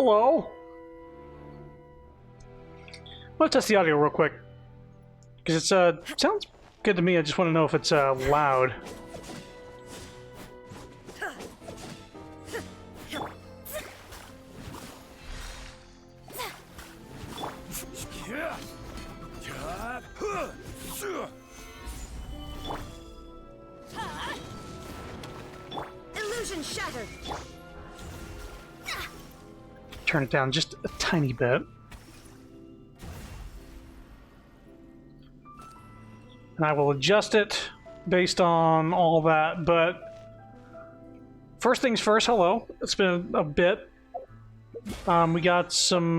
Hello? Let's test the audio real quick. Because it's, sounds good to me. I just want to know if it's, loud. Illusion shattered. Turn it down just a tiny bit. And I will adjust it based on all that, but first things first, hello. It's been a bit. We got some,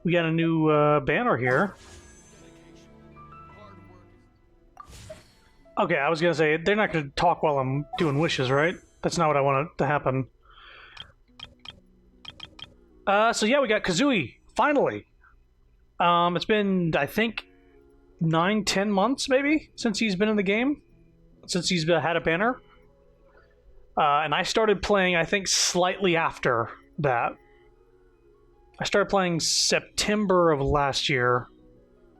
we got a new, banner here. Okay, I was gonna say, they're not gonna talk while I'm doing wishes, right? That's not what I want to happen. So yeah, we got Kazooie, finally. It's been, I think, 9-10 months, maybe, since he's been in the game. Since he's had a banner. And I started playing, I think, slightly after that. I started playing September of last year,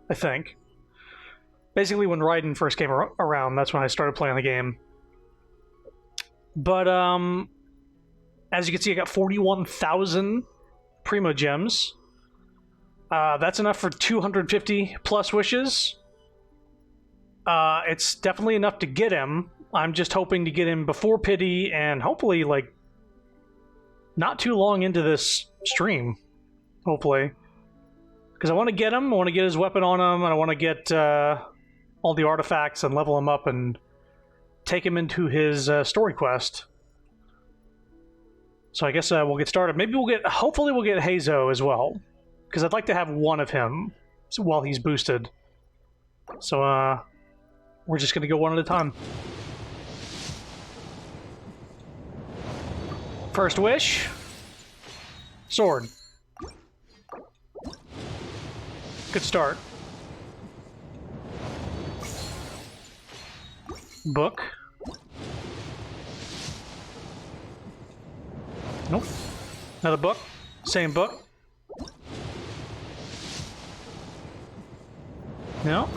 I think. Basically, when Raiden first came around, that's when I started playing the game. But, as you can see, I got 41,000 Primo Gems. That's enough for 250 plus wishes. It's definitely enough to get him. I'm just hoping to get him before Pity and hopefully, like, not too long into this stream. Hopefully. Because I want to get him, I want to get his weapon on him, and I want to get all the artifacts and level him up and take him into his story quest. So I guess we'll get started. Maybe we'll get, hopefully we'll get Hazo as well. Because I'd like to have one of him while he's boosted. So, we're just going to go one at a time. First wish. Sword. Good start. Book. Nope. Another book. Same book. No.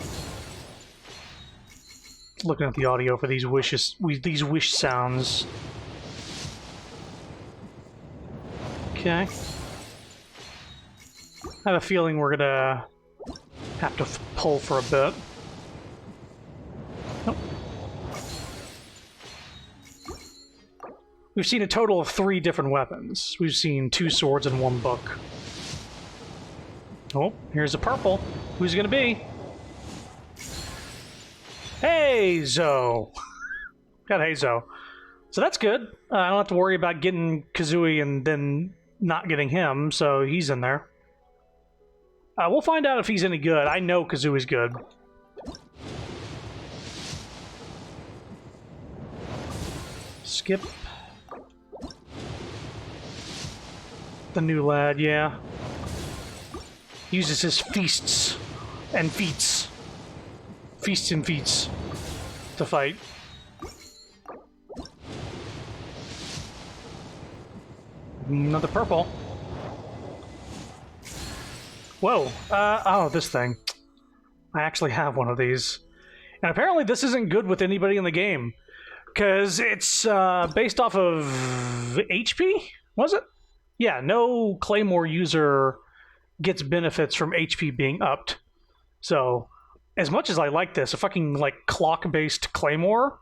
Looking at the audio for these wishes, these wish sounds. Okay. I have a feeling we're gonna have to pull for a bit. Nope. We've seen a total of 3 different weapons. We've seen 2 swords and 1 book. Oh, here's a purple. Who's it gonna be? Hazo! Got Hazo. So that's good. I don't have to worry about getting Kazooie and then not getting him, so he's in there. We'll find out if he's any good. I know Kazooie's good. Skip. The new lad, yeah. Uses his feasts and feats. Feasts and feats to fight. Another purple. Whoa. Oh, this thing. I actually have one of these. And apparently this isn't good with anybody in the game. Because it's based off of HP? Was it? Yeah, no Claymore user gets benefits from HP being upped. So, as much as I like this, a fucking, like, clock-based Claymore,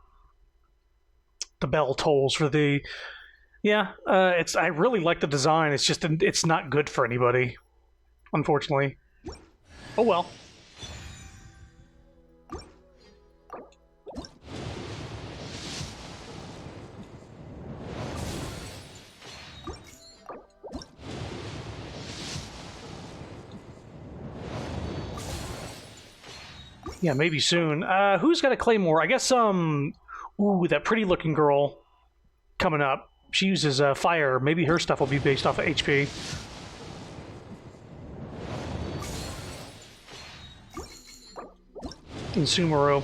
the bell tolls for the... Yeah, I really like the design, it's just, it's not good for anybody, unfortunately. Oh well. Yeah, maybe soon. Who's got a Claymore? I guess, ooh, that pretty-looking girl coming up. She uses fire. Maybe her stuff will be based off of HP. And Sumeru.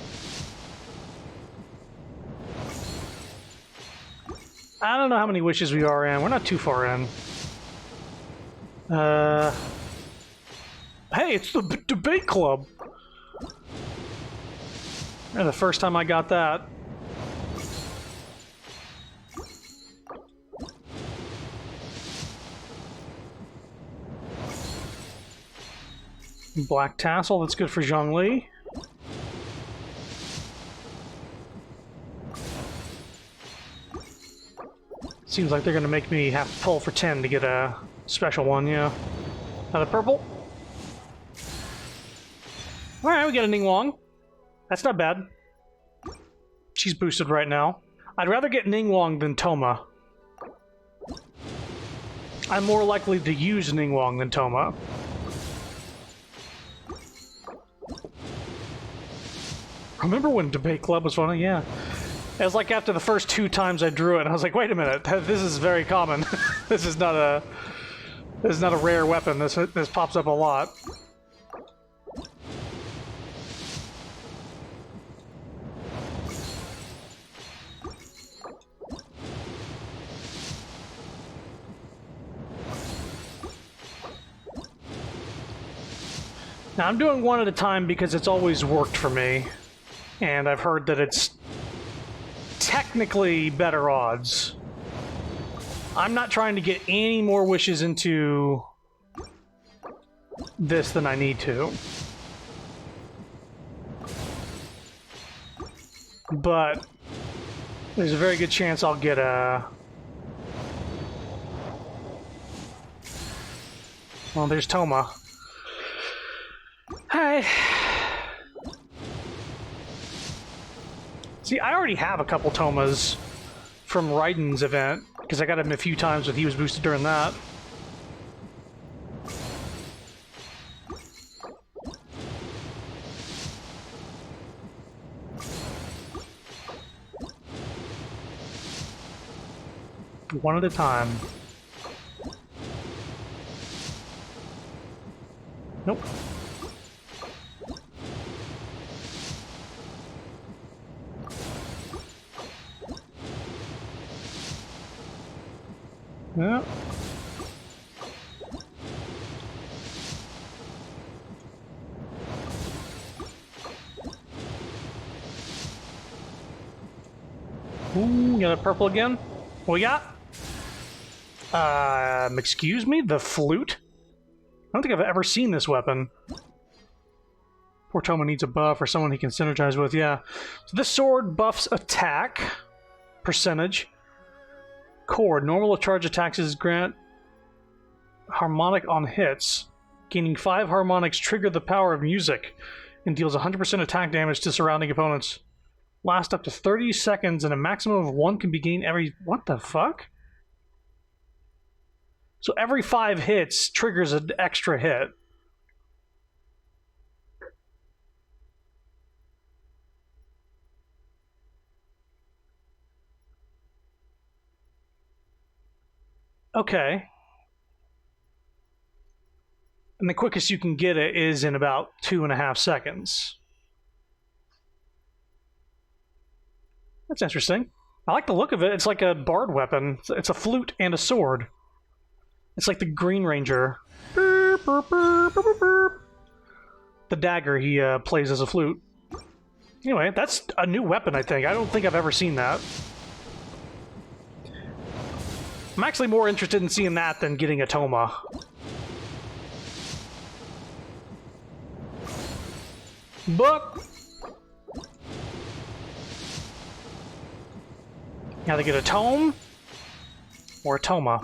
I don't know how many wishes we are in. We're not too far in. Hey, it's the debate club. Yeah, the first time I got that. Black tassel, that's good for Zhongli. Seems like they're gonna make me have to pull for 10 to get a special one, yeah. Another purple. Alright, we got a Ningguang. That's not bad. She's boosted right now. I'd rather get Ningguang than Toma. I'm more likely to use Ningguang than Toma. Remember when Debate Club was funny? Yeah. It was like after the first 2 times I drew it, I was like, wait a minute, this is very common. This is not a rare weapon. This pops up a lot. Now, I'm doing one at a time because it's always worked for me. And I've heard that it's technically better odds. I'm not trying to get any more wishes into this than I need to. But there's a very good chance I'll get a... Well, there's Toma. Hi. See, I already have a couple Tomas from Raiden's event, because I got him a few times when he was boosted during that. One at a time. Nope. Yeah. Ooh, got a purple again. What we got? Excuse me? The flute? I don't think I've ever seen this weapon. Poor Toma needs a buff or someone he can synergize with, yeah. So this sword buffs attack percentage. Chord. Normal charge attacks grant harmonic on hits. Gaining 5 harmonics trigger the power of music and deals 100% attack damage to surrounding opponents. Last up to 30 seconds and a maximum of 1 can be gained every... What the fuck? So every 5 hits triggers an extra hit. Okay. And the quickest you can get it is in about 2.5 seconds. That's interesting. I like the look of it. It's like a bard weapon. It's a flute and a sword. It's like the Green Ranger. Burp, burp, burp, burp, burp, burp. The dagger he plays as a flute. Anyway, that's a new weapon, I think. I don't think I've ever seen that. I'm actually more interested in seeing that than getting a Toma. But either get a Tome or a Toma.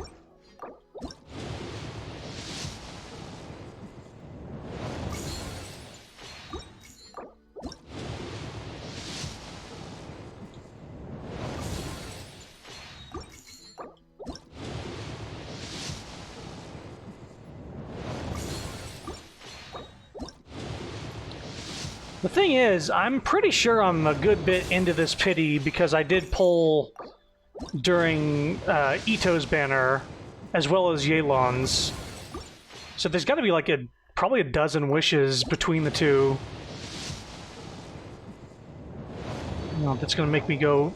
The thing is, I'm pretty sure I'm a good bit into this pity because I did pull during Ito's banner as well as Yelan's. So there's got to be like probably a dozen wishes between the two. Oh, that's going to make me go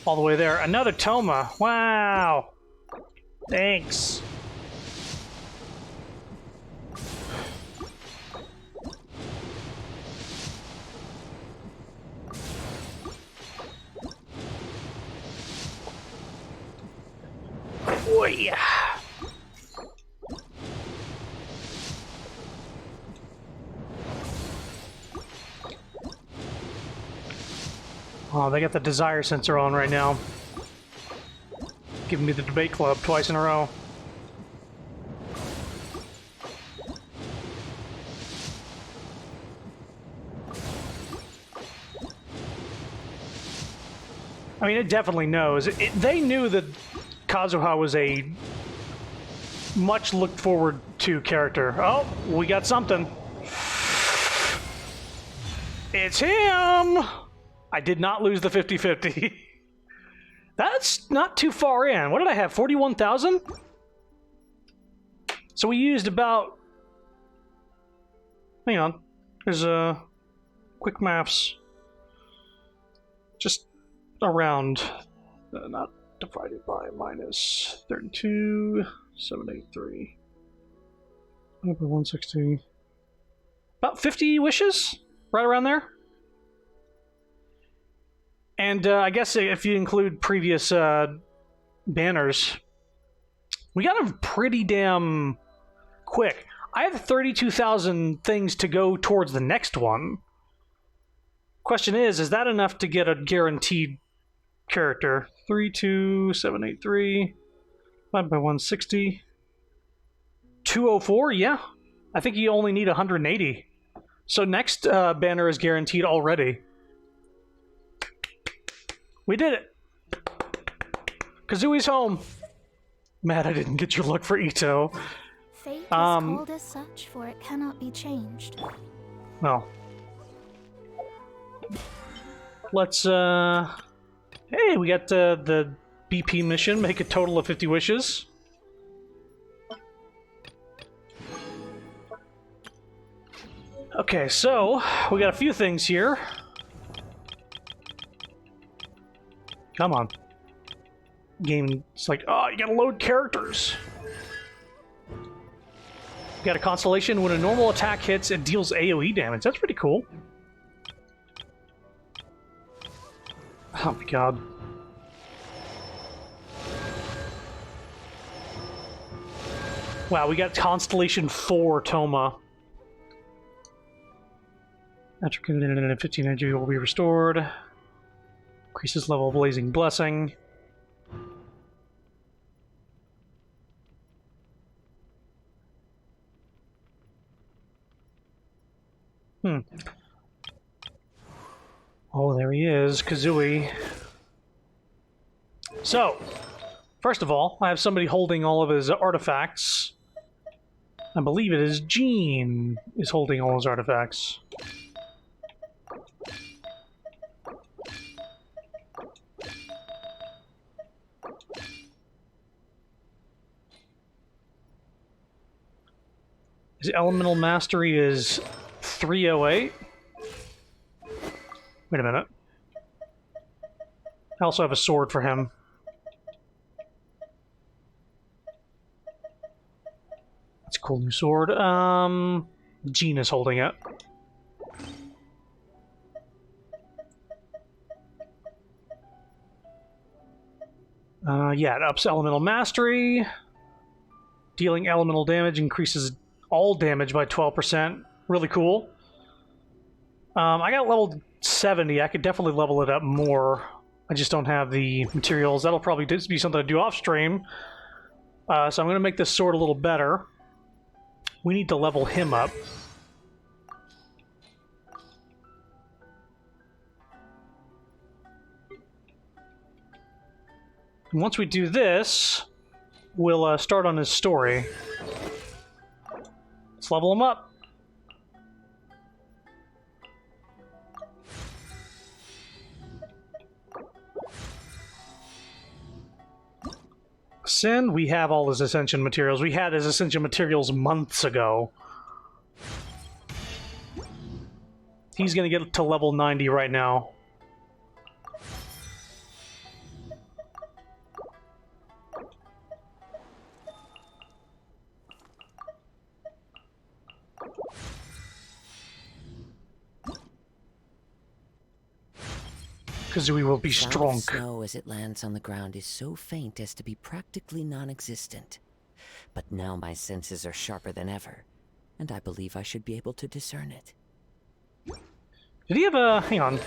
all the way there. Another Toma. Wow. Thanks. Oh, yeah. Oh, they got the desire sensor on right now. Giving me the debate club twice in a row. I mean, it definitely knows. They knew that Kazuha was a much looked forward to character. Oh, we got something. It's him! I did not lose the 50-50. That's not too far in. What did I have? 41,000? So we used about... Hang on. There's a... quick maths. Just around... not divided by minus 32,783. Over 160. About 50 wishes? Right around there? And I guess if you include previous banners, we got them pretty damn quick. I have 32,000 things to go towards the next one. Question is that enough to get a guaranteed character? 32,783 divided by 160. 204, yeah. I think you only need 180. So next banner is guaranteed already. We did it! Kazui's home! Mad I didn't get your luck for Ito. Fate is called as such, for it cannot be changed. Well. Let's, Hey, we got the BP mission, make a total of 50 wishes. Okay, so, we got a few things here. Come on. Game, it's like, oh, you gotta load characters. Got a constellation. When a normal attack hits, it deals AoE damage. That's pretty cool. Oh my god. Wow, we got Constellation 4 Toma. After completing 15 energy will be restored. Increases level of Blazing Blessing. Oh, there he is, Kazooie. So, first of all, I have somebody holding all of his artifacts. I believe it is Jean is holding all his artifacts. His elemental mastery is 308. Wait a minute. I also have a sword for him. That's a cool new sword. Jean is holding it. Yeah, it ups elemental mastery. Dealing elemental damage increases all damage by 12%. Really cool. I got leveled 70. I could definitely level it up more. I just don't have the materials. That'll probably be something to do off stream. So I'm going to make this sword a little better. We need to level him up. And once we do this, we'll start on his story. Let's level him up. Sin, we have all his Ascension materials. We had his Ascension materials months ago. He's going to get to level 90 right now. Kazooie will be The sound strong. of snow as it lands on the ground is so faint as to be practically non-existent. But now my senses are sharper than ever, and I believe I should be able to discern it. Did he have a... hang on.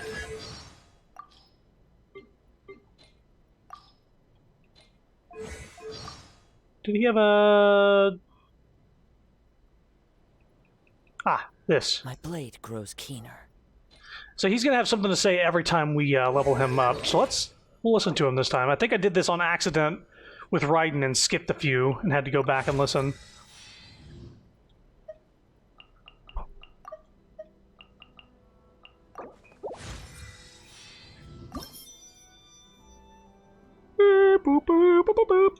Did he have a... ah, this. My blade grows keener. So he's going to have something to say every time we level him up. So we'll listen to him this time. I think I did this on accident with Raiden and skipped a few and had to go back and listen. Boop, boop, boop, boop, boop.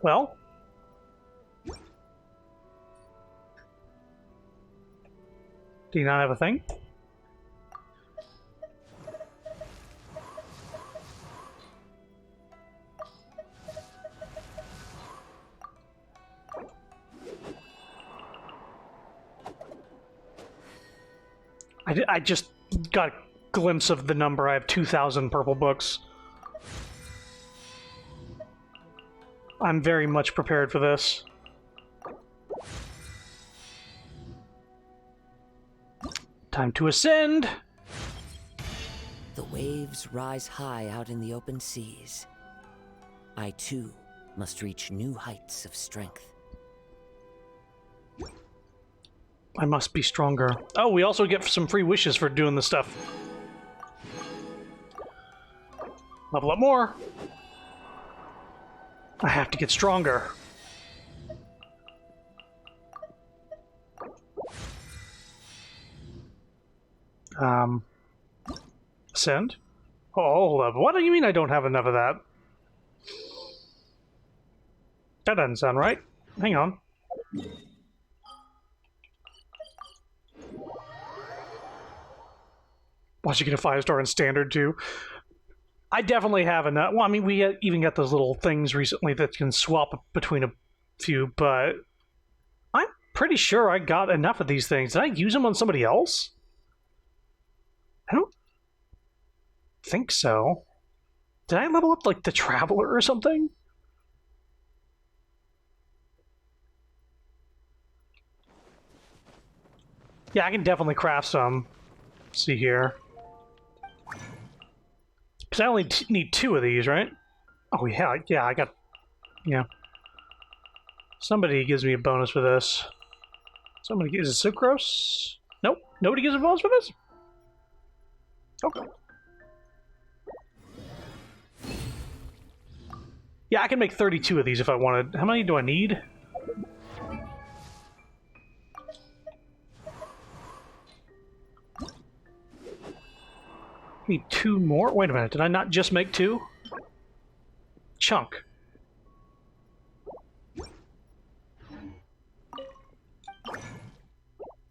Well, do you not have a thing? I just got a glimpse of the number. I have 2,000 purple books. I'm very much prepared for this. Time to ascend! The waves rise high out in the open seas. I too must reach new heights of strength. I must be stronger. Oh, we also get some free wishes for doing this stuff. Level up more. I have to get stronger. Ascend? Oh, hold up. What do you mean I don't have enough of that? That doesn't sound right. Hang on. Once you get a 5-star in standard too. I definitely have enough. Well, I mean, we even got those little things recently that can swap between a few, but I'm pretty sure I got enough of these things. Did I use them on somebody else? I don't think so. Did I level up, like, the Traveler or something? Yeah, I can definitely craft some. Let's see here. Because I only need 2 of these, right? Oh, yeah, I got... yeah. Somebody gives me a bonus for this. Somebody gives it sucrose? Nope. Nobody gives a bonus for this? Okay. Yeah, I can make 32 of these if I wanted. How many do I need? Need 2 more? Wait a minute, did I not just make 2? Chunk.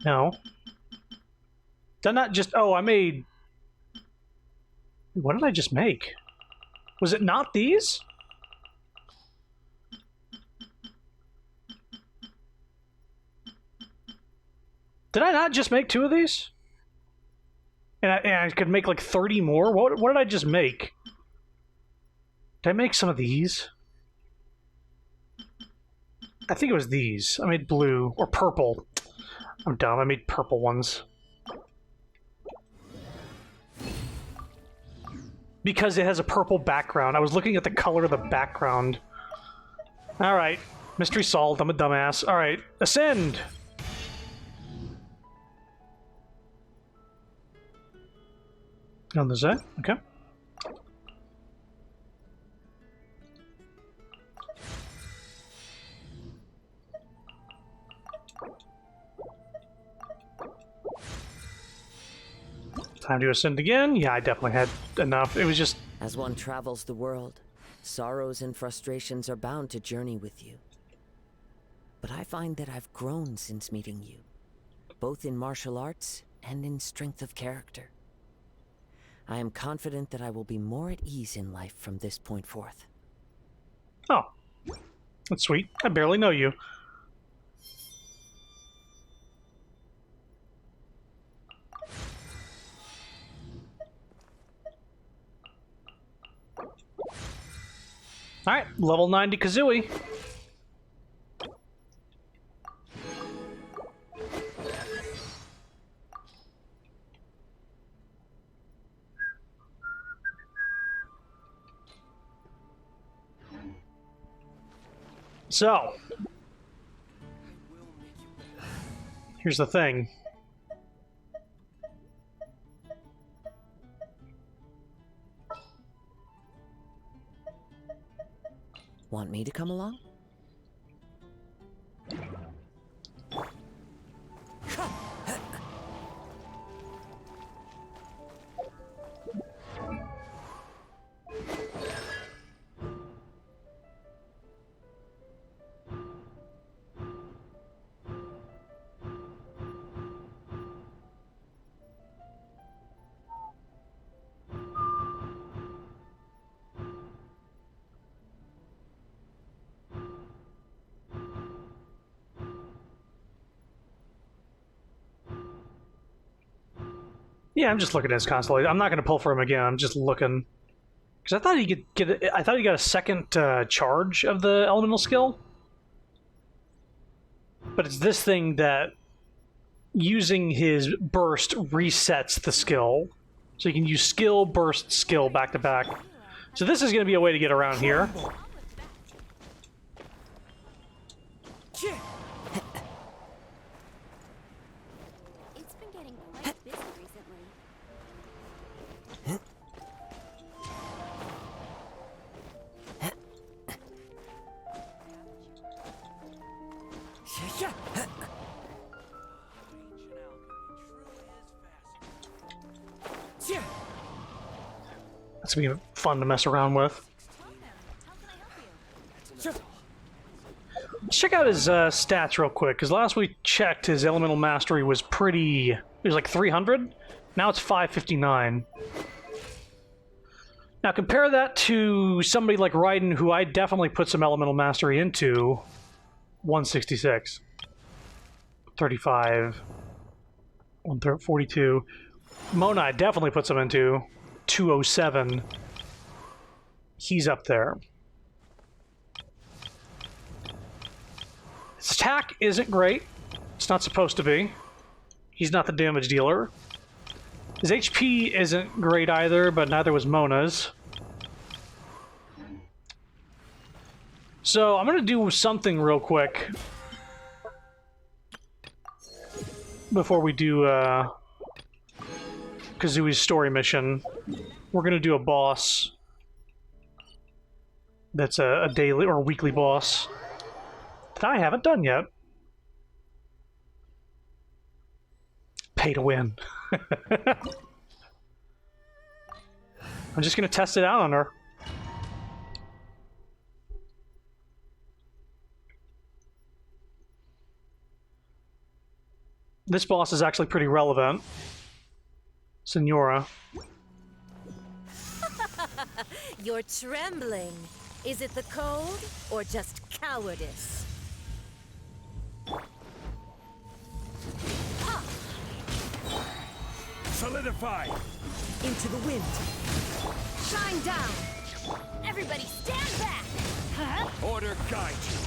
No. Did I not just... oh, I made... what did I just make? Was it not these? Did I not just make 2 of these? And I could make like 30 more? What did I just make? Did I make some of these? I think it was these. I made blue. Or purple. I'm dumb. I made purple ones. Because it has a purple background. I was looking at the color of the background. Alright. Mystery solved. I'm a dumbass. Alright. Ascend! On the Z? Okay. Time to ascend again? Yeah, I definitely had enough. It was just... As one travels the world, sorrows and frustrations are bound to journey with you. But I find that I've grown since meeting you, both in martial arts and in strength of character. I am confident that I will be more at ease in life from this point forth. oh. That's sweet. I barely know you. Alright, level 90 Kazooie. So, here's the thing. Want me to come along? Yeah, I'm just looking at his constantly. I'm not going to pull for him again. I'm just looking because I thought he could get. I thought he got a second charge of the elemental skill, but it's this thing that using his burst resets the skill, so you can use skill, burst, skill back to back. So this is going to be a way to get around here. It's been getting quite busy recently. That's going to be fun to mess around with. Let's check out his stats real quick, because last we checked, his elemental mastery was pretty. It was like 300. Now it's 559. Now compare that to somebody like Raiden, who I definitely put some elemental mastery into. 166. 35. 142. Mona I definitely put some into. 207. He's up there. His attack isn't great. It's not supposed to be. He's not the damage dealer. His HP isn't great either, but neither was Mona's. So I'm going to do something real quick before we do Kazooie's story mission. We're going to do a boss that's a daily or weekly boss that I haven't done yet. Pay to win. I'm just going to test it out on her. This boss is actually pretty relevant. Senora. You're trembling. Is it the cold or just cowardice? Solidify! Into the wind. Shine down! Everybody stand back! Huh? Order guide you.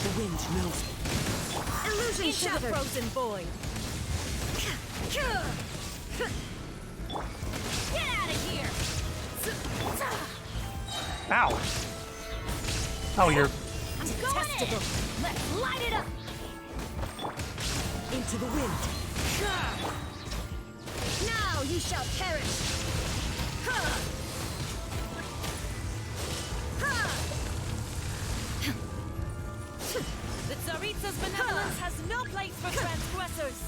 The wind knows me. Illusion Into the shattered! frozen void. Get out of here! Ow! Oh, you're... I'm going in! Let's light it up! Into the wind. Now you shall perish! Huh. Huh. The Tsaritsa's benevolence has no place for transgressors.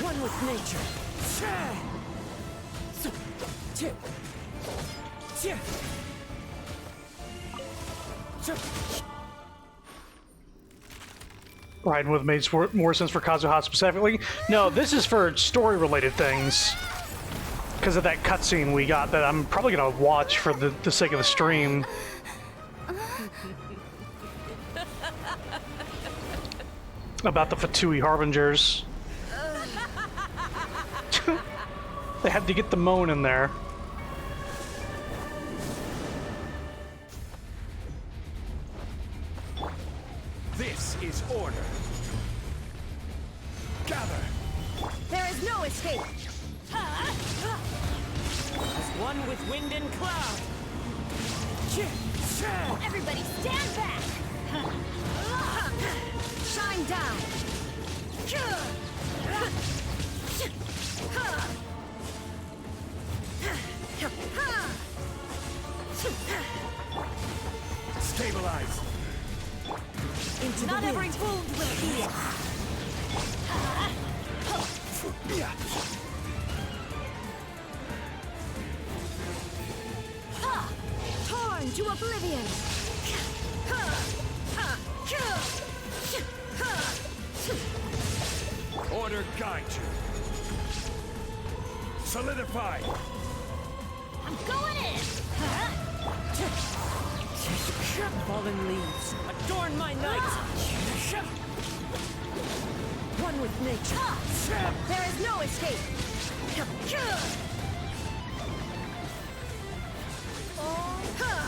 One with nature. Riding with makes more sense for Kazuha specifically. No, this is for story-related things. Because of that cutscene we got that I'm probably going to watch for the sake of the stream. About the Fatui Harbingers. They had to get the moan in there. This is order. Gather. There is no escape. As one with wind and cloud. Everybody stand back. Shine down. Stabilize. Into Not the every wind. wound will heal. Torn to oblivion. Order guide you. Solidify. I'm going in. Fallen leaves, adorn my night. One with nature. There is no escape.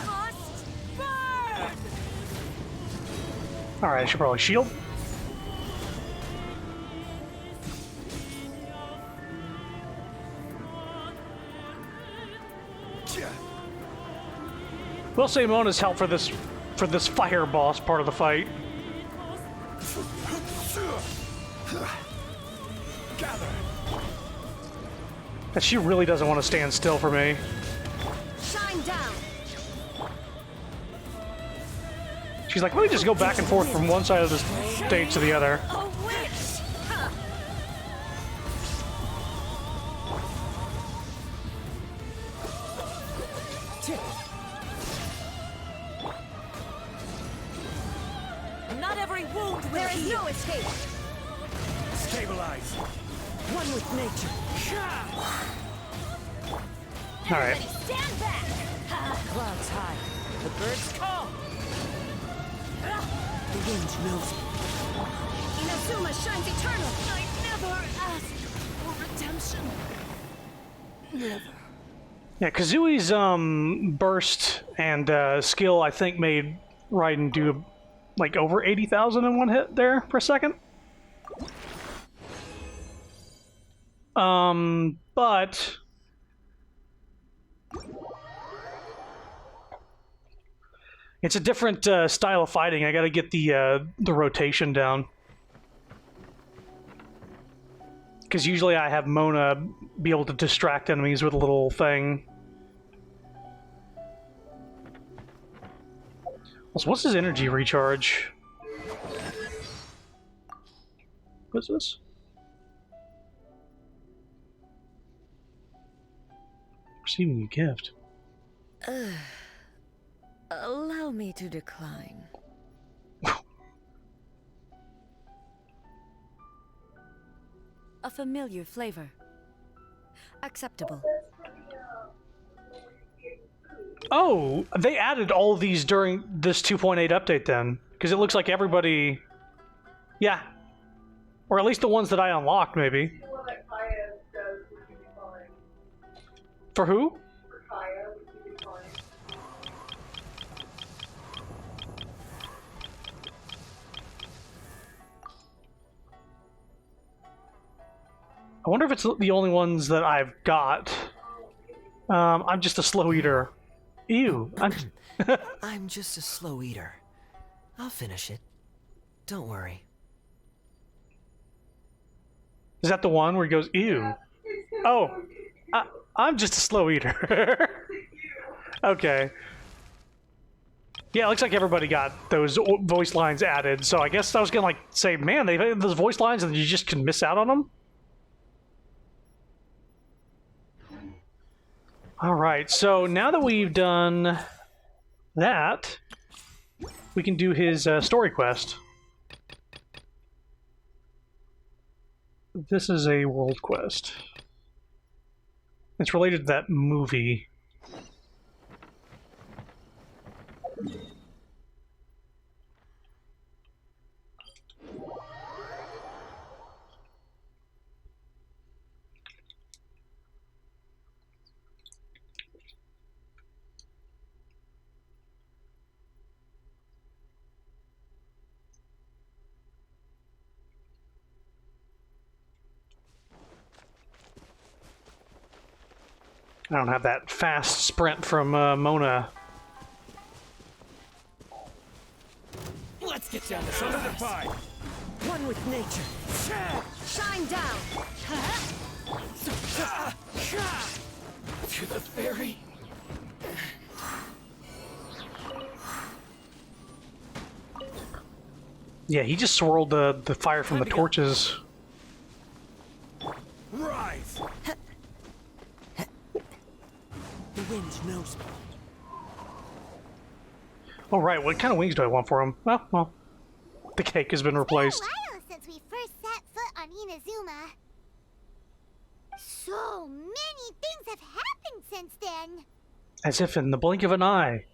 Must burn. Alright, I should probably shield. We'll say Mona's help for this fire boss part of the fight. Gather. And she really doesn't want to stand still for me. Shine down. She's like, let me just go back and forth from one side of the stage to the other. A witch. Not every wound will There is heal. no escape. Stabilize. One with nature. Alright. Everybody stand back. Clouds high. The birds call. The wind knows it. Inazuma shines eternal. I never asked for redemption. Yeah, Kazui's burst and skill, I think, made Raiden do like over 80,000 in one hit there for a second. But it's a different style of fighting. I got to get the rotation down. Because usually I have Mona be able to distract enemies with a little thing. So what's his energy recharge? What's this? Receiving a gift. Allow me to decline. A familiar flavor. Acceptable. Oh, they added all these during this 2.8 update then. Because it looks like everybody... Yeah. Or at least the ones that I unlocked, maybe. For who? I wonder if it's the only ones that I've got. I'm just a slow eater. Ew. I'm just a slow eater. I'll finish it. Don't worry. Is that the one where he goes, ew? Oh, I'm just a slow eater. Okay. Yeah, it looks like everybody got those voice lines added, so I guess I was gonna like say, man, they've added those voice lines and you just can miss out on them? Alright, so now that we've done that, we can do his story quest. This is a world quest. It's related to that movie. I don't have that fast sprint from Mona. Let's get down to solidify. One with nature. Shine down! To the ferry. Yeah, he just swirled the fire from the torches. Rise. The wind knows me. Oh, right, what kind of wings do I want for him? Well, the cake has been replaced. It's been a while since we first set foot on Inazuma. So many things have happened since then. As if in the blink of an eye.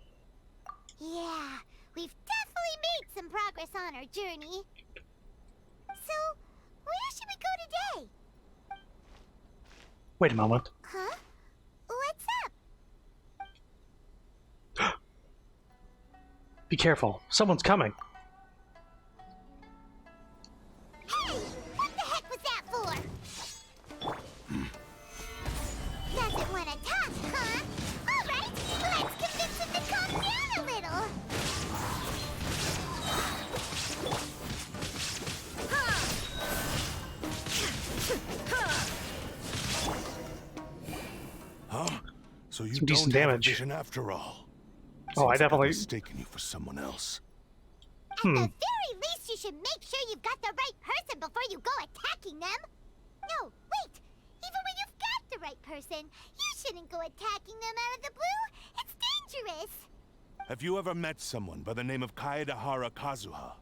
Yeah, we've definitely made some progress on our journey. So, where should we go today? Wait a moment. Huh? What's up? Be careful. Someone's coming. Hey! What the heck was that for? Doesn't want to talk, huh? Alright, let's convince him to calm down a little. Huh? So you Some decent don't have a damage. vision after all. Oh, I Seems like I've definitely- mistaken you for someone else. At the very least, you should make sure you've got the right person before you go attacking them. No, wait. Even when you've got the right person, you shouldn't go attacking them out of the blue. It's dangerous. Have you ever met someone by the name of Kaedahara Kazuha?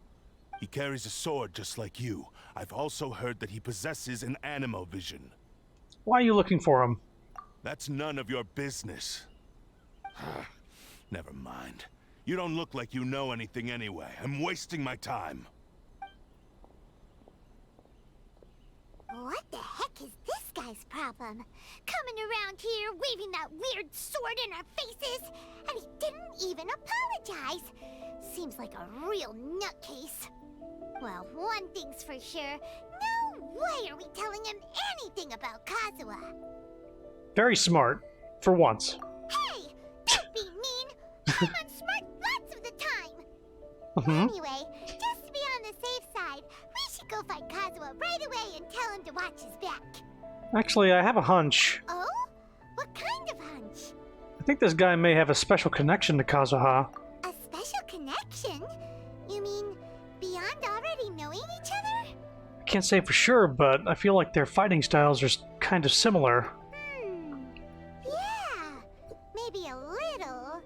He carries a sword just like you. I've also heard that he possesses an animo vision. Why are you looking for him? That's none of your business. Never mind. You don't look like you know anything anyway. I'm wasting my time. What the heck is this guy's problem? Coming around here, waving that weird sword in our faces, and he didn't even apologize. Seems like a real nutcase. Well, one thing's for sure. No way are we telling him anything about Kazuha. Very smart. For once. Hey! Don't be mean! I'm unsmart lots of the time! Mhm. Anyway, just to be on the safe side, we should go find Kazuha right away and tell him to watch his back. Actually, I have a hunch. Oh? What kind of hunch? I think this guy may have a special connection to Kazuha. A special connection? You mean beyond already knowing each other? I can't say for sure, but I feel like their fighting styles are kind of similar. Yeah, maybe a little.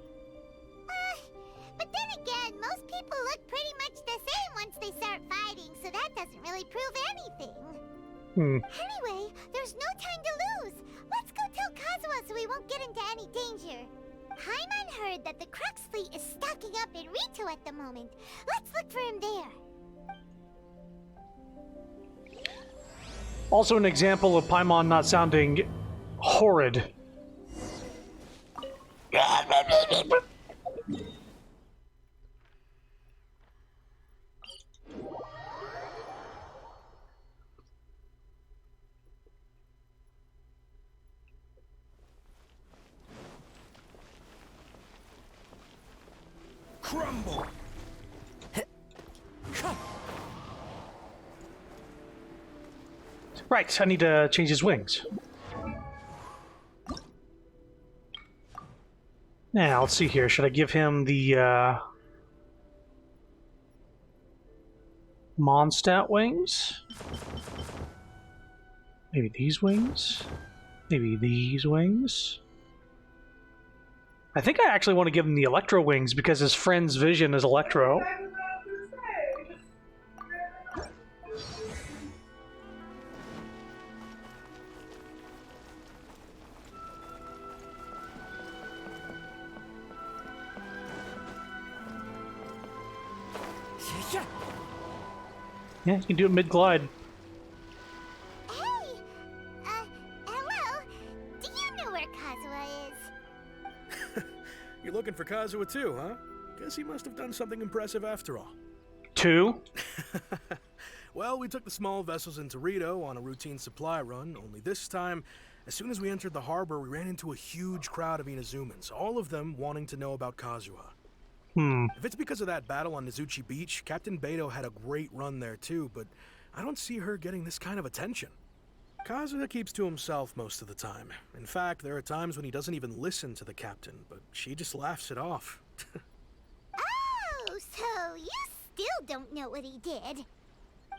But then again, most people look pretty much the same once they start fighting, so that doesn't really prove anything. Anyway, there's no time to lose. Let's go tell Kazuha so we won't get into any danger. Paimon heard that the Crux fleet is stocking up in Rito at the moment. Let's look for him there. Also an example of Paimon not sounding horrid. Crumble! Right, I need to change his wings. Now, let's see here. Should I give him the Mondstadt wings? Maybe these wings? Maybe these wings? I think I actually want to give him the Electro wings because his friend's vision is Electro. Yeah, you can do it mid-glide. Hey! Hello? Do you know where Kazuha is? You're looking for Kazuha too, huh? Guess he must have done something impressive after all. 2? Well, we took the small vessels into Rito on a routine supply run, only this time, as soon as we entered the harbor, we ran into a huge crowd of Inazumans, all of them wanting to know about Kazuha. If it's because of that battle on Nizuchi Beach, Captain Beto had a great run there too, but I don't see her getting this kind of attention. Kazuha keeps to himself most of the time. In fact, there are times when he doesn't even listen to the captain, but she just laughs it off. Oh, so you still don't know what he did?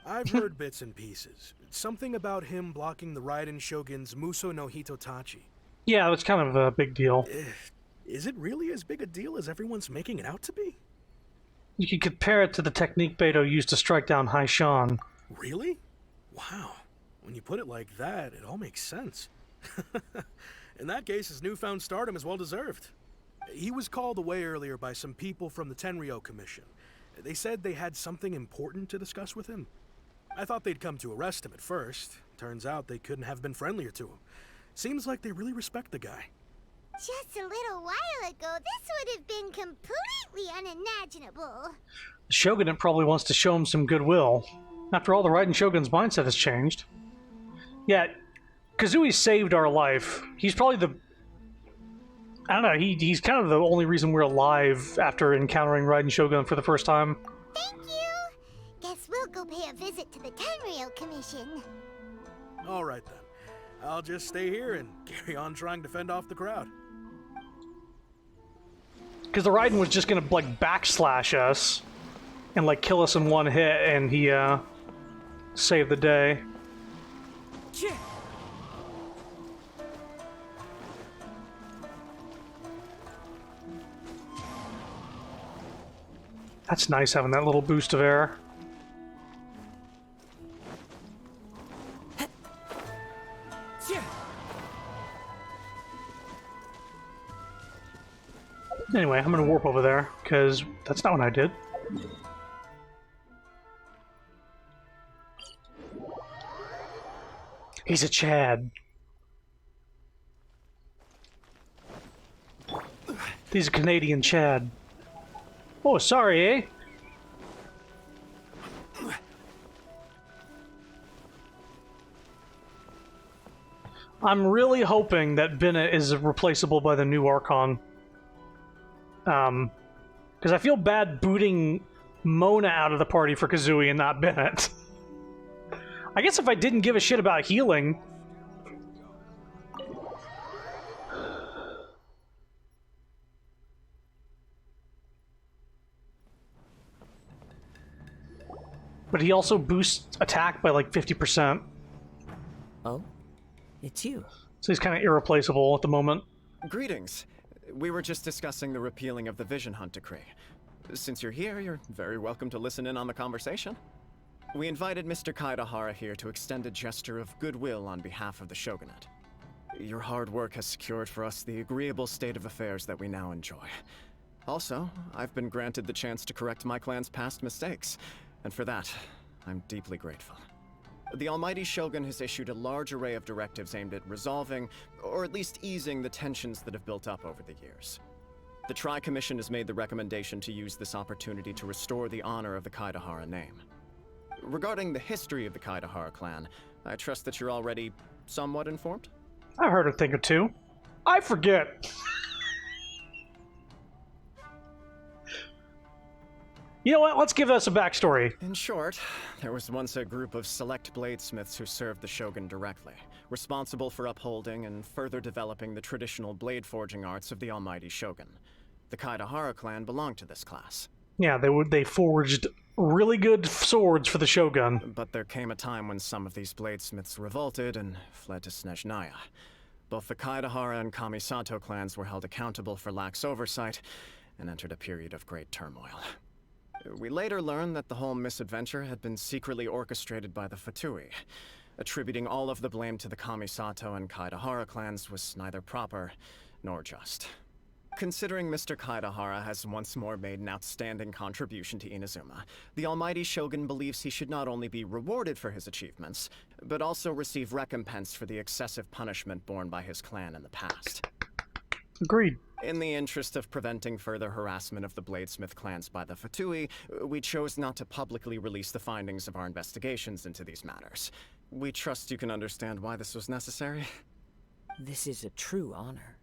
I've heard bits and pieces. Something about him blocking the Raiden Shogun's Muso no Hitotachi. Yeah, that's kind of a big deal. Is it really as big a deal as everyone's making it out to be? You can compare it to the technique Beto used to strike down Haishan. Really? Wow. When you put it like that, it all makes sense. In that case, his newfound stardom is well deserved. He was called away earlier by some people from the Tenryo Commission. They said they had something important to discuss with him. I thought they'd come to arrest him at first. Turns out they couldn't have been friendlier to him. Seems like they really respect the guy. Just a little while ago, this would have been completely unimaginable. The Shogunate probably wants to show him some goodwill. After all, the Raiden Shogun's mindset has changed. Yeah, Kazooie saved our life. He's probably the... I don't know, he's kind of the only reason we're alive after encountering Raiden Shogun for the first time. Thank you! Guess we'll go pay a visit to the Tenryo Commission. All right then. I'll just stay here and carry on trying to fend off the crowd. Because the Raiden was just gonna, like, backslash us and, like, kill us in one hit, and he, saved the day. That's nice having that little boost of air. Anyway, I'm gonna warp over there, because that's not what I did. He's a Chad. He's a Canadian Chad. Oh, sorry, eh? I'm really hoping that Bennett is replaceable by the new Archon. Because I feel bad booting Mona out of the party for Kazooie and not Bennett. I guess if I didn't give a shit about healing... But he also boosts attack by like 50%. Oh? It's you. So he's kind of irreplaceable at the moment. Greetings. We were just discussing the repealing of the Vision Hunt Decree. Since you're here, you're very welcome to listen in on the conversation. We invited Mr. Kaidahara here to extend a gesture of goodwill on behalf of the Shogunate. Your hard work has secured for us the agreeable state of affairs that we now enjoy. Also, I've been granted the chance to correct my clan's past mistakes, and for that, I'm deeply grateful. The Almighty Shogun has issued a large array of directives aimed at resolving, or at least easing, the tensions that have built up over the years. The Tri-Commission has made the recommendation to use this opportunity to restore the honor of the Kaidahara name. Regarding the history of the Kaidahara clan, I trust that you're already somewhat informed? I've heard a thing or two. I forget. You know what? Let's give us a backstory. In short, there was once a group of select bladesmiths who served the Shogun directly, responsible for upholding and further developing the traditional blade forging arts of the Almighty Shogun. The Kaidahara clan belonged to this class. Yeah, they forged really good swords for the Shogun. But there came a time when some of these bladesmiths revolted and fled to Snezhnaya. Both the Kaidahara and Kamisato clans were held accountable for lax oversight and entered a period of great turmoil. We later learned that the whole misadventure had been secretly orchestrated by the Fatui. Attributing all of the blame to the Kamisato and Kaidahara clans was neither proper nor just. Considering Mr. Kaedahara has once more made an outstanding contribution to Inazuma, the Almighty Shogun believes he should not only be rewarded for his achievements, but also receive recompense for the excessive punishment borne by his clan in the past. Agreed. In the interest of preventing further harassment of the Bladesmith clans by the Fatui, we chose not to publicly release the findings of our investigations into these matters. We trust you can understand why this was necessary. This is a true honor.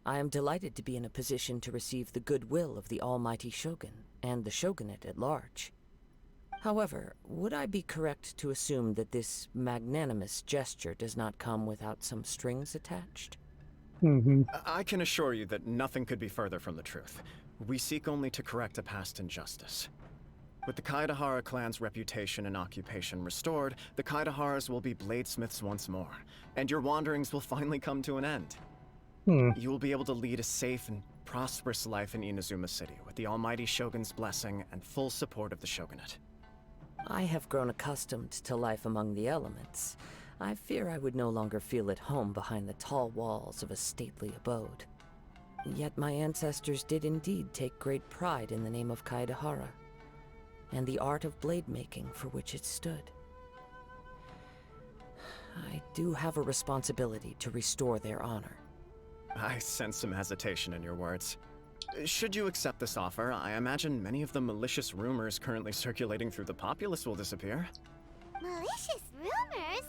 I am delighted to be in a position to receive the goodwill of the Almighty Shogun, and the Shogunate at large. However, would I be correct to assume that this magnanimous gesture does not come without some strings attached? I can assure you that nothing could be further from the truth. We seek only to correct a past injustice. With the Kaedahara clan's reputation and occupation restored, the Kaedaharas will be bladesmiths once more, and your wanderings will finally come to an end. You will be able to lead a safe and prosperous life in Inazuma City, with the Almighty Shogun's blessing and full support of the Shogunate. I have grown accustomed to life among the elements. I fear I would no longer feel at home behind the tall walls of a stately abode. Yet my ancestors did indeed take great pride in the name of Kaedahara, and the art of blade making for which it stood. I do have a responsibility to restore their honor. I sense some hesitation in your words. Should you accept this offer, I imagine many of the malicious rumors currently circulating through the populace will disappear. Malicious rumors?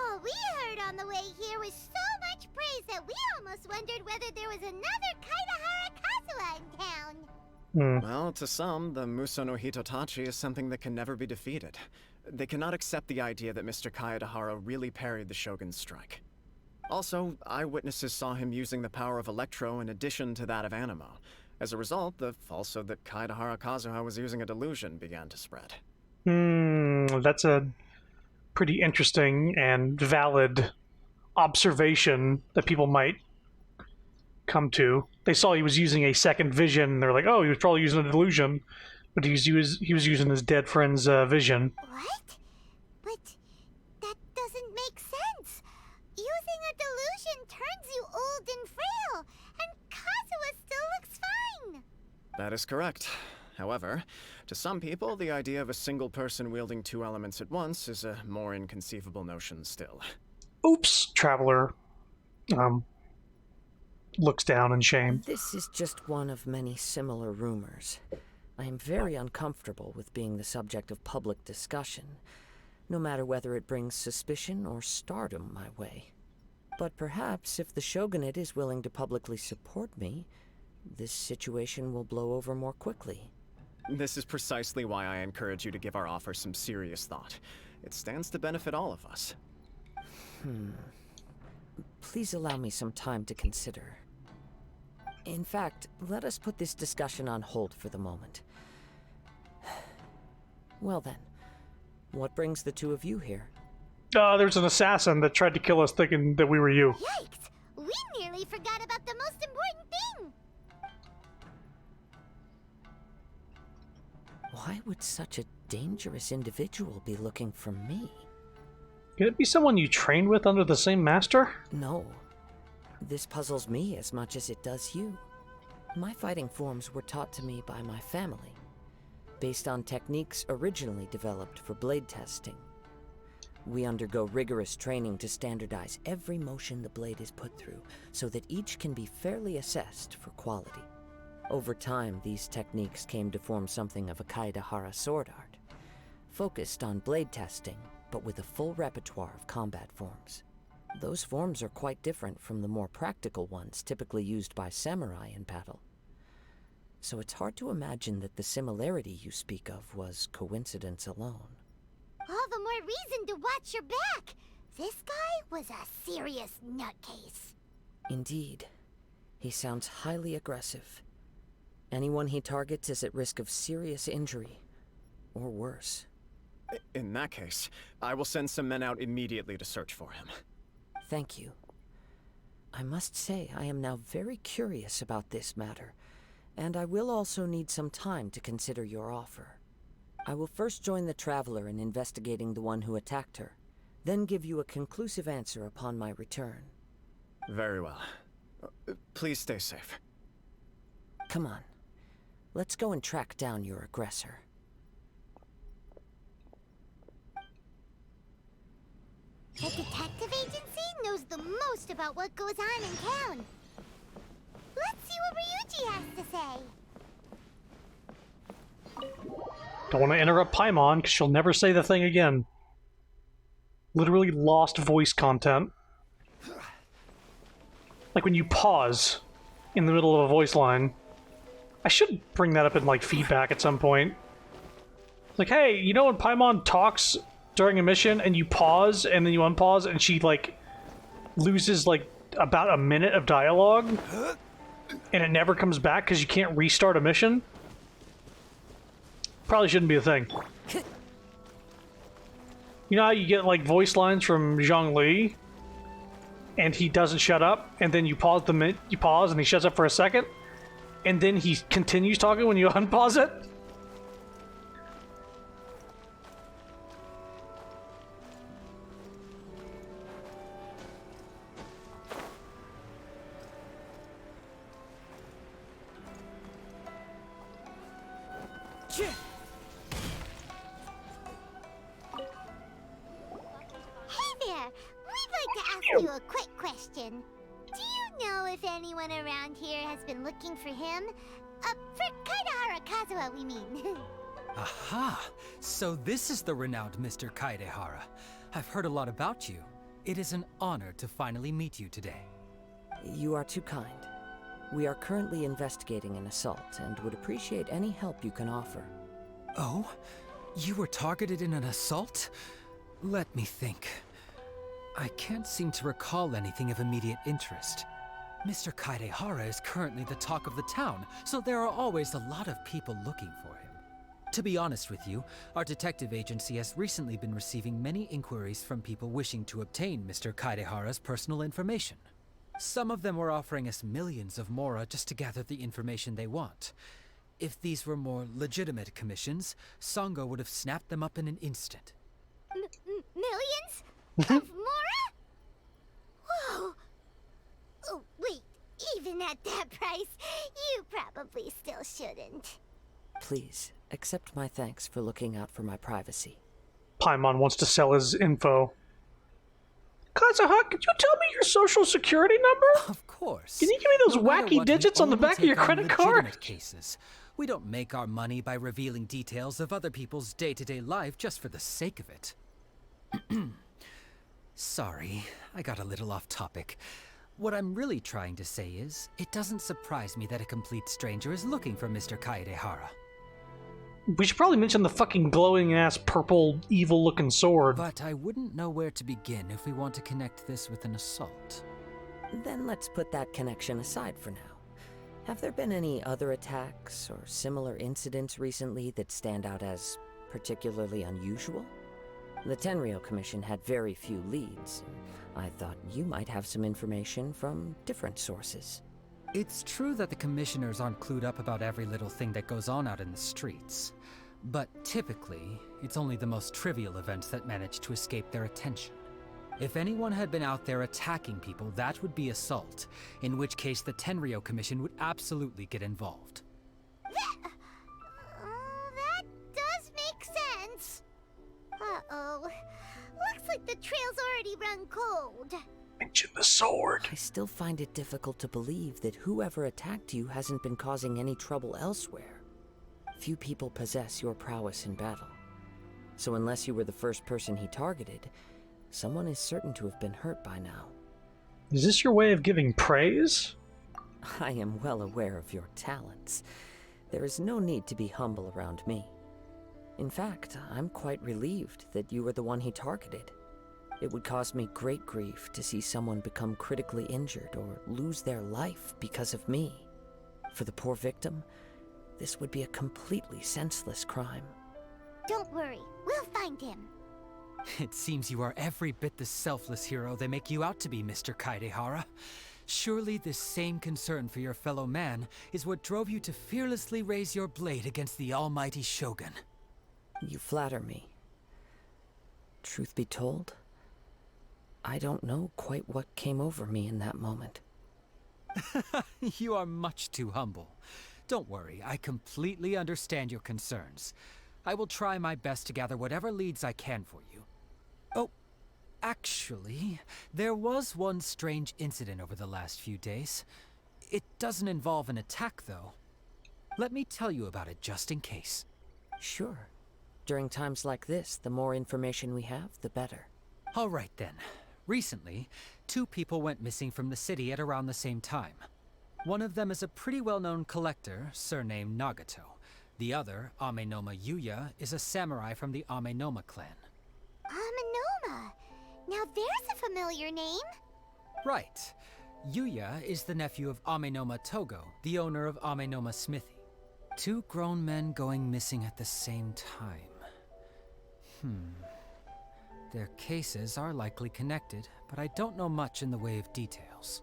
All we heard on the way here was so much praise that we almost wondered whether there was another Kaedahara Kazuha in town. Well, to some, the Muso no Hitotachi is something that can never be defeated. They cannot accept the idea that Mr. Kaedahara really parried the Shogun's strike. Also, eyewitnesses saw him using the power of Electro in addition to that of Animo. As a result, the falsehood that Kaedahara Kazuha was using a delusion began to spread. That's a pretty interesting and valid observation that people might come to. They saw he was using a second vision, and they're like, oh, he was probably using a delusion, but he was using his dead friend's vision. What? But that doesn't make sense. Using a delusion turns you old and frail, and Kazuha still looks fine. That is correct. However, to some people, the idea of a single person wielding two elements at once is a more inconceivable notion still. Oops, Traveler looks down in shame. This is just one of many similar rumors. I am very uncomfortable with being the subject of public discussion, no matter whether it brings suspicion or stardom my way. But perhaps if the Shogunate is willing to publicly support me, this situation will blow over more quickly. This is precisely why I encourage you to give our offer some serious thought. It stands to benefit all of us. Please allow me some time to consider. In fact, let us put this discussion on hold for the moment. Well then, what brings the two of you here? There's an assassin that tried to kill us thinking that we were you. Yikes! We nearly forgot about the most important thing! Why would such a dangerous individual be looking for me? Could it be someone you trained with under the same master? No. This puzzles me as much as it does you. My fighting forms were taught to me by my family, based on techniques originally developed for blade testing. We undergo rigorous training to standardize every motion the blade is put through, so that each can be fairly assessed for quality. Over time, these techniques came to form something of a Kaedahara sword art, focused on blade testing, but with a full repertoire of combat forms. Those forms are quite different from the more practical ones typically used by samurai in battle. So it's hard to imagine that the similarity you speak of was coincidence alone. All the more reason to watch your back! This guy was a serious nutcase. Indeed. He sounds highly aggressive. Anyone he targets is at risk of serious injury, or worse. In that case, I will send some men out immediately to search for him. Thank you. I must say I am now very curious about this matter, and I will also need some time to consider your offer. I will first join the Traveler in investigating the one who attacked her, then give you a conclusive answer upon my return. Very well. Please stay safe. Come on. Let's go and track down your aggressor. The detective agency knows the most about what goes on in town. Let's see what Ryuji has to say. Don't want to interrupt Paimon, because she'll never say the thing again. Literally lost voice content. Like when you pause in the middle of a voice line. I should bring that up in, like, feedback at some point. Like, hey, you know when Paimon talks during a mission and you pause and then you unpause and she, like, loses, like, about a minute of dialogue? And it never comes back because you can't restart a mission? Probably shouldn't be a thing. You know how you get, like, voice lines from Zhongli? And he doesn't shut up, and then you pause you pause and he shuts up for a second? And then he continues talking when you unpause it? Hey there! We'd like to ask you a quick question. Do you know if anyone around here has been looking for him? For Kaidahara Kazuha, we mean. Aha! So this is the renowned Mr. Kaidehara. I've heard a lot about you. It is an honor to finally meet you today. You are too kind. We are currently investigating an assault and would appreciate any help you can offer. Oh? You were targeted in an assault? Let me think. I can't seem to recall anything of immediate interest. Mr. Kaidehara is currently the talk of the town, so there are always a lot of people looking for him. To be honest with you, our detective agency has recently been receiving many inquiries from people wishing to obtain Mr. Kaidehara's personal information. Some of them were offering us millions of mora just to gather the information they want. If these were more legitimate commissions, Sango would have snapped them up in an instant. Millions? Of mora? Whoa! Oh, wait. Even at that price, you probably still shouldn't. Please, accept my thanks for looking out for my privacy. Paimon wants to sell his info. Kazuha, could you tell me your social security number? Of course. Can you give me those No matter wacky what, digits we on the only back of your take on credit card? legitimate cases. We don't make our money by revealing details of other people's day-to-day life just for the sake of it. Sorry, I got a little off topic. What I'm really trying to say is, it doesn't surprise me that a complete stranger is looking for Mr. Kaidehara. We should probably mention the fucking glowing-ass purple evil-looking sword. But I wouldn't know where to begin if we want to connect this with an assault. Then let's put that connection aside for now. Have there been any other attacks or similar incidents recently that stand out as particularly unusual? The Tenryou Commission had very few leads. I thought you might have some information from different sources. It's true that the commissioners aren't clued up about every little thing that goes on out in the streets. But typically, it's only the most trivial events that manage to escape their attention. If anyone had been out there attacking people, that would be assault, in which case the Tenryou Commission would absolutely get involved. That does make sense. Uh-oh. Looks like the trail's already run cold. Mention the sword. I still find it difficult to believe that whoever attacked you hasn't been causing any trouble elsewhere. Few people possess your prowess in battle. So unless you were the first person he targeted, someone is certain to have been hurt by now. Is this your way of giving praise? I am well aware of your talents. There is no need to be humble around me. In fact, I'm quite relieved that you were the one he targeted. It would cause me great grief to see someone become critically injured or lose their life because of me. For the poor victim, this would be a completely senseless crime. Don't worry, we'll find him. It seems you are every bit the selfless hero they make you out to be, Mr. Kaidehara. Surely this same concern for your fellow man is what drove you to fearlessly raise your blade against the almighty Shogun. You flatter me. Truth be told, I don't know quite what came over me in that moment. You are much too humble. Don't worry, I completely understand your concerns. I will try my best to gather whatever leads I can for you. Oh, actually, there was one strange incident over the last few days. It doesn't involve an attack, though. Let me tell you about it just in case. Sure. During times like this, the more information we have, the better. All right then. Recently, 2 people went missing from the city at around the same time. One of them is a pretty well-known collector, surnamed Nagato. The other, Amenoma Yuya, is a samurai from the Amenoma clan. Amenoma! Now there's a familiar name. Right. Yuya is the nephew of Amenoma Togo, the owner of Amenoma Smithy. 2 grown men going missing at the same time. Their cases are likely connected, but I don't know much in the way of details.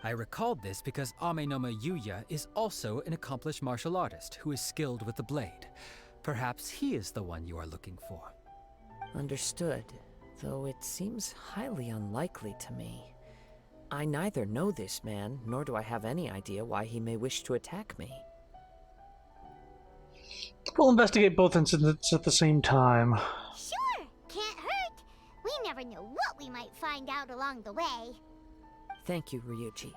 I recalled this because Amenoma Yuya is also an accomplished martial artist who is skilled with the blade. Perhaps he is the one you are looking for. Understood, though it seems highly unlikely to me. I neither know this man, nor do I have any idea why he may wish to attack me. We'll investigate both incidents at the same time. Sure, can't hurt. We never know what we might find out along the way. Thank you, Ryuji.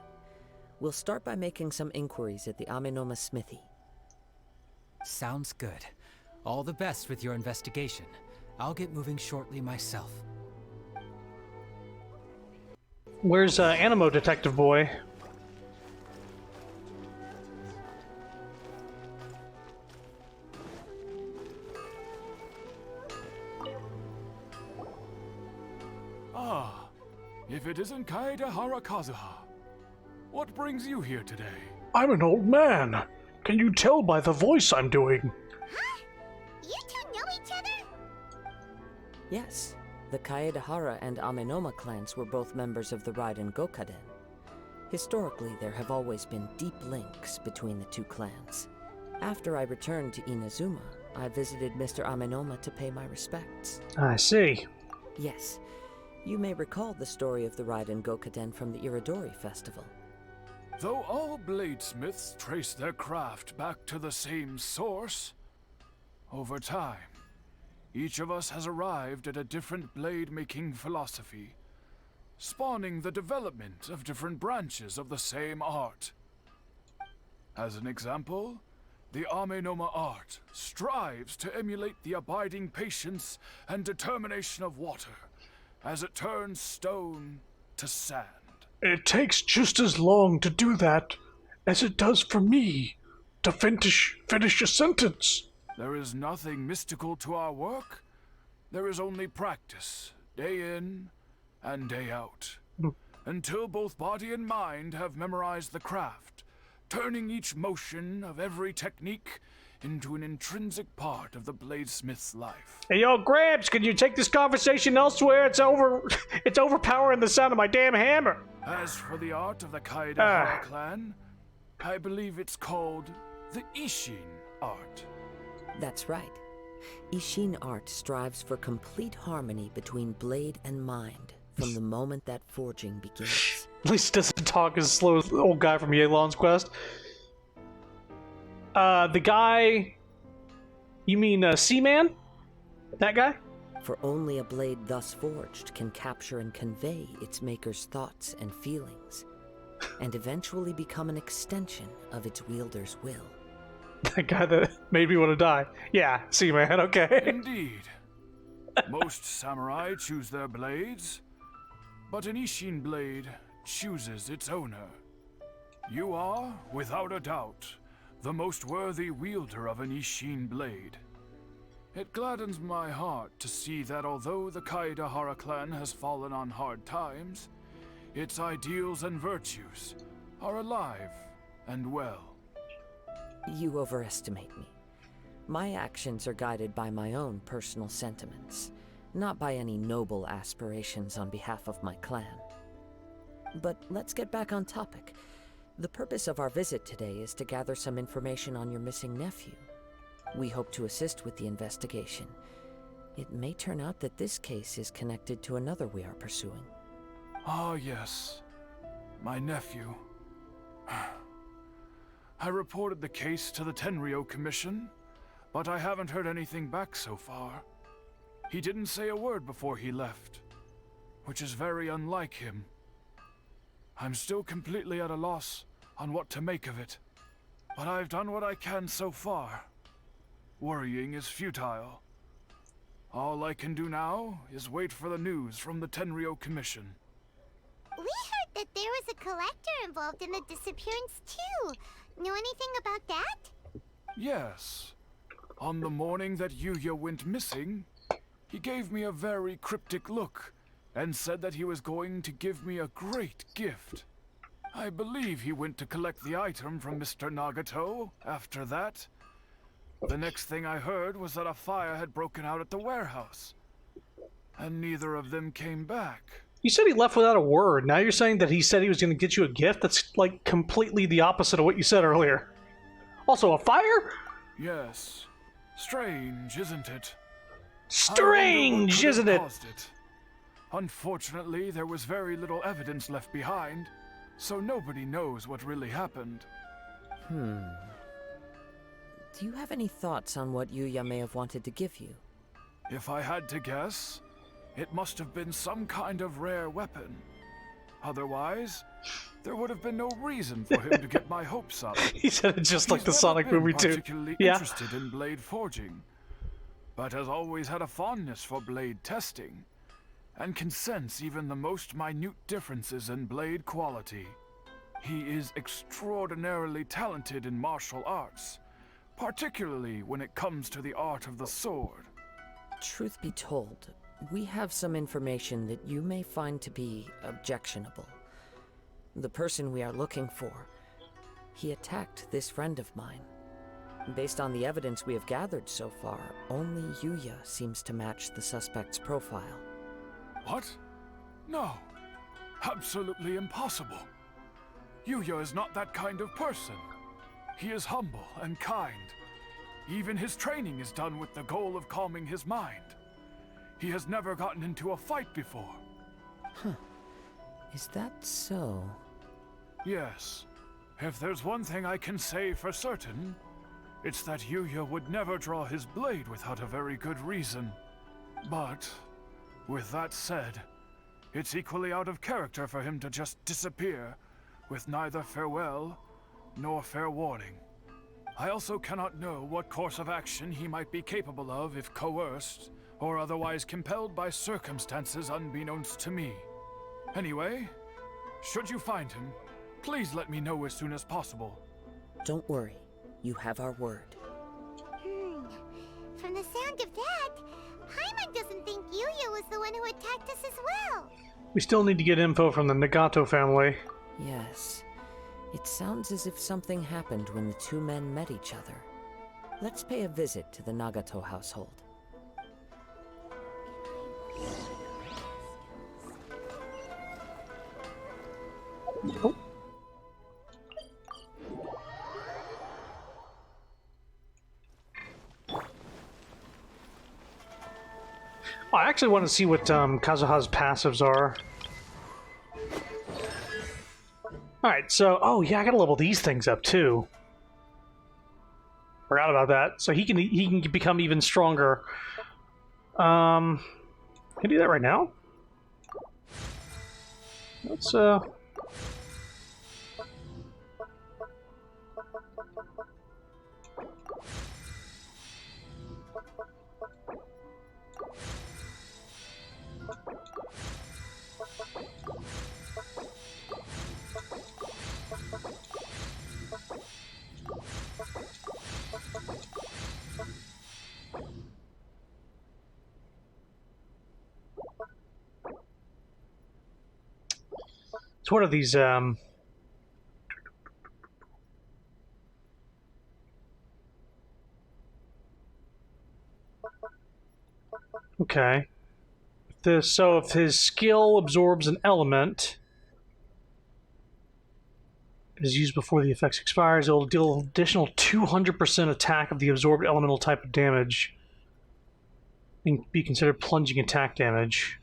We'll start by making some inquiries at the Amenoma Smithy. Sounds good. All the best with your investigation. I'll get moving shortly myself. Where's Animo Detective Boy? Ah, if it isn't Kaedehara Kazuha. What brings you here today? I'm an old man. Can you tell by the voice I'm doing? Huh? You two know each other? Yes, the Kaedehara and Amenoma clans were both members of the Raiden Gokaden. Historically, there have always been deep links between the 2 clans. After I returned to Inazuma, I visited Mr. Amenoma to pay my respects. I see. Yes, you may recall the story of the Raiden Gokaden from the Iridori Festival. Though all bladesmiths trace their craft back to the same source, over time, each of us has arrived at a different blade-making philosophy, spawning the development of different branches of the same art. As an example, the Amenoma art strives to emulate the abiding patience and determination of water as it turns stone to sand. It takes just as long to do that as it does for me to finish a sentence. There is nothing mystical to our work. There is only practice, day in and day out, until both body and mind have memorized the craft, turning each motion of every technique into an intrinsic part of the bladesmith's life. Hey, yo, Grabs, can you take this conversation elsewhere? It's overpowering the sound of my damn hammer. As for the art of the Kaedehara clan, I believe it's called the Ishin art. That's right. Ishin art strives for complete harmony between blade and mind from the moment that forging begins. At least it doesn't talk as slow as the old guy from Yelan's Quest. The guy... You mean Seaman? That guy? For only a blade thus forged can capture and convey its maker's thoughts and feelings, and eventually become an extension of its wielder's will. That guy that made me want to die. Yeah, Seaman, okay. Indeed. Most samurai choose their blades, but an Ishin blade chooses its owner. You are, without a doubt, the most worthy wielder of an Ishin blade. It gladdens my heart to see that although the Kaedehara clan has fallen on hard times, its ideals and virtues are alive and well. You overestimate me. My actions are guided by my own personal sentiments, not by any noble aspirations on behalf of my clan. But let's get back on topic. The purpose of our visit today is to gather some information on your missing nephew. We hope to assist with the investigation. It may turn out that this case is connected to another we are pursuing. Ah, yes. My nephew. I reported the case to the Tenryo Commission, but I haven't heard anything back so far. He didn't say a word before he left, which is very unlike him. I'm still completely at a loss on what to make of it, but I've done what I can so far. Worrying is futile. All I can do now is wait for the news from the Tenryo Commission. We heard that there was a collector involved in the disappearance too. Know anything about that? Yes. On the morning that Yuya went missing, he gave me a very cryptic look and said that he was going to give me a great gift. I believe he went to collect the item from Mr. Nagato after that. The next thing I heard was that a fire had broken out at the warehouse, and neither of them came back. You said he left without a word. Now you're saying that he said he was going to get you a gift? That's like completely the opposite of what you said earlier. Also, a fire? Yes. Strange, isn't it? Strange, isn't it? Unfortunately, there was very little evidence left behind, so nobody knows what really happened. Do you have any thoughts on what Yuya may have wanted to give you? If I had to guess, it must have been some kind of rare weapon. Otherwise, there would have been no reason for him to get my hopes up. He said it just like He's the never Sonic been movie too. particularly Yeah. interested in blade forging, but has always had a fondness for blade testing, and can sense even the most minute differences in blade quality. He is extraordinarily talented in martial arts, particularly when it comes to the art of the sword. Truth be told, we have some information that you may find to be objectionable. The person we are looking for, he attacked this friend of mine. Based on the evidence we have gathered so far, only Yuya seems to match the suspect's profile. What? No. Absolutely impossible. Yuya is not that kind of person. He is humble and kind. Even his training is done with the goal of calming his mind. He has never gotten into a fight before. Is that so? Yes. If there's one thing I can say for certain, it's that Yuya would never draw his blade without a very good reason. But, with that said, it's equally out of character for him to just disappear, with neither farewell nor fair warning. I also cannot know what course of action he might be capable of if coerced, or otherwise compelled by circumstances unbeknownst to me. Anyway, should you find him, please let me know as soon as possible. Don't worry, you have our word. From the sound of that, Paimon doesn't think Yuya was the one who attacked us as well. We still need to get info from the Nagato family. Yes. It sounds as if something happened when the two men met each other. Let's pay a visit to the Nagato household. Oh. I actually want to see what Kazuha's passives are. Alright, so... Oh, yeah, I gotta level these things up, too. Forgot about that. So he can become even stronger. Can I do that right now? Let's, So what are these, Okay. So if his skill absorbs an element, is used before the effect expires, it will deal additional 200% attack of the absorbed elemental type of damage and be considered plunging attack damage.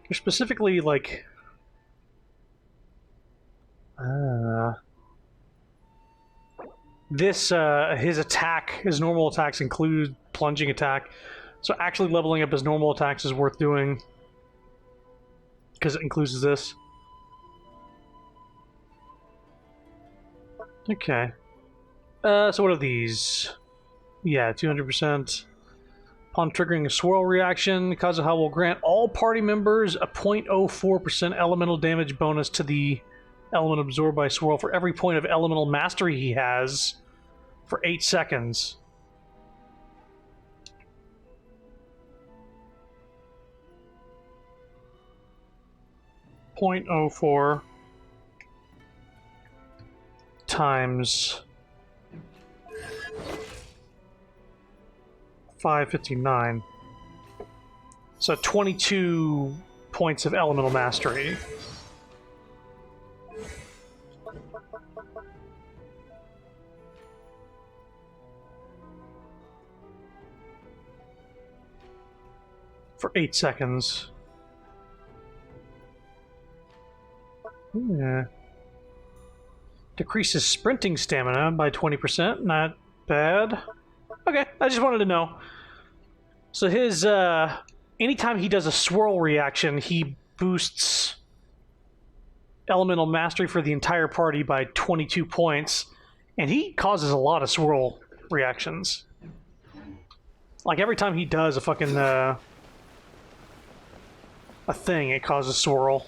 They're specifically like... his attack, his normal attacks include plunging attack. So actually leveling up his normal attacks is worth doing. Because it includes this. Okay. So what are these? Yeah, 200%. Upon triggering a swirl reaction, Kazuha will grant all party members a 0.04% elemental damage bonus to the element absorbed by swirl for every point of elemental mastery he has for 8 seconds. .04 times 559. So 22 points of elemental mastery. For 8 seconds. Yeah. Decreases sprinting stamina by 20%. Not bad. Okay, I just wanted to know. So his, anytime he does a swirl reaction, he boosts elemental mastery for the entire party by 22 points. And he causes a lot of swirl reactions. Like every time he does a fucking, a thing, it causes swirl.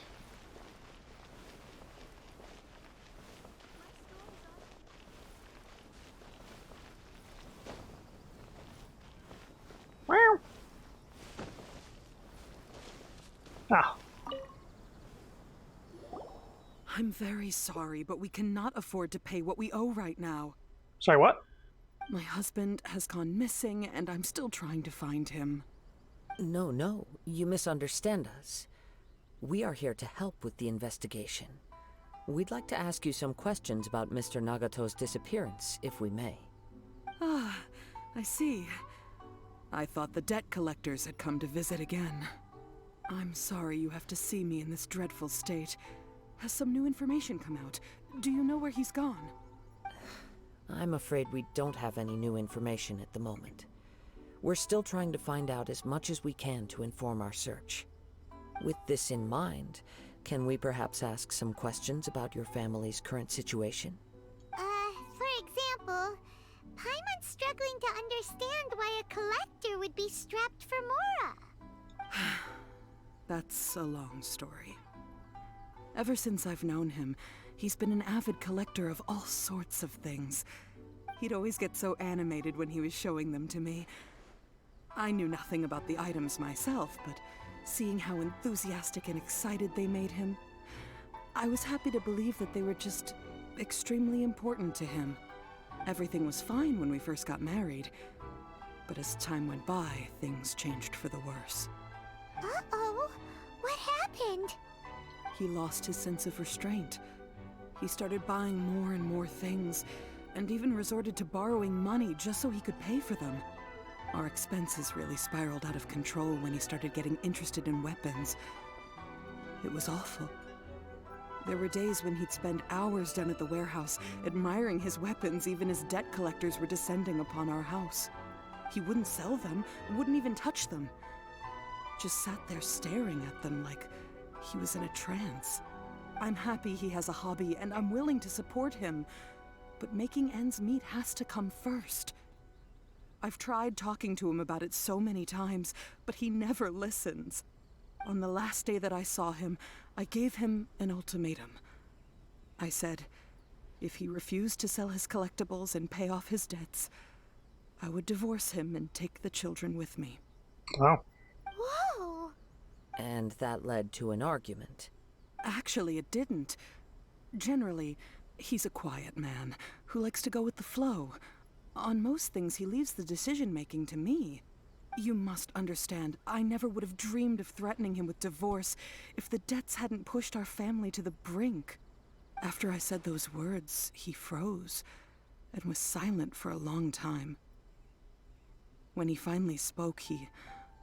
Ah. I'm very sorry, but we cannot afford to pay what we owe right now. Sorry, what? My husband has gone missing, and I'm still trying to find him. No, you misunderstand us. We are here to help with the investigation. We'd like to ask you some questions about Mr. Nagato's disappearance, if we may. Ah, I see. I thought the debt collectors had come to visit again. I'm sorry you have to see me in this dreadful state. Has some new information come out? Do you know where he's gone? I'm afraid we don't have any new information at the moment. We're still trying to find out as much as we can to inform our search. With this in mind, can we perhaps ask some questions about your family's current situation? For example, Paimon's struggling to understand why a collector would be strapped for Mora. That's a long story. Ever since I've known him, he's been an avid collector of all sorts of things. He'd always get so animated when he was showing them to me. I knew nothing about the items myself, but seeing how enthusiastic and excited they made him, I was happy to believe that they were just extremely important to him. Everything was fine when we first got married, but as time went by, things changed for the worse. Uh-oh, what happened? He lost his sense of restraint. He started buying more and more things, and even resorted to borrowing money just so he could pay for them. Our expenses really spiraled out of control when he started getting interested in weapons. It was awful. There were days when he'd spend hours down at the warehouse, admiring his weapons even as debt collectors were descending upon our house. He wouldn't sell them, wouldn't even touch them. Just sat there staring at them like he was in a trance. I'm happy he has a hobby, and I'm willing to support him, but making ends meet has to come first. I've tried talking to him about it so many times, but he never listens. On the last day that I saw him, I gave him an ultimatum. I said, if he refused to sell his collectibles and pay off his debts, I would divorce him and take the children with me. Wow. Whoa! And that led to an argument. Actually, it didn't. Generally, he's a quiet man who likes to go with the flow. On most things, he leaves the decision-making to me. You must understand, I never would have dreamed of threatening him with divorce if the debts hadn't pushed our family to the brink. After I said those words, he froze and was silent for a long time. When he finally spoke, he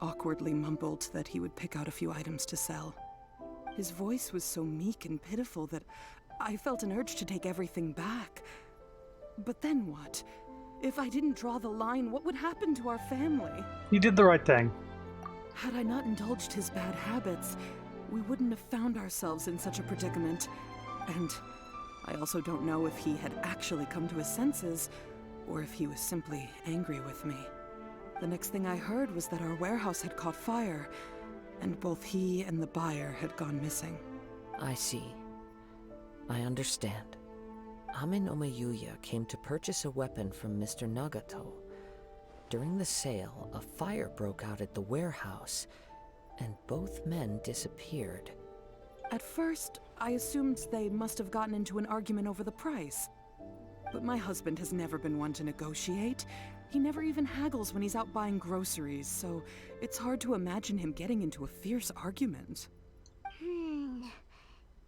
awkwardly mumbled that he would pick out a few items to sell. His voice was so meek and pitiful that I felt an urge to take everything back. But then what? If I didn't draw the line, what would happen to our family? You did the right thing. Had I not indulged his bad habits, we wouldn't have found ourselves in such a predicament. And I also don't know if he had actually come to his senses, or if he was simply angry with me. The next thing I heard was that our warehouse had caught fire, and both he and the buyer had gone missing. I see. I understand. Ame no Mayuya came to purchase a weapon from Mr. Nagato. During the sale, a fire broke out at the warehouse, and both men disappeared. At first, I assumed they must have gotten into an argument over the price. But my husband has never been one to negotiate. He never even haggles when he's out buying groceries, so it's hard to imagine him getting into a fierce argument.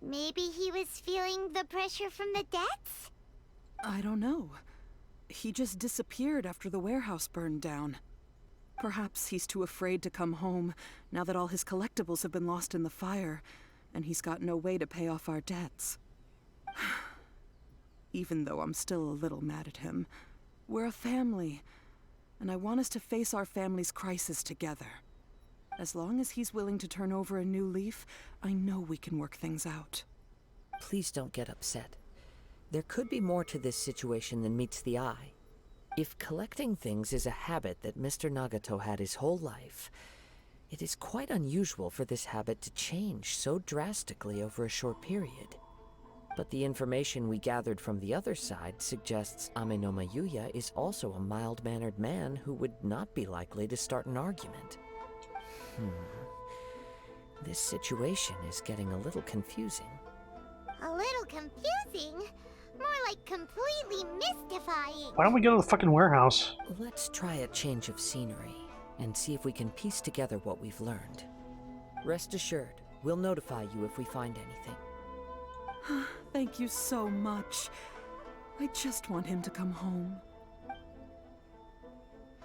Maybe he was feeling the pressure from the debts? I don't know. He just disappeared after the warehouse burned down. Perhaps he's too afraid to come home now that all his collectibles have been lost in the fire, and he's got no way to pay off our debts. Even though I'm still a little mad at him, we're a family, and I want us to face our family's crisis together. As long as he's willing to turn over a new leaf, I know we can work things out. Please don't get upset. There could be more to this situation than meets the eye. If collecting things is a habit that Mr. Nagato had his whole life, it is quite unusual for this habit to change so drastically over a short period. But the information we gathered from the other side suggests Ame no Mayuya is also a mild-mannered man who would not be likely to start an argument. This situation is getting a little confusing. A little confusing? More like completely mystifying. Why don't we go to the fucking warehouse? Let's try a change of scenery and see if we can piece together what we've learned. Rest assured, we'll notify you if we find anything. Thank you so much. I just want him to come home.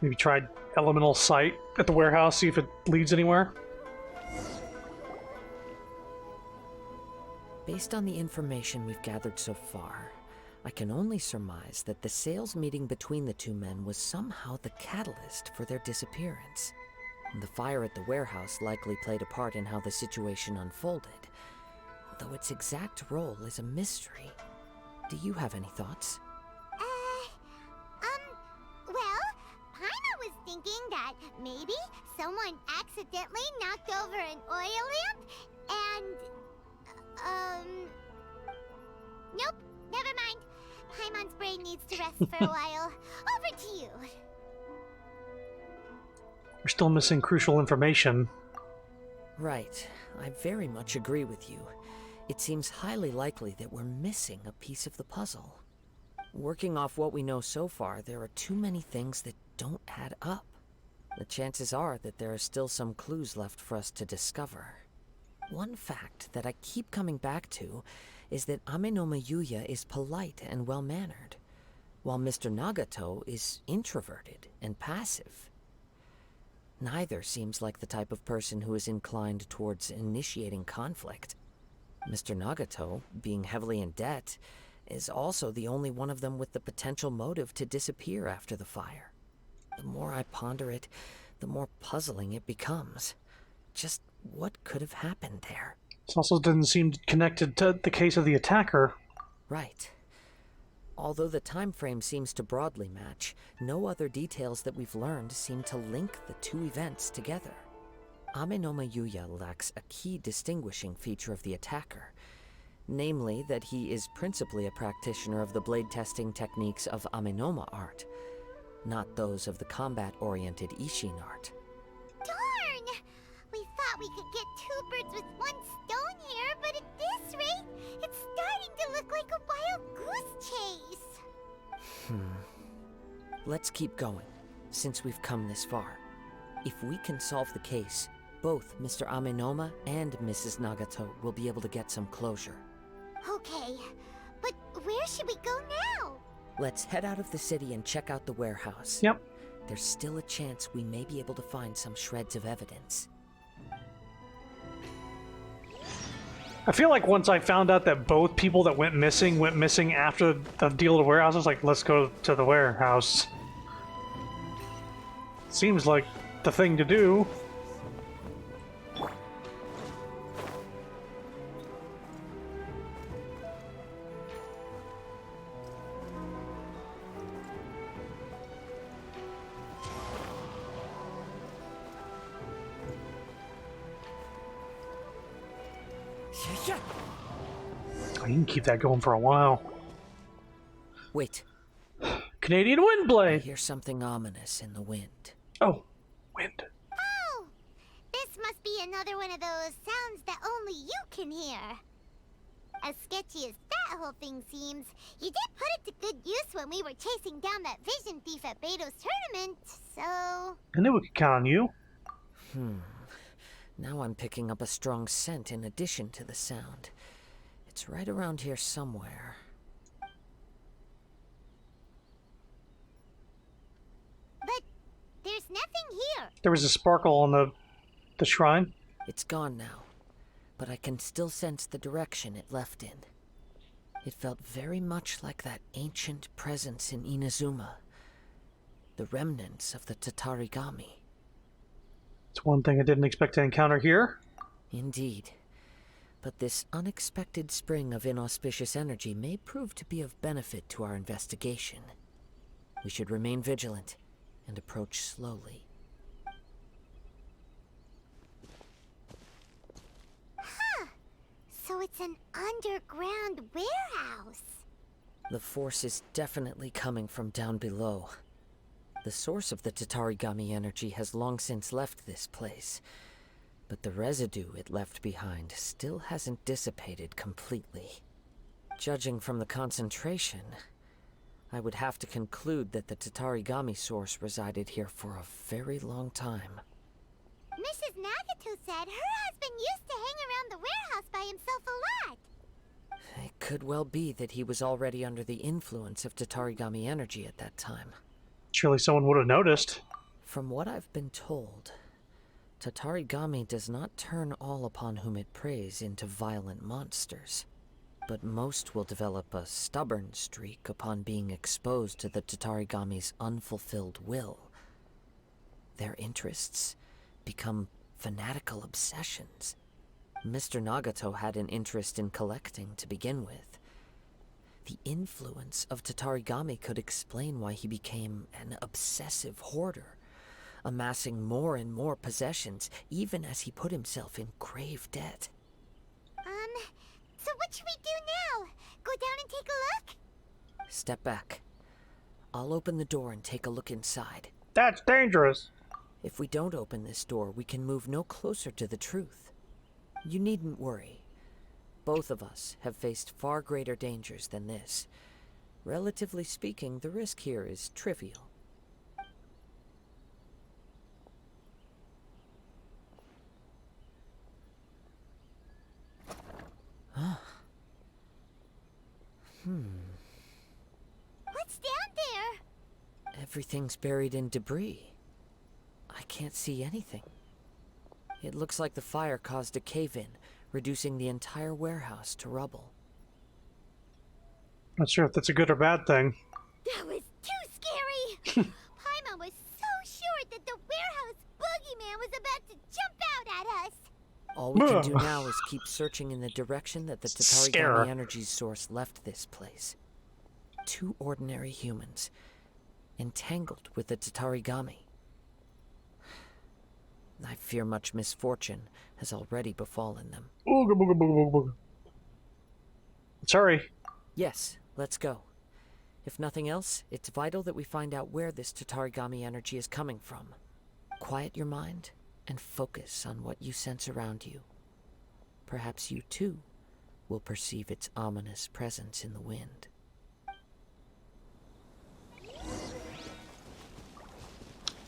Maybe try elemental sight at the warehouse, see if it leads anywhere. Based on the information we've gathered so far, I can only surmise that the sales meeting between the two men was somehow the catalyst for their disappearance. The fire at the warehouse likely played a part in how the situation unfolded, though its exact role is a mystery. Do you have any thoughts? Well, Paimon was thinking that maybe someone accidentally knocked over an oil lamp and... Nope, never mind. Paimon's brain needs to rest for a while. Over to you. We're still missing crucial information. Right. I very much agree with you. It seems highly likely that we're missing a piece of the puzzle. Working off what we know so far, there are too many things that don't add up. The chances are that there are still some clues left for us to discover. One fact that I keep coming back to is that Ame no Mayuya is polite and well-mannered, while Mr. Nagato is introverted and passive. Neither seems like the type of person who is inclined towards initiating conflict. Mr. Nagato, being heavily in debt, is also the only one of them with the potential motive to disappear after the fire. The more I ponder it, the more puzzling it becomes. Just what could have happened there? This also didn't seem connected to the case of the attacker. Right. Although the time frame seems to broadly match, no other details that we've learned seem to link the two events together. Ame no Mayuya lacks a key distinguishing feature of the attacker, namely that he is principally a practitioner of the blade testing techniques of Amenoma art, not those of the combat-oriented Ishin art. Darn! We thought we could get two birds with one stone here, but at this rate, it's starting to look like a wild goose chase. Let's keep going, since we've come this far. If we can solve the case, both Mr. Amenoma and Mrs. Nagato will be able to get some closure. Okay, but where should we go now? Let's head out of the city and check out the warehouse. Yep. There's still a chance we may be able to find some shreds of evidence. I feel like once I found out that both people that went missing after the deal at the warehouse, I was like, let's go to the warehouse. Seems like the thing to do. You can keep that going for a while. Wait. Canadian wind I blade. hear something ominous in the wind. Oh, wind. Oh! This must be another one of those sounds that only you can hear. As sketchy as that whole thing seems, you did put it to good use when we were chasing down that vision thief at Beto's tournament, so... I knew we could count on you. Now I'm picking up a strong scent in addition to the sound. It's right around here somewhere. But there's nothing here. There was a sparkle on the shrine. It's gone now, but I can still sense the direction it left in. It felt very much like that ancient presence in Inazuma. The remnants of the Tatarigami. It's one thing I didn't expect to encounter here. Indeed. But this unexpected spring of inauspicious energy may prove to be of benefit to our investigation. We should remain vigilant and approach slowly. Huh. So it's an underground warehouse. The force is definitely coming from down below. The source of the Tatarigami energy has long since left this place, but the residue it left behind still hasn't dissipated completely. Judging from the concentration, I would have to conclude that the Tatarigami source resided here for a very long time. Mrs. Nagato said her husband used to hang around the warehouse by himself a lot. It could well be that he was already under the influence of Tatarigami energy at that time. Surely someone would have noticed. From what I've been told, Tatarigami does not turn all upon whom it preys into violent monsters, but most will develop a stubborn streak upon being exposed to the Tatarigami's unfulfilled will. Their interests become fanatical obsessions. Mr. Nagato had an interest in collecting to begin with. The influence of Tatarigami could explain why he became an obsessive hoarder, amassing more and more possessions, even as he put himself in grave debt. So what should we do now? Go down and take a look? Step back. I'll open the door and take a look inside. That's dangerous. If we don't open this door, we can move no closer to the truth. You needn't worry. Both of us have faced far greater dangers than this. Relatively speaking, the risk here is trivial. What's down there? Everything's buried in debris. I can't see anything. It looks like the fire caused a cave-in, reducing the entire warehouse to rubble. Not sure if that's a good or bad thing. That was too scary! Paimon was so sure that the warehouse boogeyman was about to jump out at us! All we can do now is keep searching in the direction that the Scare. Tatarigami energy source left this place. Two ordinary humans, entangled with the Tatarigami. I fear much misfortune has already befallen them. Ooga booga booga booga booga. Let's hurry. Yes, let's go. If nothing else, it's vital that we find out where this Tatarigami energy is coming from. Quiet your mind and focus on what you sense around you. Perhaps you too will perceive its ominous presence in the wind.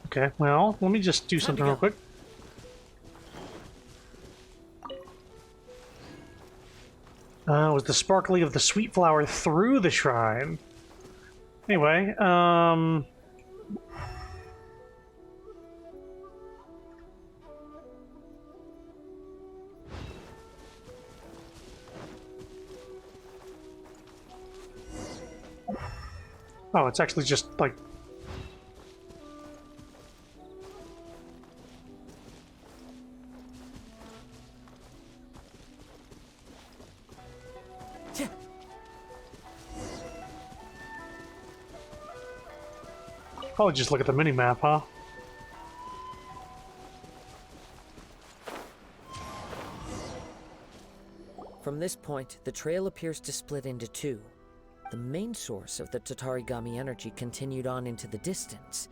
Okay, well, let me just do something real quick. Was the sparkling of the sweet flower through the shrine? Anyway, Oh, it's actually just like... Probably just look at the mini-map, huh? From this point, the trail appears to split into two. The main source of the Tatarigami energy continued on into the distance,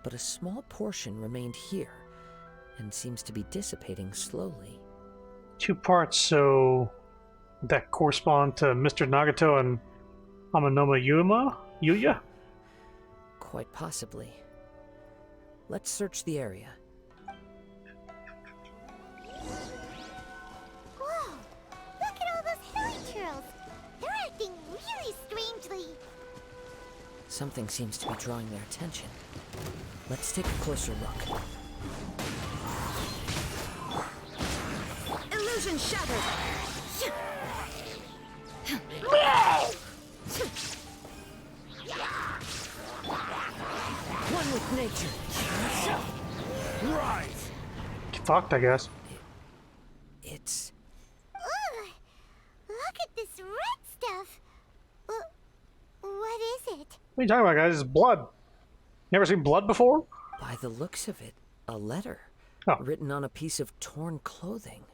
but a small portion remained here, and seems to be dissipating slowly. 2 parts, so that correspond to Mr. Nagato and Amanoma Yuya? Quite possibly. Let's search the area. Whoa! Look at all those hilly churls! They're acting really strangely. Something seems to be drawing their attention. Let's take a closer look. Illusion shattered! One with nature. Right! Fucked, I guess. It's... Ugh! Look at this red stuff! What is it? What are you talking about, guys? It's blood. You ever seen blood before? By the looks of it, a letter. Oh. Written on a piece of torn clothing.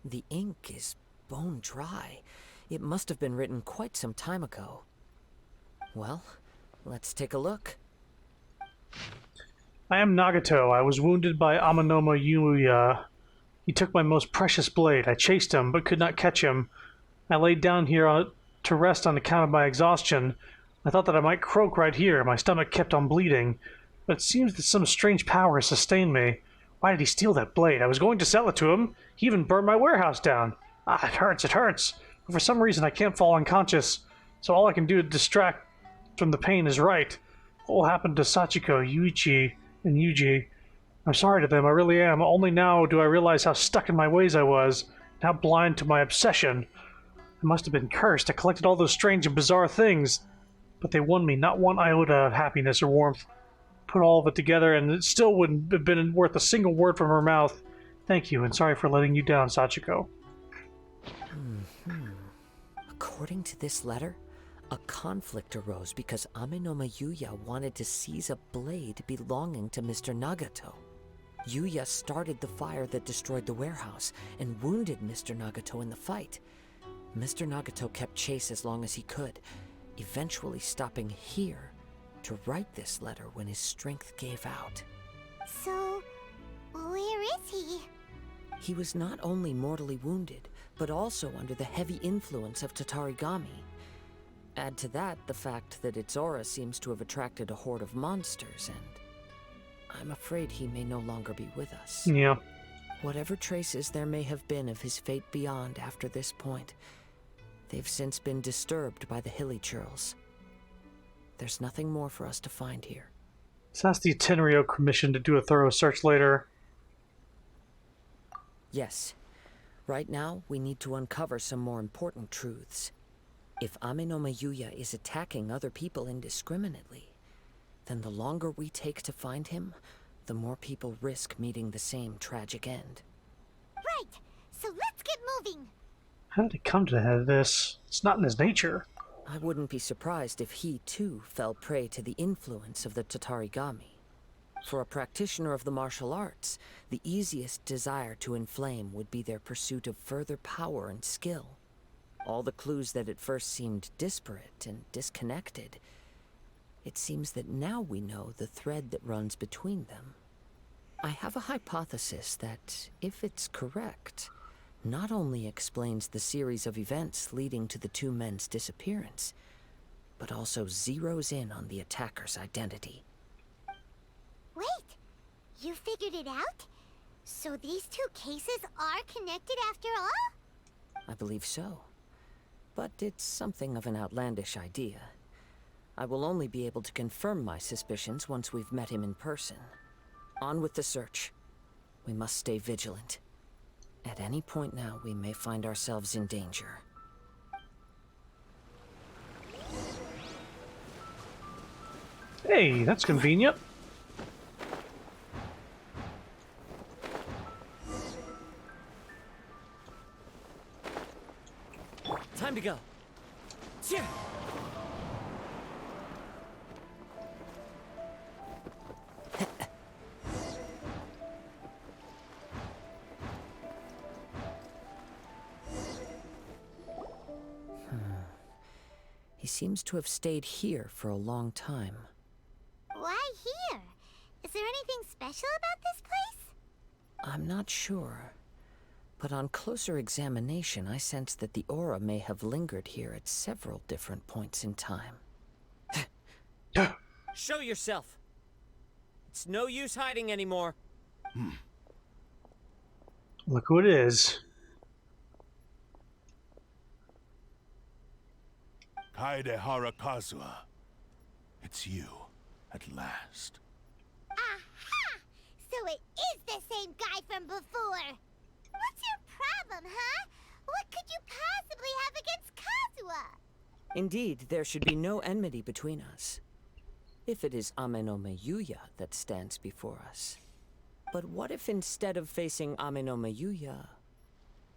The ink is bone dry. It must have been written quite some time ago. Well, let's take a look. I am Nagato. I was wounded by Amanoma Yuya. He took my most precious blade. I chased him, but could not catch him. I laid down here to rest on account of my exhaustion. I thought that I might croak right here. My stomach kept on bleeding. But it seems that some strange power has sustained me. Why did he steal that blade? I was going to sell it to him. He even burned my warehouse down. Ah, it hurts, it hurts. But for some reason, I can't fall unconscious. So all I can do to distract from the pain is write. What will happen to Sachiko, Yuichi, and Yuji? I'm sorry to them, I really am. Only now do I realize how stuck in my ways I was, and how blind to my obsession. I must have been cursed. I collected all those strange and bizarre things, but they won me not one iota of happiness or warmth. Put all of it together, and it still wouldn't have been worth a single word from her mouth. Thank you, and sorry for letting you down, Sachiko. According to this letter, a conflict arose because Amenoma Yuya wanted to seize a blade belonging to Mr. Nagato. Yuya started the fire that destroyed the warehouse and wounded Mr. Nagato in the fight. Mr. Nagato kept chase as long as he could, eventually stopping here to write this letter when his strength gave out. So, where is he? He was not only mortally wounded, but also under the heavy influence of Tatarigami. Add to that the fact that its aura seems to have attracted a horde of monsters, and I'm afraid he may no longer be with us. Yeah. Whatever traces there may have been of his fate beyond after this point, they've since been disturbed by the hilly churls. There's nothing more for us to find here. Let's ask the Tenryo Commission to do a thorough search later. Yes. Right now, we need to uncover some more important truths. If Amenoma Yuya is attacking other people indiscriminately, then the longer we take to find him, the more people risk meeting the same tragic end. Right! So let's get moving! How did he come to this? It's not in his nature. I wouldn't be surprised if he, too, fell prey to the influence of the Tatarigami. For a practitioner of the martial arts, the easiest desire to inflame would be their pursuit of further power and skill. All the clues that at first seemed disparate and disconnected, it seems that now we know the thread that runs between them. I have a hypothesis that, if it's correct, not only explains the series of events leading to the two men's disappearance, but also zeroes in on the attacker's identity. Wait! You figured it out? So these two cases are connected after all? I believe so. But it's something of an outlandish idea. I will only be able to confirm my suspicions once we've met him in person. On with the search. We must stay vigilant. At any point now, we may find ourselves in danger. Hey, that's convenient. Time to go. Yeah. He seems to have stayed here for a long time. Why here? Is there anything special about this place? I'm not sure. But on closer examination, I sense that the aura may have lingered here at several different points in time. Show yourself. It's no use hiding anymore. Look who it is. Kaedehara Kazuha. It's you, at last. Aha! So it is the same guy from before. What's your problem, huh? What could you possibly have against Kazuha? Indeed, there should be no enmity between us. If it is Ame no Meyuya that stands before us. But what if instead of facing Ame no Meyuya,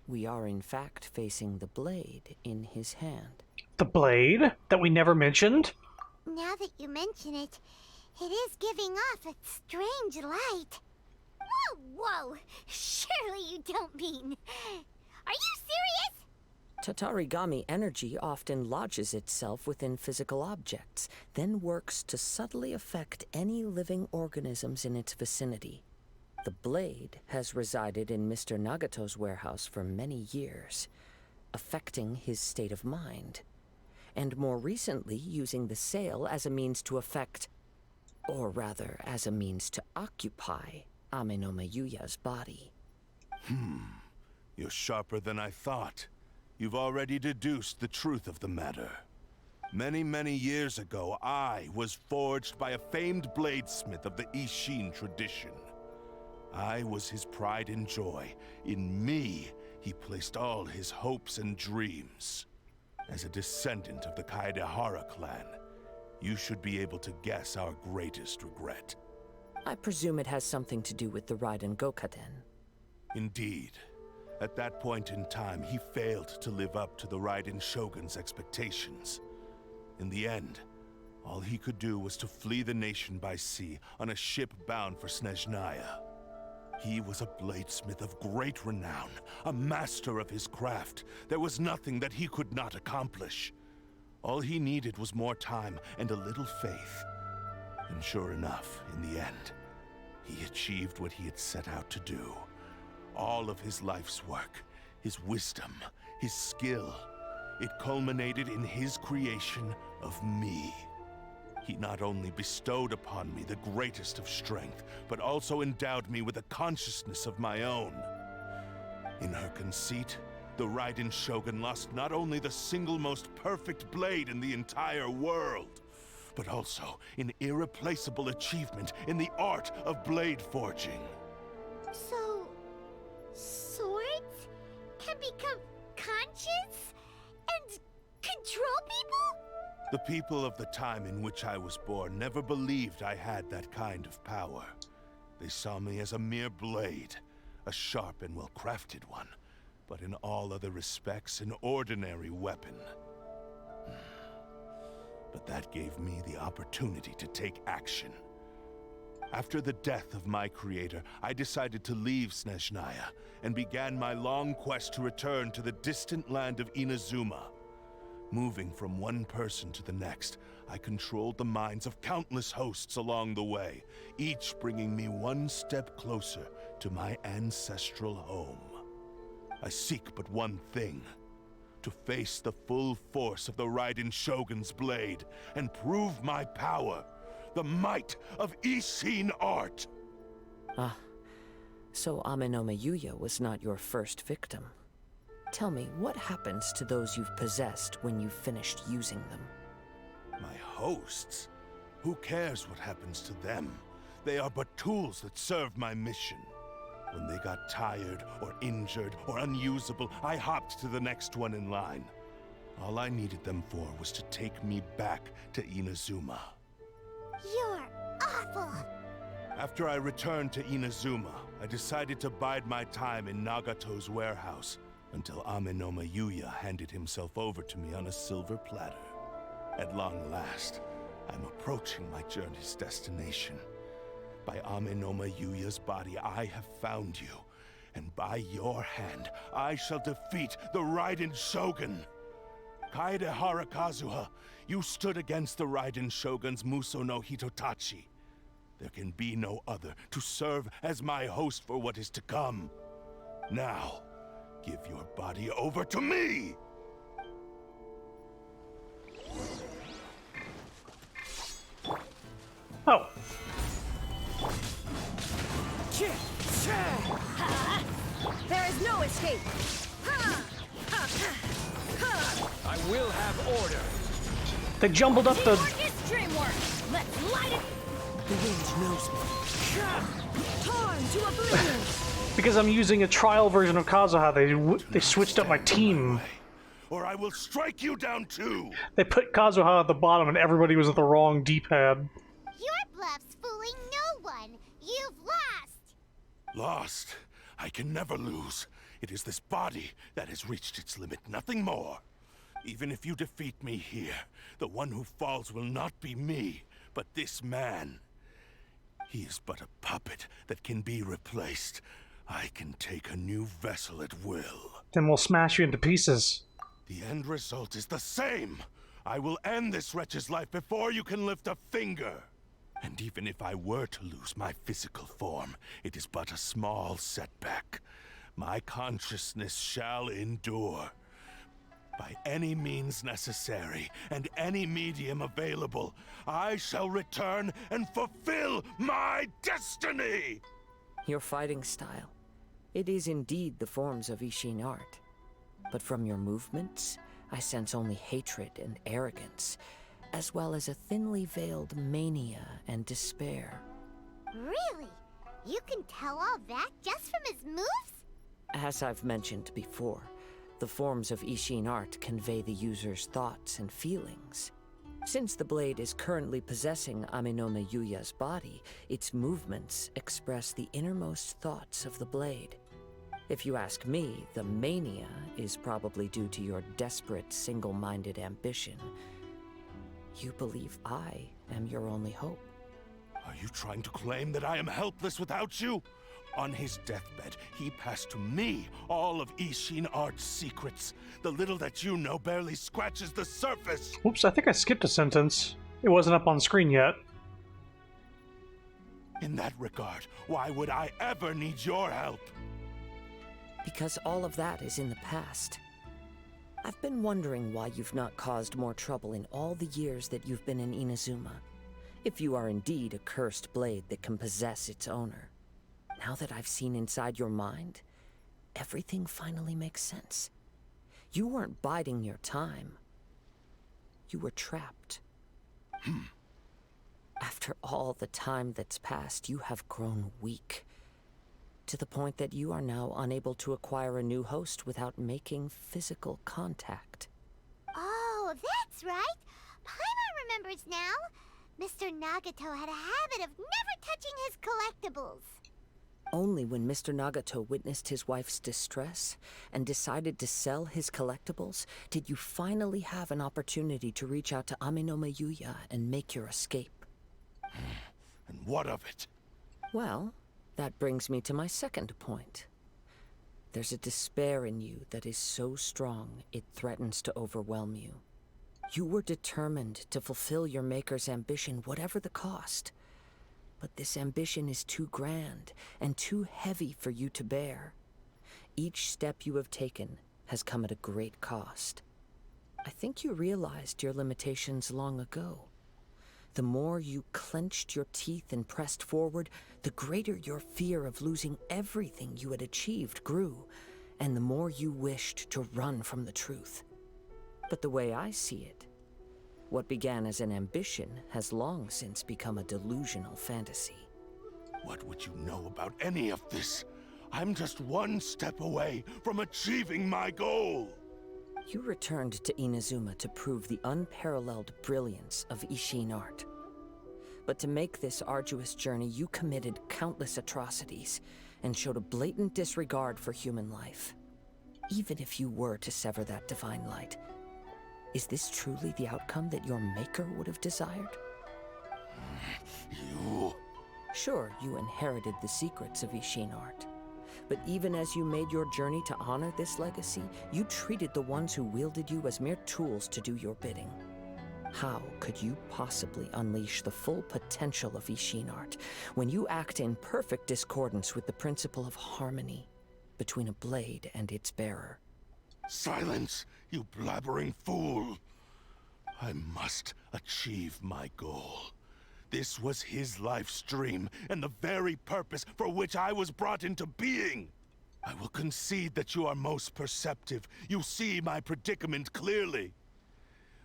we are in fact facing the blade in his hand? The blade that we never mentioned? Now that you mention it, it is giving off a strange light. Whoa, whoa! Surely you don't mean... Are you serious? Tatarigami energy often lodges itself within physical objects, then works to subtly affect any living organisms in its vicinity. The blade has resided in Mr. Nagato's warehouse for many years, affecting his state of mind, and more recently using the sale as a means to affect, or rather as a means to occupy, Ame no Meyuya's body. You're sharper than I thought. You've already deduced the truth of the matter. Many, many years ago, I was forged by a famed bladesmith of the Ishin tradition. I was his pride and joy. In me, he placed all his hopes and dreams. As a descendant of the Kaedehara clan, you should be able to guess our greatest regret. I presume it has something to do with the Raiden Gokaden. Indeed. At that point in time, he failed to live up to the Raiden Shogun's expectations. In the end, all he could do was to flee the nation by sea on a ship bound for Snezhnaya. He was a bladesmith of great renown, a master of his craft. There was nothing that he could not accomplish. All he needed was more time and a little faith. And sure enough, in the end, he achieved what he had set out to do. All of his life's work, his wisdom, his skill, it culminated in his creation of me. He not only bestowed upon me the greatest of strength, but also endowed me with a consciousness of my own. In her conceit, the Raiden Shogun lost not only the single most perfect blade in the entire world, but also an irreplaceable achievement in the art of blade forging. So... swords can become conscious and control people? The people of the time in which I was born never believed I had that kind of power. They saw me as a mere blade, a sharp and well-crafted one, but in all other respects an ordinary weapon. But that gave me the opportunity to take action. After the death of my creator, I decided to leave Snezhnaya and began my long quest to return to the distant land of Inazuma. Moving from one person to the next, I controlled the minds of countless hosts along the way, each bringing me one step closer to my ancestral home. I seek but one thing: to face the full force of the Raiden Shogun's blade and prove my power, the might of Ishin art. Ah, so Ame no Meyuya was not your first victim. Tell me, what happens to those you've possessed when you've finished using them? My hosts? Who cares what happens to them? They are but tools that serve my mission. When they got tired, or injured, or unusable, I hopped to the next one in line. All I needed them for was to take me back to Inazuma. You're awful. After I returned to Inazuma, I decided to bide my time in Nagato's warehouse until Amenoma Yuya handed himself over to me on a silver platter. At long last, I'm approaching my journey's destination. By Amenoma Yuya's body, I have found you, and by your hand, I shall defeat the Raiden Shogun. Kaede Harakazuha, you stood against the Raiden Shogun's Muso no Hitotachi. There can be no other to serve as my host for what is to come. Now, give your body over to me! Oh. There is no escape. I will have order. They jumbled up the... Teamwork is dreamwork. Let's light it. The wind knows me. Torn to oblivion. Because I'm using a trial version of Kazuha, they switched up my team. Or I will strike you down too! They put Kazuha at the bottom and everybody was at the wrong D-pad. Your bluff's fooling no one. You've lost. Lost? I can never lose. It is this body that has reached its limit, nothing more. Even if you defeat me here, the one who falls will not be me, but this man. He is but a puppet that can be replaced. I can take a new vessel at will. Then we'll smash you into pieces. The end result is the same. I will end this wretch's life before you can lift a finger. And even if I were to lose my physical form, it is but a small setback. My consciousness shall endure. By any means necessary, and any medium available, I shall return and fulfill my destiny! Your fighting style. It is indeed the forms of Ishin art. But from your movements, I sense only hatred and arrogance, as well as a thinly veiled mania and despair. Really? You can tell all that just from his moves? As I've mentioned before, the forms of Ishin art convey the user's thoughts and feelings. Since the blade is currently possessing Amenoma Yuya's body, its movements express the innermost thoughts of the blade. If you ask me, the mania is probably due to your desperate, single-minded ambition. You believe I am your only hope. Are you trying to claim that I am helpless without you? On his deathbed, he passed to me all of Ishin Art's secrets. The little that you know barely scratches the surface. Oops, I think I skipped a sentence. It wasn't up on screen yet. In that regard, why would I ever need your help? Because all of that is in the past. I've been wondering why you've not caused more trouble in all the years that you've been in Inazuma. If you are indeed a cursed blade that can possess its owner. Now that I've seen inside your mind, everything finally makes sense. You weren't biding your time. You were trapped. After all the time that's passed, you have grown weak. To the point that you are now unable to acquire a new host without making physical contact. Oh, that's right. Paimon remembers now. Mr. Nagato had a habit of never touching his collectibles. Only when Mr. Nagato witnessed his wife's distress and decided to sell his collectibles did you finally have an opportunity to reach out to Amenoma Yuya and make your escape. And what of it? Well, that brings me to my second point. There's a despair in you that is so strong it threatens to overwhelm you. You were determined to fulfill your maker's ambition, whatever the cost. But this ambition is too grand and too heavy for you to bear. Each step you have taken has come at a great cost. I think you realized your limitations long ago. The more you clenched your teeth and pressed forward, the greater your fear of losing everything you had achieved grew, and the more you wished to run from the truth. But the way I see it, what began as an ambition has long since become a delusional fantasy. What would you know about any of this? I'm just one step away from achieving my goal! You returned to Inazuma to prove the unparalleled brilliance of Ishin art. But to make this arduous journey, you committed countless atrocities and showed a blatant disregard for human life. Even if you were to sever that divine light, is this truly the outcome that your maker would have desired? You... Sure, you inherited the secrets of Ishin art. But even as you made your journey to honor this legacy, you treated the ones who wielded you as mere tools to do your bidding. How could you possibly unleash the full potential of Ishin art when you act in perfect discordance with the principle of harmony between a blade and its bearer? Silence, you blabbering fool! I must achieve my goal. This was his life's dream, and the very purpose for which I was brought into being. I will concede that you are most perceptive. You see my predicament clearly.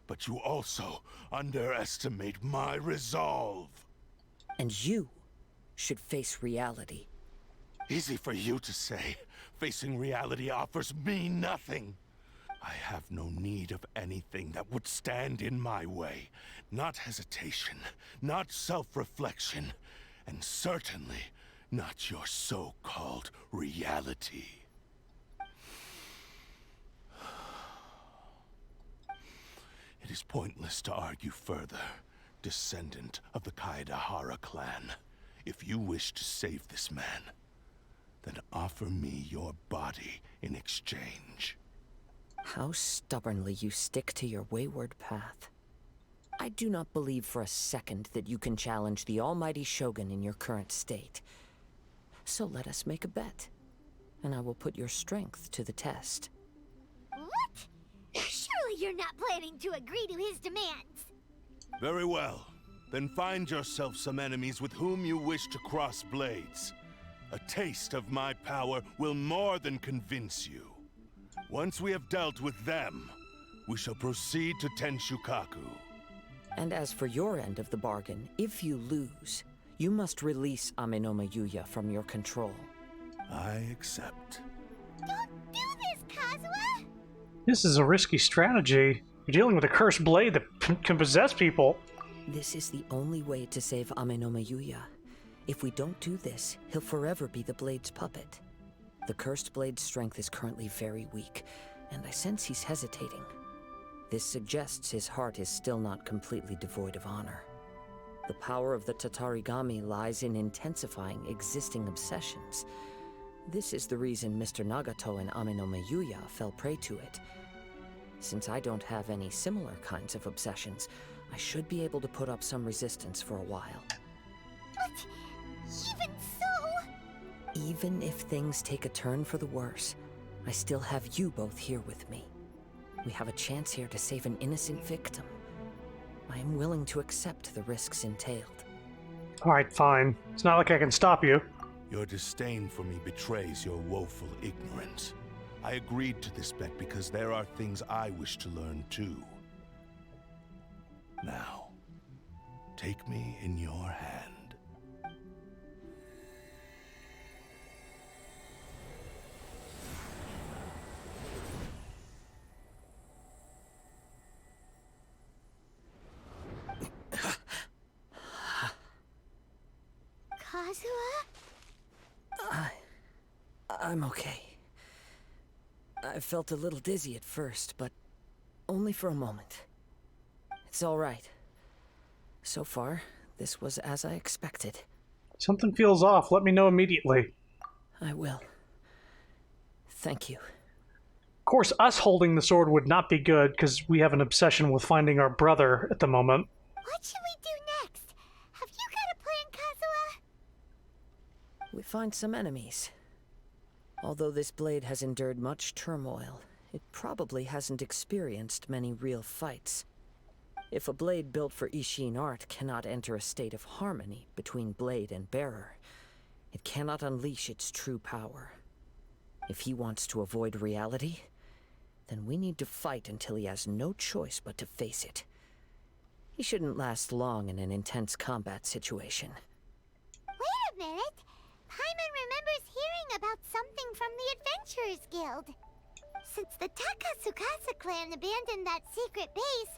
But you also underestimate my resolve. And you should face reality. Easy for you to say. Facing reality offers me nothing. I have no need of anything that would stand in my way. Not hesitation, not self-reflection, and certainly not your so-called reality. It is pointless to argue further, descendant of the Kaedahara clan. If you wish to save this man, then offer me your body in exchange. How stubbornly you stick to your wayward path. I do not believe for a second that you can challenge the almighty Shogun in your current state. So let us make a bet, and I will put your strength to the test. What? Surely you're not planning to agree to his demands. Very well. Then find yourself some enemies with whom you wish to cross blades. A taste of my power will more than convince you. Once we have dealt with them, we shall proceed to Tenshukaku. And as for your end of the bargain, if you lose, you must release Amenoma Yuya from your control. I accept. Don't do this, Kazuha! This is a risky strategy. You're dealing with a cursed blade that can possess people. This is the only way to save Amenoma Yuya. If we don't do this, he'll forever be the blade's puppet. The cursed blade's strength is currently very weak, and I sense he's hesitating. This suggests his heart is still not completely devoid of honor. The power of the Tatarigami lies in intensifying existing obsessions. This is the reason Mr. Nagato and Amenoma Yuya fell prey to it. Since I don't have any similar kinds of obsessions, I should be able to put up some resistance for a while. But even so... Even if things take a turn for the worse, I still have you both here with me. We have a chance here to save an innocent victim. I am willing to accept the risks entailed. Alright, fine. It's not like I can stop you. Your disdain for me betrays your woeful ignorance. I agreed to this bet because there are things I wish to learn too. Now, take me in your hand. Kazuha? I'm okay. I felt a little dizzy at first, but only for a moment. It's all right. So far, this was as I expected. Something feels off. Let me know immediately. I will. Thank you. Of course, us holding the sword would not be good, because we have an obsession with finding our brother at the moment. What should we do next? Have you got a plan, Kazuha? We find some enemies. Although this blade has endured much turmoil, it probably hasn't experienced many real fights. If a blade built for Ishin art cannot enter a state of harmony between blade and bearer, it cannot unleash its true power. If he wants to avoid reality, then we need to fight until he has no choice but to face it. He shouldn't last long in an intense combat situation. Wait a minute! Paimon remembers hearing about something from the Adventurers Guild. Since the Takasukasa clan abandoned that secret base,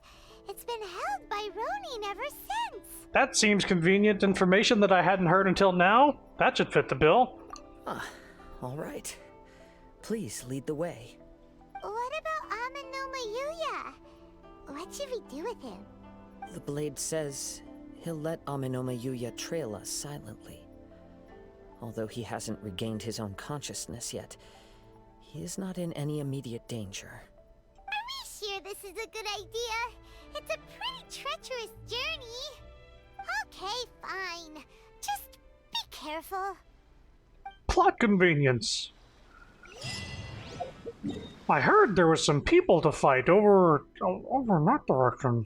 It's been held by Ronin ever since. That seems convenient information that I hadn't heard until now. That should fit the bill. Ah, all right. Please lead the way. What about Amanuma Yuya? What should we do with him? The blade says he'll let Aminoma Yuya trail us silently. Although he hasn't regained his own consciousness yet, he is not in any immediate danger. Are we sure this is a good idea? It's a pretty treacherous journey. Okay, fine. Just be careful. Plot convenience. I heard there was some people to fight over in that direction.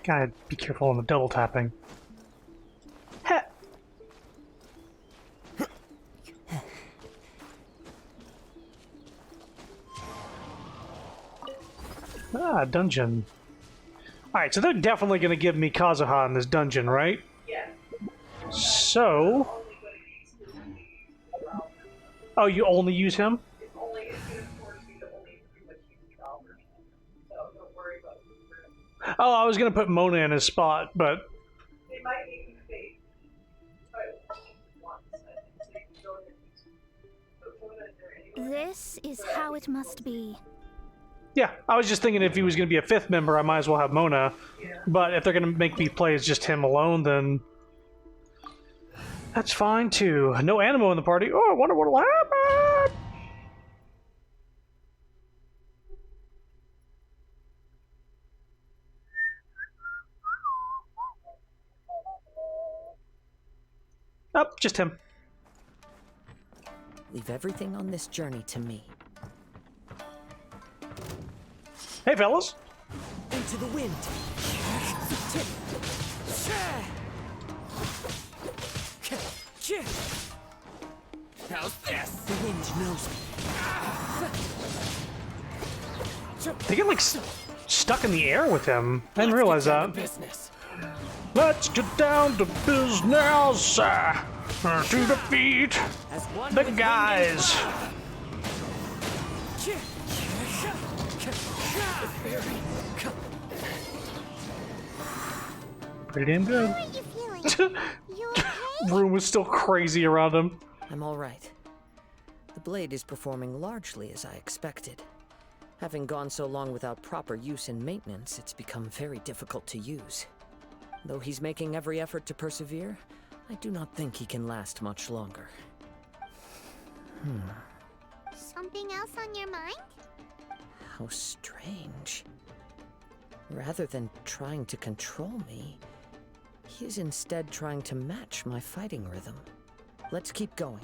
Gotta be careful on the double tapping. Heh. Ah, dungeon. Alright, so they're definitely gonna give me Kazuha in this dungeon, right? Yeah. So... Oh, you only use him? Oh, I was gonna put Mona in his spot, but This is how it must be. yeah, I was just thinking if he was gonna be a fifth member, I might as well have Mona. But if they're gonna make me play as just him alone, then that's fine too. No Animo in the party. Oh, I wonder what'll happen. Oh, just him. Leave everything on this journey to me. Hey, fellas. Into the wind. How's this? The wind knows me. They get like stuck in the air with him. I didn't realize that. Business. Let's get down to business. To defeat the guys. Pretty damn good. How are you feeling? You okay? Room was still crazy around him. I'm all right. The blade is performing largely as I expected. Having gone so long without proper use and maintenance, it's become very difficult to use. Though he's making every effort to persevere, I do not think he can last much longer. Something else on your mind? How strange. Rather than trying to control me, he is instead trying to match my fighting rhythm. Let's keep going.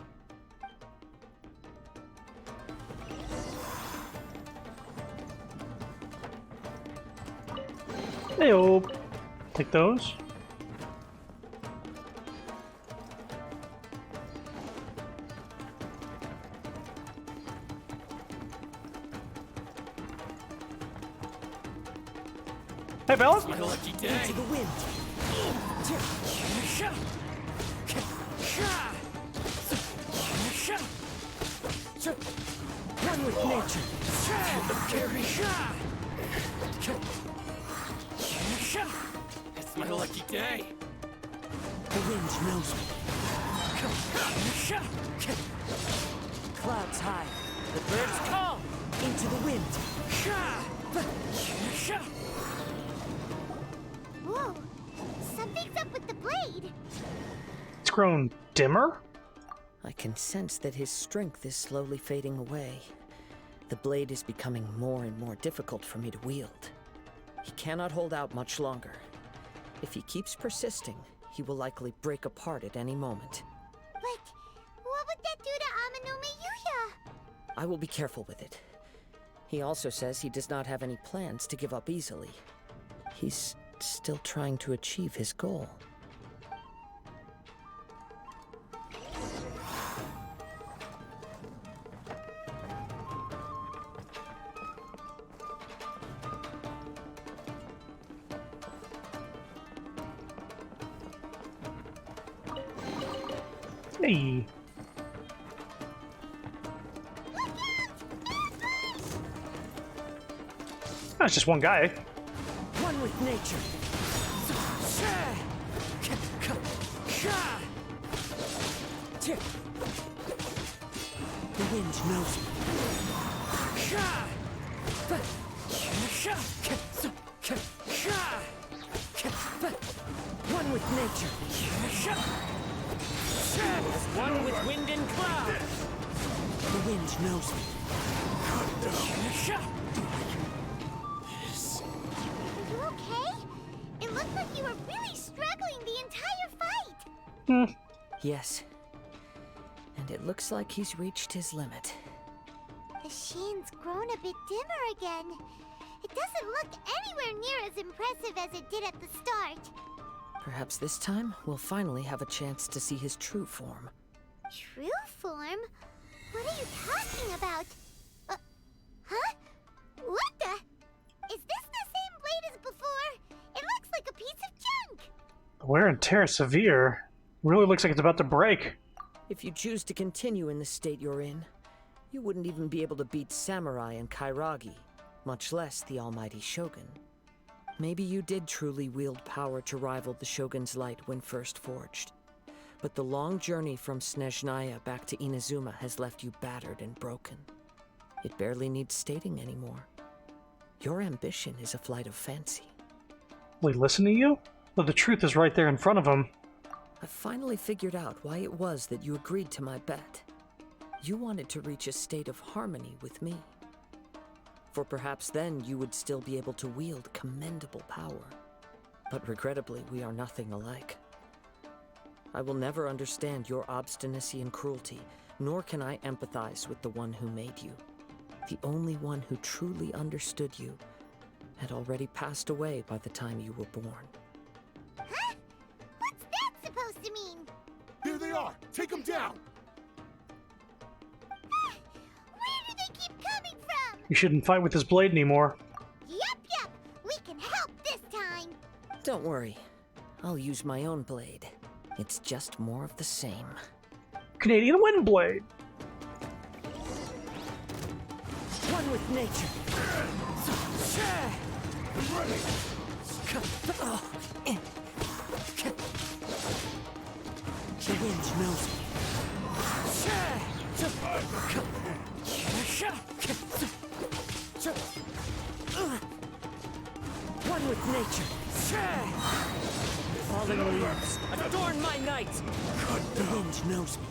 Hey-o. Take those. Hey, fellas. My lucky day. Into the wind. One with nature. It's my lucky day. The wind knows me. Clouds high. The birds call. Into the wind. Whoa! Something's up with the blade! It's grown dimmer? I can sense that his strength is slowly fading away. The blade is becoming more and more difficult for me to wield. He cannot hold out much longer. If he keeps persisting, he will likely break apart at any moment. But what would that do to Amanuma Yuya? I will be careful with it. He also says he does not have any plans to give up easily. He's still trying to achieve his goal. Hey. That's just one guy. One with nature. The wind knows me. One with nature. One with wind and cloud. The wind knows me. Are you okay? It looked like you were really struggling the entire fight. Yes. And it looks like he's reached his limit. The sheen's grown a bit dimmer again. It doesn't look anywhere near as impressive as it did at the start. Perhaps this time we'll finally have a chance to see his true form. True form? What are you talking about? Huh? What the? Is this the same blade as before? It looks like a piece of junk. The wear and tear is severe. Really looks like it's about to break. If you choose to continue in the state you're in, you wouldn't even be able to beat Samurai and Kairagi, much less the almighty Shogun. Maybe you did truly wield power to rival the Shogun's light when first forged. But the long journey from Snezhnaya back to Inazuma has left you battered and broken. It barely needs stating anymore. Your ambition is a flight of fancy. Will he listen to you? Well, the truth is right there in front of him. I finally figured out why it was that you agreed to my bet. You wanted to reach a state of harmony with me. For perhaps then you would still be able to wield commendable power. But regrettably, we are nothing alike. I will never understand your obstinacy and cruelty, nor can I empathize with the one who made you. The only one who truly understood you had already passed away by the time you were born. Huh? What's that supposed to mean? Here they are! Take them down! Where do they keep coming from? You shouldn't fight with his blade anymore. Yup. We can help this time. Don't worry. I'll use my own blade. It's just more of the same. Canadian wind blade. One with nature. The wind knows me. One with nature. Falling leaves, adorn my night. The wind knows me.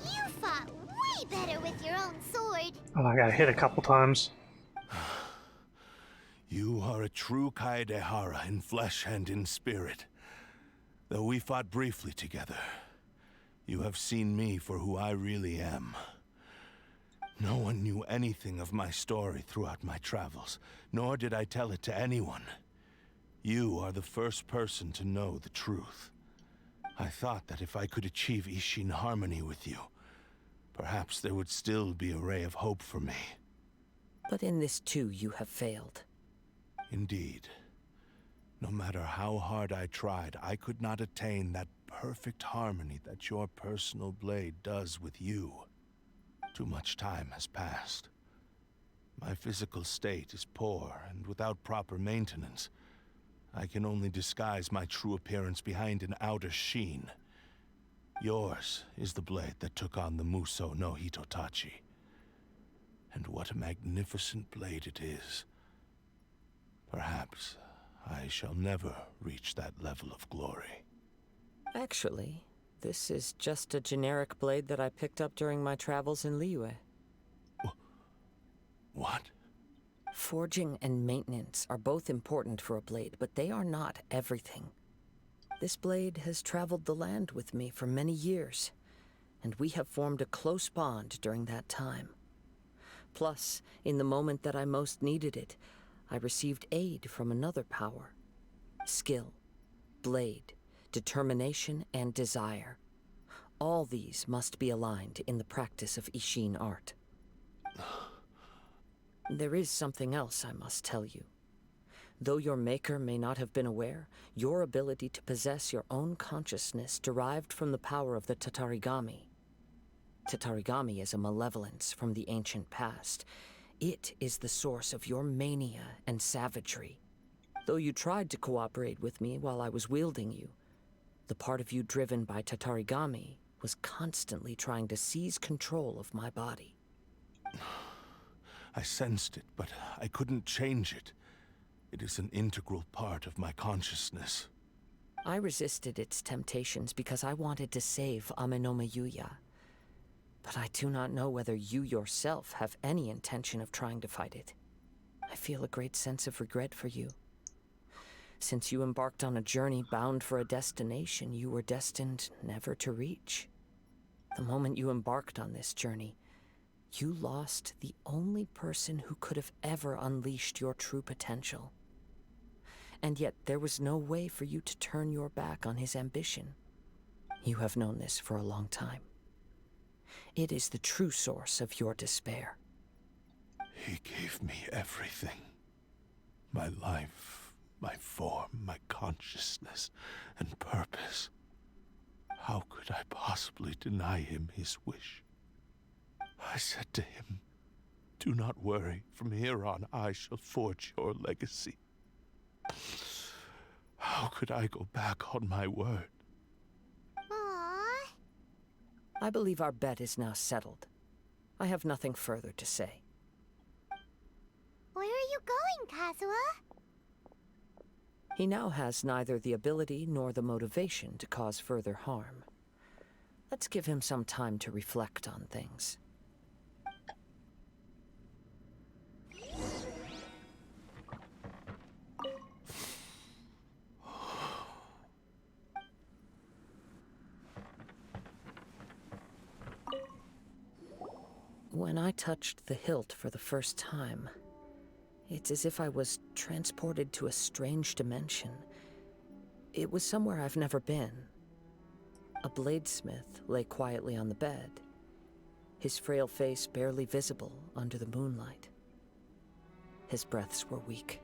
You fought way better with your own sword. Oh, I got hit a couple times. You are a true Kaedehara in flesh and in spirit. Though we fought briefly together, you have seen me for who I really am. No one knew anything of my story throughout my travels, nor did I tell it to anyone. You are the first person to know the truth. I thought that if I could achieve Ishin harmony with you, perhaps there would still be a ray of hope for me. But in this too, you have failed. Indeed. No matter how hard I tried, I could not attain that perfect harmony that your personal blade does with you. Too much time has passed. My physical state is poor, and without proper maintenance, I can only disguise my true appearance behind an outer sheen. Yours is the blade that took on the Muso no Hitotachi. And what a magnificent blade it is. Perhaps I shall never reach that level of glory. Actually, this is just a generic blade that I picked up during my travels in Liyue. What? Forging and maintenance are both important for a blade, but they are not everything. This blade has traveled the land with me for many years, and we have formed a close bond during that time. Plus, in the moment that I most needed it, I received aid from another power. Skill, blade, determination, and desire. All these must be aligned in the practice of Ishin art. There is something else I must tell you. Though your maker may not have been aware, your ability to possess your own consciousness derived from the power of the Tatarigami. Tatarigami is a malevolence from the ancient past. It is the source of your mania and savagery. Though you tried to cooperate with me while I was wielding you, the part of you driven by Tatarigami was constantly trying to seize control of my body. I sensed it, but I couldn't change it. It is an integral part of my consciousness. I resisted its temptations because I wanted to save Amenoma Yuya. But I do not know whether you yourself have any intention of trying to fight it. I feel a great sense of regret for you. Since you embarked on a journey bound for a destination you were destined never to reach. The moment you embarked on this journey, you lost the only person who could have ever unleashed your true potential. And yet there was no way for you to turn your back on his ambition. You have known this for a long time. It is the true source of your despair. He gave me everything. My life, my form, my consciousness, and purpose. How could I possibly deny him his wish? I said to him, "Do not worry. From here on, I shall forge your legacy." How could I go back on my word? Aww. I believe our bet is now settled. I have nothing further to say. Where are you going, Kazuha? He now has neither the ability nor the motivation to cause further harm. Let's give him some time to reflect on things. When I touched the hilt for the first time, it's as if I was transported to a strange dimension. It was somewhere I've never been. A bladesmith lay quietly on the bed, his frail face barely visible under the moonlight. His breaths were weak,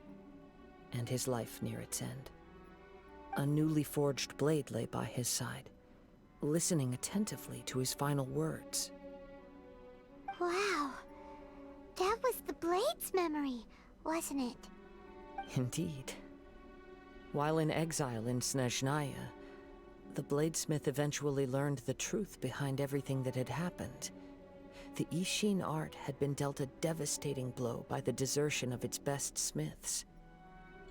and his life near its end. A newly forged blade lay by his side, listening attentively to his final words. Wow. That was the Blade's memory, wasn't it? Indeed. While in exile in Snezhnaya, the bladesmith eventually learned the truth behind everything that had happened. The Ishin art had been dealt a devastating blow by the desertion of its best smiths.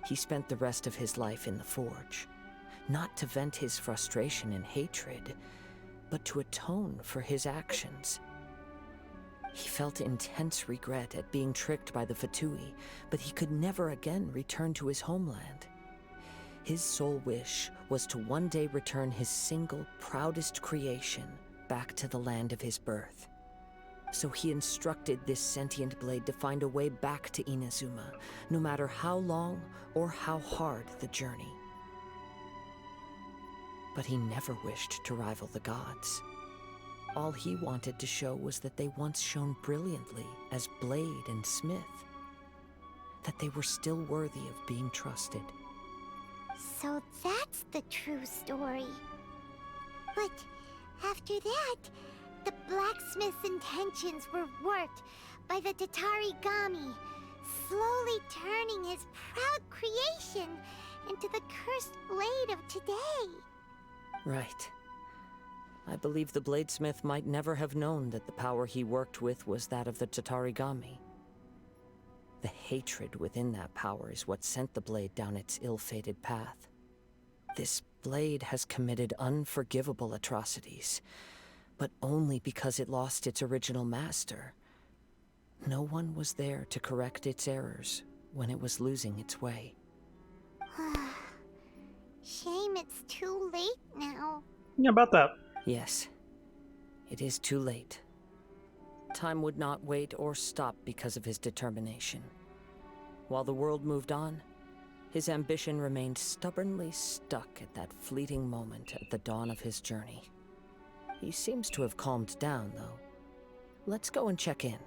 He spent the rest of his life in the forge, not to vent his frustration and hatred, but to atone for his actions. He felt intense regret at being tricked by the Fatui, but he could never again return to his homeland. His sole wish was to one day return his single, proudest creation back to the land of his birth. So he instructed this sentient blade to find a way back to Inazuma, no matter how long or how hard the journey. But he never wished to rival the gods. All he wanted to show was that they once shone brilliantly as blade and smith, that they were still worthy of being trusted. So that's the true story. But after that, the blacksmith's intentions were warped by the Tatarigami, slowly turning his proud creation into the cursed blade of today. Right. I believe the bladesmith might never have known that the power he worked with was that of the Tatarigami. The hatred within that power is what sent the blade down its ill-fated path. This blade has committed unforgivable atrocities, but only because it lost its original master. No one was there to correct its errors when it was losing its way. Shame it's too late now. Yeah, about that. Yes, it is too late. Time would not wait or stop because of his determination. While the world moved on, his ambition remained stubbornly stuck at that fleeting moment at the dawn of his journey. He seems to have calmed down, though. Let's go and check in.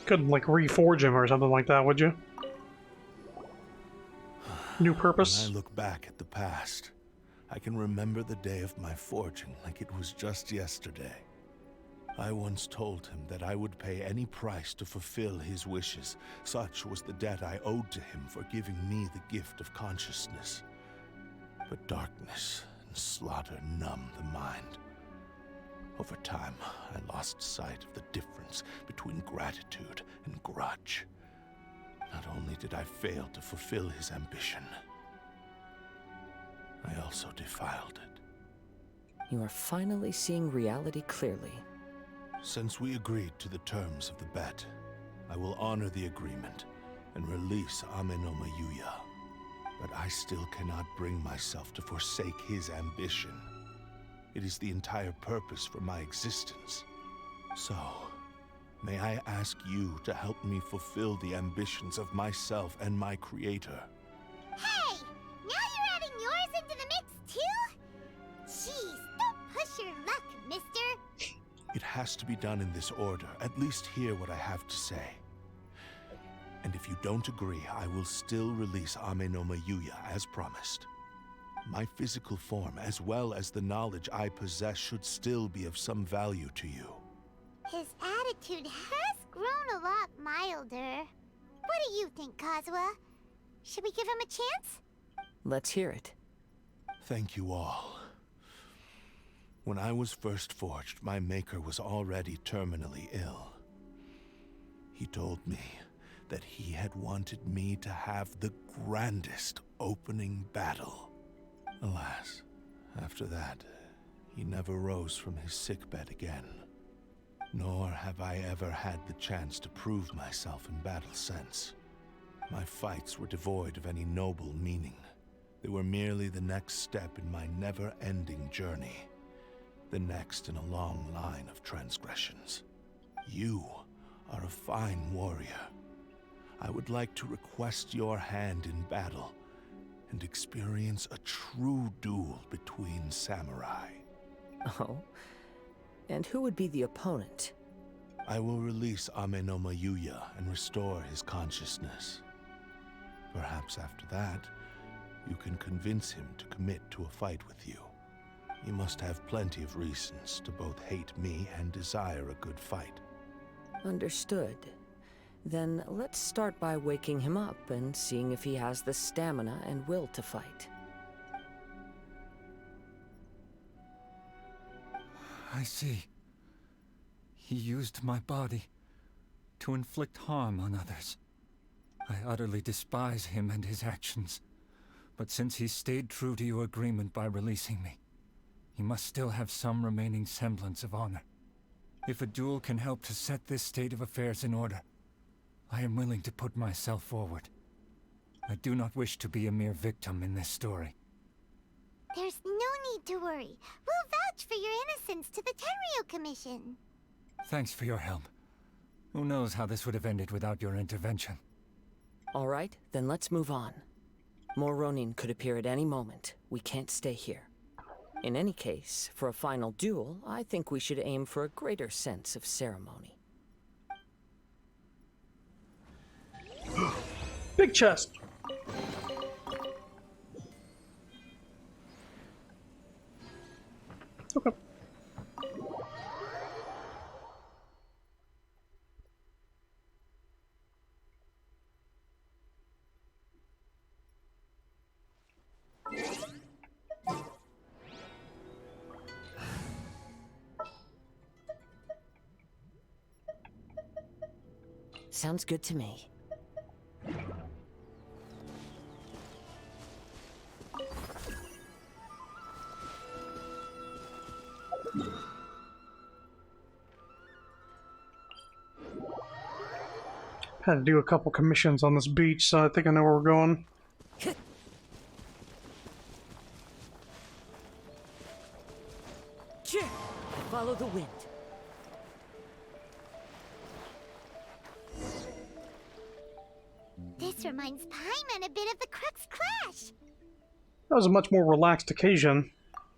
Couldn't, like, reforge him or something like that, would you? New purpose? When I look back at the past, I can remember the day of my forging like it was just yesterday. I once told him that I would pay any price to fulfill his wishes. Such was the debt I owed to him for giving me the gift of consciousness. But darkness and slaughter numbed the mind. Over time, I lost sight of the difference between gratitude and grudge. Not only did I fail to fulfill his ambition, I also defiled it. You are finally seeing reality clearly. Since we agreed to the terms of the bet, I will honor the agreement and release Amenoma Yuya. But I still cannot bring myself to forsake his ambition. It is the entire purpose for my existence. So, may I ask you to help me fulfill the ambitions of myself and my creator? Hey! Now you're adding yours into the mix, too? Jeez, don't push your luck, mister. It has to be done in this order. At least hear what I have to say. And if you don't agree, I will still release Amenoma Yuya as promised. My physical form, as well as the knowledge I possess, should still be of some value to you. His attitude has grown a lot milder. What do you think, Kazuha? Should we give him a chance? Let's hear it. Thank you all. When I was first forged, my maker was already terminally ill. He told me that he had wanted me to have the grandest opening battle. Alas, after that, he never rose from his sickbed again. Nor have I ever had the chance to prove myself in battle since. My fights were devoid of any noble meaning. They were merely the next step in my never-ending journey. The next in a long line of transgressions. You are a fine warrior. I would like to request your hand in battle and experience a true duel between samurai. Oh? And who would be the opponent? I will release Amenoma Yuya and restore his consciousness. Perhaps after that, you can convince him to commit to a fight with you. You must have plenty of reasons to both hate me and desire a good fight. Understood. Then let's start by waking him up and seeing if he has the stamina and will to fight. I see. He used my body to inflict harm on others. I utterly despise him and his actions. But since he stayed true to your agreement by releasing me, he must still have some remaining semblance of honor. If a duel can help to set this state of affairs in order, I am willing to put myself forward. I do not wish to be a mere victim in this story. There's no need to worry. We'll vouch for your innocence to the Tenryu Commission. Thanks for your help. Who knows how this would have ended without your intervention. All right, then let's move on. More Ronin could appear at any moment. We can't stay here. In any case, for a final duel, I think we should aim for a greater sense of ceremony. Big chest. Okay. Sounds good to me. Had to do a couple commissions on this beach, so I think I know where we're going. Follow the wind. This reminds Paimon a bit of the Crux Clash. That was a much more relaxed occasion.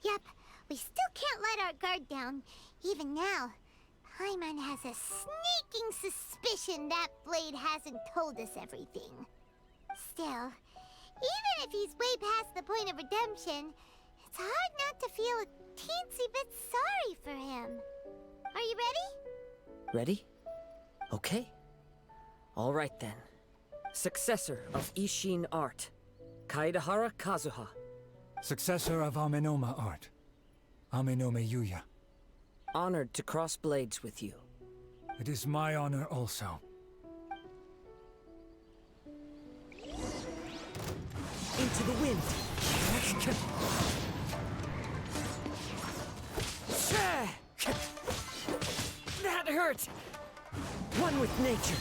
Yep, we still can't let our guard down, even now. Paimon has a sneaking suspicion that blade hasn't told us everything. Still, even if he's way past the point of redemption, it's hard not to feel a teensy bit sorry for him. Are you ready? Ready? Okay. All right then. Successor of Ishin art, Kaedahara Kazuha. Successor of Amenoma art, Amenome Yuya. Honored to cross blades with you. It is my honor also. Into the wind. That hurt! One with nature.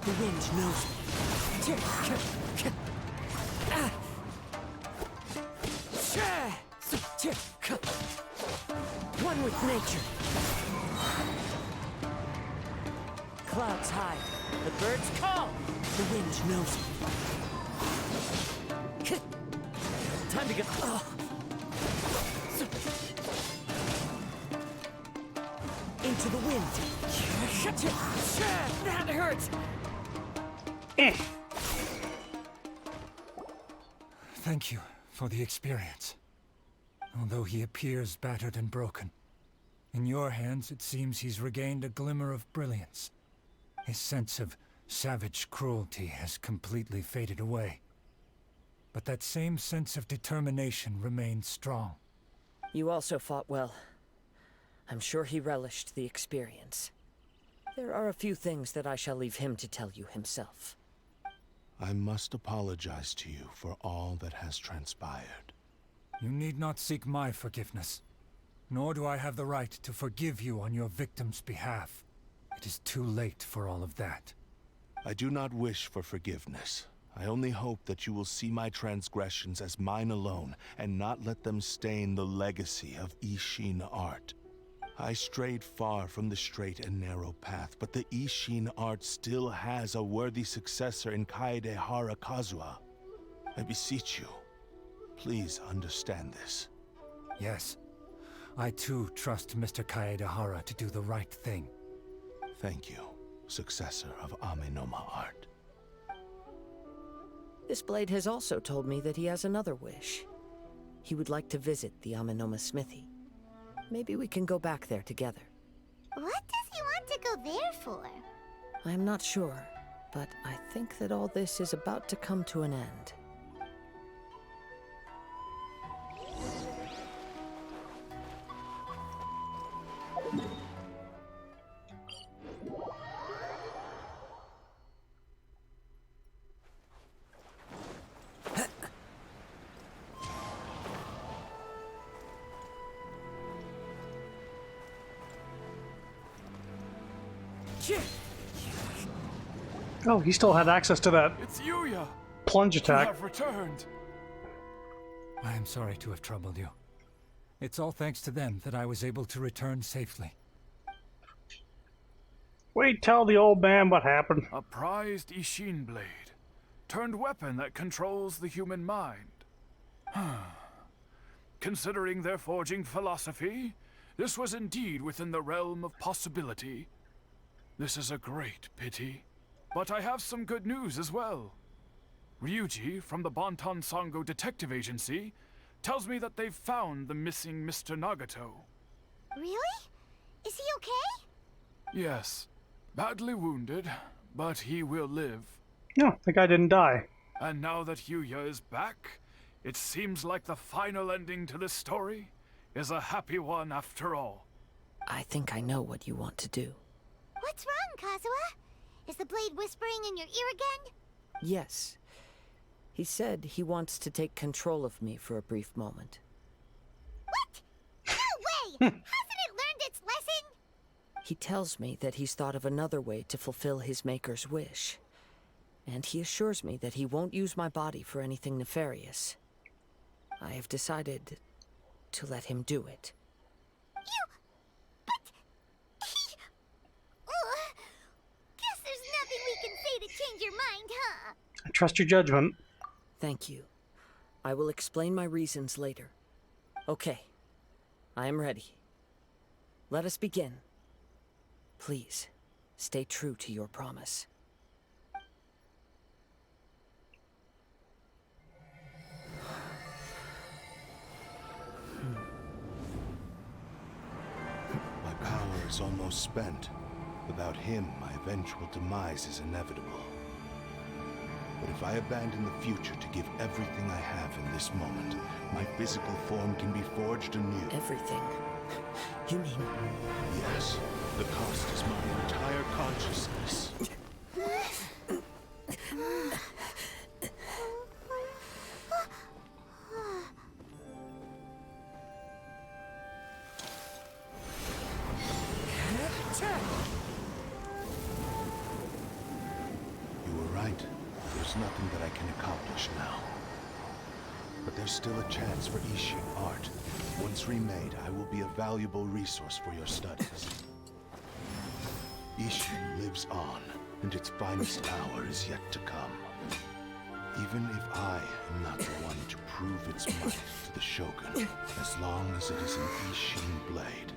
The wind knows me. One with nature. Clouds high. The birds call. The wind knows me. Time to get. Into the wind. That hurts. Thank you for the experience. Although he appears battered and broken, in your hands it seems he's regained a glimmer of brilliance. His sense of savage cruelty has completely faded away. But that same sense of determination remains strong. You also fought well. I'm sure he relished the experience. There are a few things that I shall leave him to tell you himself. I must apologize to you for all that has transpired. You need not seek my forgiveness. Nor do I have the right to forgive you on your victim's behalf. It is too late for all of that. I do not wish for forgiveness. I only hope that you will see my transgressions as mine alone, and not let them stain the legacy of Ishin art. I strayed far from the straight and narrow path, but the Ishin art still has a worthy successor in Kaedahara Kazuha. I beseech you, please understand this. Yes, I too trust Mr. Kaedahara to do the right thing. Thank you, successor of Amenoma art. This blade has also told me that he has another wish. He would like to visit the Amenoma smithy. Maybe we can go back there together. What does he want to go there for? I'm not sure, but I think that all this is about to come to an end. Oh, he still had access to that It's Yuya! plunge You attack. have returned! I am sorry to have troubled you. It's all thanks to them that I was able to return safely. Wait, tell the old man what happened. A prized Ishin blade, turned weapon that controls the human mind. Considering their forging philosophy, this was indeed within the realm of possibility. This is a great pity. But I have some good news as well. Ryuji, from the Bonton Sango Detective Agency, tells me that they've found the missing Mr. Nagato. Really? Is he okay? Yes, badly wounded, but he will live. No, the guy didn't die. And now that Yuya is back, it seems like the final ending to this story is a happy one after all. I think I know what you want to do. What's wrong, Kazuha? Is the blade whispering in your ear again? Yes. He said he wants to take control of me for a brief moment. What? No way! Hasn't it learned its lesson? He tells me that he's thought of another way to fulfill his maker's wish. And he assures me that he won't use my body for anything nefarious. I have decided to let him do it. Guess there's nothing we can say to change your mind, huh? I trust your judgment. Thank you. I will explain my reasons later. Okay. I am ready. Let us begin. Please, stay true to your promise. My power is almost spent. Without him, my eventual demise is inevitable. But if I abandon the future to give everything I have in this moment, my physical form can be forged anew. Everything? You mean... Yes. The cost is my entire consciousness. You were right. There's nothing that I can accomplish now. But there's still a chance for Ishin art. Once remade, I will be a valuable resource for your studies. Ishin lives on, and its finest hour is yet to come. Even if I am not the one to prove its might to the Shogun, as long as it is an Ishin blade,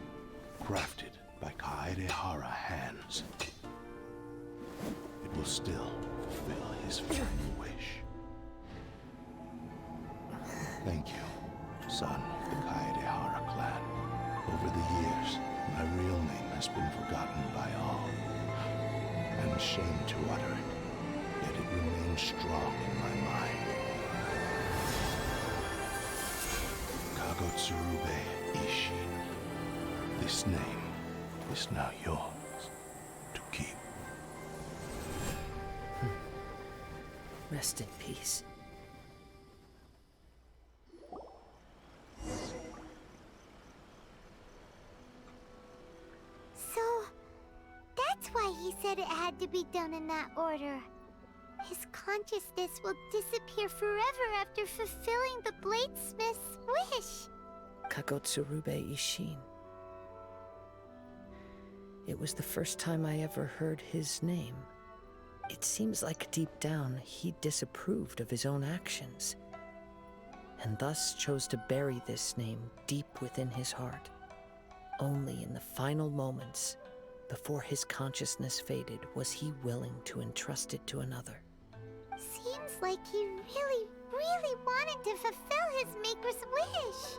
crafted by Kaedehara hands, it will still fulfill his final wish. Thank you, son of the Kaedehara clan. Over the years, my real name has been forgotten by all. I'm ashamed to utter it, yet it remains strong in my mind. Kagotsurube Ishin. This name is now yours to keep. Rest in peace. So, that's why he said it had to be done in that order. His consciousness will disappear forever after fulfilling the bladesmith's wish. Kagotsurube Ishin. It was the first time I ever heard his name. It seems like deep down he disapproved of his own actions, and thus chose to bury this name deep within his heart. Only in the final moments, before his consciousness faded, was he willing to entrust it to another. Seems like he really, really wanted to fulfill his maker's wish.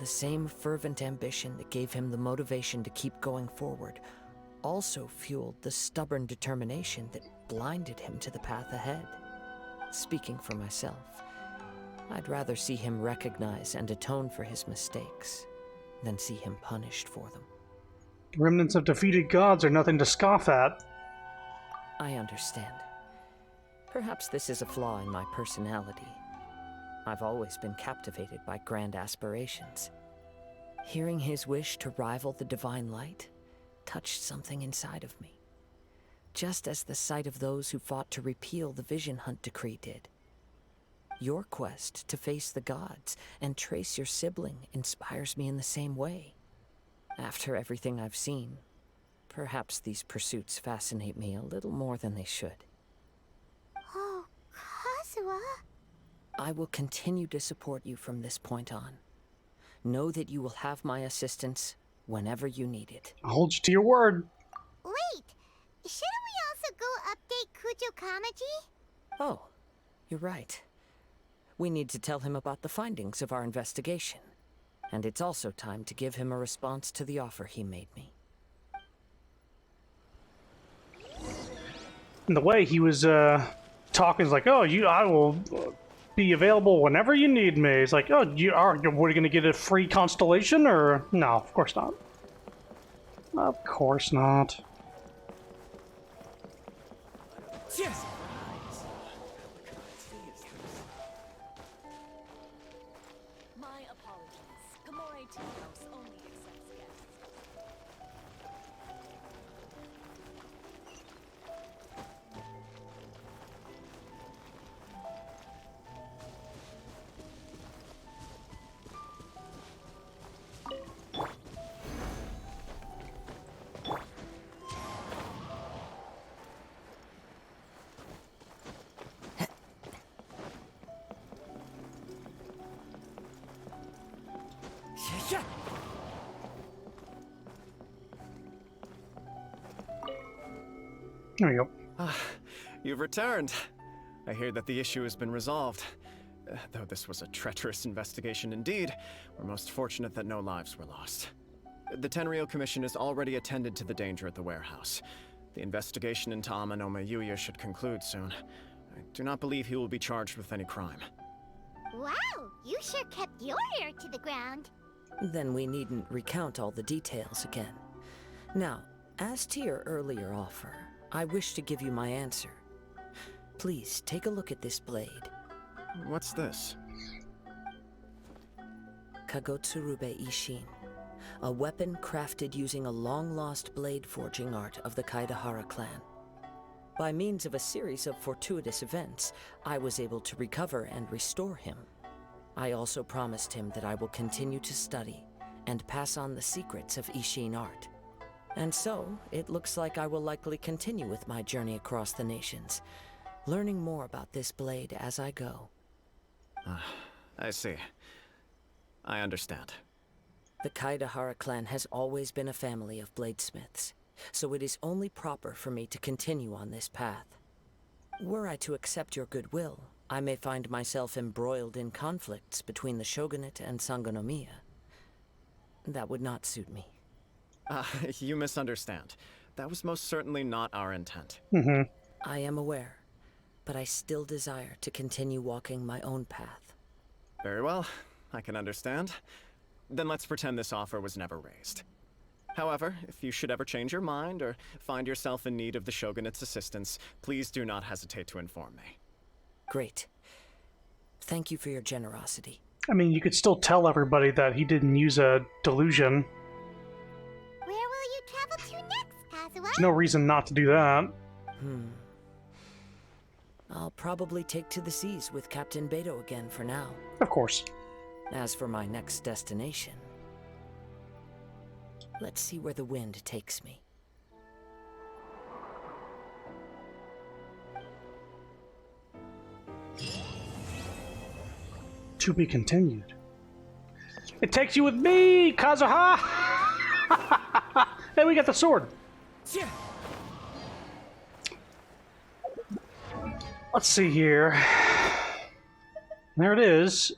The same fervent ambition that gave him the motivation to keep going forward also fueled the stubborn determination that blinded him to the path ahead. Speaking for myself, I'd rather see him recognize and atone for his mistakes than see him punished for them. Remnants of defeated gods are nothing to scoff at. I understand. Perhaps this is a flaw in my personality. I've always been captivated by grand aspirations. Hearing his wish to rival the divine light touched something inside of me, just as the sight of those who fought to repeal the Vision Hunt decree did. Your quest to face the gods and trace your sibling inspires me in the same way. After everything I've seen, perhaps these pursuits fascinate me a little more than they should. Oh, Kazuha? I will continue to support you from this point on. Know that you will have my assistance whenever you need it. I'll hold you to your word. Wait, shouldn't we also go update Kujo Kamaji? Oh, you're right. We need to tell him about the findings of our investigation. And it's also time to give him a response to the offer he made me. And the way he was talking is like, oh, I will be available whenever you need me. It's like, oh, what are you going to get a free constellation? Or no, of course not. Of course not. Cheers! My apologies. Kamore Tea House only accepts guests. There we go. You've returned. I hear that the issue has been resolved. Though this was a treacherous investigation indeed, we're most fortunate that no lives were lost. The Tenryou Commission has already attended to the danger at the warehouse. The investigation into Amanome Yuya should conclude soon. I do not believe he will be charged with any crime. Wow, you sure kept your ear to the ground. Then we needn't recount all the details again. Now, as to your earlier offer, I wish to give you my answer. Please, take a look at this blade. What's this? Kagotsurube Ishin. A weapon crafted using a long-lost blade forging art of the Kaidahara clan. By means of a series of fortuitous events, I was able to recover and restore him. I also promised him that I will continue to study and pass on the secrets of Ishin art. And so, it looks like I will likely continue with my journey across the nations, learning more about this blade as I go. I see. I understand. The Kaidahara clan has always been a family of bladesmiths, so it is only proper for me to continue on this path. Were I to accept your goodwill, I may find myself embroiled in conflicts between the shogunate and Sangonomiya. That would not suit me. You misunderstand. That was most certainly not our intent. I am aware, but I still desire to continue walking my own path. Very well. I can understand. Then let's pretend this offer was never raised. However, if you should ever change your mind or find yourself in need of the Shogunate's assistance, please do not hesitate to inform me. Great. Thank you for your generosity. I mean, you could still tell everybody that he didn't use a delusion. Where will you travel to next, Kazuha? There's no reason not to do that. I'll probably take to the seas with Captain Beto again for now. Of course. As for my next destination, let's see where the wind takes me. To be continued. It takes you with me, Kazuha! Hey, we got the sword. Let's see here. There it is.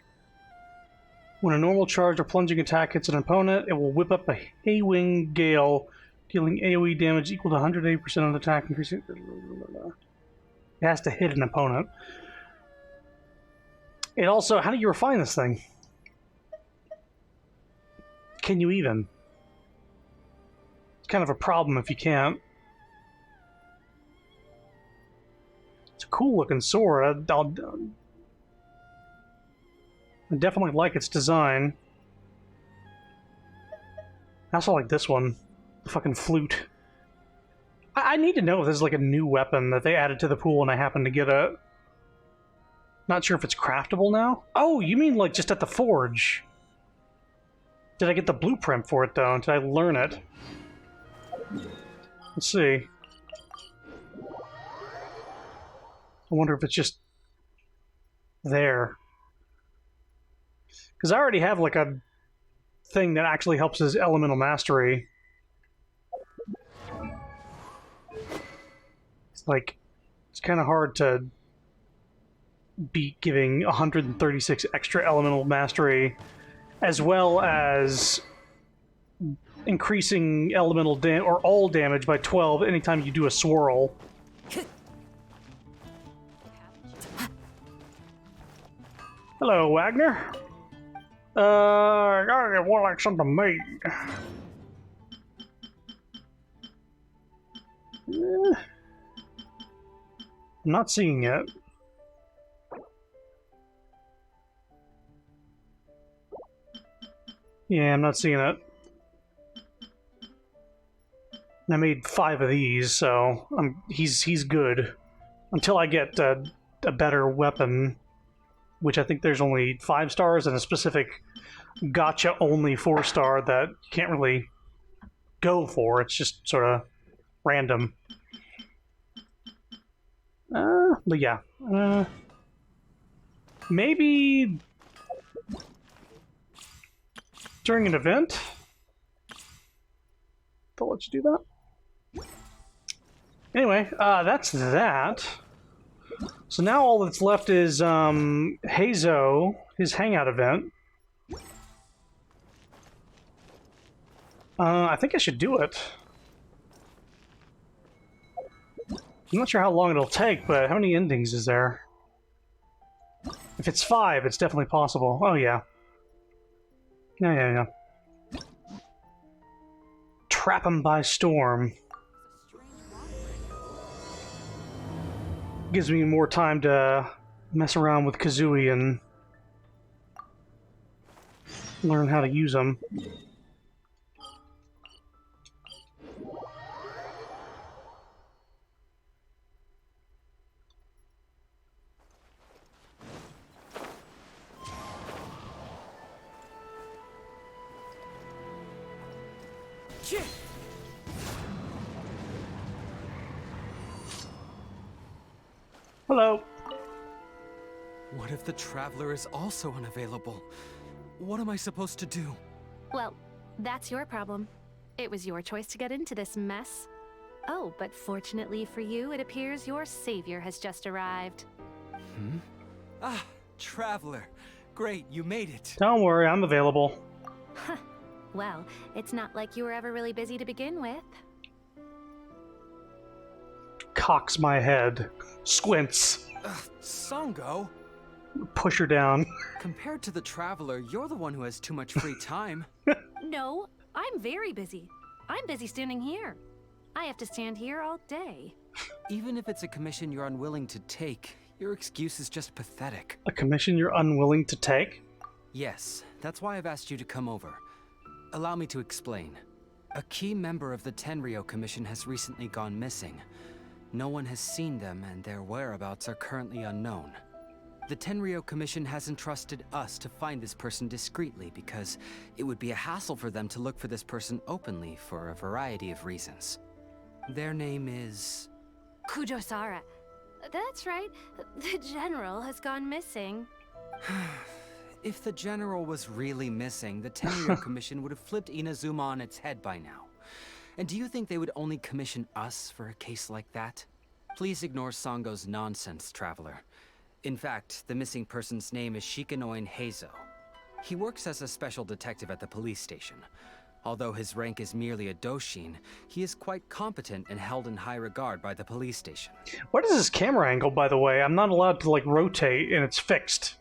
When a normal charge or plunging attack hits an opponent, it will whip up a Haywing Gale, dealing AoE damage equal to 180% of the attack, increasing... It has to hit an opponent. It also... How do you refine this thing? Can you even? It's kind of a problem if you can't. It's a cool-looking sword. I definitely like its design. I also like this one. The fucking flute. I need to know if this is like a new weapon that they added to the pool and I happen to get it. Not sure if it's craftable now. Oh, you mean like just at the forge? Did I get the blueprint for it though? Did I learn it? Let's see. I wonder if it's just there. Because I already have like a thing that actually helps his elemental mastery. It's like, it's kind of hard to beat giving 136 extra elemental mastery, as well as increasing elemental or all damage by 12 anytime you do a swirl. Hello, Wagner. I gotta want like something made. I'm not seeing it. Yeah, I'm not seeing it. And I made 5 of these, so he's good. Until I get a better weapon, which I think there's only 5 stars and a specific gotcha only 4-star that you can't really go for. It's just sort of random. But yeah. Maybe during an event. They'll let you do that. Anyway, that's that. So now all that's left is Hazo, his hangout event. I think I should do it. I'm not sure how long it'll take, but how many endings is there? If it's 5, it's definitely possible. Oh, yeah. Yeah. Trap him by storm. Gives me more time to mess around with Kazooie and learn how to use them. Hello. What if the Traveler is also unavailable? What am I supposed to do? Well, that's your problem. It was your choice to get into this mess. Oh, but fortunately for you, it appears your savior has just arrived. Ah, Traveler. Great, you made it. Don't worry, I'm available. Well, it's not like you were ever really busy to begin with. Cocks my head. Squints. Sango? Push her down. Compared to the Traveler, you're the one who has too much free time. No, I'm very busy. I'm busy standing here. I have to stand here all day. Even if it's a commission you're unwilling to take, your excuse is just pathetic. A commission you're unwilling to take? Yes, that's why I've asked you to come over. Allow me to explain. A key member of the Tenryo Commission has recently gone missing. No one has seen them, and their whereabouts are currently unknown. The Tenryo Commission has entrusted us to find this person discreetly because it would be a hassle for them to look for this person openly for a variety of reasons. Their name is... Kujosara. That's right. The General has gone missing. If the General was really missing, the Tenryo Commission would have flipped Inazuma on its head by now. And do you think they would only commission us for a case like that? Please ignore Sango's nonsense, Traveler. In fact, the missing person's name is Shikanoin Heizo. He works as a special detective at the police station. Although his rank is merely a doshin, he is quite competent and held in high regard by the police station. What is this camera angle, by the way? I'm not allowed to, like, rotate, and it's fixed.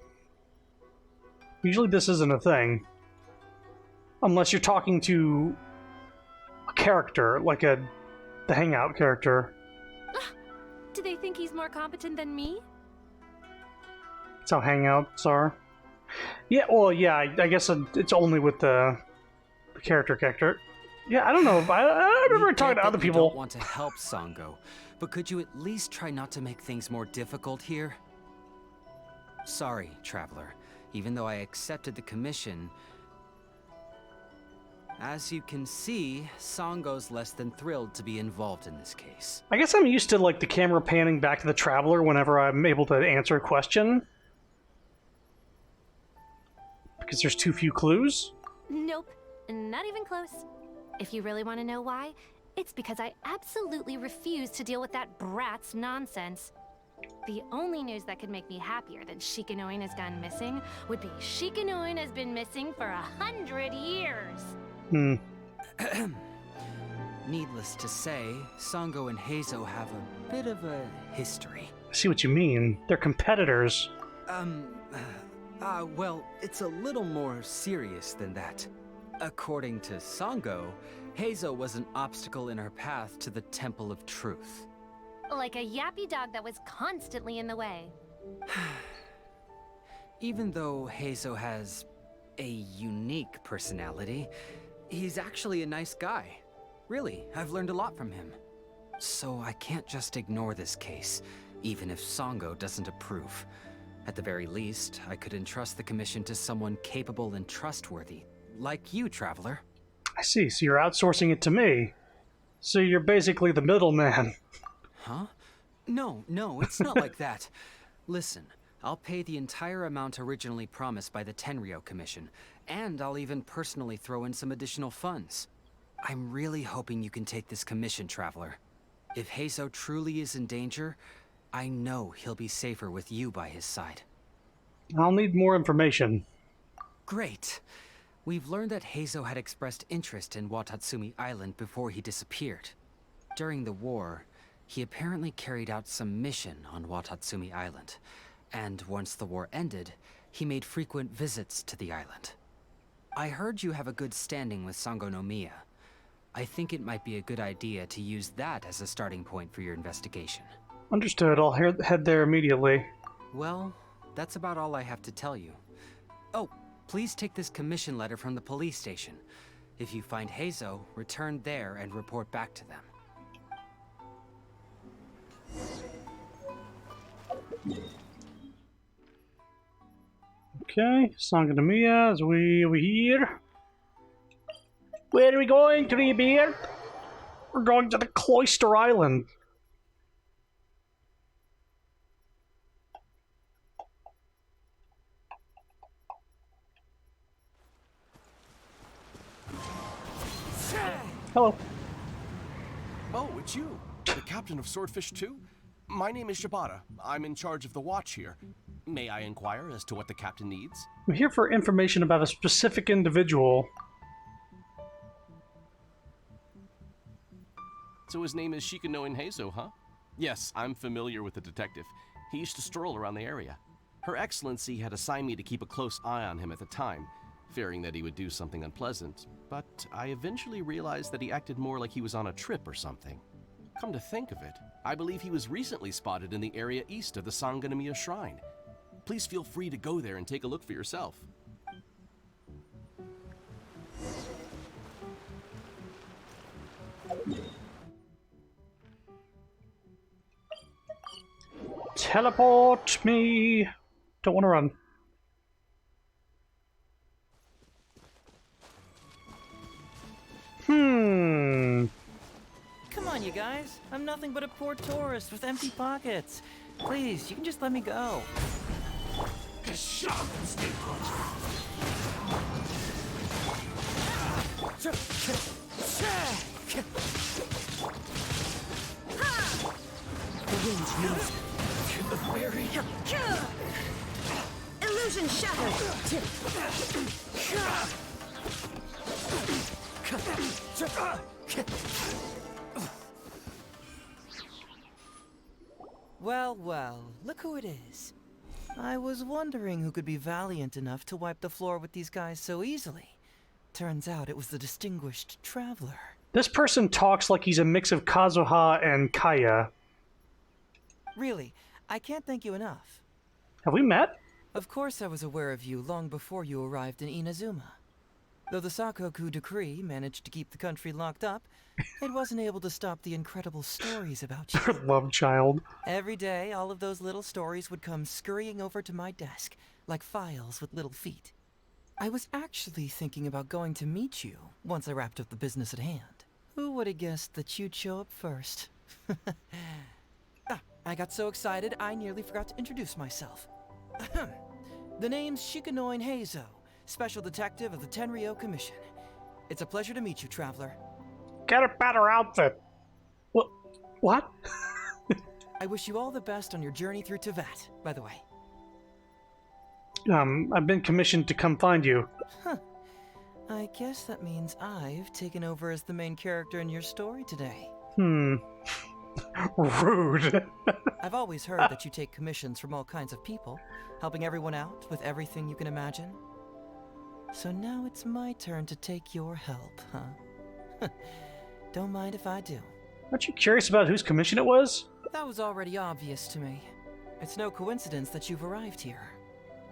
Usually this isn't a thing. Unless you're talking to a character, like the Hangout character. Do they think he's more competent than me? That's how Hangouts are. Yeah, well, yeah, I guess it's only with the character. Yeah, I don't know. I remember talking to other people. I don't want to help Sango, but could you at least try not to make things more difficult here? Sorry, Traveler. Even though I accepted the commission, as you can see, Sango's less than thrilled to be involved in this case. I guess I'm used to, like, the camera panning back to the Traveler whenever I'm able to answer a question. Because there's too few clues? Nope, not even close. If you really want to know why, it's because I absolutely refuse to deal with that brat's nonsense. The only news that could make me happier than Shikanoin has gone missing would be Shikanoin has been missing for 100 years. Needless to say, Sango and Heizo have a bit of a history. I see what you mean. They're competitors. Well, it's a little more serious than that. According to Sango, Heizo was an obstacle in her path to the Temple of Truth. Like a yappy dog that was constantly in the way. Even though Heizo has a unique personality, he's actually a nice guy. Really, I've learned a lot from him. So I can't just ignore this case, even if Sango doesn't approve. At the very least, I could entrust the commission to someone capable and trustworthy, like you, Traveler. I see, so you're outsourcing it to me. So you're basically the middleman. Huh? No, it's not like that. Listen, I'll pay the entire amount originally promised by the Tenryou Commission, and I'll even personally throw in some additional funds. I'm really hoping you can take this commission, Traveler. If Heizo truly is in danger, I know he'll be safer with you by his side. I'll need more information. Great. We've learned that Heizo had expressed interest in Watatsumi Island before he disappeared. During the war, he apparently carried out some mission on Watatsumi Island, and once the war ended, he made frequent visits to the island. I heard you have a good standing with Sango no Miya. I think it might be a good idea to use that as a starting point for your investigation. Understood. I'll head there immediately. Well, that's about all I have to tell you. Oh, please take this commission letter from the police station. If you find Heizo, return there and report back to them. Okay, Sanganamiya, as we over here. Where are we going, Treebeard? We're going to the Cloister Island. Hello. Oh, it's you. The captain of Swordfish 2? My name is Shibata. I'm in charge of the watch here. May I inquire as to what the captain needs? I'm here for information about a specific individual. So his name is Shikanoin Heizo, huh? Yes, I'm familiar with the detective. He used to stroll around the area. Her Excellency had assigned me to keep a close eye on him at the time, fearing that he would do something unpleasant, but I eventually realized that he acted more like he was on a trip or something. Come to think of it, I believe he was recently spotted in the area east of the Sanganamiya Shrine. Please feel free to go there and take a look for yourself. Teleport me! Don't want to run. Come on, you guys. I'm nothing but a poor tourist with empty pockets. Please, you can just let me go. The winds moves to the very illusion shattered. Well, well, look who it is. I was wondering who could be valiant enough to wipe the floor with these guys so easily. Turns out it was the distinguished traveler. This person talks like he's a mix of Kazuha and Kaya. Really, I can't thank you enough. Have we met? Of course I was aware of you long before you arrived in Inazuma. Though the Sakoku decree managed to keep the country locked up, it wasn't able to stop the incredible stories about you. Love child. Every day, all of those little stories would come scurrying over to my desk, like files with little feet. I was actually thinking about going to meet you once I wrapped up the business at hand. Who would have guessed that you'd show up first? I got so excited I nearly forgot to introduce myself. The name's Shikanoin Heizo, Special Detective of the Tenryou Commission. It's a pleasure to meet you, Traveler. Get a better outfit. What? I wish you all the best on your journey through Teyvat, by the way. I've been commissioned to come find you. Huh. I guess that means I've taken over as the main character in your story today. Rude. I've always heard that you take commissions from all kinds of people, helping everyone out with everything you can imagine. So now it's my turn to take your help, huh? Don't mind if I do. Aren't you curious about whose commission it was? That was already obvious to me. It's no coincidence that you've arrived here.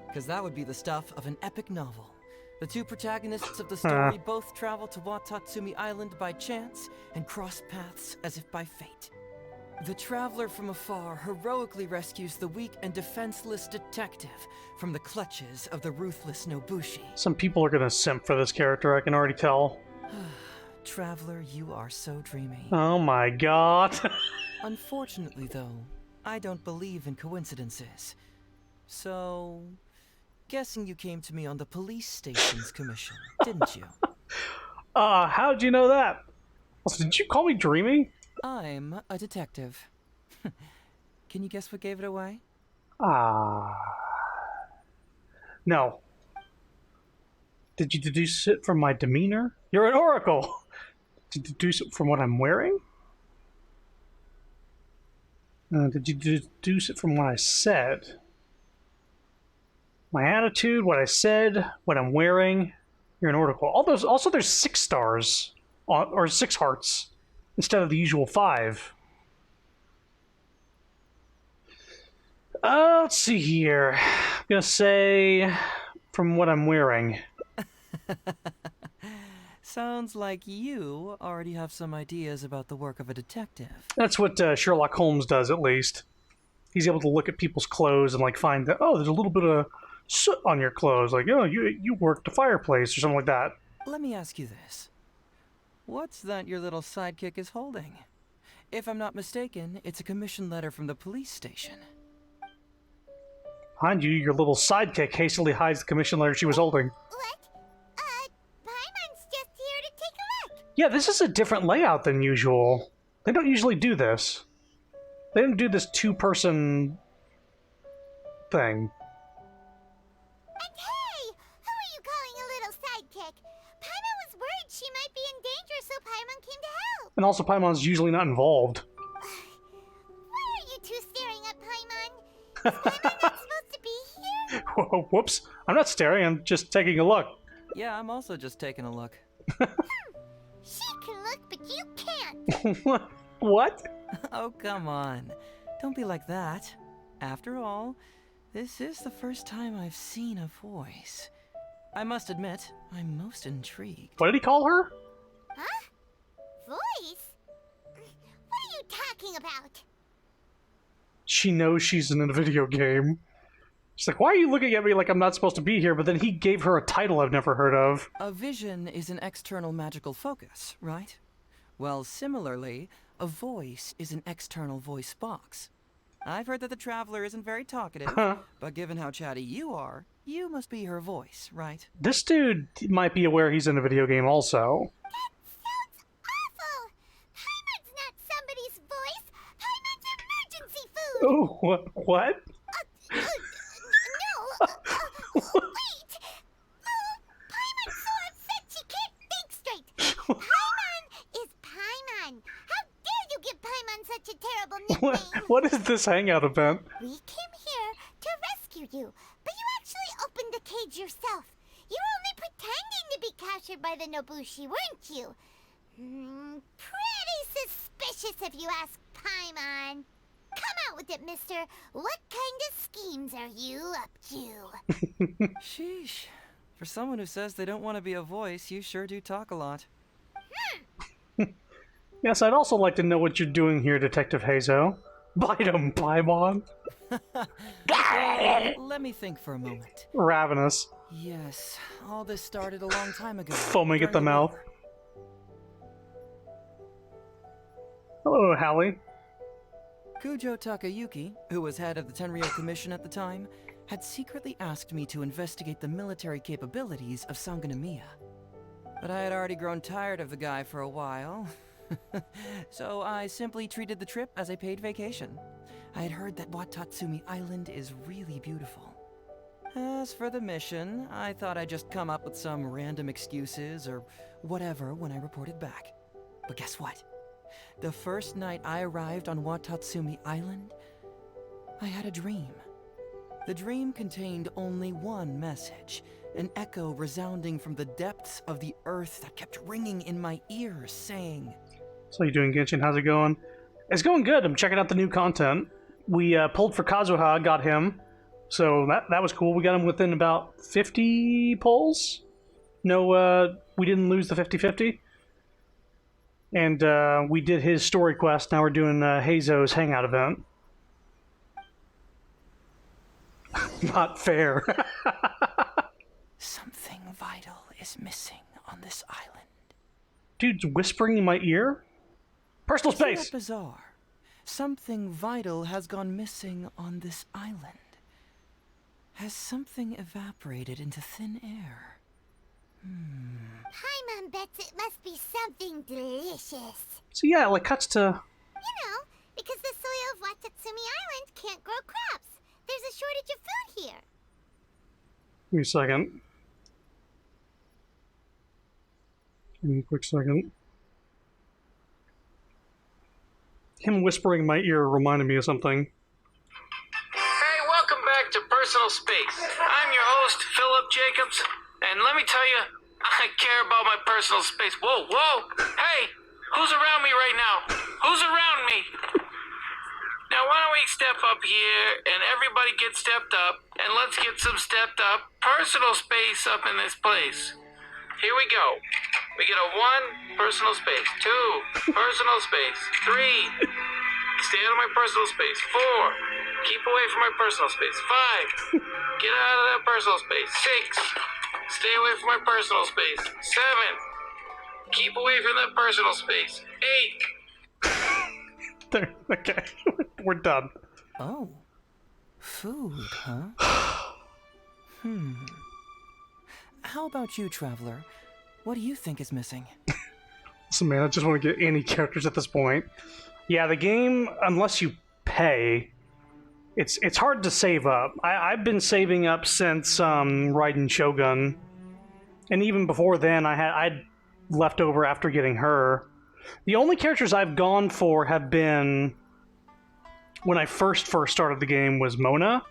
Because that would be the stuff of an epic novel. The two protagonists of the story both travel to Watatsumi Island by chance and cross paths as if by fate. The traveler from afar heroically rescues the weak and defenseless detective from the clutches of the ruthless Nobushi. Some people are gonna simp for this character, I can already tell. Traveler, you are so dreamy. Oh my god. Unfortunately, though, I don't believe in coincidences. So, guessing you came to me on the police station's commission, didn't you? How'd you know that? Also, did you call me Dreamy? I'm a detective. Can you guess what gave it away? No. Did you deduce it from my demeanor? You're an oracle! Did you deduce it from what I'm wearing? Did you deduce it from what I said? My attitude, what I said, what I'm wearing. You're an oracle. All those. Also, there's 6 stars, or 6 hearts, instead of the usual 5. Let's see here. I'm gonna say from what I'm wearing. Sounds like you already have some ideas about the work of a detective. That's what Sherlock Holmes does, at least. He's able to look at people's clothes and like find that, oh, there's a little bit of soot on your clothes. Like, oh, you worked a fireplace or something like that. Let me ask you this. What's that your little sidekick is holding? If I'm not mistaken, it's a commission letter from the police station. Behind you, your little sidekick hastily hides the commission letter she was holding. What? Paimon's just here to take a look. Yeah, this is a different layout than usual. They don't usually do this. They didn't do this 2-person thing. And hey, who are you calling a little sidekick? Paimon was worried she might be in danger, so Paimon came to help. And also, Paimon's usually not involved. Why are you two staring at Paimon? Is Paimon not supposed to be here? Whoops. I'm not staring, I'm just taking a look. Yeah, I'm also just taking a look. She can look, but you can't. What? Oh, come on. Don't be like that. After all, this is the first time I've seen a voice. I must admit, I'm most intrigued. What did he call her? Huh? Voice? What are you talking about? She knows she's in a video game. She's like, why are you looking at me like I'm not supposed to be here? But then he gave her a title I've never heard of. A vision is an external magical focus, right? Well, similarly, a voice is an external voice box. I've heard that the Traveler isn't very talkative, but given how chatty you are, you must be her voice, right? This dude might be aware he's in a video game also. That sounds awful! Paimon's not somebody's voice! Paimon's emergency food! Oh, what? No! Wait! Paimon's so upset she can't think straight! Paimon is Paimon! How dare you give Paimon such a terrible nickname? What is this hangout event? We came here to rescue you, but you actually opened the cage yourself. You were only pretending to be captured by the Nobushi, weren't you? Pretty suspicious if you ask Paimon. Come out with it, mister. What kind of schemes are you up to? Sheesh. For someone who says they don't want to be a voice, you sure do talk a lot. Yes, I'd also like to know what you're doing here, Detective Hazo. Bite him, Paimon. Let me think for a moment. Ravenous. Yes, all this started a long time ago. Foaming at the during mouth. war. Hello, Hallie. Kujo Takayuki, who was head of the Tenryou Commission at the time, had secretly asked me to investigate the military capabilities of Sangonomiya. But I had already grown tired of the guy for a while, so I simply treated the trip as a paid vacation. I had heard that Watatsumi Island is really beautiful. As for the mission, I thought I'd just come up with some random excuses or whatever when I reported back. But guess what? The first night I arrived on Watatsumi Island, I had a dream. The dream contained only one message, an echo resounding from the depths of the earth that kept ringing in my ears, saying... So you doing, Genshin? How's it going? It's going good. I'm checking out the new content. We pulled for Kazuha, got him. So that was cool. We got him within about 50 pulls. No, we didn't lose the 50-50. And we did his story quest. Now we're doing Hazo's hangout event. Not fair. Something vital is missing on this island. Dude's whispering in my ear? Personal space! Isn't that bizarre? Something vital has gone missing on this island. Has something evaporated into thin air? Paimon bets it must be something delicious. So yeah, like cuts to... You know, because the soil of Watatsumi Island can't grow crops. There's a shortage of food here. Give me a second. Give me a quick second. Him whispering in my ear reminded me of something. Hey, welcome back to Personal Space. I'm your host, Philip Jacobs, and let me tell you, I care about my personal space. Whoa, whoa! Hey, who's around me right now? Who's around me? Now, why don't we step up here, and everybody get stepped up, and let's get some stepped up personal space up in this place. Here we go. We get a 1, personal space. 2, personal space. 3, stay out of my personal space. 4, keep away from my personal space. 5, get out of that personal space. 6, stay away from my personal space. 7, keep away from that personal space. 8. There, okay, we're done. Oh. Food, huh? How about you, Traveler? What do you think is missing? So man, I just want to get any characters at this point. Yeah, the game, unless you pay, it's hard to save up. I've been saving up since Raiden Shogun, and even before then, I'd left over after getting her. The only characters I've gone for have been when I first started the game was Mona,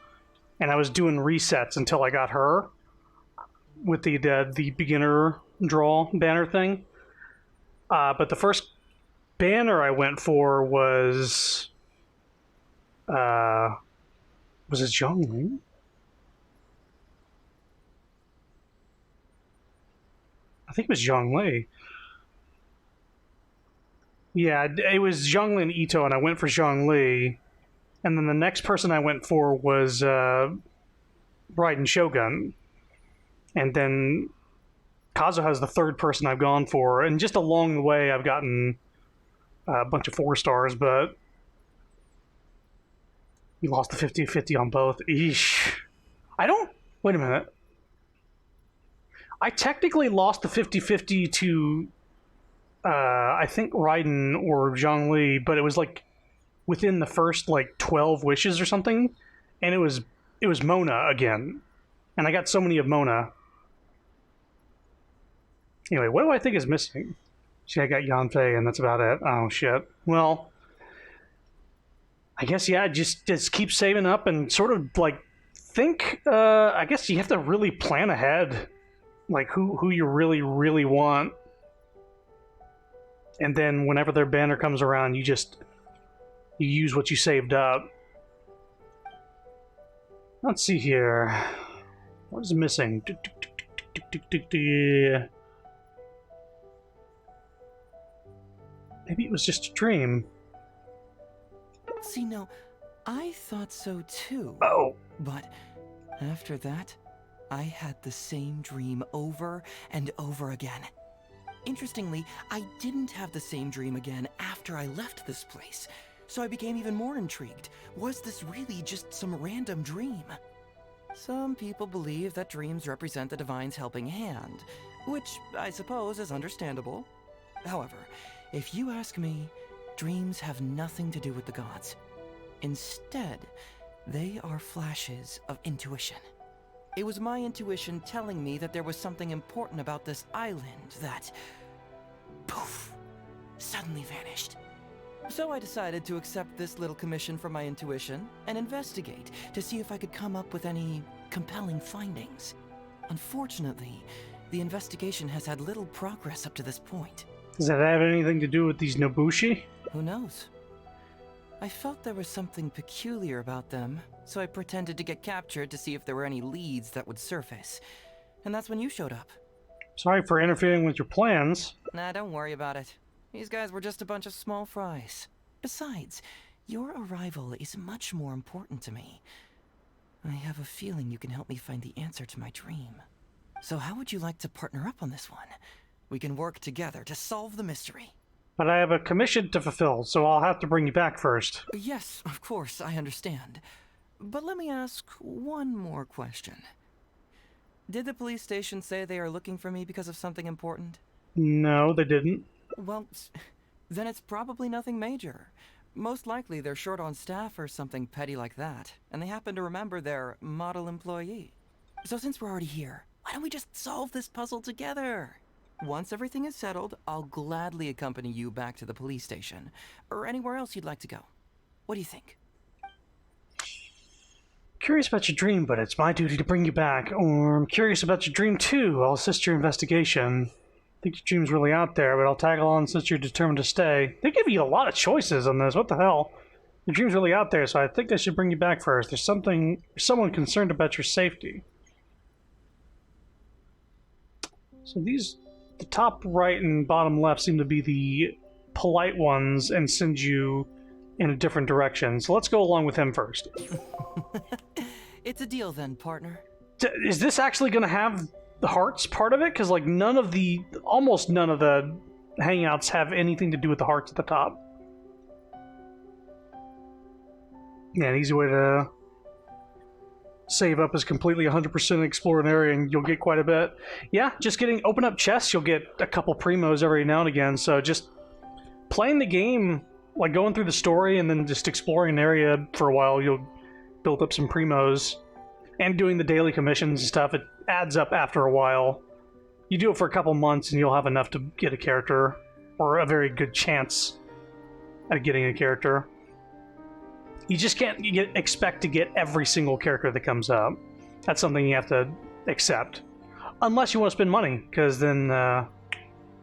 and I was doing resets until I got her with the beginner draw banner thing. But the first banner I went for was it Zhongli? I think it was Zhongli. Yeah, it was Zhongli and Ito, and I went for Zhongli. And then the next person I went for was Raiden Shogun. And then Kazuha's the third person I've gone for. And just along the way, I've gotten a bunch of 4 stars, but we lost the 50-50 on both. Eesh. I don't... Wait a minute. I technically lost the 50-50 to... I think Raiden or Zhongli, but it was like within the first like 12 wishes or something, and it was Mona again, and I got so many of Mona. Anyway, what do I think is missing? See, I got Yanfei, and that's about it. Oh shit. Well, I guess yeah, just keep saving up and sort of like think. I guess you have to really plan ahead, like who you really want. And then whenever their banner comes around, you use what you saved up. Let's see here. What is missing? Maybe it was just a dream. See, no, I thought so too. Oh. But after that, I had the same dream over and over again. Interestingly, I didn't have the same dream again after I left this place, so I became even more intrigued. Was this really just some random dream? Some people believe that dreams represent the Divine's helping hand, which I suppose is understandable. However, if you ask me, dreams have nothing to do with the gods. Instead, they are flashes of intuition. It was my intuition telling me that there was something important about this island that, poof, suddenly vanished. So I decided to accept this little commission from my intuition and investigate to see if I could come up with any compelling findings. Unfortunately, the investigation has had little progress up to this point. Does that have anything to do with these Nobushi? Who knows? I felt there was something peculiar about them, so I pretended to get captured to see if there were any leads that would surface. And that's when you showed up. Sorry for interfering with your plans. Nah, don't worry about it. These guys were just a bunch of small fries. Besides, your arrival is much more important to me. I have a feeling you can help me find the answer to my dream. So how would you like to partner up on this one? We can work together to solve the mystery. But I have a commission to fulfill, so I'll have to bring you back first. Yes, of course, I understand. But let me ask one more question. Did the police station say they are looking for me because of something important? No, they didn't. Well, then it's probably nothing major. Most likely they're short on staff or something petty like that, and they happen to remember their model employee. So since we're already here, why don't we just solve this puzzle together? Once everything is settled, I'll gladly accompany you back to the police station, or anywhere else you'd like to go. What do you think? Curious about your dream, but it's my duty to bring you back. Or I'm curious about your dream too. I'll assist your investigation. I think your dream's really out there, but I'll tag along since you're determined to stay. They give you a lot of choices on this. What the hell? Your dream's really out there, so I think I should bring you back first. There's someone concerned about your safety. So these, the top right and bottom left seem to be the polite ones and send you in a different direction. So let's go along with him first. It's a deal then, partner. Is this actually going to have the hearts part of it? Because like almost none of the hangouts have anything to do with the hearts at the top. Yeah, an easy way to save up is completely 100% explore an area and you'll get quite a bit. Yeah, just open up chests, you'll get a couple primos every now and again. So just playing the game, like going through the story and then just exploring an area for a while, you'll build up some primos. And doing the daily commissions and stuff, it adds up after a while. You do it for a couple months and you'll have enough to get a character, or a very good chance at getting a character. You just can't expect to get every single character that comes up. That's something you have to accept. Unless you want to spend money, because then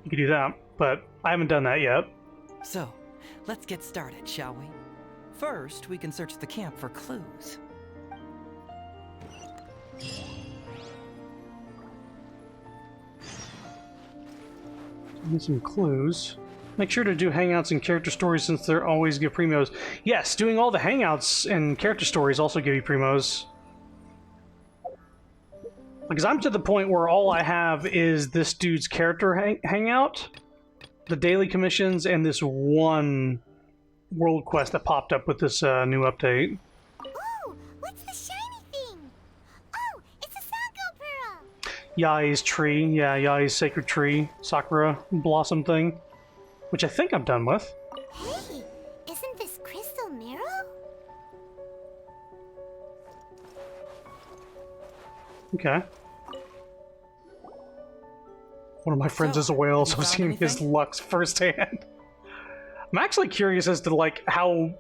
you can do that. But I haven't done that yet. So, let's get started, shall we? First, we can search the camp for clues. Get some clues. Make sure to do hangouts and character stories since they always give primos. Yes, doing all the hangouts and character stories also give you primos. Because I'm to the point where all I have is this dude's character hangout, the daily commissions, and this one world quest that popped up with this new update. Ooh, what's the shiny thing? Oh, it's a Sango Pearl! Yai's tree, yeah, Yai's sacred tree, Sakura blossom thing, which I think I'm done with. Hey, isn't this Crystal Mirror? Okay. One of my friends is a whale, so I've seen his lucks firsthand. I'm actually curious as to like how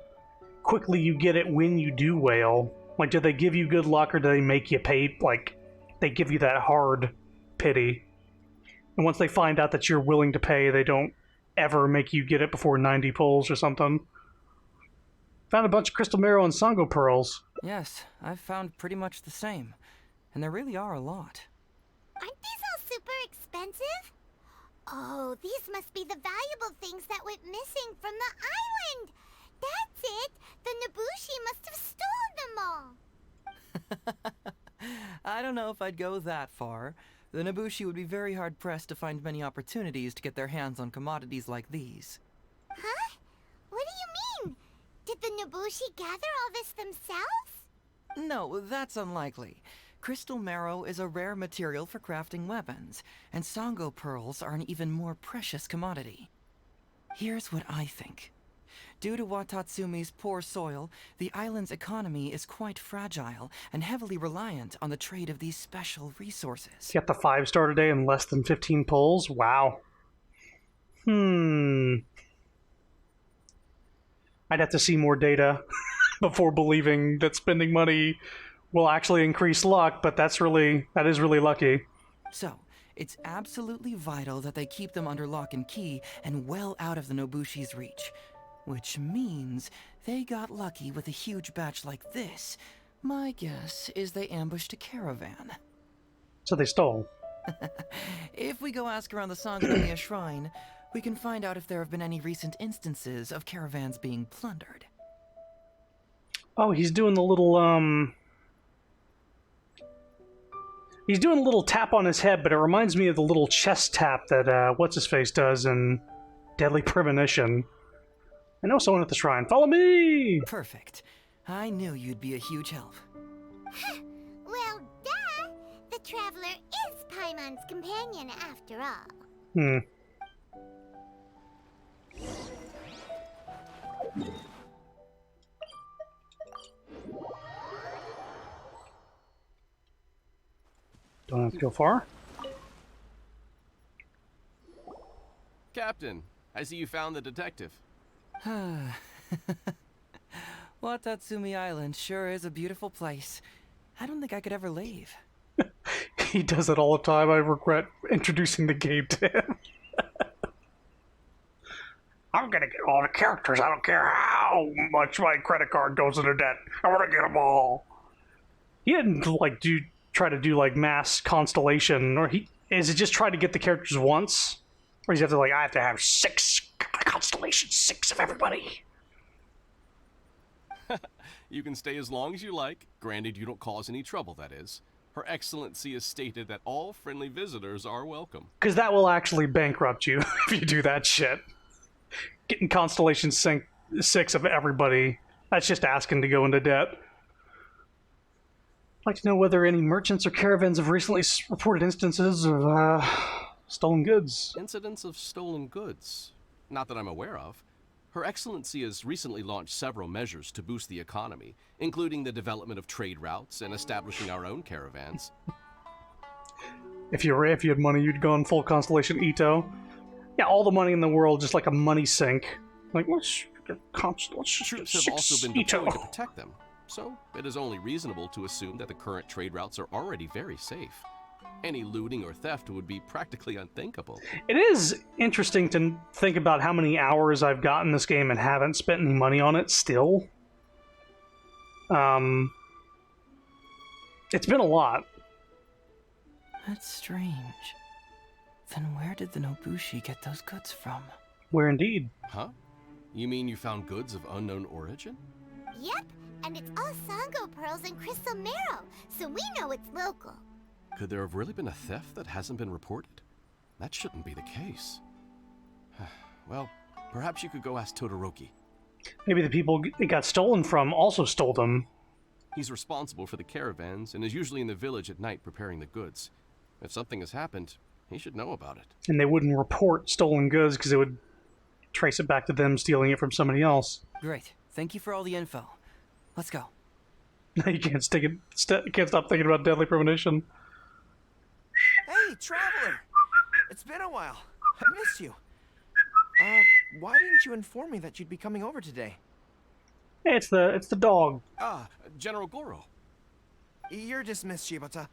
quickly you get it when you do whale. Like, do they give you good luck or do they make you pay? Like, they give you that hard pity, and once they find out that you're willing to pay, they don't ever make you get it before 90 pulls or something. Found a bunch of crystal marrow and Sango pearls. Yes, I've found pretty much the same, and there really are a lot. Aren't these all super expensive? Oh, these must be the valuable things that went missing from the island. That's it. The Nobushi must have stolen them all. I don't know if I'd go that far. The Nobushi would be very hard-pressed to find many opportunities to get their hands on commodities like these. Huh? What do you mean? Did the Nobushi gather all this themselves? No, that's unlikely. Crystal marrow is a rare material for crafting weapons, and Sango pearls are an even more precious commodity. Here's what I think. Due to Watatsumi's poor soil, the island's economy is quite fragile and heavily reliant on the trade of these special resources. You got the 5-star today and less than 15 pulls? Wow. I'd have to see more data before believing that spending money will actually increase luck, but that is really lucky. So, it's absolutely vital that they keep them under lock and key and well out of the Nobushi's reach. Which means they got lucky with a huge batch like this. My guess is they ambushed a caravan. So they stole. If we go ask around the Sangonomiya Shrine, we can find out if there have been any recent instances of caravans being plundered. Oh, he's doing the little, He's doing a little tap on his head, but it reminds me of the little chest tap that, What's-His-Face does in Deadly Premonition. I know someone at the shrine. Follow me! Perfect. I knew you'd be a huge help. Well, duh! The Traveler is Paimon's companion after all. Hmm. Don't have to go far. Captain, I see you found the detective. Watatsumi Island sure is a beautiful place. I don't think I could ever leave. He does it all the time. I regret introducing the game to him. I'm gonna get all the characters. I don't care how much my credit card goes into debt. I want to get them all. He didn't like try to do like mass constellation, or is it just try to get the characters once, or does he have to like I have to have 6 constellations, 6 of everybody? You can stay as long as you like, granted you don't cause any trouble, that is. Her Excellency has stated that all friendly visitors are welcome. Because that will actually bankrupt you if you do that shit. Getting Constellation 6 of everybody, that's just asking to go into debt. I'd like to know whether any merchants or caravans have recently reported instances of stolen goods. Incidents of stolen goods? Not that I'm aware of. Her Excellency has recently launched several measures to boost the economy, including the development of trade routes and establishing our own caravans. If you had money, you'd go on full Constellation Ito. Yeah, all the money in the world, just like a money sink. Like, let's Troops have also been deployed to protect them, so it is only reasonable to assume that the current trade routes are already very safe. Any looting or theft would be practically unthinkable. It is interesting to think about how many hours I've gotten this game and haven't spent any money on it still. It's been a lot. That's strange. Then where did the Nobushi get those goods from? Where indeed? Huh? You mean you found goods of unknown origin? Yep, and it's all Sango pearls and crystal marrow, so we know it's local. Could there have really been a theft that hasn't been reported? That shouldn't be the case. Well, perhaps you could go ask Todoroki. Maybe the people it got stolen from also stole them. He's responsible for the caravans and is usually in the village at night preparing the goods. If something has happened, he should know about it. And they wouldn't report stolen goods because it would trace it back to them stealing it from somebody else. Great. Thank you for all the info. Let's go. You can't stop thinking about deadly premonition. Hey, Traveler! It's been a while. I missed you. Why didn't you inform me that you'd be coming over today? Hey, it's the dog. General Goro. You're dismissed, Shibata.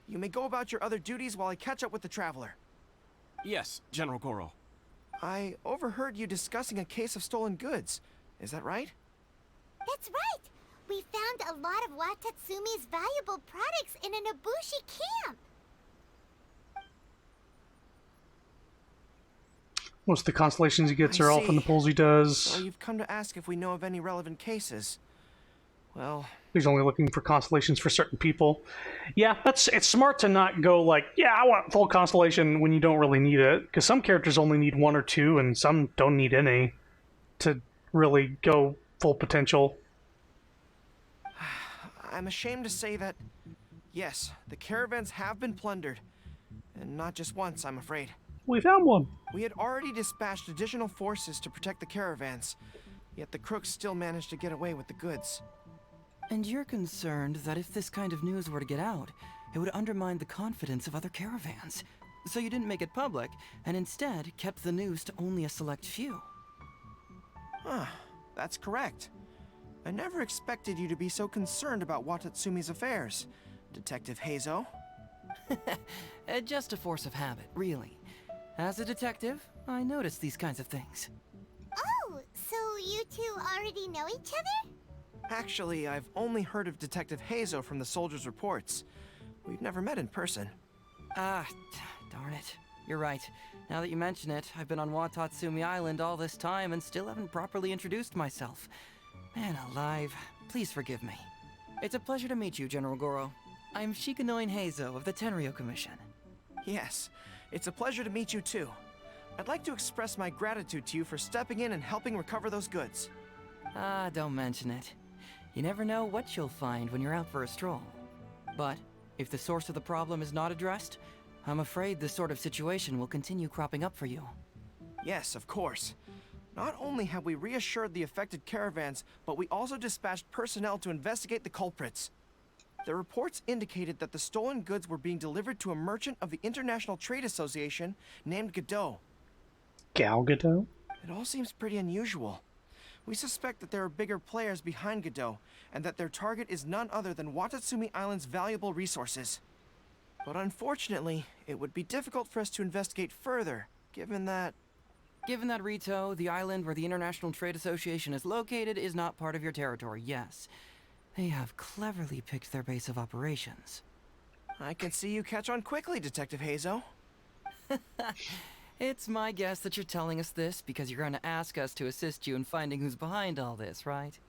You may go about your other duties while I catch up with the Traveler. Yes, General Goro. I overheard you discussing a case of stolen goods. Is that right? That's right! We found a lot of Watatsumi's valuable products in a Nobushi camp! Most of the constellations he gets are all from the pulls he does. So you've come to ask if we know of any relevant cases. Well... He's only looking for constellations for certain people. Yeah, it's smart to not go like, yeah, I want full constellation when you don't really need it. Because some characters only need 1 or 2, and some don't need any to really go full potential. I'm ashamed to say that, yes, the caravans have been plundered. And not just once, I'm afraid. We found one. We had already dispatched additional forces to protect the caravans, yet the crooks still managed to get away with the goods. And you're concerned that if this kind of news were to get out, it would undermine the confidence of other caravans. So you didn't make it public, and instead kept the news to only a select few. Huh, that's correct. I never expected you to be so concerned about Watatsumi's affairs, Detective Heizo. Just a force of habit, really. As a detective, I notice these kinds of things. Oh, so you two already know each other? Actually, I've only heard of Detective Heizo from the soldiers' reports. We've never met in person. Ah, darn it. You're right. Now that you mention it, I've been on Watatsumi Island all this time and still haven't properly introduced myself. Man alive, please forgive me. It's a pleasure to meet you, General Goro. I'm Shikanoin Heizo of the Tenryo Commission. Yes, it's a pleasure to meet you too. I'd like to express my gratitude to you for stepping in and helping recover those goods. Ah, don't mention it. You never know what you'll find when you're out for a stroll. But if the source of the problem is not addressed, I'm afraid this sort of situation will continue cropping up for you. Yes, of course. Not only have we reassured the affected caravans, but we also dispatched personnel to investigate the culprits. The reports indicated that the stolen goods were being delivered to a merchant of the International Trade Association named Godot. Godot? It all seems pretty unusual. We suspect that there are bigger players behind Godot, and that their target is none other than Watatsumi Island's valuable resources. But unfortunately, it would be difficult for us to investigate further, given that... Given that Rito, the island where the International Trade Association is located, is not part of your territory, yes. They have cleverly picked their base of operations. I can see you catch on quickly, Detective Hazo. It's my guess that you're telling us this because you're going to ask us to assist you in finding who's behind all this, right?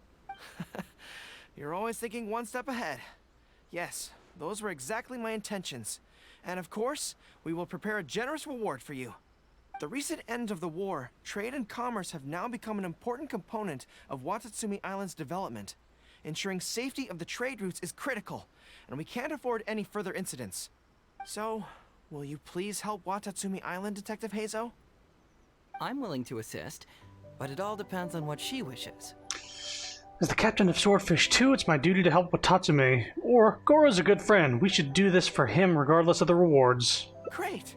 You're always thinking one step ahead. Yes, those were exactly my intentions. And of course, we will prepare a generous reward for you. The recent end of the war, trade and commerce have now become an important component of Watatsumi Island's development. Ensuring safety of the trade routes is critical, and we can't afford any further incidents. So, will you please help Watatsumi Island, Detective Hazo? I'm willing to assist, but it all depends on what she wishes. As the captain of Swordfish 2, it's my duty to help Watatsumi. Or, Goro's a good friend. We should do this for him regardless of the rewards. Great!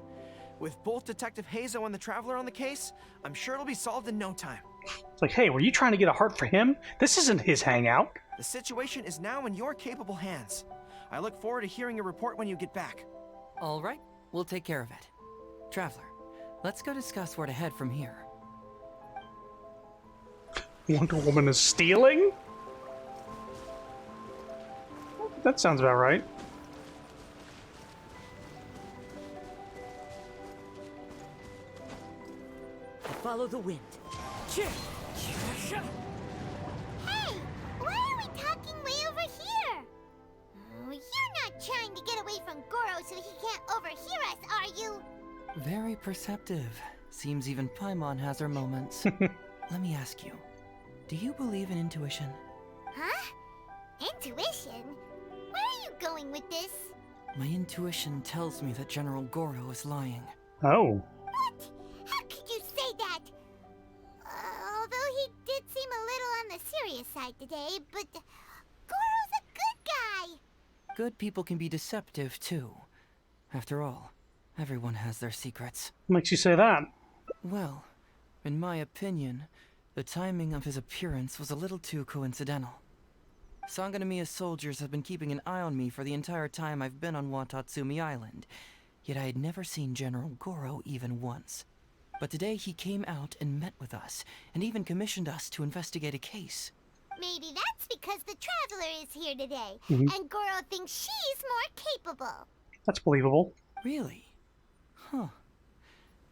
With both Detective Hazo and the Traveler on the case, I'm sure it'll be solved in no time. It's like, hey, were you trying to get a heart for him? This isn't his hangout. The situation is now in your capable hands. I look forward to hearing your report when you get back. All right, we'll take care of it. Traveler, let's go discuss where to head from here. Wonder Woman is stealing? That sounds about right. Follow the wind. Hey! Why are we talking way over here? Oh, you're not trying to get away from Goro so he can't overhear us, are you? Very perceptive. Seems even Paimon has her moments. Let me ask you, do you believe in intuition? Huh? Intuition? Where are you going with this? My intuition tells me that General Goro is lying. Oh. What? How could you say that? Although he did seem a little on the serious side today, but Goro's a good guy. Good people can be deceptive, too. After all, everyone has their secrets. What makes you say that? Well, in my opinion, the timing of his appearance was a little too coincidental. Sangonomiya's soldiers have been keeping an eye on me for the entire time I've been on Watatsumi Island, yet I had never seen General Goro even once. But today he came out and met with us, and even commissioned us to investigate a case. Maybe that's because the Traveler is here today, Mhm. and Goro thinks she's more capable. That's believable. Really? Huh.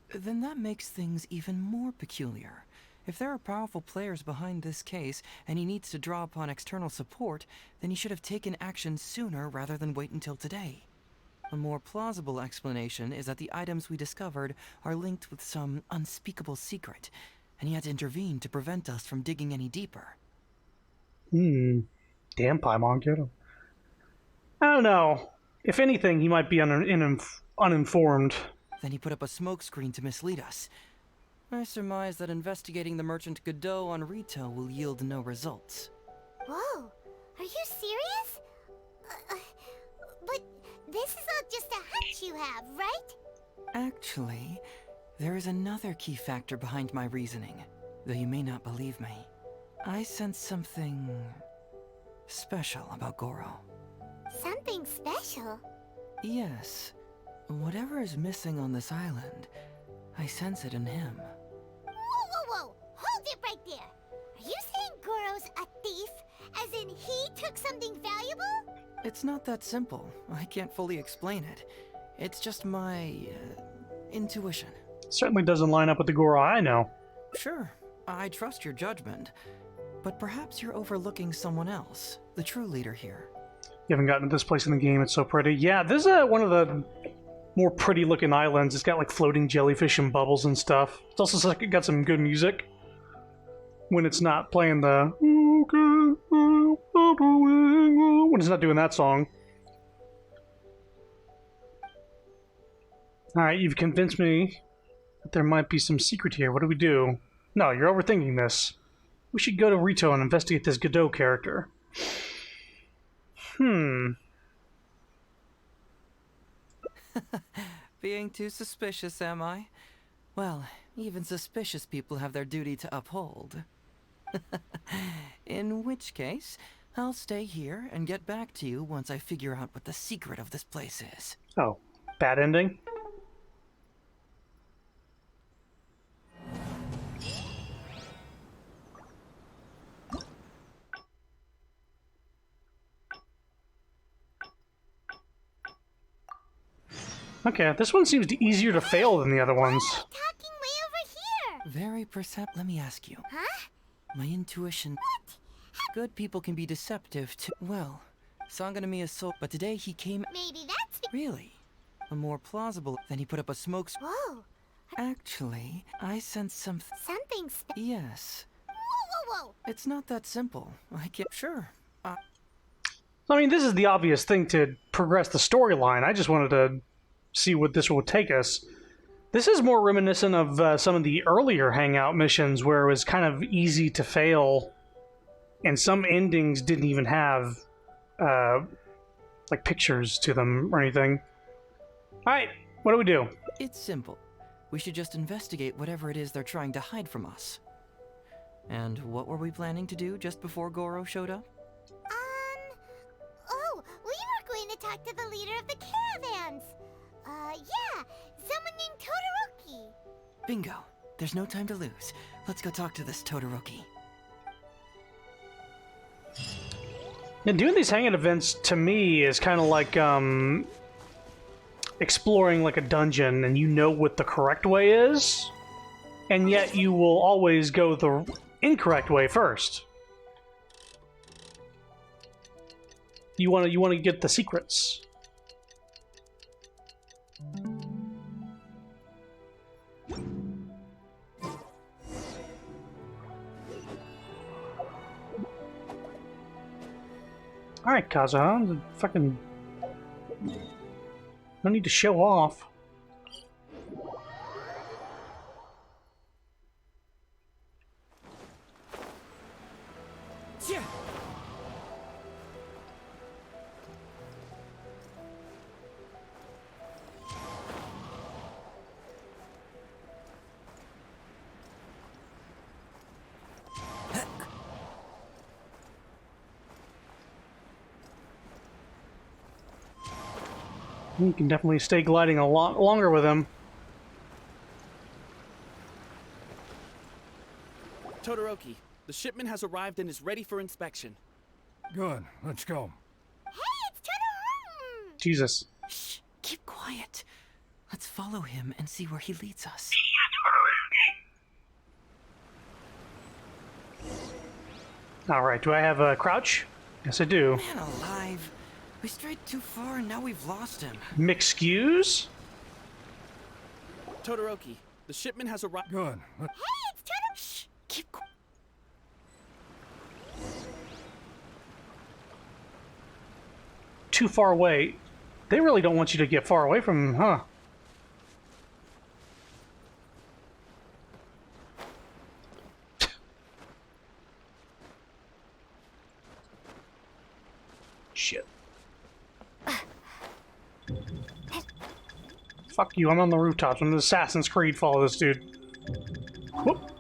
Then that makes things even more peculiar. If there are powerful players behind this case, and he needs to draw upon external support, then he should have taken action sooner rather than wait until today. A more plausible explanation is that the items we discovered are linked with some unspeakable secret, and he had to intervene to prevent us from digging any deeper. Damn, Paimon, get him. I don't know. If anything, he might be uninformed. Then he put up a smokescreen to mislead us. I surmise that investigating the merchant Godot on Rito will yield no results. Whoa, are you serious? But this is all just a hunch you have, right? Actually, there is another key factor behind my reasoning, though you may not believe me. I sense something special about Goro. Something special? Yes. Whatever is missing on this island, I sense it in him. Whoa! Hold it right there! Are you saying Goro's a thief? As in he took something valuable? It's not that simple. I can't fully explain it. It's just my intuition. Certainly doesn't line up with the Goro I know. Sure, I trust your judgment. But perhaps you're overlooking someone else, the true leader here. You haven't gotten to this place in the game, it's so pretty. Yeah, this is one of the more pretty looking islands. It's got like floating jellyfish and bubbles and stuff. It's also got some good music when it's not playing the When it's not doing that song. Alright, you've convinced me that there might be some secret here. What do we do? No, you're overthinking this. We should go to Rito and investigate this Godot character. Being too suspicious, am I? Well, even suspicious people have their duty to uphold. In which case, I'll stay here and get back to you once I figure out what the secret of this place is. Oh, bad ending? Okay, this one seems easier to fail than the other ones. Talking way over here. Very let me ask you. Huh? My intuition. What? Good people can be deceptive too. Well, Sanganamiya soul, but today he came. Maybe that's Really? A more plausible. Then he put up a smoke. Whoa. Actually, I sense some. Something Yes. Whoa. It's not that simple. I can't. Sure. I mean, this is the obvious thing to progress the storyline. I just wanted to see what this will take us. This is more reminiscent of some of the earlier Hangout missions where it was kind of easy to fail, and some endings didn't even have like pictures to them or anything. Alright, what do we do? It's simple. We should just investigate whatever it is they're trying to hide from us. And what were we planning to do just before Goro showed up? Oh, we were going to talk to the leader of the caravans. Yeah, someone named Todoroki. Bingo. There's no time to lose. Let's go talk to this Todoroki. And doing these Hangout events, to me, is kind of like, exploring like a dungeon, and you know what the correct way is, and yet you will always go the incorrect way first. You want to get the secrets. Alright, Kazuha, fucking... No need to show off. Yeah. You can definitely stay gliding a lot longer with him. Todoroki, the shipment has arrived and is ready for inspection. Good, let's go. Hey, it's Todoroki! Jesus. Shh, keep quiet. Let's follow him and see where he leads us. Alright, do I have a crouch? Yes, I do. Man alive. We strayed too far and now we've lost him. Mixcuse? Todoroki, the shipment has arrived. Good. Hey, it's Todoroki! Shh, keep quiet. Too far away. They really don't want you to get far away from him, huh? Shit. Fuck you, I'm on the rooftops. I'm the Assassin's Creed, follow this dude. Whoop.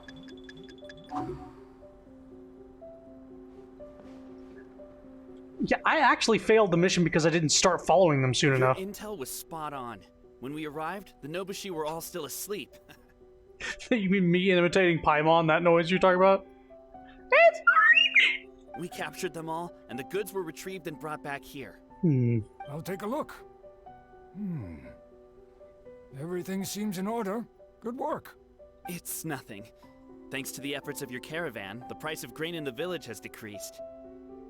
Yeah, I actually failed the mission because I didn't start following them soon Your enough. intel was spot on. When we arrived, the Nobushi were all still asleep. You mean me imitating Paimon, that noise you're talking about? We captured them all, and the goods were retrieved and brought back here. I'll take a look. Everything seems in order. Good work. It's nothing. Thanks to the efforts of your caravan, the price of grain in the village has decreased.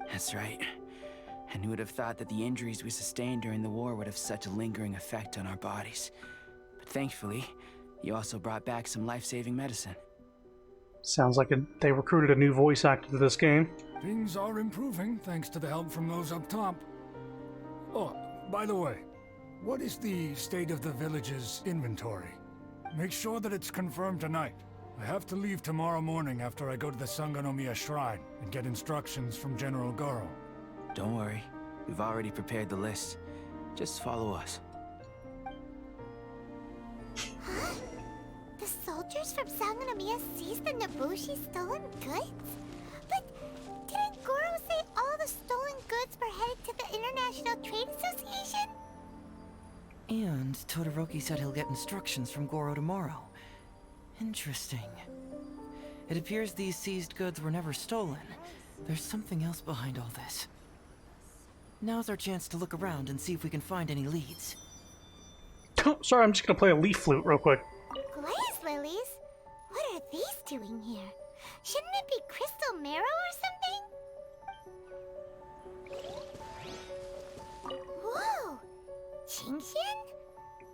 That's right. And who would have thought that the injuries we sustained during the war would have such a lingering effect on our bodies? But thankfully, you also brought back some life-saving medicine. Sounds like they recruited a new voice actor to this game. Things are improving thanks to the help from those up top. Oh, by the way, what is the state of the village's inventory? Make sure that it's confirmed tonight. I have to leave tomorrow morning after I go to the Sangonomiya Shrine and get instructions from General Goro. Don't worry. We've already prepared the list. Just follow us. Huh? The soldiers from Sangonomiya seized the Nobushi stolen goods? But didn't Goro say all the stolen goods were headed to the International Trade Association? And Todoroki said he'll get instructions from Goro tomorrow. Interesting. It appears these seized goods were never stolen. There's something else behind all this. Now's our chance to look around and see if we can find any leads. Sorry, I'm just gonna play a leaf flute real quick. Glaze lilies? What are these doing here? Shouldn't it be crystal marrow or something? Whoa! Genshin?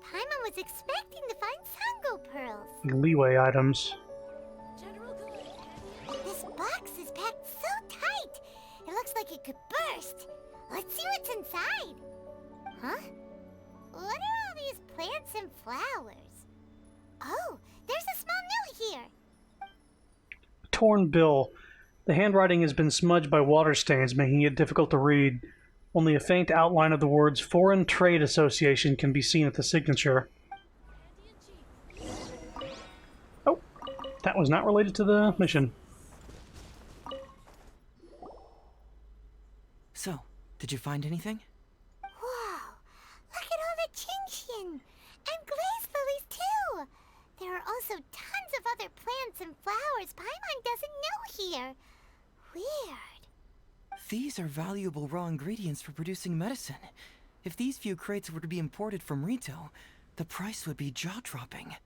Paimon was expecting to find Sango pearls. Leeway items. This box is packed so tight, it looks like it could burst. Let's see what's inside. Huh? What are all these plants and flowers? Oh, there's a small note here. Torn bill. The handwriting has been smudged by water stains, making it difficult to read. Only a faint outline of the words Foreign Trade Association can be seen at the signature. Oh, that was not related to the mission. So, did you find anything? Wow, look at all the Genshin! And glaze lilies too! There are also tons of other plants and flowers Paimon doesn't know here. Weird. These are valuable raw ingredients for producing medicine. If these few crates were to be imported from Rito, the price would be jaw-dropping.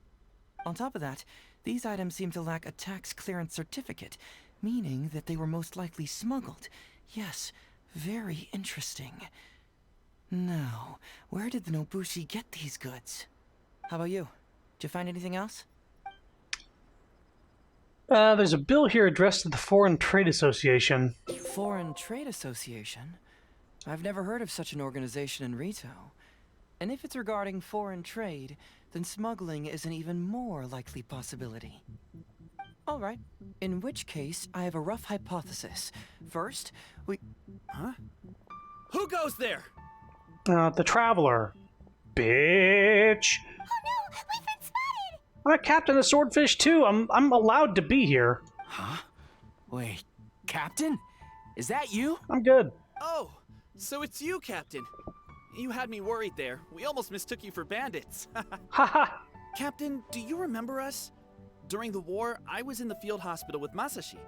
On top of that, these items seem to lack a tax clearance certificate, meaning that they were most likely smuggled. Yes, very interesting. Now, where did the Nobushi get these goods? How about you? Did you find anything else? There's a bill here addressed to the Foreign Trade Association. Foreign Trade Association? I've never heard of such an organization in Rito. And if it's regarding foreign trade, then smuggling is an even more likely possibility. All right. In which case, I have a rough hypothesis. First, Huh? Who goes there? The Traveler. Bitch. Oh no, we've been spotted! I'm a captain of Swordfish too. I'm allowed to be here. Huh? Wait, Captain? Is that you? I'm good. Oh, so it's you, Captain. You had me worried there. We almost mistook you for bandits. Haha. Captain, do you remember us? During the war, I was in the field hospital with Masashi.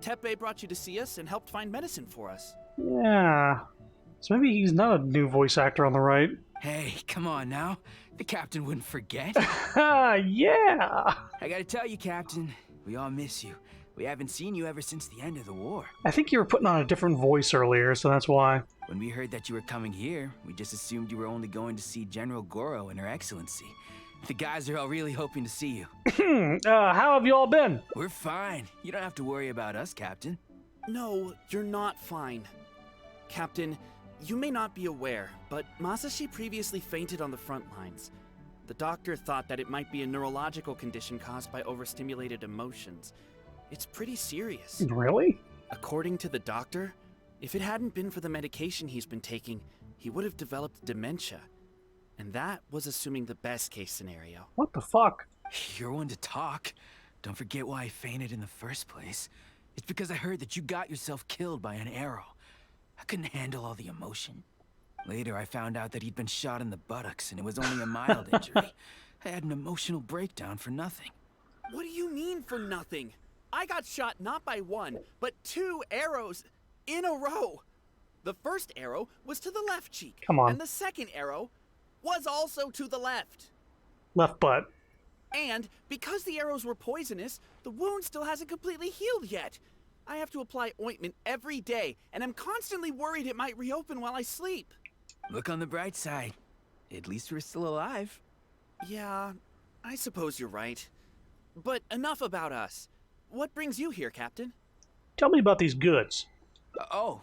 Teppei brought you to see us and helped find medicine for us. Yeah. So maybe he's not a new voice actor on the right. Hey, come on now. The Captain wouldn't forget. Yeah. I gotta tell you, Captain, we all miss you. We haven't seen you ever since the end of the war. I think you were putting on a different voice earlier, so that's why. When we heard that you were coming here, we just assumed you were only going to see General Goro and Her Excellency. The guys are all really hoping to see you. How have you all been? We're fine. You don't have to worry about us, Captain. No, you're not fine. Captain, you may not be aware, but Masashi previously fainted on the front lines. The doctor thought that it might be a neurological condition caused by overstimulated emotions. It's pretty serious. Really? According to the doctor, if it hadn't been for the medication he's been taking, he would have developed dementia. And that was assuming the best case scenario. What the fuck? You're one to talk. Don't forget why I fainted in the first place. It's because I heard that you got yourself killed by an arrow. I couldn't handle all the emotion. Later, I found out that he'd been shot in the buttocks and it was only a mild injury. I had an emotional breakdown for nothing. What do you mean for nothing? I got shot not by one, but 2 arrows in a row. The first arrow was to the left cheek. Come on. And the second arrow was also to the left. Left butt. And because the arrows were poisonous, the wound still hasn't completely healed yet. I have to apply ointment every day, and I'm constantly worried it might reopen while I sleep. Look on the bright side. At least we're still alive. Yeah, I suppose you're right. But enough about us. What brings you here, Captain? Tell me about these goods. Oh,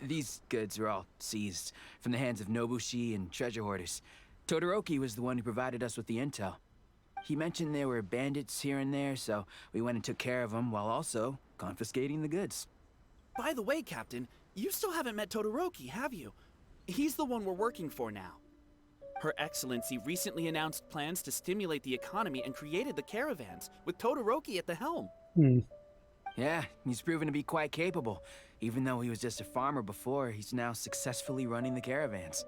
these goods are all seized from the hands of Nobushi and treasure hoarders. Todoroki was the one who provided us with the intel. He mentioned there were bandits here and there, so we went and took care of them while also confiscating the goods. By the way, Captain, you still haven't met Todoroki, have you? He's the one we're working for now. Her Excellency recently announced plans to stimulate the economy and created the caravans, with Todoroki at the helm. Yeah, he's proven to be quite capable. Even though he was just a farmer before, he's now successfully running the caravans.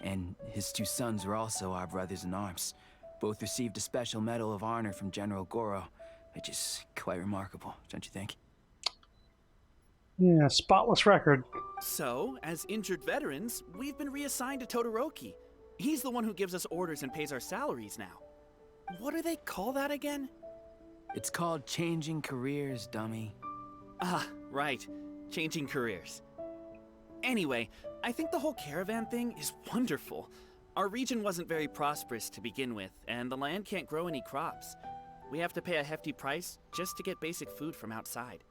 And his two sons were also our brothers in arms. Both received a special medal of honor from General Goro, which is quite remarkable, don't you think? Yeah, spotless record. So, as injured veterans, we've been reassigned to Todoroki. He's the one who gives us orders and pays our salaries now. What do they call that again? It's called changing careers, dummy. Ah, right. Changing careers. Anyway, I think the whole caravan thing is wonderful. Our region wasn't very prosperous to begin with, and the land can't grow any crops. We have to pay a hefty price just to get basic food from outside.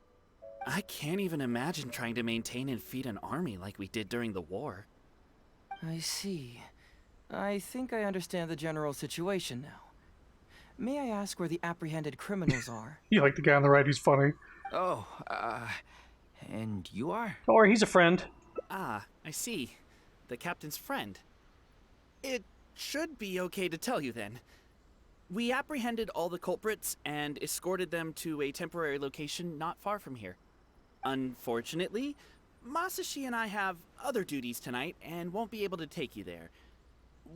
I can't even imagine trying to maintain and feed an army like we did during the war. I see. I think I understand the general situation now. May I ask where the apprehended criminals are? You like the guy on the right who's funny. Oh, and you are? Or he's a friend. Ah, I see. The captain's friend. It should be okay to tell you then. We apprehended all the culprits and escorted them to a temporary location not far from here. Unfortunately, Masashi and I have other duties tonight and won't be able to take you there.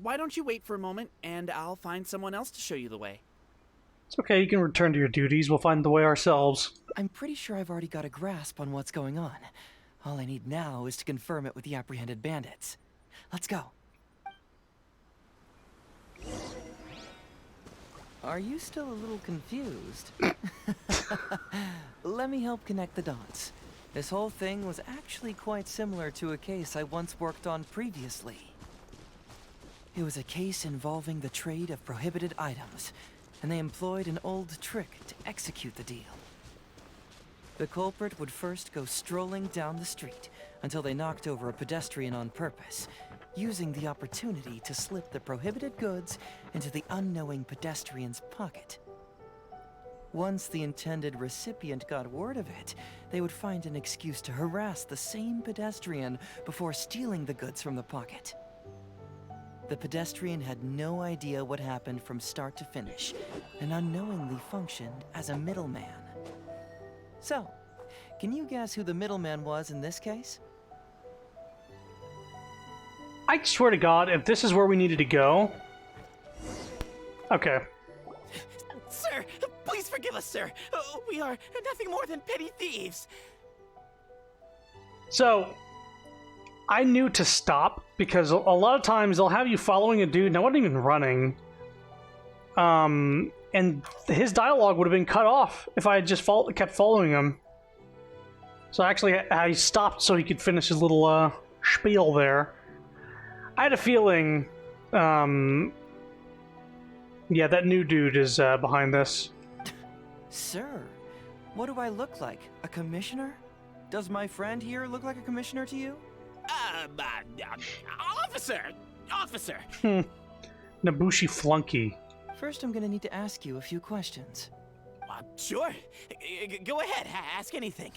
Why don't you wait for a moment and I'll find someone else to show you the way. It's okay, you can return to your duties. We'll find the way ourselves. I'm pretty sure I've already got a grasp on what's going on. All I need now is to confirm it with the apprehended bandits. Let's go. Are you still a little confused? Let me help connect the dots. This whole thing was actually quite similar to a case I once worked on previously. It was a case involving the trade of prohibited items, and they employed an old trick to execute the deal. The culprit would first go strolling down the street until they knocked over a pedestrian on purpose, using the opportunity to slip the prohibited goods into the unknowing pedestrian's pocket. Once the intended recipient got word of it, they would find an excuse to harass the same pedestrian before stealing the goods from the pocket. The pedestrian had no idea what happened from start to finish, and unknowingly functioned as a middleman. So, can you guess who the middleman was in this case? I swear to God, if this is where we needed to go... Okay. Sir, please forgive us, sir. We are nothing more than petty thieves. So, I knew to stop, because a lot of times they'll have you following a dude, and I wasn't even running. And his dialogue would have been cut off if I had just kept following him. So actually, I stopped so he could finish his little spiel there. I had a feeling, yeah, that new dude is behind this. Sir, what do I look like? A commissioner? Does my friend here look like a commissioner to you? Officer! Nobushi flunky. First, I'm gonna need to ask you a few questions. Sure. Go ahead, ask anything.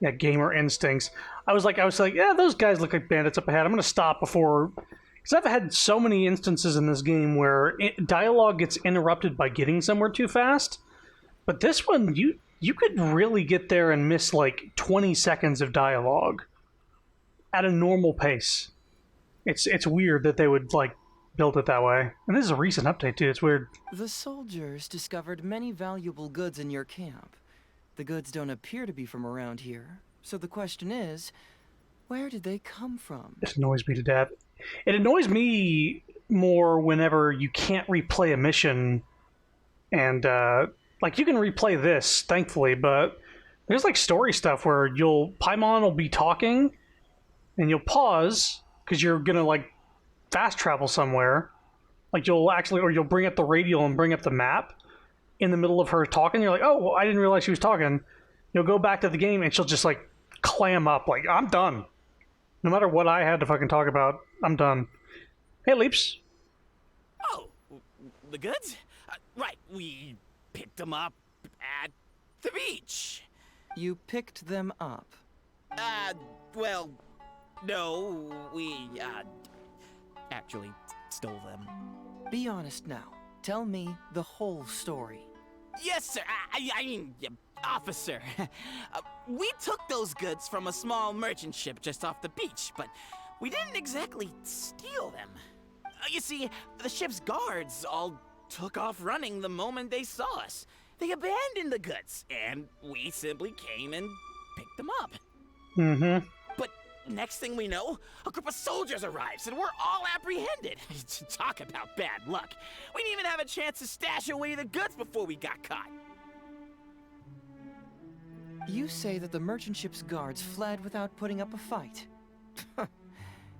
Yeah, gamer instincts. I was like, yeah, those guys look like bandits up ahead. I'm gonna stop before, because I've had so many instances in this game where dialogue gets interrupted by getting somewhere too fast. But this one, you could really get there and miss like 20 seconds of dialogue at a normal pace. It's weird that they would like build it that way. And this is a recent update too. It's weird. The soldiers discovered many valuable goods in your camp. The goods don't appear to be from around here. So the question is, where did they come from? It annoys me to death. It annoys me more whenever you can't replay a mission, and like you can replay this, thankfully, but there's like story stuff where Paimon will be talking, and you'll pause because you're gonna like fast travel somewhere. Like you'll bring up the radio and bring up the map in the middle of her talking. You're like, oh, well, I didn't realize she was talking. You'll go back to the game and she'll just like clam up. Like, I'm done. No matter what I had to fucking talk about, I'm done. Hey, Leaps. Oh, the goods? Right, we picked them up at the beach. You picked them up? Well, no, we, actually stole them. Be honest now. Tell me the whole story. Yes, sir. I mean, officer. We took those goods from a small merchant ship just off the beach, but we didn't exactly steal them. You see, the ship's guards all took off running the moment they saw us. They abandoned the goods, and we simply came and picked them up. Mm-hmm. But next thing we know, a group of soldiers arrives, and we're all apprehended. Talk about bad luck. We didn't even have a chance to stash away the goods before we got caught. You say that the merchant ship's guards fled without putting up a fight.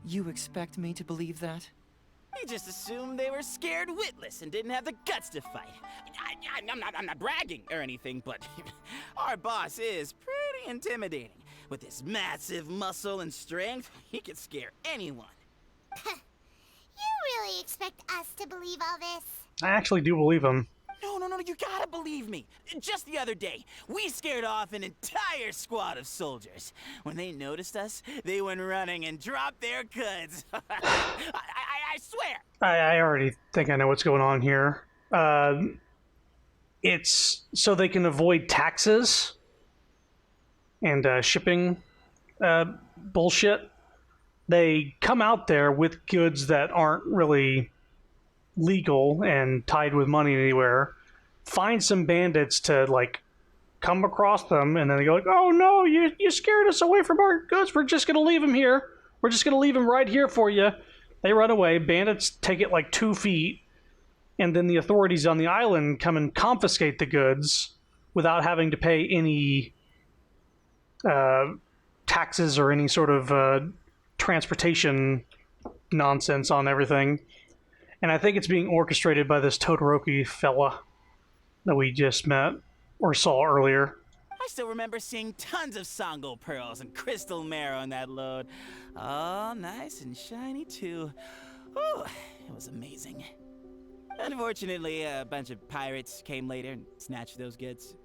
You expect me to believe that? We just assumed they were scared witless and didn't have the guts to fight. I'm not bragging or anything, but our boss is pretty intimidating. With his massive muscle and strength, he could scare anyone. You really expect us to believe all this? I actually do believe him. No, you gotta believe me. Just the other day, we scared off an entire squad of soldiers. When they noticed us, they went running and dropped their goods. I swear. I already think I know what's going on here. It's so they can avoid taxes and shipping bullshit. They come out there with goods that aren't really legal and tied with money anywhere, find some bandits to like come across them, and then they go like, oh no, you scared us away from our goods, we're just gonna leave them here, we're just gonna leave them right here for you. They run away, bandits take it like 2 feet, and then the authorities on the island come and confiscate the goods without having to pay any taxes or any sort of transportation nonsense on everything. And I think it's being orchestrated by this Todoroki fella that we just met or saw earlier. I still remember seeing tons of Sango pearls and crystal marrow on that load. All nice and shiny too. Ooh, it was amazing. Unfortunately, a bunch of pirates came later and snatched those goods.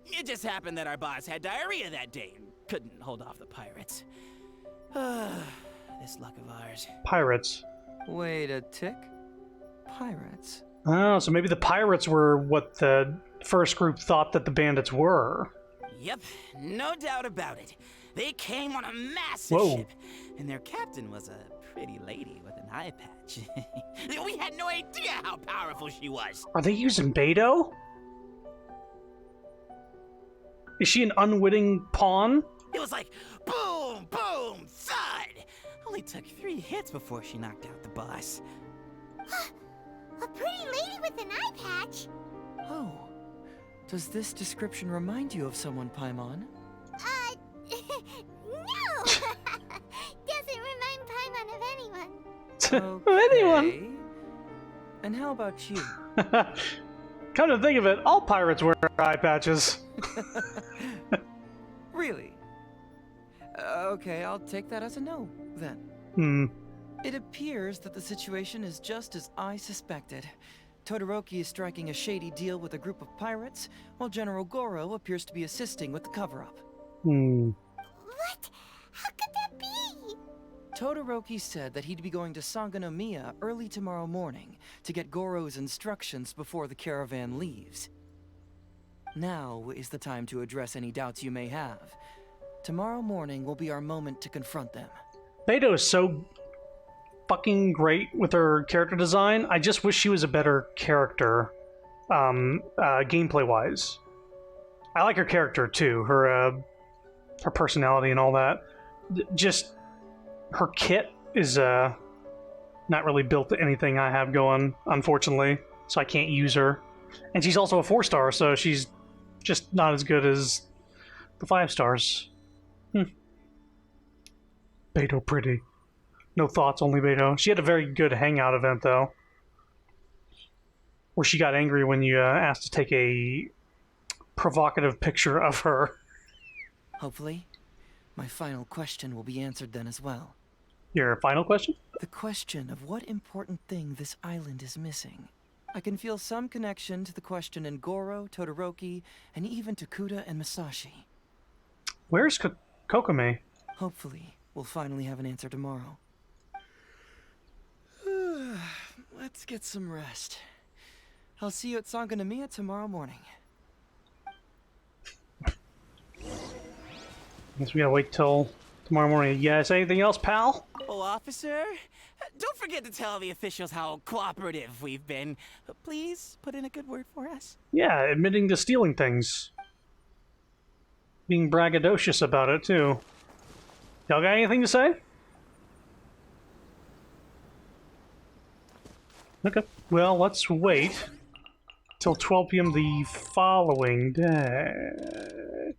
It just happened that our boss had diarrhea that day and couldn't hold off the pirates. This luck of ours. Pirates. Wait a tick. Pirates? Oh, so maybe the pirates were what the first group thought that the bandits were. Yep, no doubt about it. They came on a massive ship, and their captain was a pretty lady with an eye patch. We had no idea how powerful she was. Are they using Beto? Is she an unwitting pawn? It was like boom, boom, thud. Only took 3 hits before she knocked out the boss. A pretty lady with an eye patch? Oh. Does this description remind you of someone, Paimon? No! Doesn't remind Paimon of anyone. Okay. Anyone? And how about you? Come to think of it, all pirates wear eye patches. Really? Okay, I'll take that as a no, then. It appears that the situation is just as I suspected. Todoroki is striking a shady deal with a group of pirates, while General Goro appears to be assisting with the cover-up. What? How could that be? Todoroki said that he'd be going to Sangonomiya early tomorrow morning to get Goro's instructions before the caravan leaves. Now is the time to address any doubts you may have. Tomorrow morning will be our moment to confront them. Beto is so fucking great with her character design. I just wish she was a better character, gameplay-wise. I like her character too, her personality and all that. Just her kit is not really built to anything I have going, unfortunately, so I can't use her. And she's also a 4-star, so she's just not as good as the 5 stars. Beto pretty. No thoughts, only Beto. She had a very good hangout event, though, where she got angry when you asked to take a provocative picture of her. Hopefully, My final question will be answered then as well. Your final question? The question of what important thing this island is missing. I can feel some connection to the question in Goro, Todoroki, and even to Kuda and Masashi. Where's Kokome? Hopefully, we'll finally have an answer tomorrow. Let's get some rest. I'll see you at Sangonomiya tomorrow morning. Guess we gotta wait till tomorrow morning. Yes, anything else, pal? Oh, officer, don't forget to tell the officials how cooperative we've been. Please put in a good word for us. Yeah, admitting to stealing things. Being braggadocious about it, too. Y'all got anything to say? Okay. Well, let's wait till 12 p.m. the following day.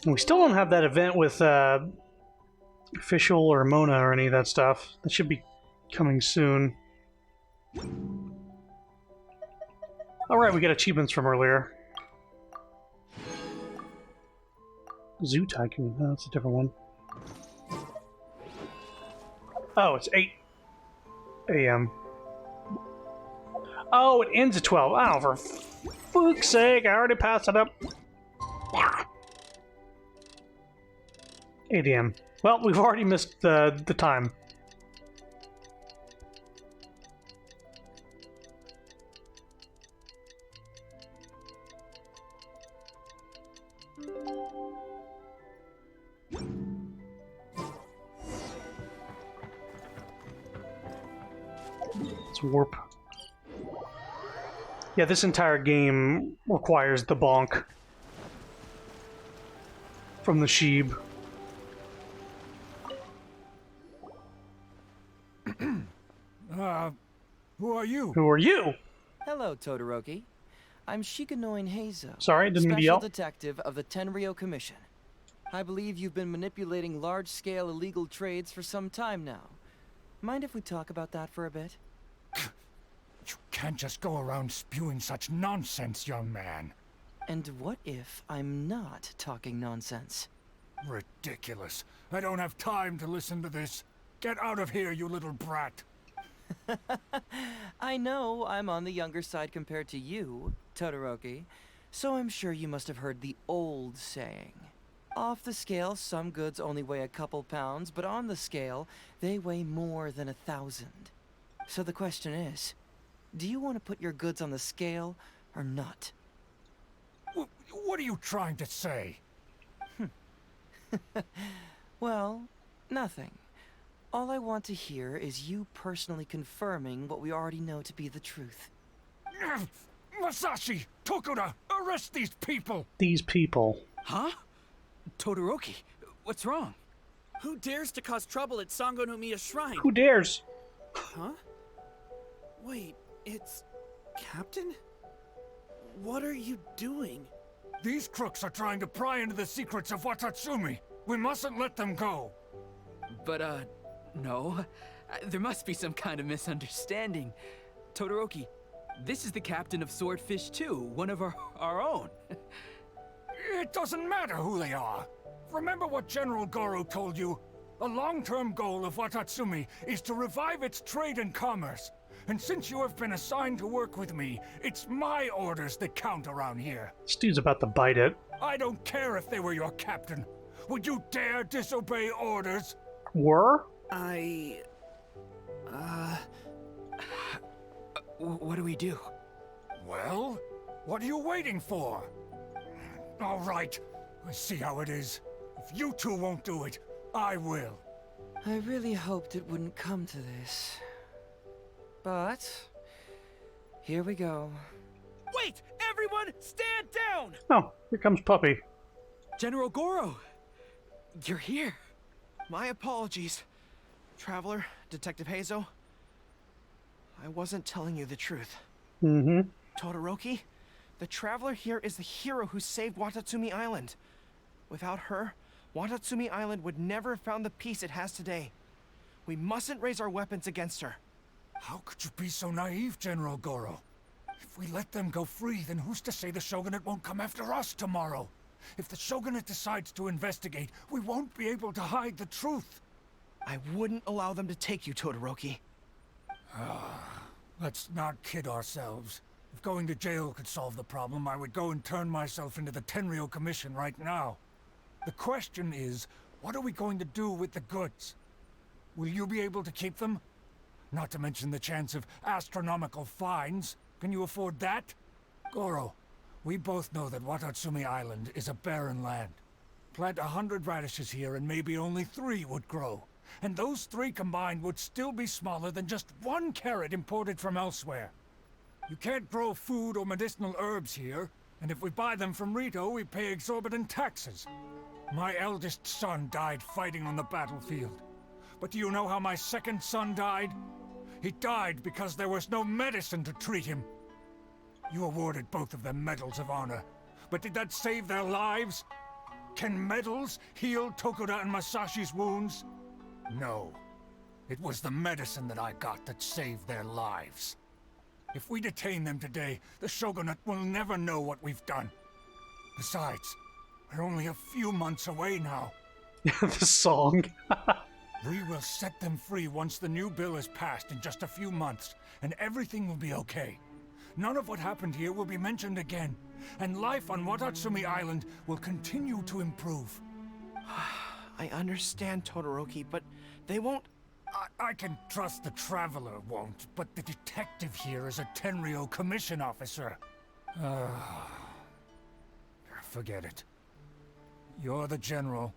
We still don't have that event with Official or Mona or any of that stuff. That should be coming soon. Alright, we got achievements from earlier. Zoo Tycoon. Oh, that's a different one. Oh, it's 8 a.m. Oh, it ends at 12. Oh, for fuck's sake, I already passed it up. 8 a.m. Well, we've already missed the time. Let's warp. Yeah, this entire game requires the bonk from the Sheeb. Who are you? Who are you? Hello, Todoroki. I'm Shikanoin Heizo. Sorry, didn't mean to yell. Special detective of the Tenryou Commission. I believe you've been manipulating large-scale illegal trades for some time now. Mind if we talk about that for a bit? You can't just go around spewing such nonsense, young man. And what if I'm not talking nonsense? Ridiculous. I don't have time to listen to this. Get out of here, you little brat. I know I'm on the younger side compared to you, Todoroki, so I'm sure you must have heard the old saying. Off the scale, some goods only weigh a couple pounds, but on the scale, they weigh more than 1,000. So the question is, do you want to put your goods on the scale or not? What are you trying to say? Well, nothing. All I want to hear is you personally confirming what we already know to be the truth. Masashi! Tokuda! Arrest these people! These people. Huh? Todoroki, what's wrong? Who dares to cause trouble at Sangonomiya Shrine? Who dares? Huh? Wait, it's... Captain? What are you doing? These crooks are trying to pry into the secrets of Watatsumi. We mustn't let them go. But, no. There must be some kind of misunderstanding. Todoroki, this is the captain of Swordfish 2, one of our own. It doesn't matter who they are. Remember what General Goro told you? A long-term goal of Watatsumi is to revive its trade and commerce. And since you have been assigned to work with me, it's my orders that count around here. This dude's about to bite it. I don't care if they were your captain. Would you dare disobey orders? Were? What do we do? Well, what are you waiting for? All right, I see how it is. If you two won't do it, I will. I really hoped it wouldn't come to this. But here we go. Wait! Everyone, stand down! Oh, here comes Puppy. General Goro! You're here. My apologies, Traveler, Detective Heizo. I wasn't telling you the truth. Mm-hmm. Todoroki, the Traveler here is the hero who saved Watatsumi Island. Without her, Watatsumi Island would never have found the peace it has today. We mustn't raise our weapons against her. How could you be so naive, General Goro? If we let them go free, then who's to say the Shogunate won't come after us tomorrow? If the Shogunate decides to investigate, we won't be able to hide the truth. I wouldn't allow them to take you, Todoroki. Let's not kid ourselves. If going to jail could solve the problem, I would go and turn myself into the Tenryou Commission right now. The question is, what are we going to do with the goods? Will you be able to keep them? Not to mention the chance of astronomical fines. Can you afford that? Goro, we both know that Watatsumi Island is a barren land. Plant 100 radishes here and maybe only 3 would grow. And those 3 combined would still be smaller than just 1 carrot imported from elsewhere. You can't grow food or medicinal herbs here, and if we buy them from Rito, we pay exorbitant taxes. My eldest son died fighting on the battlefield. But do you know how my second son died? He died because there was no medicine to treat him. You awarded both of them medals of honor, but did that save their lives? Can medals heal Tokuda and Masashi's wounds? No. It was the medicine that I got that saved their lives. If we detain them today, the Shogunate will never know what we've done. Besides, we're only a few months away now. The song. We will set them free once the new bill is passed in just a few months, and everything will be okay. None of what happened here will be mentioned again, and life on Watatsumi Island will continue to improve. I understand, Todoroki, but they won't... I can trust the Traveler won't, but the detective here is a Tenryou Commission officer. Forget it. You're the general.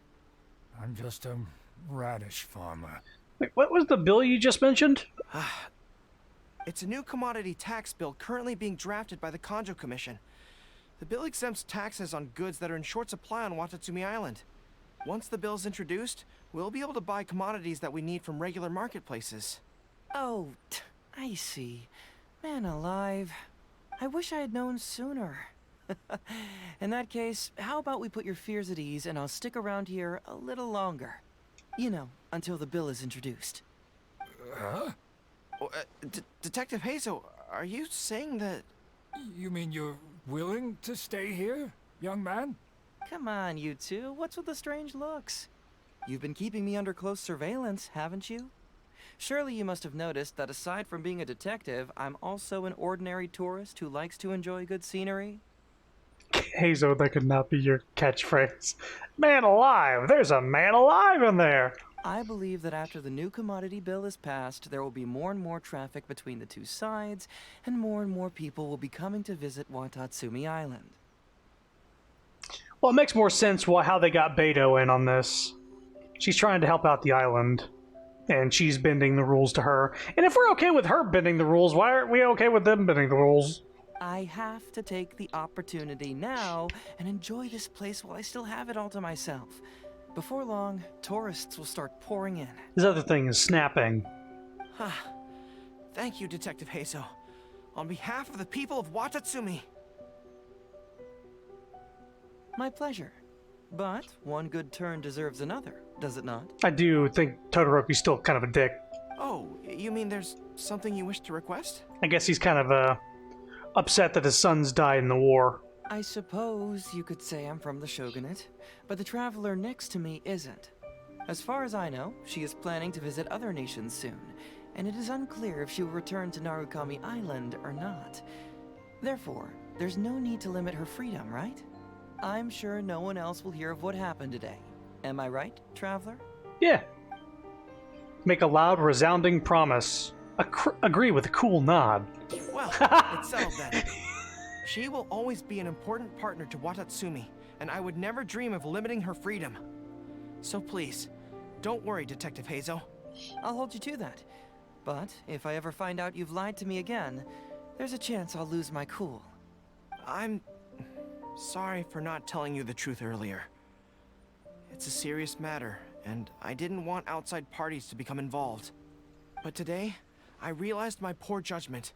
I'm just a radish farmer. Wait, what was the bill you just mentioned? It's a new commodity tax bill currently being drafted by the Kanjo Commission. The bill exempts taxes on goods that are in short supply on Watatsumi Island. Once the bill's introduced, we'll be able to buy commodities that we need from regular marketplaces. Oh, I see. Man alive. I wish I had known sooner. In that case, how about we put your fears at ease and I'll stick around here a little longer. You know, until the bill is introduced. Huh? Detective Hazel, are you saying that... You mean you're willing to stay here, young man? Come on, you two. What's with the strange looks? You've been keeping me under close surveillance, haven't you? Surely you must have noticed that aside from being a detective, I'm also an ordinary tourist who likes to enjoy good scenery. Hazo, that could not be your catchphrase. Man alive! There's a man alive in there! I believe that after the new commodity bill is passed, there will be more and more traffic between the two sides, and more people will be coming to visit Watatsumi Island. Well, it makes more sense how they got Beto in on this. She's trying to help out the island, and she's bending the rules to her. And if we're okay with her bending the rules, why aren't we okay with them bending the rules? I have to take the opportunity now and enjoy this place while I still have it all to myself. Before long, tourists will start pouring in. This other thing is snapping. Thank you, Detective Hazo. On behalf of the people of Watatsumi. My pleasure. But one good turn deserves another, does it not? I do think Todoroki's still kind of a dick. Oh, you mean there's something you wish to request? I guess he's kind of upset that his sons died in the war. I suppose you could say I'm from the Shogunate, but the traveler next to me isn't. As far as I know, she is planning to visit other nations soon, and it is unclear if she will return to Narukami Island or not. Therefore, there's no need to limit her freedom, right? I'm sure no one else will hear of what happened today. Am I right, traveler? Yeah. Make a loud, resounding promise. Agree with a cool nod. Well, it's settled then. She will always be an important partner to Watatsumi, and I would never dream of limiting her freedom. So please, don't worry, Detective Hazo. I'll hold you to that. But if I ever find out you've lied to me again, there's a chance I'll lose my cool. I'm sorry for not telling you the truth earlier. It's a serious matter, and I didn't want outside parties to become involved. But today, I realized my poor judgment.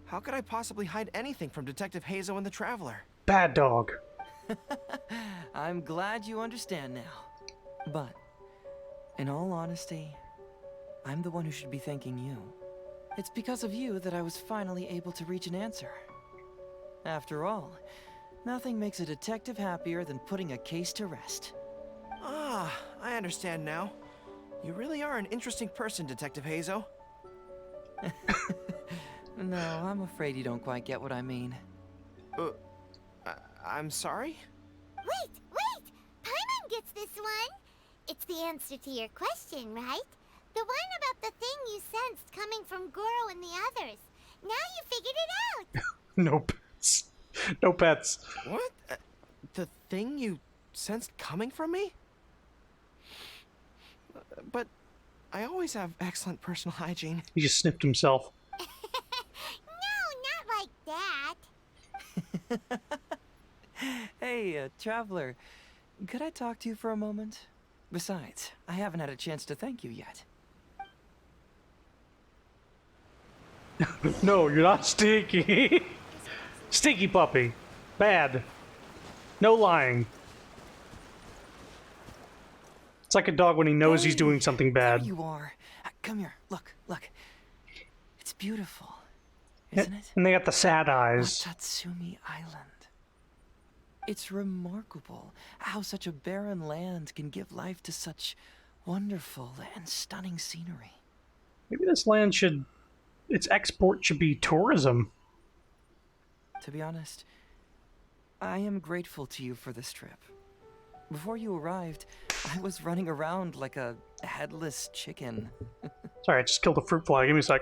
How could I possibly hide anything from Detective Hazo and the Traveler? Bad dog. I'm glad you understand now. But, in all honesty, I'm the one who should be thanking you. It's because of you that I was finally able to reach an answer. After all, nothing makes a detective happier than putting a case to rest. Ah, I understand now. You really are an interesting person, Detective Hazo. No, I'm afraid you don't quite get what I mean. I'm sorry? Wait! Paimon gets this one! It's the answer to your question, right? The one about the thing you sensed coming from Goro and the others. Now you figured it out! No pets. No pets. What? The thing you sensed coming from me? But I always have excellent personal hygiene. He just sniffed himself. No, not like that. Hey, Traveler. Could I talk to you for a moment? Besides, I haven't had a chance to thank you yet. No, you're not stinky. Stinky puppy. Bad. No lying. It's like a dog when he knows he's doing something bad. There you are. Come here. Look. It's beautiful, isn't it? And they got the sad eyes. Watatsumi Island. It's remarkable how such a barren land can give life to such wonderful and stunning scenery. Maybe this land should... its export should be tourism. To be honest, I am grateful to you for this trip. Before you arrived, I was running around like a headless chicken. Sorry, I just killed a fruit fly. Give me a sec.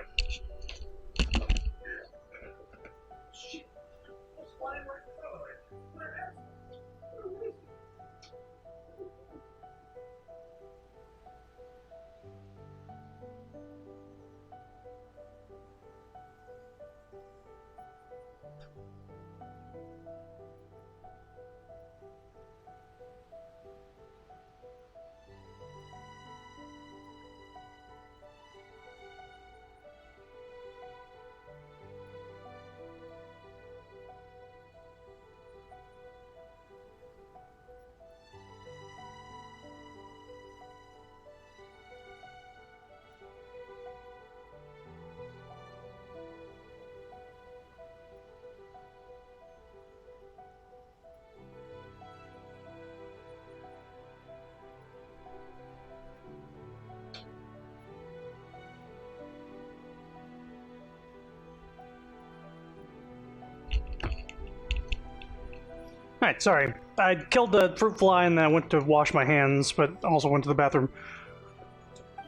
Alright, sorry. I killed the fruit fly and then I went to wash my hands, but also went to the bathroom.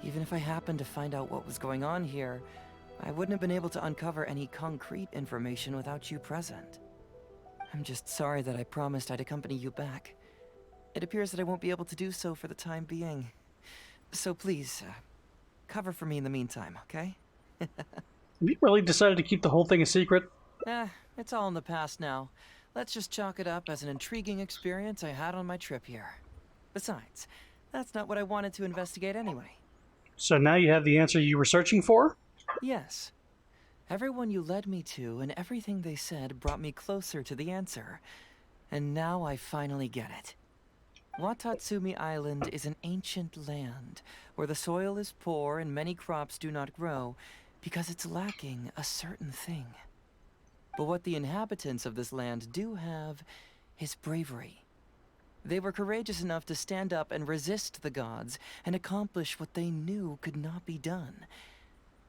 Even if I happened to find out what was going on here, I wouldn't have been able to uncover any concrete information without you present. I'm just sorry that I promised I'd accompany you back. It appears that I won't be able to do so for the time being. So please, cover for me in the meantime, okay? Have you really decided to keep the whole thing a secret? It's all in the past now. Let's just chalk it up as an intriguing experience I had on my trip here. Besides, that's not what I wanted to investigate anyway. So now you have the answer you were searching for? Yes. Everyone you led me to and everything they said brought me closer to the answer. And now I finally get it. Watatsumi Island is an ancient land where the soil is poor and many crops do not grow because it's lacking a certain thing. But what the inhabitants of this land do have is bravery. They were courageous enough to stand up and resist the gods and accomplish what they knew could not be done.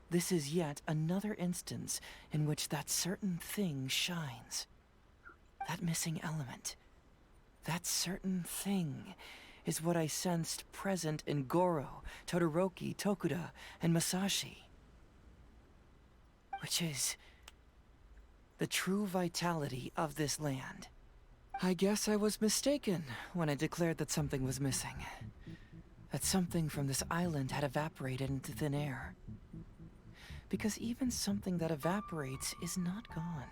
This is yet another instance in which that certain thing shines. That missing element. That certain thing is what I sensed present in Goro, Todoroki, Tokuda, and Masashi. Which is the true vitality of this land. I guess I was mistaken when I declared that something was missing. That something from this island had evaporated into thin air. Because even something that evaporates is not gone.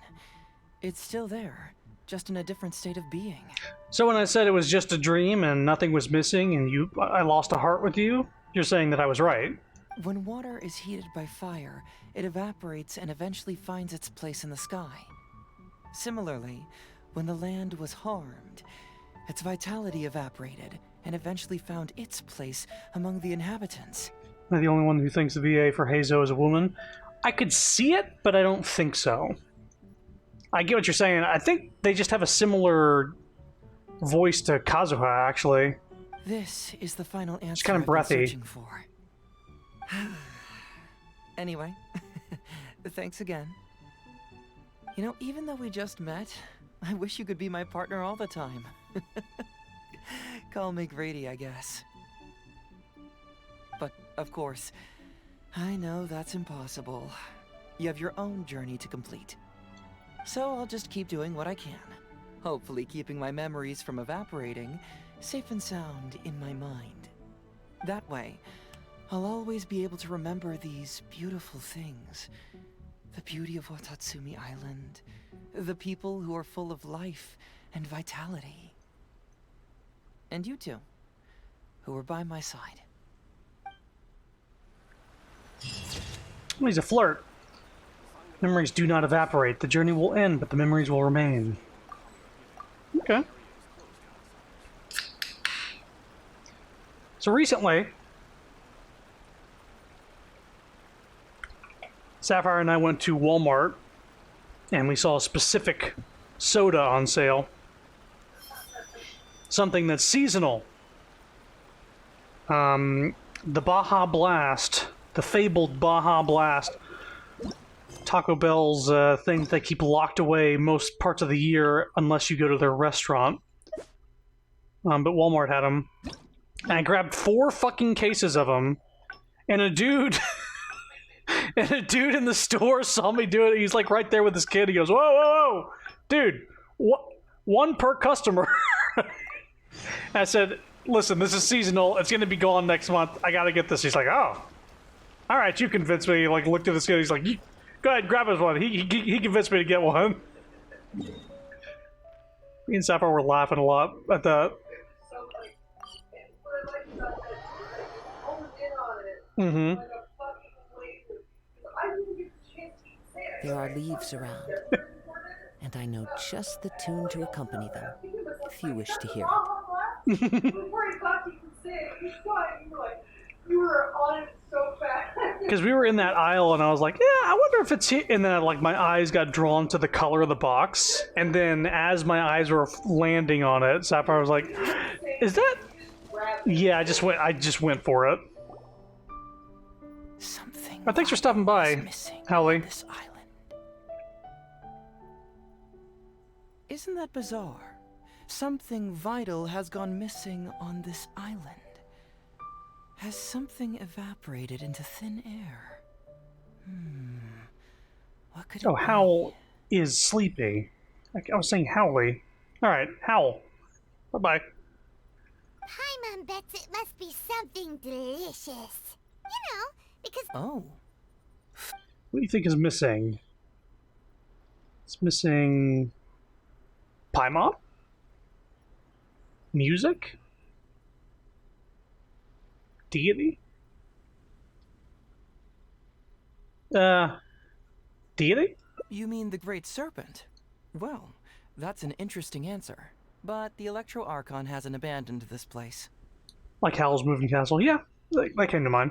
It's still there, just in a different state of being. So when I said it was just a dream and nothing was missing and I lost a heart with you, you're saying that I was right. When water is heated by fire, it evaporates and eventually finds its place in the sky. Similarly, when the land was harmed, its vitality evaporated and eventually found its place among the inhabitants. Am I the only one who thinks the VA for Heizo is a woman? I could see it, but I don't think so. I get what you're saying. I think they just have a similar voice to Kazuha, actually. This is the final answer It's kind of I've been breathy. searching for. Anyway, thanks again. You know, even though we just met, I wish you could be my partner all the time. Call me greedy, I guess. But, of course, I know that's impossible. You have your own journey to complete. So I'll just keep doing what I can. Hopefully keeping my memories from evaporating safe and sound in my mind. That way, I'll always be able to remember these beautiful things. The beauty of Watatsumi Island. The people who are full of life and vitality. And you two, who are by my side. Well, he's a flirt. Memories do not evaporate. The journey will end, but the memories will remain. Okay. So recently, Sapphire and I went to Walmart, and we saw a specific soda on sale. Something that's seasonal. The Baja Blast. The fabled Baja Blast. Taco Bell's thing they keep locked away most parts of the year unless you go to their restaurant. But Walmart had them. And I grabbed 4 fucking cases of them. And a dude... and a dude in the store saw me do it. He's like right there with his kid. He goes, whoa, whoa, whoa! Dude, one per customer. I said, listen, this is seasonal. It's going to be gone next month. I got to get this. He's like, oh. All right, you convinced me. He like looked at this kid. He's like, go ahead, grab us one. He convinced me to get one. Me and Sapphire were laughing a lot at that. Mm-hmm. There are leaves around, and I know just the tune to accompany them, if you wish to hear it. Because we were in that aisle, and I was like, yeah, I wonder if it's here. And then like my eyes got drawn to the color of the box, and then as my eyes were landing on it, Sapphire was like, is that... Yeah, I just went for it. Something thanks for stopping by, Hallie. This island. Isn't that bizarre? Something vital has gone missing on this island. Has something evaporated into thin air? What could it be? Howl is sleepy. I was saying Howley. Alright, Howl. Bye-bye. Paimon bets it must be something delicious. You know, because... Oh. What do you think is missing? It's missing... Paimon? Music? Deity? Deity? You mean the Great Serpent? Well, that's an interesting answer. But the Electro Archon hasn't abandoned this place. Like Howl's Moving Castle. Yeah, that came to mind.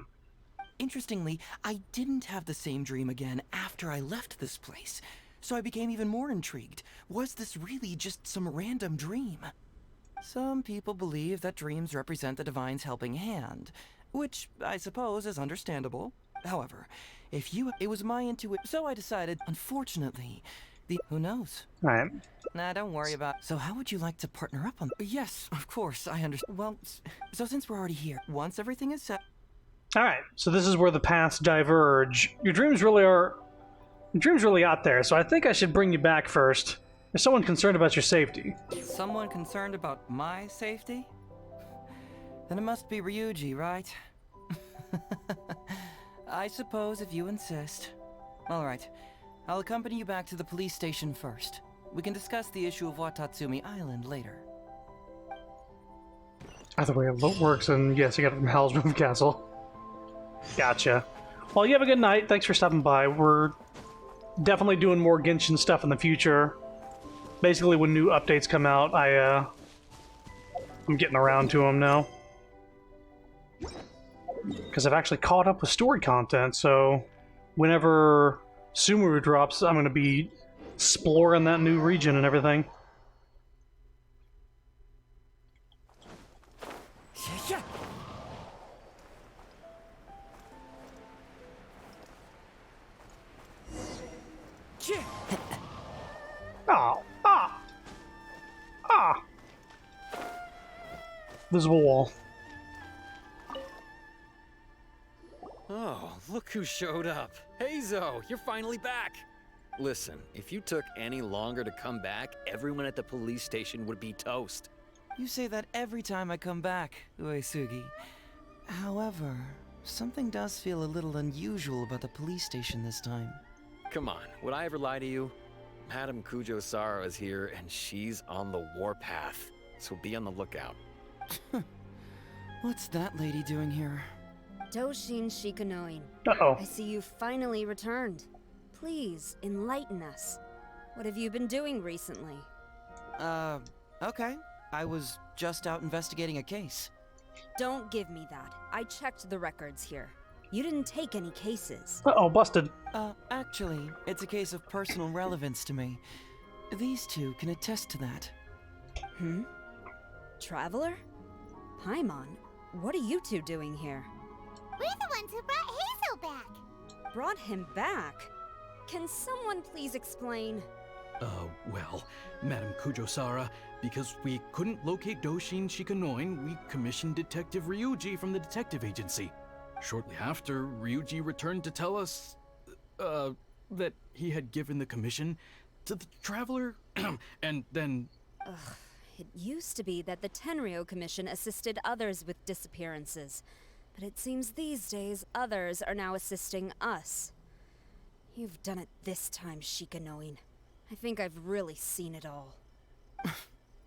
Interestingly, I didn't have the same dream again after I left this place. So I became even more intrigued. Was this really just some random dream? Some people believe that dreams represent the Divine's helping hand, which I suppose is understandable. However, it was my intuition, so I decided, unfortunately, who knows? Alright. Nah, don't worry about it. So how would you like to partner up on... Yes, of course, I understand. Well, so since we're already here, once everything is set... Alright, so this is where the paths diverge. Your dreams really out there, so I think I should bring you back first. There's someone concerned about your safety. Someone concerned about my safety? Then it must be Ryuji, right? I suppose if you insist. Alright, I'll accompany you back to the police station first. We can discuss the issue of Watatsumi Island later. Either way it works, and yes, you got it from Howl's Moving Castle. Gotcha. Well, you have a good night. Thanks for stopping by. We're definitely doing more Genshin stuff in the future. Basically, when new updates come out, I'm getting around to them now. because I've actually caught up with story content, so whenever Sumeru drops, I'm going to be exploring that new region and everything. Visible wall. Oh, look who showed up. Hazo, you're finally back. Listen, if you took any longer to come back, everyone at the police station would be toast. You say that every time I come back, Uesugi. However, something does feel a little unusual about the police station this time. Come on, would I ever lie to you? Madame Kujo-Sara is here, and she's on the warpath. So be on the lookout. What's that lady doing here? Doshin Shikanoin. Uh-oh. I see you finally returned. Please, enlighten us. What have you been doing recently? Okay. I was just out investigating a case. Don't give me that. I checked the records here. You didn't take any cases. Uh-oh, busted. Actually, it's a case of personal relevance to me. These two can attest to that. Traveler? Paimon, what are you two doing here? We're the ones who brought Hazel back. Brought him back? Can someone please explain? Well, Madame Kujo-Sara, because we couldn't locate Doshin Shikanoin, we commissioned Detective Ryuji from the detective agency. Shortly after, Ryuji returned to tell us, that he had given the commission to the Traveler, and then... It used to be that the Tenryo Commission assisted others with disappearances, but it seems these days others are now assisting us. You've done it this time, Shikanoin. I think I've really seen it all.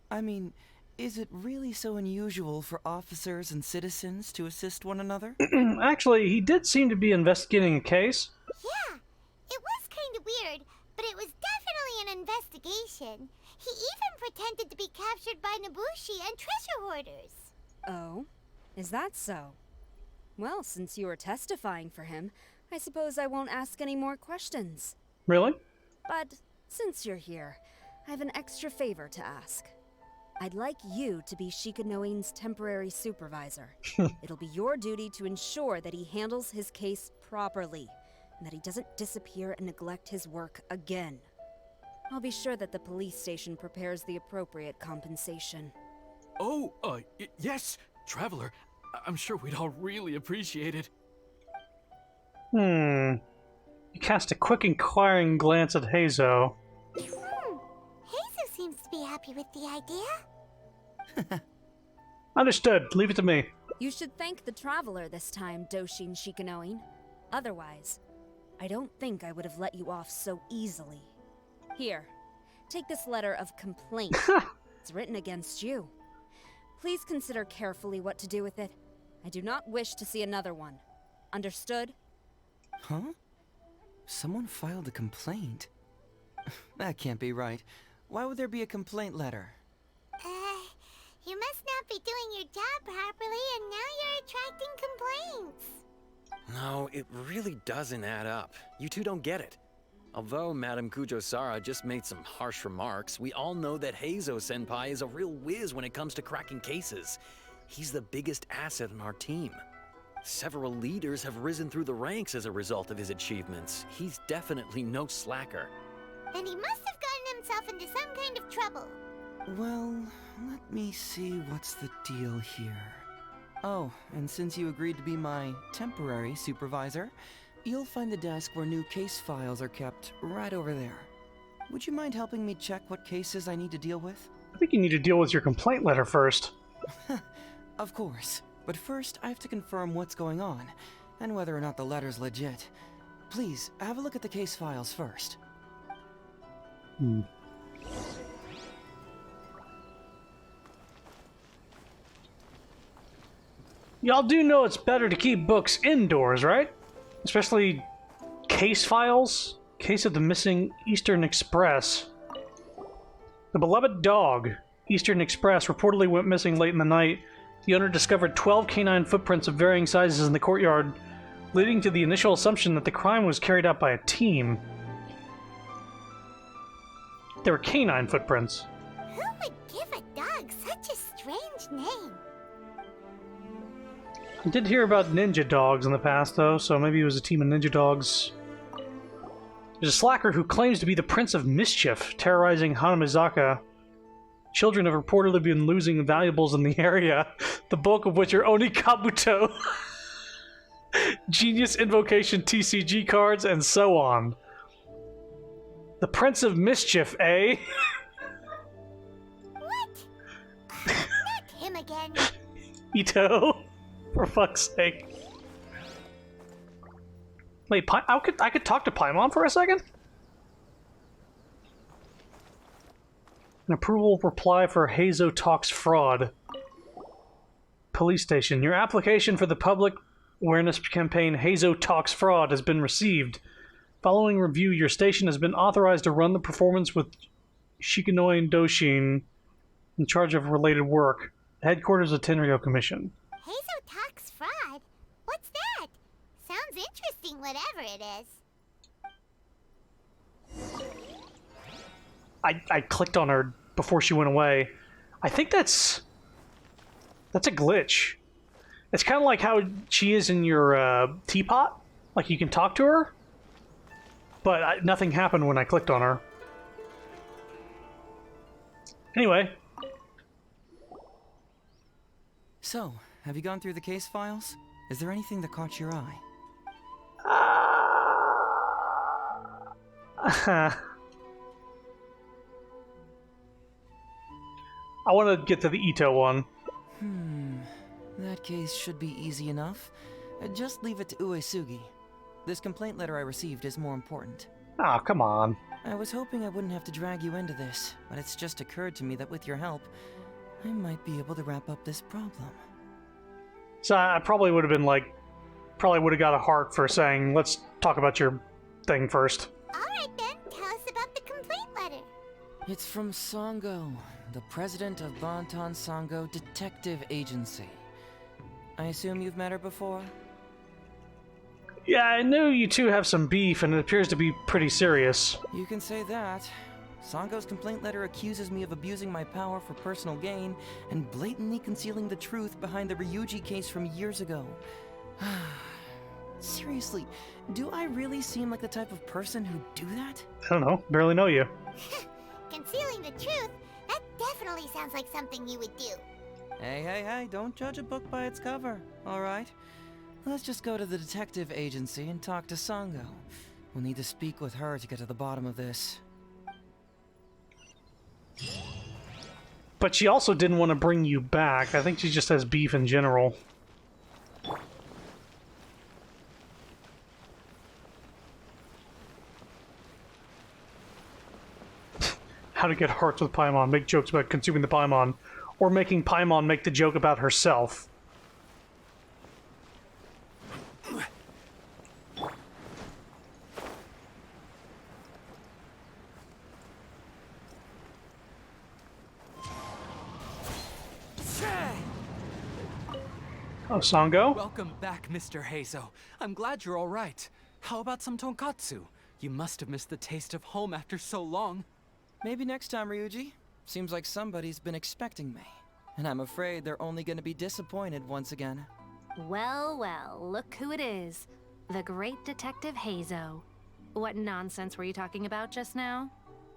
I mean, is it really so unusual for officers and citizens to assist one another? Actually, he did seem to be investigating a case. Yeah, it was kind of weird, but it was definitely an investigation. He even pretended to be captured by Nobushi and treasure hoarders. Oh? Is that so? Well, since you were testifying for him, I suppose I won't ask any more questions. Really? But since you're here, I have an extra favor to ask. I'd like you to be Shikanoin's temporary supervisor. It'll be your duty to ensure that he handles his case properly, and that he doesn't disappear and neglect his work again. I'll be sure that the police station prepares the appropriate compensation. Oh, yes, Traveler. I'm sure we'd all really appreciate it. He cast a quick inquiring glance at Hazo. Hazel seems to be happy with the idea. Understood. Leave it to me. You should thank the Traveler this time, Doshin Shikanoin. Otherwise, I don't think I would have let you off so easily. Here, take this letter of complaint. It's written against you. Please consider carefully what to do with it. I do not wish to see another one. Understood? Huh? Someone filed a complaint? That can't be right. Why would there be a complaint letter? You must not be doing your job properly, and now you're attracting complaints. No, it really doesn't add up. You two don't get it. Although Madame Kujo-Sara just made some harsh remarks, we all know that Heizo-senpai is a real whiz when it comes to cracking cases. He's the biggest asset in our team. Several leaders have risen through the ranks as a result of his achievements. He's definitely no slacker. Then he must have gotten himself into some kind of trouble. Well, let me see what's the deal here. Oh, and since you agreed to be my temporary supervisor, you'll find the desk where new case files are kept right over there. Would you mind helping me check what cases I need to deal with? I think you need to deal with your complaint letter first. Of course. But first, I have to confirm what's going on, and whether or not the letter's legit. Please, have a look at the case files first. Y'all do know it's better to keep books indoors, right? Especially case files. Case of the missing Eastern Express. The beloved dog, Eastern Express, reportedly went missing late in the night The owner discovered 12 canine footprints of varying sizes in the courtyard, leading to the initial assumption that the crime was carried out by a team. They were canine footprints. Who would give a dog such a strange name? I did hear about ninja dogs in the past, though, so maybe it was a team of ninja dogs. There's a slacker who claims to be the Prince of Mischief, terrorizing Hanamizaka. Children have reportedly been losing valuables in the area, the bulk of which are Oni Kabuto, Genius Invocation TCG cards, and so on. The Prince of Mischief, eh? What? Not him again. Ito? For fuck's sake. Wait, I could talk to Paimon for a second? An approval reply for Hazo Talks Fraud. Police station. Your application for the public awareness campaign Hazo Talks Fraud has been received. Following review, your station has been authorized to run the performance with Shikanoi Doshin in charge of related work. Headquarters of Tenryo Commission. Hazo Talks Fraud? What's that? Sounds interesting, whatever it is. I clicked on her before she went away. I think that's a glitch. It's kind of like how she is in your teapot. Like you can talk to her, but nothing happened when I clicked on her. Anyway. So, have you gone through the case files? Is there anything that caught your eye? I want to get to the Ito one. That case should be easy enough. Just leave it to Uesugi. This complaint letter I received is more important. Oh, come on. I was hoping I wouldn't have to drag you into this, but it's just occurred to me that with your help, I might be able to wrap up this problem. So I probably would have been like, probably would have got a heart for saying, let's talk about your thing first. Alright then, tell us about the complaint letter. It's from Sango, the president of Bantan Sango Detective Agency. I assume you've met her before? Yeah, I know you two have some beef, and it appears to be pretty serious. You can say that. Sango's complaint letter accuses me of abusing my power for personal gain and blatantly concealing the truth behind the Ryuji case from years ago. Seriously, do I really seem like the type of person who'd do that? I don't know, barely know you. Concealing the truth? That definitely sounds like something you would do. Hey, don't judge a book by its cover, alright? Let's just go to the detective agency and talk to Sango. We'll need to speak with her to get to the bottom of this. But she also didn't want to bring you back. I think she just has beef in general. How to get hearts with Paimon, make jokes about consuming the Paimon, or making Paimon make the joke about herself. Oh, Sango? Welcome back, Mr. Hazo. I'm glad you're all right. How about some tonkatsu? You must have missed the taste of home after so long. Maybe next time, Ryuji. Seems like somebody's been expecting me. And I'm afraid they're only gonna be disappointed once again. Well, look who it is. The great Detective Hazo. What nonsense were you talking about just now?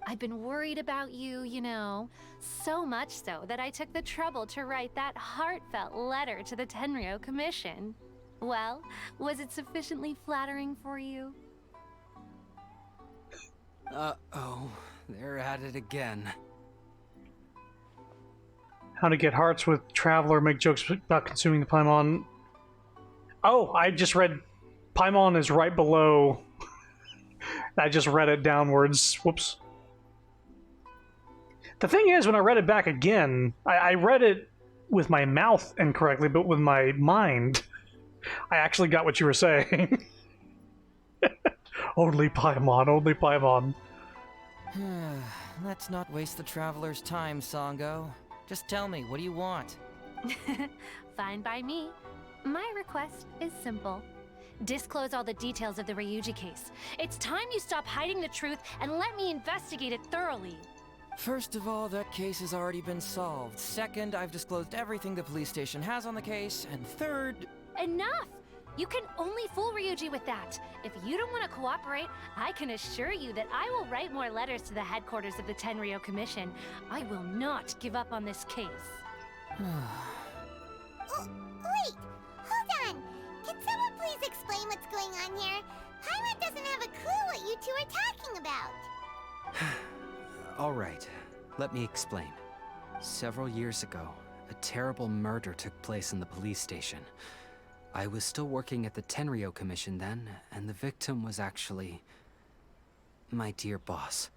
I've been worried about you, you know. So much so that I took the trouble to write that heartfelt letter to the Tenryo Commission. Well, was it sufficiently flattering for you? Uh-oh, they're at it again. How to get hearts with Traveler, make jokes about consuming the Paimon. Oh, I just read Paimon is right below. I just read it downwards. Whoops. The thing is, when I read it back again, I read it with my mouth incorrectly, but with my mind, I actually got what you were saying. Only Paimon, only Paimon. Let's not waste the traveler's time, Sango. Just tell me, what do you want? Fine by me. My request is simple. Disclose all the details of the Ryuji case. It's time you stop hiding the truth and let me investigate it thoroughly. First of all, that case has already been solved. Second, I've disclosed everything the police station has on the case. And third... Enough! You can only fool Ryuji with that. If you don't want to cooperate, I can assure you that I will write more letters to the headquarters of the Tenryou Commission. I will not give up on this case. Wait! Hold on! Can someone please explain what's going on here? Paimon doesn't have a clue what you two are talking about. All right, let me explain. Several years ago, a terrible murder took place in the police station. I was still working at the Tenryou Commission then, and the victim was actually my dear boss.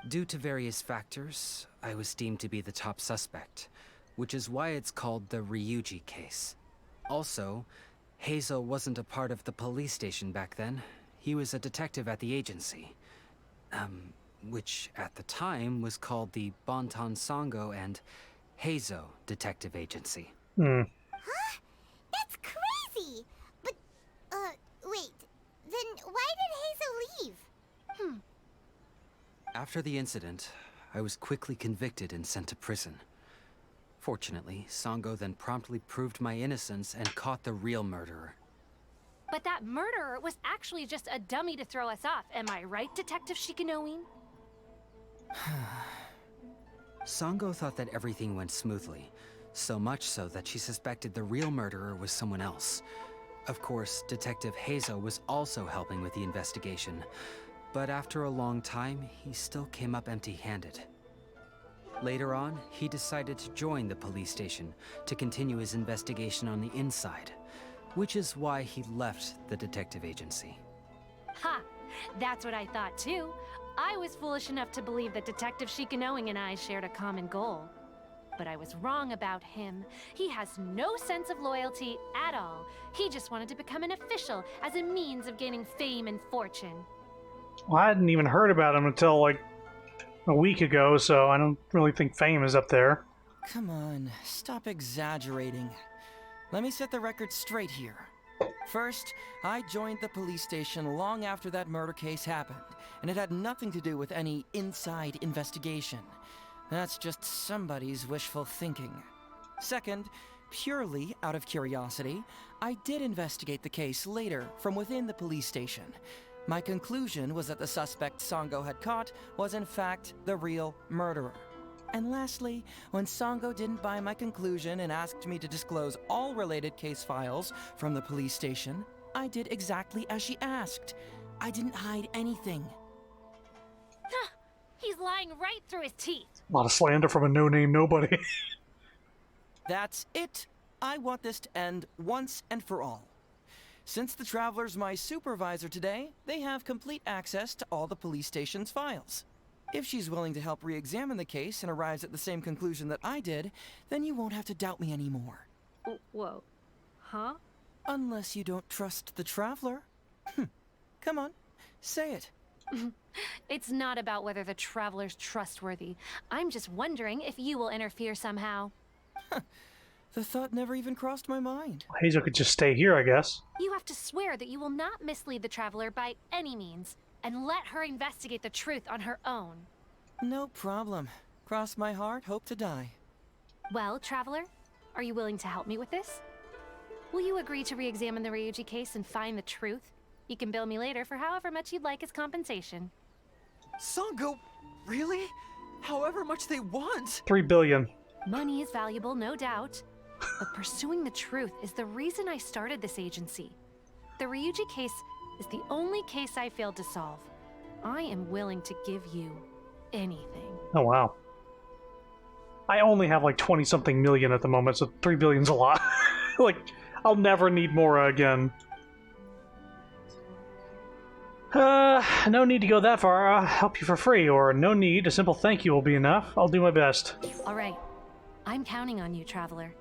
Due to various factors, I was deemed to be the top suspect, which is why it's called the Ryuji case. Also, Heizo wasn't a part of the police station back then. He was a detective at the agency. Which at the time was called the Bonton Sango and Heizo Detective Agency. Huh? That's crazy! But, wait. Then why did Heizo leave? After the incident, I was quickly convicted and sent to prison. Fortunately, Sango then promptly proved my innocence and caught the real murderer. But that murderer was actually just a dummy to throw us off. Am I right, Detective Shikanoin? Sango thought that everything went smoothly, so much so that she suspected the real murderer was someone else. Of course, Detective Heizo was also helping with the investigation, but after a long time, he still came up empty-handed. Later on, he decided to join the police station to continue his investigation on the inside, which is why he left the detective agency. Ha! That's what I thought too. I was foolish enough to believe that Detective Shikanoin and I shared a common goal. But I was wrong about him. He has no sense of loyalty at all. He just wanted to become an official as a means of gaining fame and fortune. Well, I hadn't even heard about him until like a week ago, so I don't really think fame is up there. Come on, stop exaggerating. Let me set the record straight here. First, I joined the police station long after that murder case happened, and it had nothing to do with any inside investigation. That's just somebody's wishful thinking. Second, purely out of curiosity, I did investigate the case later from within the police station. My conclusion was that the suspect Sango had caught was in fact the real murderer. And lastly, when Sango didn't buy my conclusion and asked me to disclose all related case files from the police station, I did exactly as she asked. I didn't hide anything. He's lying right through his teeth. A lot of slander from a no-name nobody. That's it. I want this to end once and for all. Since the Traveler's my supervisor today, they have complete access to all the police station's files. If she's willing to help re-examine the case and arrives at the same conclusion that I did, then you won't have to doubt me anymore. Whoa. Huh? Unless you don't trust the Traveler. Come on, say it. It's not about whether the Traveler's trustworthy. I'm just wondering if you will interfere somehow. The thought never even crossed my mind. Hazel could just stay here, I guess. You have to swear that you will not mislead the Traveler by any means, and let her investigate the truth on her own. No problem. Cross my heart, hope to die. Well, Traveler, are you willing to help me with this? Will you agree to re-examine the Ryuji case and find the truth? You can bill me later for however much you'd like as compensation. Sango, really? However much they want? 3 billion. Money is valuable, no doubt. But pursuing the truth is the reason I started this agency. The Ryuji case is the only case I failed to solve. I am willing to give you anything. Oh, wow. I only have like 20-something million at the moment, so 3 billion's a lot. Like, I'll never need more again. No need to go that far. I'll help you for free, or no need. A simple thank you will be enough. I'll do my best. All right. I'm counting on you, Traveler.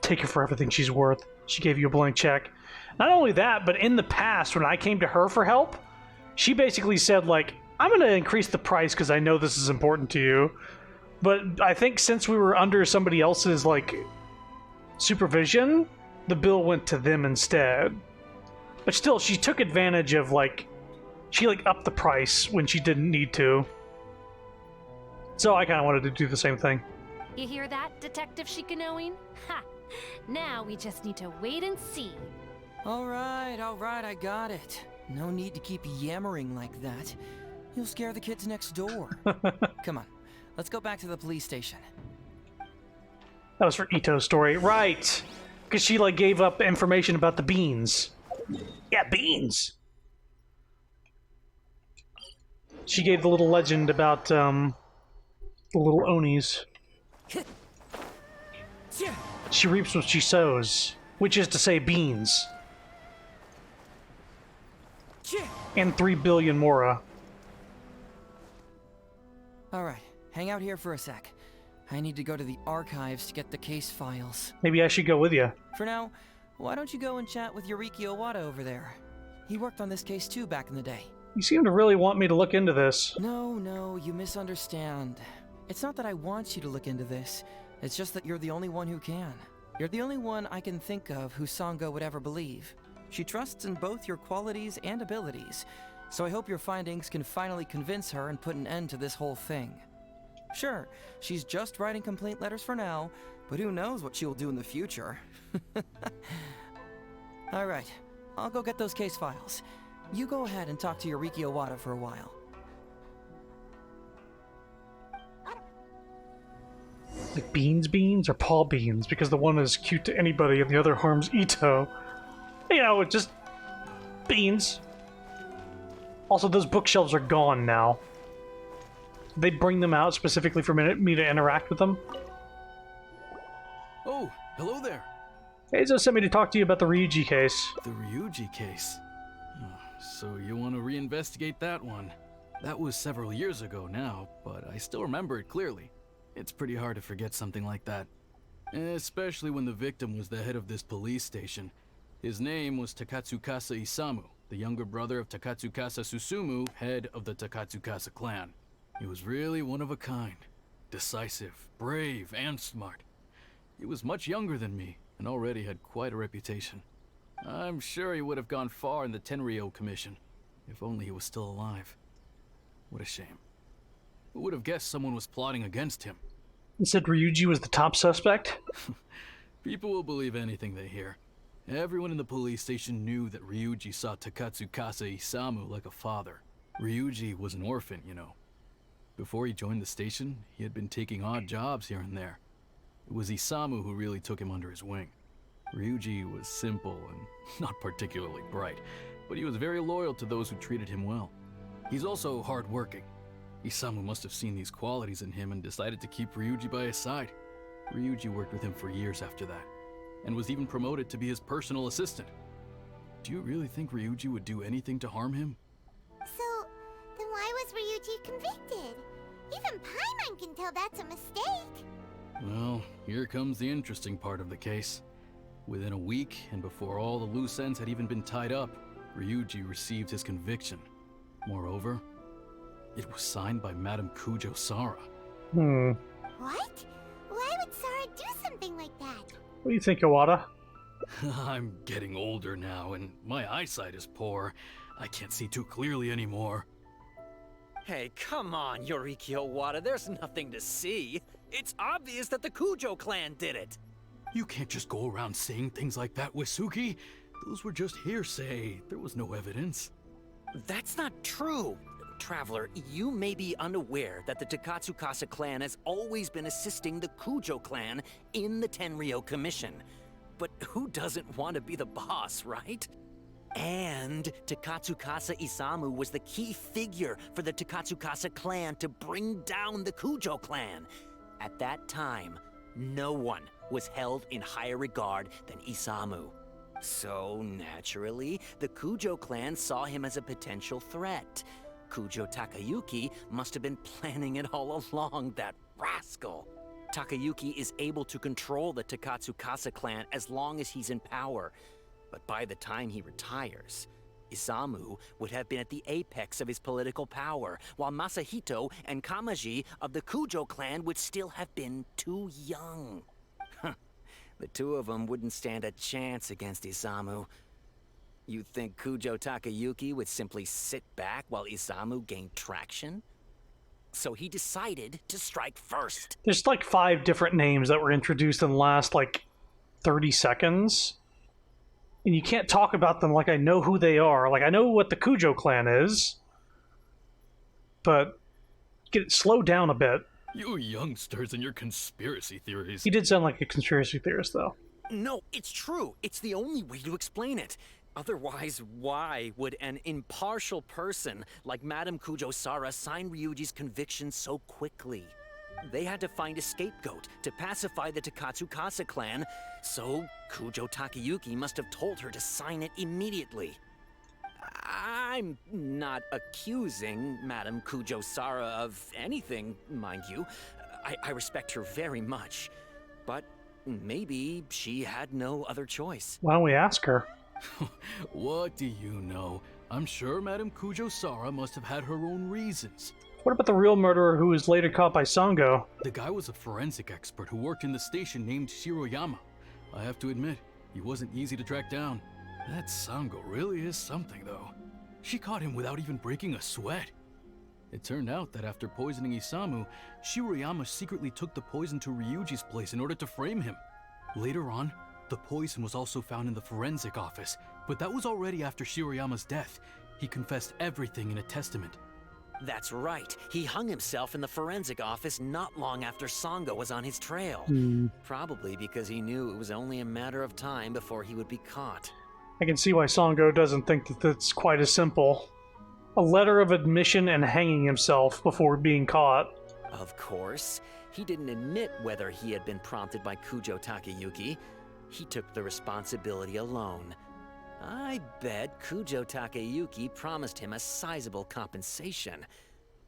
Take her for everything she's worth. She gave you a blank check. Not only that, but in the past, when I came to her for help, she basically said, like, I'm going to increase the price because I know this is important to you. But I think since we were under somebody else's, like, supervision, the bill went to them instead. But still, she took advantage of, like, she, like, upped the price when she didn't need to. So I kind of wanted to do the same thing. You hear that, Detective Shikanoin? Ha! Now we just need to wait and see. All right, I got it. No need to keep yammering like that. You'll scare the kids next door. Come on, let's go back to the police station. That was for Ito's story. Right! Because she, like, gave up information about the beans. Yeah, beans! She gave the little legend about, the little Onis. She reaps what she sows, which is to say beans. And 3 billion mora. Alright, hang out here for a sec. I need to go to the archives to get the case files. Maybe I should go with you. For now, why don't you go and chat with Yoriki Owada over there? He worked on this case too back in the day. You seem to really want me to look into this. No, you misunderstand. It's not that I want you to look into this. It's just that you're the only one who can. You're the only one I can think of who Sango would ever believe. She trusts in both your qualities and abilities, so I hope your findings can finally convince her and put an end to this whole thing. Sure, she's just writing complaint letters for now, but who knows what she will do in the future. Alright, I'll go get those case files. You go ahead and talk to Yoriki Owada for a while. Like beans or Paul Beans, because the one is cute to anybody and the other harms Ito. You know, just beans. Also, those bookshelves are gone now. They bring them out specifically for me to interact with them. Oh, hello there. Eizo sent me to talk to you about the Ryuji case. The Ryuji case? Oh, so you want to reinvestigate that one? That was several years ago now, but I still remember it clearly. It's pretty hard to forget something like that. Especially when the victim was the head of this police station. His name was Takatsukasa Isamu, the younger brother of Takatsukasa Susumu, head of the Takatsukasa clan. He was really one of a kind. Decisive, brave, and smart. He was much younger than me, and already had quite a reputation. I'm sure he would have gone far in the Tenryou Commission, if only he was still alive. What a shame. Who would have guessed someone was plotting against him? You said Ryuji was the top suspect? People will believe anything they hear. Everyone in the police station knew that Ryuji saw Takatsukasa Isamu like a father. Ryuji was an orphan, you know. Before he joined the station, he had been taking odd jobs here and there. It was Isamu who really took him under his wing. Ryuji was simple and not particularly bright, but he was very loyal to those who treated him well. He's also hardworking. Isamu must have seen these qualities in him and decided to keep Ryuji by his side. Ryuji worked with him for years after that, and was even promoted to be his personal assistant. Do you really think Ryuji would do anything to harm him? So, then why was Ryuji convicted? Even Paimon can tell that's a mistake. Well, here comes the interesting part of the case. Within a week, and before all the loose ends had even been tied up, Ryuji received his conviction. Moreover, it was signed by Madame Kujo Sara. What? Why would Sara do something like that? What do you think, Owada? I'm getting older now, and my eyesight is poor. I can't see too clearly anymore. Hey, come on, Yoriki Owada, there's nothing to see. It's obvious that the Kujo clan did it. You can't just go around saying things like that, Wisuki. Those were just hearsay. There was no evidence. That's not true. Traveler, you may be unaware that the Takatsukasa clan has always been assisting the Kujo clan in the Tenryou Commission. But who doesn't want to be the boss, right? And Takatsukasa Isamu was the key figure for the Takatsukasa clan to bring down the Kujo clan. At that time, no one was held in higher regard than Isamu. So, naturally, the Kujo clan saw him as a potential threat. Kujo Takayuki must have been planning it all along, that rascal. Takayuki is able to control the Takatsukasa clan as long as he's in power. But by the time he retires, Isamu would have been at the apex of his political power, while Masahito and Kamaji of the Kujo clan would still have been too young. The two of them wouldn't stand a chance against Isamu. You think Kujo Takayuki would simply sit back while Isamu gained traction? So he decided to strike first. There's like 5 different names that were introduced in the last like 30 seconds. And you can't talk about them like I know who they are. Like I know what the Kujo clan is. But slow down a bit. You youngsters and your conspiracy theories. He did sound like a conspiracy theorist though. No, it's true. It's the only way to explain it. Otherwise, why would an impartial person like Madame Kujo-Sara sign Ryuji's conviction so quickly? They had to find a scapegoat to pacify the Takatsukasa clan, so Kujo Takayuki must have told her to sign it immediately. I'm not accusing Madame Kujo-Sara of anything, mind you. I respect her very much. But maybe she had no other choice. Why don't we ask her? What do you know? I'm sure Madame Kujo-Sara must have had her own reasons. What about the real murderer who was later caught by Sango? The guy was a forensic expert who worked in the station named Shiroyama. I have to admit, he wasn't easy to track down. That Sango really is something, though. She caught him without even breaking a sweat. It turned out that after poisoning Isamu, Shiroyama secretly took the poison to Ryuji's place in order to frame him. Later on, the poison was also found in the forensic office, but that was already after Shiroyama's death. He confessed everything in a testament. That's right. He hung himself in the forensic office not long after Sango was on his trail. Probably because he knew it was only a matter of time before he would be caught. I can see why Sango doesn't think that that's quite as simple. A letter of admission and hanging himself before being caught. Of course. He didn't admit whether he had been prompted by Kujo Takayuki. He took the responsibility alone. I bet Kujo Takayuki promised him a sizable compensation.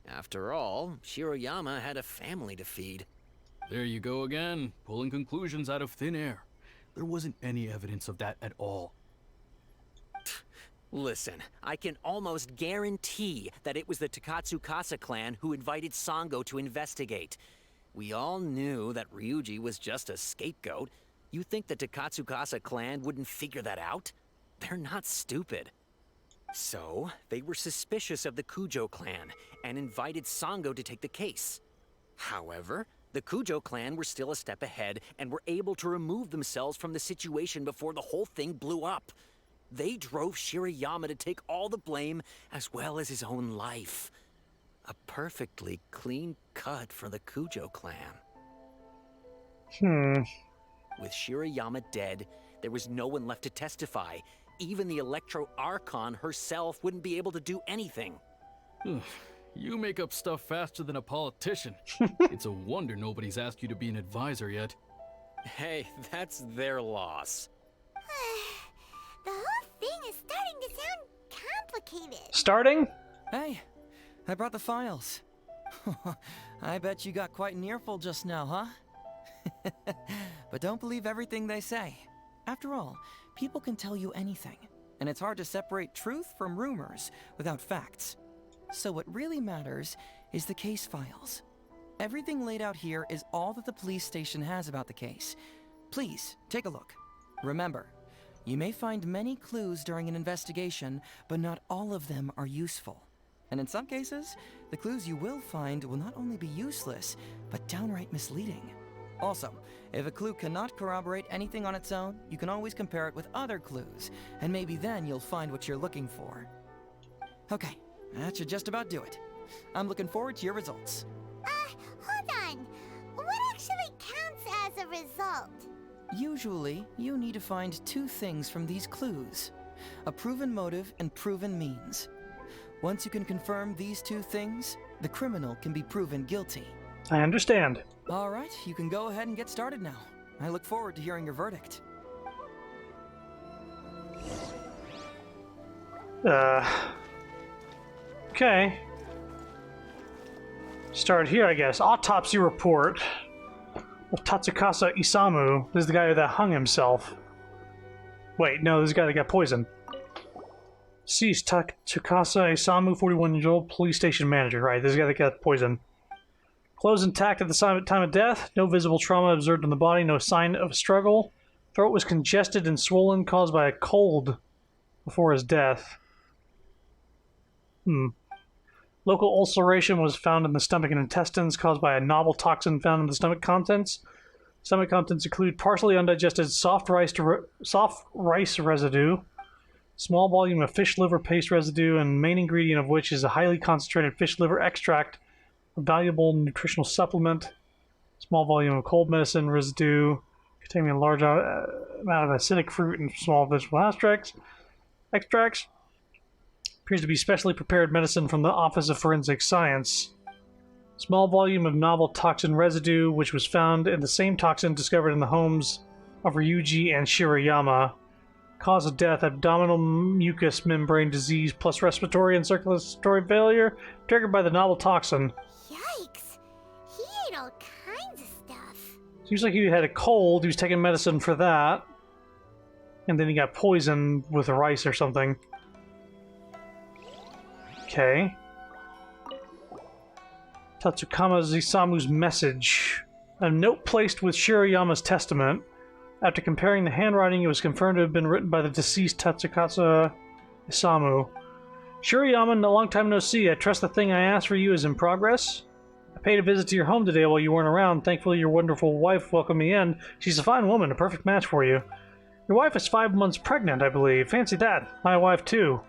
After all, Shiroyama had a family to feed. There you go again, pulling conclusions out of thin air. There wasn't any evidence of that at all. Listen, I can almost guarantee that it was the Takatsukasa clan who invited Sango to investigate. We all knew that Ryuji was just a scapegoat. You think the Takatsukasa clan wouldn't figure that out? They're not stupid. So, they were suspicious of the Kujo clan and invited Sango to take the case. However, the Kujo clan were still a step ahead and were able to remove themselves from the situation before the whole thing blew up. They drove Shiroyama to take all the blame as well as his own life. A perfectly clean cut for the Kujo clan. With Shiroyama dead, there was no one left to testify. Even the Electro Archon herself wouldn't be able to do anything. You make up stuff faster than a politician. It's a wonder nobody's asked you to be an advisor yet. Hey, that's their loss. The whole thing is starting to sound complicated. Starting? Hey, I brought the files. I bet you got quite an earful just now, huh? But don't believe everything they say. After all, people can tell you anything, and it's hard to separate truth from rumors without facts. So what really matters is the case files. Everything laid out here is all that the police station has about the case. Please, take a look. Remember, you may find many clues during an investigation, but not all of them are useful. And in some cases, the clues you will find will not only be useless, but downright misleading. Also, if a clue cannot corroborate anything on its own, you can always compare it with other clues, and maybe then you'll find what you're looking for. Okay, that should just about do it. I'm looking forward to your results. Hold on. What actually counts as a result? Usually, you need to find 2 things from these clues. A proven motive and proven means. Once you can confirm these 2 things, the criminal can be proven guilty. I understand. All right, you can go ahead and get started now. I look forward to hearing your verdict. Okay. Start here, I guess. Autopsy report of Tatsukasa Isamu. This is the guy that hung himself. Wait, no, this is the guy that got poisoned. Deceased Tsukasa Isamu, 41 years old, police station manager. Right, this guy that got poisoned. Clothes intact at the time of death. No visible trauma observed in the body. No sign of a struggle. Throat was congested and swollen, caused by a cold before his death. Local ulceration was found in the stomach and intestines, caused by a novel toxin found in the stomach contents. Stomach contents include partially undigested soft rice residue, small volume of fish liver paste residue, and main ingredient of which is a highly concentrated fish liver extract, a valuable nutritional supplement. Small volume of cold medicine residue containing a large amount of acidic fruit and small vegetable extracts. Appears to be specially prepared medicine from the Office of Forensic Science. Small volume of novel toxin residue, which was found in the same toxin discovered in the homes of Ryuji and Shirayama. Cause of death, abdominal mucous membrane disease plus respiratory and circulatory failure, triggered by the novel toxin. Yikes! He ate all kinds of stuff. Seems like he had a cold, he was taking medicine for that. And then he got poisoned with rice or something. Okay. Tatsukama Isamu's message. A note placed with Shirayama's testament. After comparing the handwriting, it was confirmed to have been written by the deceased Tatsukasa Isamu. Shirayama, a long time no see. I trust the thing I asked for you is in progress. I paid a visit to your home today while you weren't around. Thankfully, your wonderful wife welcomed me in. She's a fine woman, a perfect match for you. Your wife is 5 months pregnant, I believe. Fancy that. My wife, too.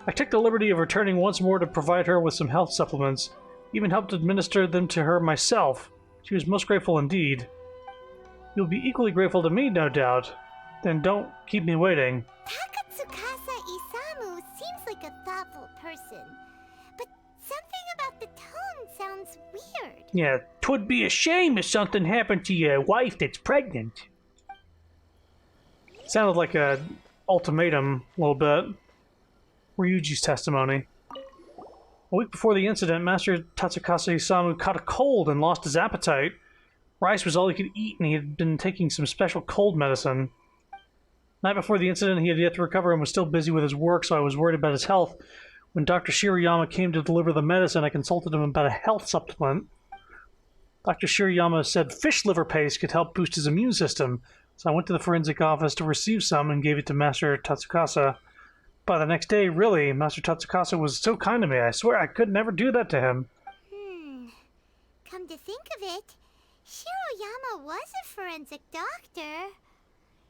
I took the liberty of returning once more to provide her with some health supplements. Even helped administer them to her myself. She was most grateful indeed. You'll be equally grateful to me, no doubt. Then don't keep me waiting. Takatsukasa Isamu seems like a thoughtful person, but something about the tone sounds weird. Yeah, 'twould be a shame if something happened to your wife that's pregnant. Sounded like a ultimatum a little bit. Ryuji's testimony. A week before the incident, Master Tatsukasa Isamu caught a cold and lost his appetite. Rice was all he could eat, and he had been taking some special cold medicine. Night before the incident, he had yet to recover and was still busy with his work, so I was worried about his health. When Dr. Shirayama came to deliver the medicine, I consulted him about a health supplement. Dr. Shirayama said fish liver paste could help boost his immune system, so I went to the forensic office to receive some and gave it to Master Tatsukasa. By the next day, really, Master Tatsukasa was so kind to me. I swear I could never do that to him. Come to think of it, Shirayama was a forensic doctor.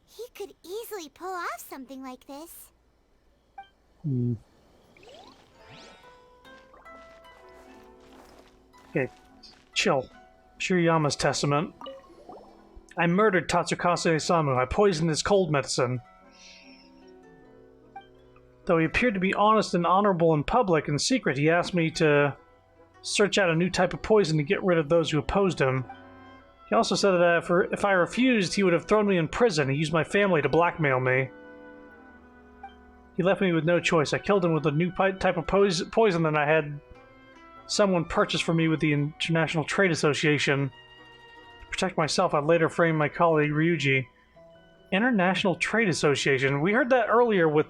He could easily pull off something like this. Okay, chill. Shirayama's testament. I murdered Tatsukasa Isamu. I poisoned his cold medicine. Though he appeared to be honest and honorable in public, in secret, he asked me to search out a new type of poison to get rid of those who opposed him. He also said that if I refused, he would have thrown me in prison. He used my family to blackmail me. He left me with no choice. I killed him with a new type of poison that I had someone purchase for me with the International Trade Association. To protect myself, I later framed my colleague Ryuji. International Trade Association? We heard that earlier with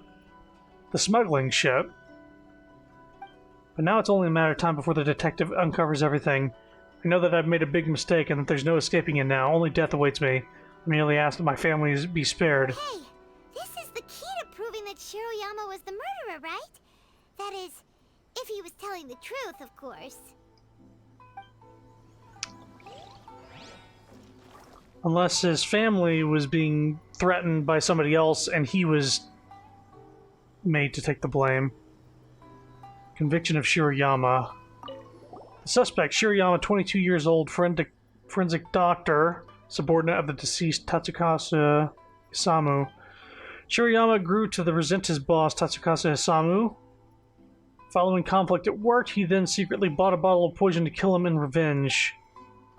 the smuggling ship. But now it's only a matter of time before the detective uncovers everything. I know that I've made a big mistake and that there's no escaping it now. Only death awaits me. I merely ask that my family be spared. Hey, this is the key to proving that Shirayama was the murderer, right? That is, if he was telling the truth, of course. Unless his family was being threatened by somebody else and he was made to take the blame. Conviction of Shirayama. The suspect, Shirayama, 22 years old, forensic doctor, subordinate of the deceased Tatsukasa Isamu. Shirayama grew to resent his boss, Tatsukasa Isamu. Following conflict at work, he then secretly bought a bottle of poison to kill him in revenge.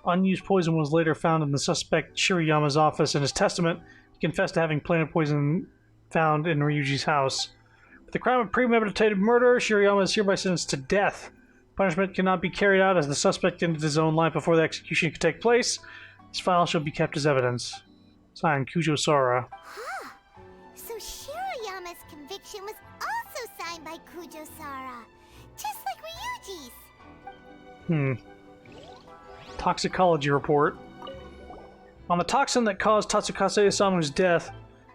Unused poison was later found in the suspect Shirayama's office. In his testament, he confessed to having planted poison found in Ryuji's house. For the crime of premeditated murder, Shirayama is hereby sentenced to death. Punishment cannot be carried out as the suspect ended his own life before the execution could take place. This file shall be kept as evidence. Signed, Kujo Sora. Huh. So Shirayama's conviction was also Kujo-Sara. Just like Ryuji's. Toxicology report. On the toxin that caused Tatsukasa Isamu's death,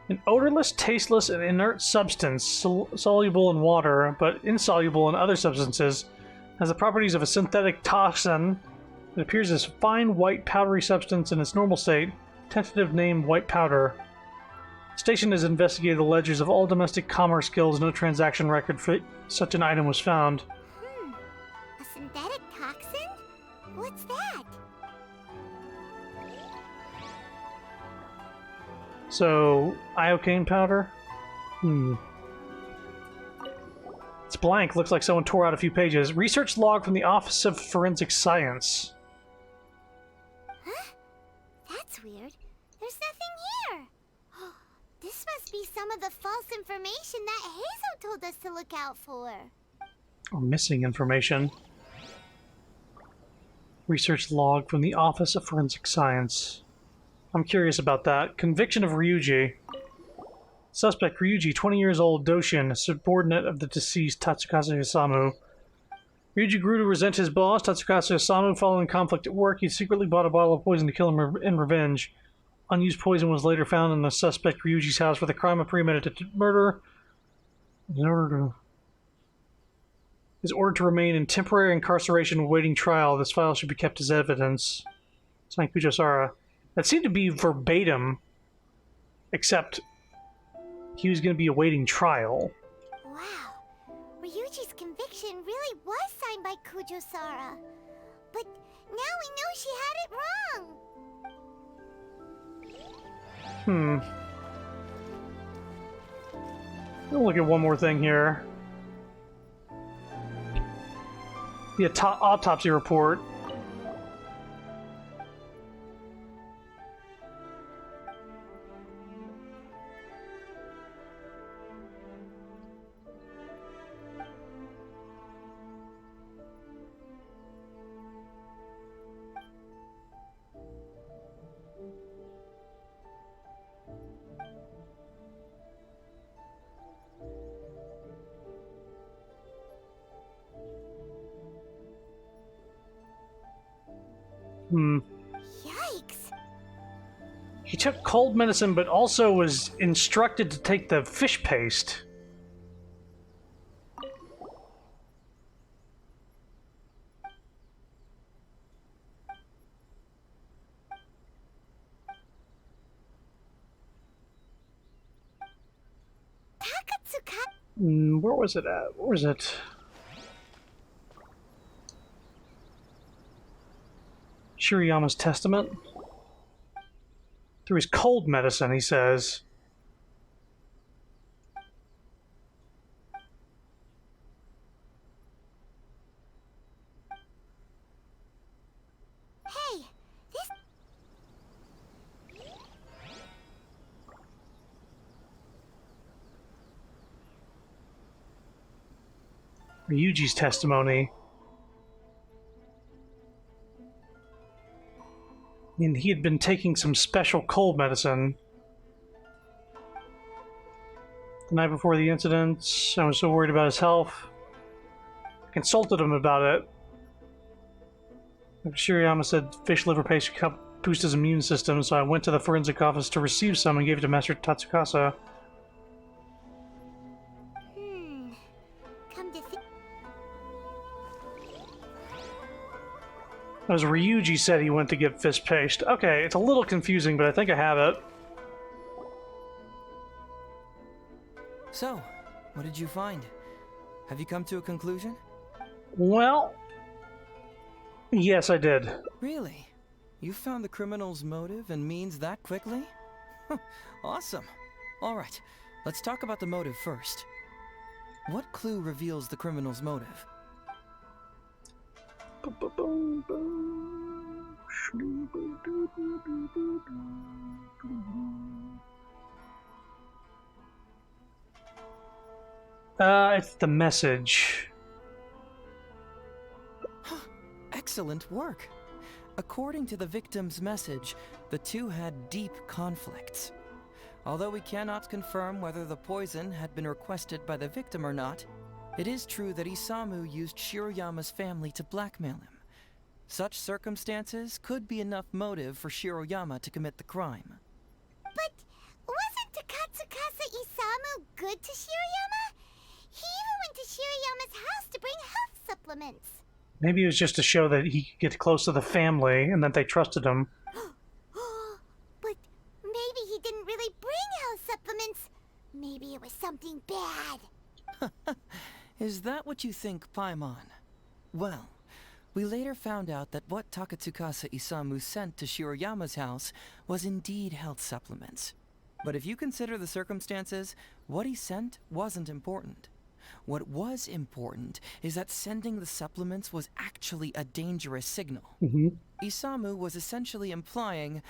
an odorless, tasteless, and inert substance soluble in water, but insoluble in other substances, has the properties of a synthetic toxin. It appears as fine white powdery substance in its normal state, tentative name white powder. The station has investigated the ledgers of all domestic commerce guilds. No transaction record for such an item was found. A synthetic toxin? What's that? So, iocane powder? It's blank. Looks like someone tore out a few pages. Research log from the Office of Forensic Science. Huh? That's weird. There's nothing here. This must be some of the false information that Hazel told us to look out for. Or missing information. Research log from the Office of Forensic Science. I'm curious about that. Conviction of Ryuji. Suspect Ryuji, 20 years old, Doshin, subordinate of the deceased Tatsukasa Isamu. Ryuji grew to resent his boss, Tatsukasa Isamu. Following conflict at work, he secretly bought a bottle of poison to kill him in revenge. Unused poison was later found in the suspect Ryuji's house for the crime of premeditated murder. Is ordered to remain in temporary incarceration awaiting trial. This file should be kept as evidence. Signed, Kujo-Sara. That seemed to be verbatim, except he was going to be awaiting trial. Wow. Ryuji's conviction really was signed by Kujo-Sara. But now we know she had it wrong. We'll look at one more thing here. The autopsy report. Yikes. He took cold medicine, but also was instructed to take the fish paste. Where was it at? Where was it? Shiriyama's testament. Through his cold medicine, he says. Hey, this... Ryuji's testimony. And he had been taking some special cold medicine. The night before the incident, I was so worried about his health. I consulted him about it. Shiriyama said fish liver paste could help boost his immune system, so I went to the forensic office to receive some and gave it to Master Tatsukasa. Come to think... As Ryuji said he went to get fish paste. Okay, it's a little confusing, but I think I have it. So, what did you find? Have you come to a conclusion? Well, yes, I did. Really? You found the criminal's motive and means that quickly? Awesome. All right, let's talk about the motive first. What clue reveals the criminal's motive? It's the message. Excellent work. According to the victim's message, the two had deep conflicts. Although we cannot confirm whether the poison had been requested by the victim or not, It is true that Isamu used Shiroyama's family to blackmail him. Such circumstances could be enough motive for Shiroyama to commit the crime. But wasn't Takatsukasa Isamu good to Shiroyama? He even went to Shiroyama's house to bring health supplements. Maybe it was just to show that he could get close to the family and that they trusted him. But maybe he didn't really bring health supplements. Maybe it was something bad. Is that what you think, Paimon? Well, we later found out that what Takatsukasa Isamu sent to Shiroyama's house was indeed health supplements. But if you consider the circumstances, what he sent wasn't important. What was important is that sending the supplements was actually a dangerous signal. Isamu was essentially implying,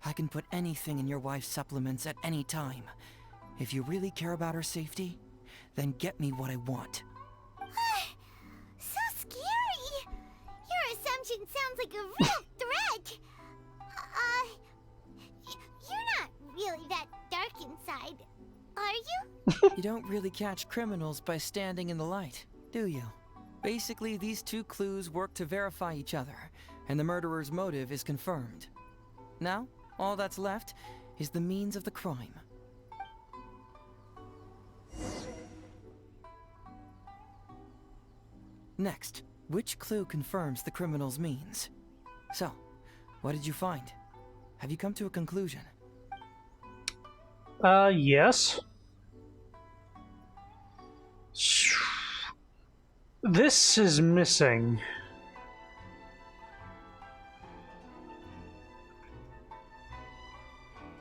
I can put anything in your wife's supplements at any time. If you really care about her safety, then get me what I want. So scary! Your assumption sounds like a real threat. You're not really that dark inside, are you? You don't really catch criminals by standing in the light, do you? Basically, these two clues work to verify each other, and the murderer's motive is confirmed. Now, all that's left is the means of the crime. Next, which clue confirms the criminal's means? So, what did you find? Have you come to a conclusion? Yes. This is missing.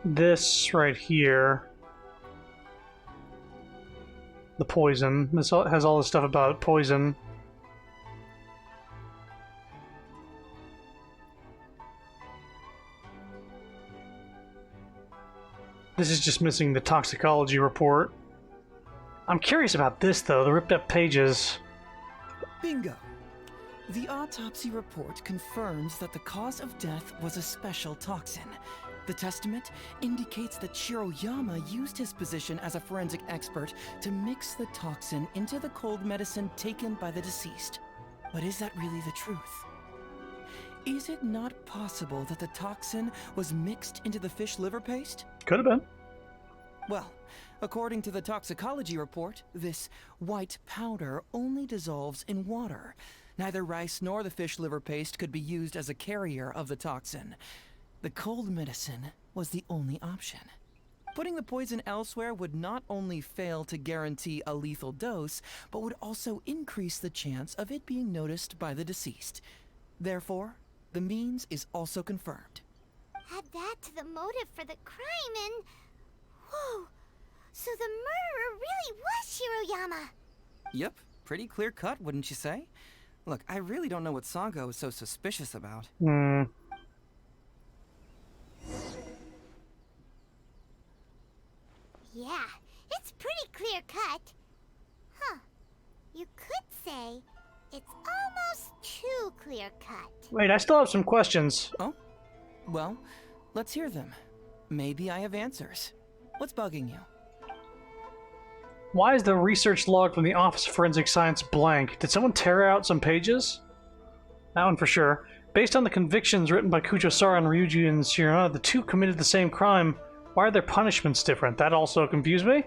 This right here. The poison. This has all this stuff about poison. This is just missing the toxicology report. I'm curious about this, though, the ripped up pages. Bingo! The autopsy report confirms that the cause of death was a special toxin. The testament indicates that Shiroyama used his position as a forensic expert to mix the toxin into the cold medicine taken by the deceased. But is that really the truth? Is it not possible that the toxin was mixed into the fish liver paste? Could have been. Well, according to the toxicology report, this white powder only dissolves in water. Neither rice nor the fish liver paste could be used as a carrier of the toxin. The cold medicine was the only option. Putting the poison elsewhere would not only fail to guarantee a lethal dose, but would also increase the chance of it being noticed by the deceased. Therefore, the means is also confirmed. Add that to the motive for the crime and... Whoa! So the murderer really was Shiroyama! Yep, pretty clear cut, wouldn't you say? Look, I really don't know what Sango is so suspicious about. Yeah, it's pretty clear cut. Huh. You could say it's almost too clear cut. Wait, I still have some questions. Oh? Well, let's hear them. Maybe I have answers. What's bugging you? Why is the research log from the Office of Forensic Science blank? Did someone tear out some pages? That one for sure. Based on the convictions written by Kujo-Sara and Ryuji and Shirona, the two committed the same crime. Why are their punishments different? That also confused me.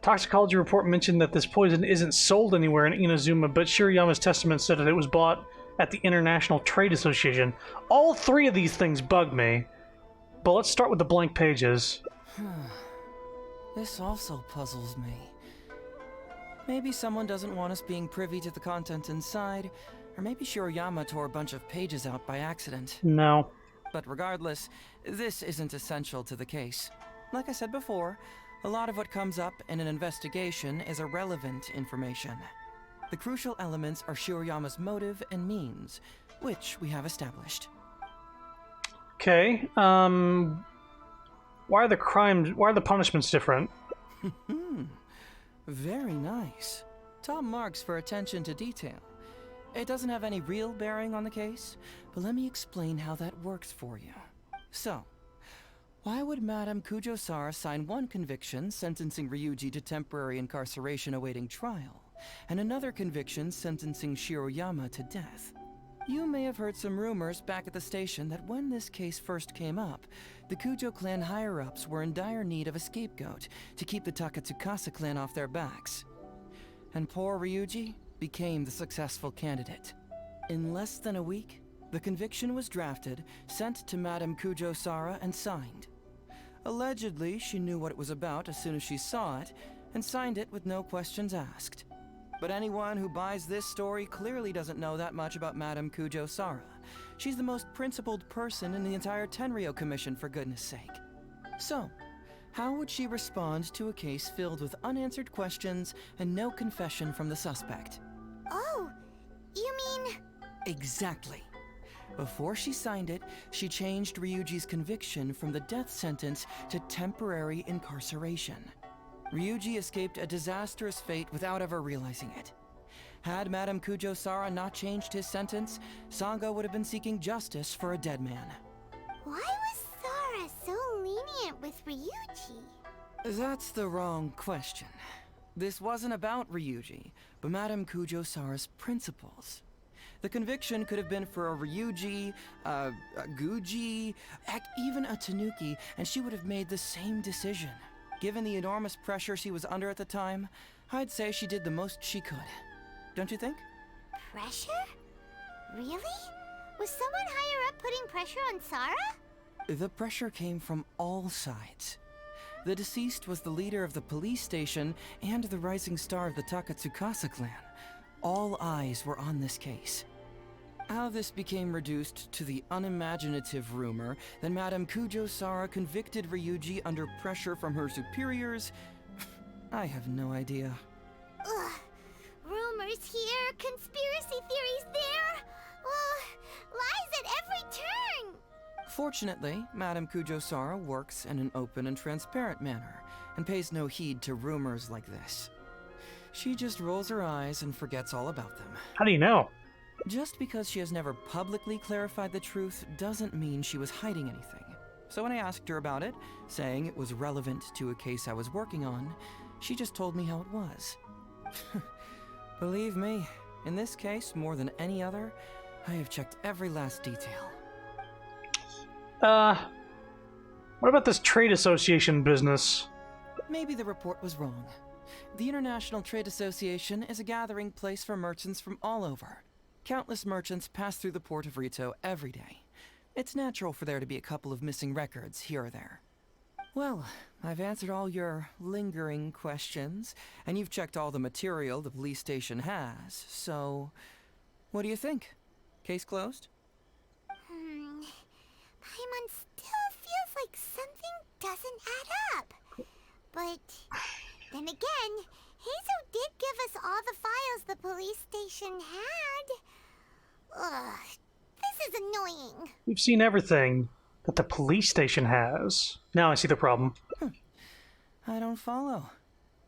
Toxicology report mentioned that this poison isn't sold anywhere in Inazuma, but Shiroyama's testament said that it was bought at the International Trade Association. All three of these things bug me. But let's start with the blank pages. This also puzzles me. Maybe someone doesn't want us being privy to the content inside, or maybe Shiroyama tore a bunch of pages out by accident. No. But regardless, this isn't essential to the case. Like I said before, a lot of what comes up in an investigation is irrelevant information. The crucial elements are Shiroyama's motive and means, which we have established. Okay, why are the punishments different? Very nice. Top marks for attention to detail. It doesn't have any real bearing on the case, but let me explain how that works for you. So, why would Madame Kujo-Sara sign one conviction sentencing Ryuji to temporary incarceration awaiting trial, and another conviction sentencing Shiroyama to death. You may have heard some rumors back at the station that when this case first came up, the Kujo clan higher-ups were in dire need of a scapegoat to keep the Takatsukasa clan off their backs. And poor Ryuji became the successful candidate. In less than a week, the conviction was drafted, sent to Madame Kujo-Sara, and signed. Allegedly, she knew what it was about as soon as she saw it, and signed it with no questions asked. But anyone who buys this story clearly doesn't know that much about Madame Kujo-Sara. She's the most principled person in the entire Tenryo Commission, for goodness sake. So, how would she respond to a case filled with unanswered questions and no confession from the suspect? Oh, you mean... Exactly. Before she signed it, she changed Ryuji's conviction from the death sentence to temporary incarceration. Ryuji escaped a disastrous fate without ever realizing it. Had Madame Kujo-Sara not changed his sentence, Sango would have been seeking justice for a dead man. Why was Sara so lenient with Ryuji? That's the wrong question. This wasn't about Ryuji, but Madame Kujo-Sara's principles. The conviction could have been for a Ryuji, a Guji, heck, even a Tanuki, and she would have made the same decision. Given the enormous pressure she was under at the time, I'd say she did the most she could. Don't you think? Pressure? Really? Was someone higher up putting pressure on Sara? The pressure came from all sides. The deceased was the leader of the police station and the rising star of the Takatsukasa clan. All eyes were on this case. How this became reduced to the unimaginative rumor that Madame Kujo-Sara convicted Ryuji under pressure from her superiors, I have no idea. Ugh. Rumors here, conspiracy theories there. Lies at every turn. Fortunately, Madame Kujo-Sara works in an open and transparent manner and pays no heed to rumors like this. She just rolls her eyes and forgets all about them. How do you know? Just because she has never publicly clarified the truth doesn't mean she was hiding anything. So when I asked her about it, saying it was relevant to a case I was working on, she just told me how it was. Believe me, in this case, more than any other, I have checked every last detail. What about this trade association business? Maybe the report was wrong. The International Trade Association is a gathering place for merchants from all over. Countless merchants pass through the port of Rito every day. It's natural for there to be a couple of missing records here or there. Well, I've answered all your lingering questions, and you've checked all the material the police station has, so... what do you think? Case closed? Paimon still feels like something doesn't add up. But then again, Heizo did give us all the files the police station had. Ugh, this is annoying. We've seen everything that the police station has. Now I see the problem. I don't follow.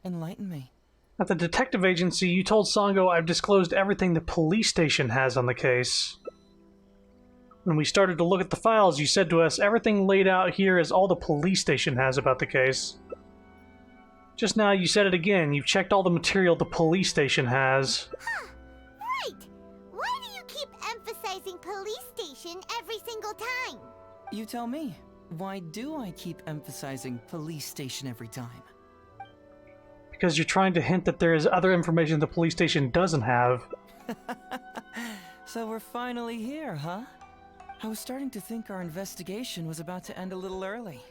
Enlighten me. At the detective agency, you told Sango I've disclosed everything the police station has on the case. When we started to look at the files, you said to us, everything laid out here is all the police station has about the case. Just now you said it again, you've checked all the material the police station has. Huh, right! Why do you keep emphasizing police station every single time? You tell me. Why do I keep emphasizing police station every time? Because you're trying to hint that there is other information the police station doesn't have. So we're finally here, huh? I was starting to think our investigation was about to end a little early.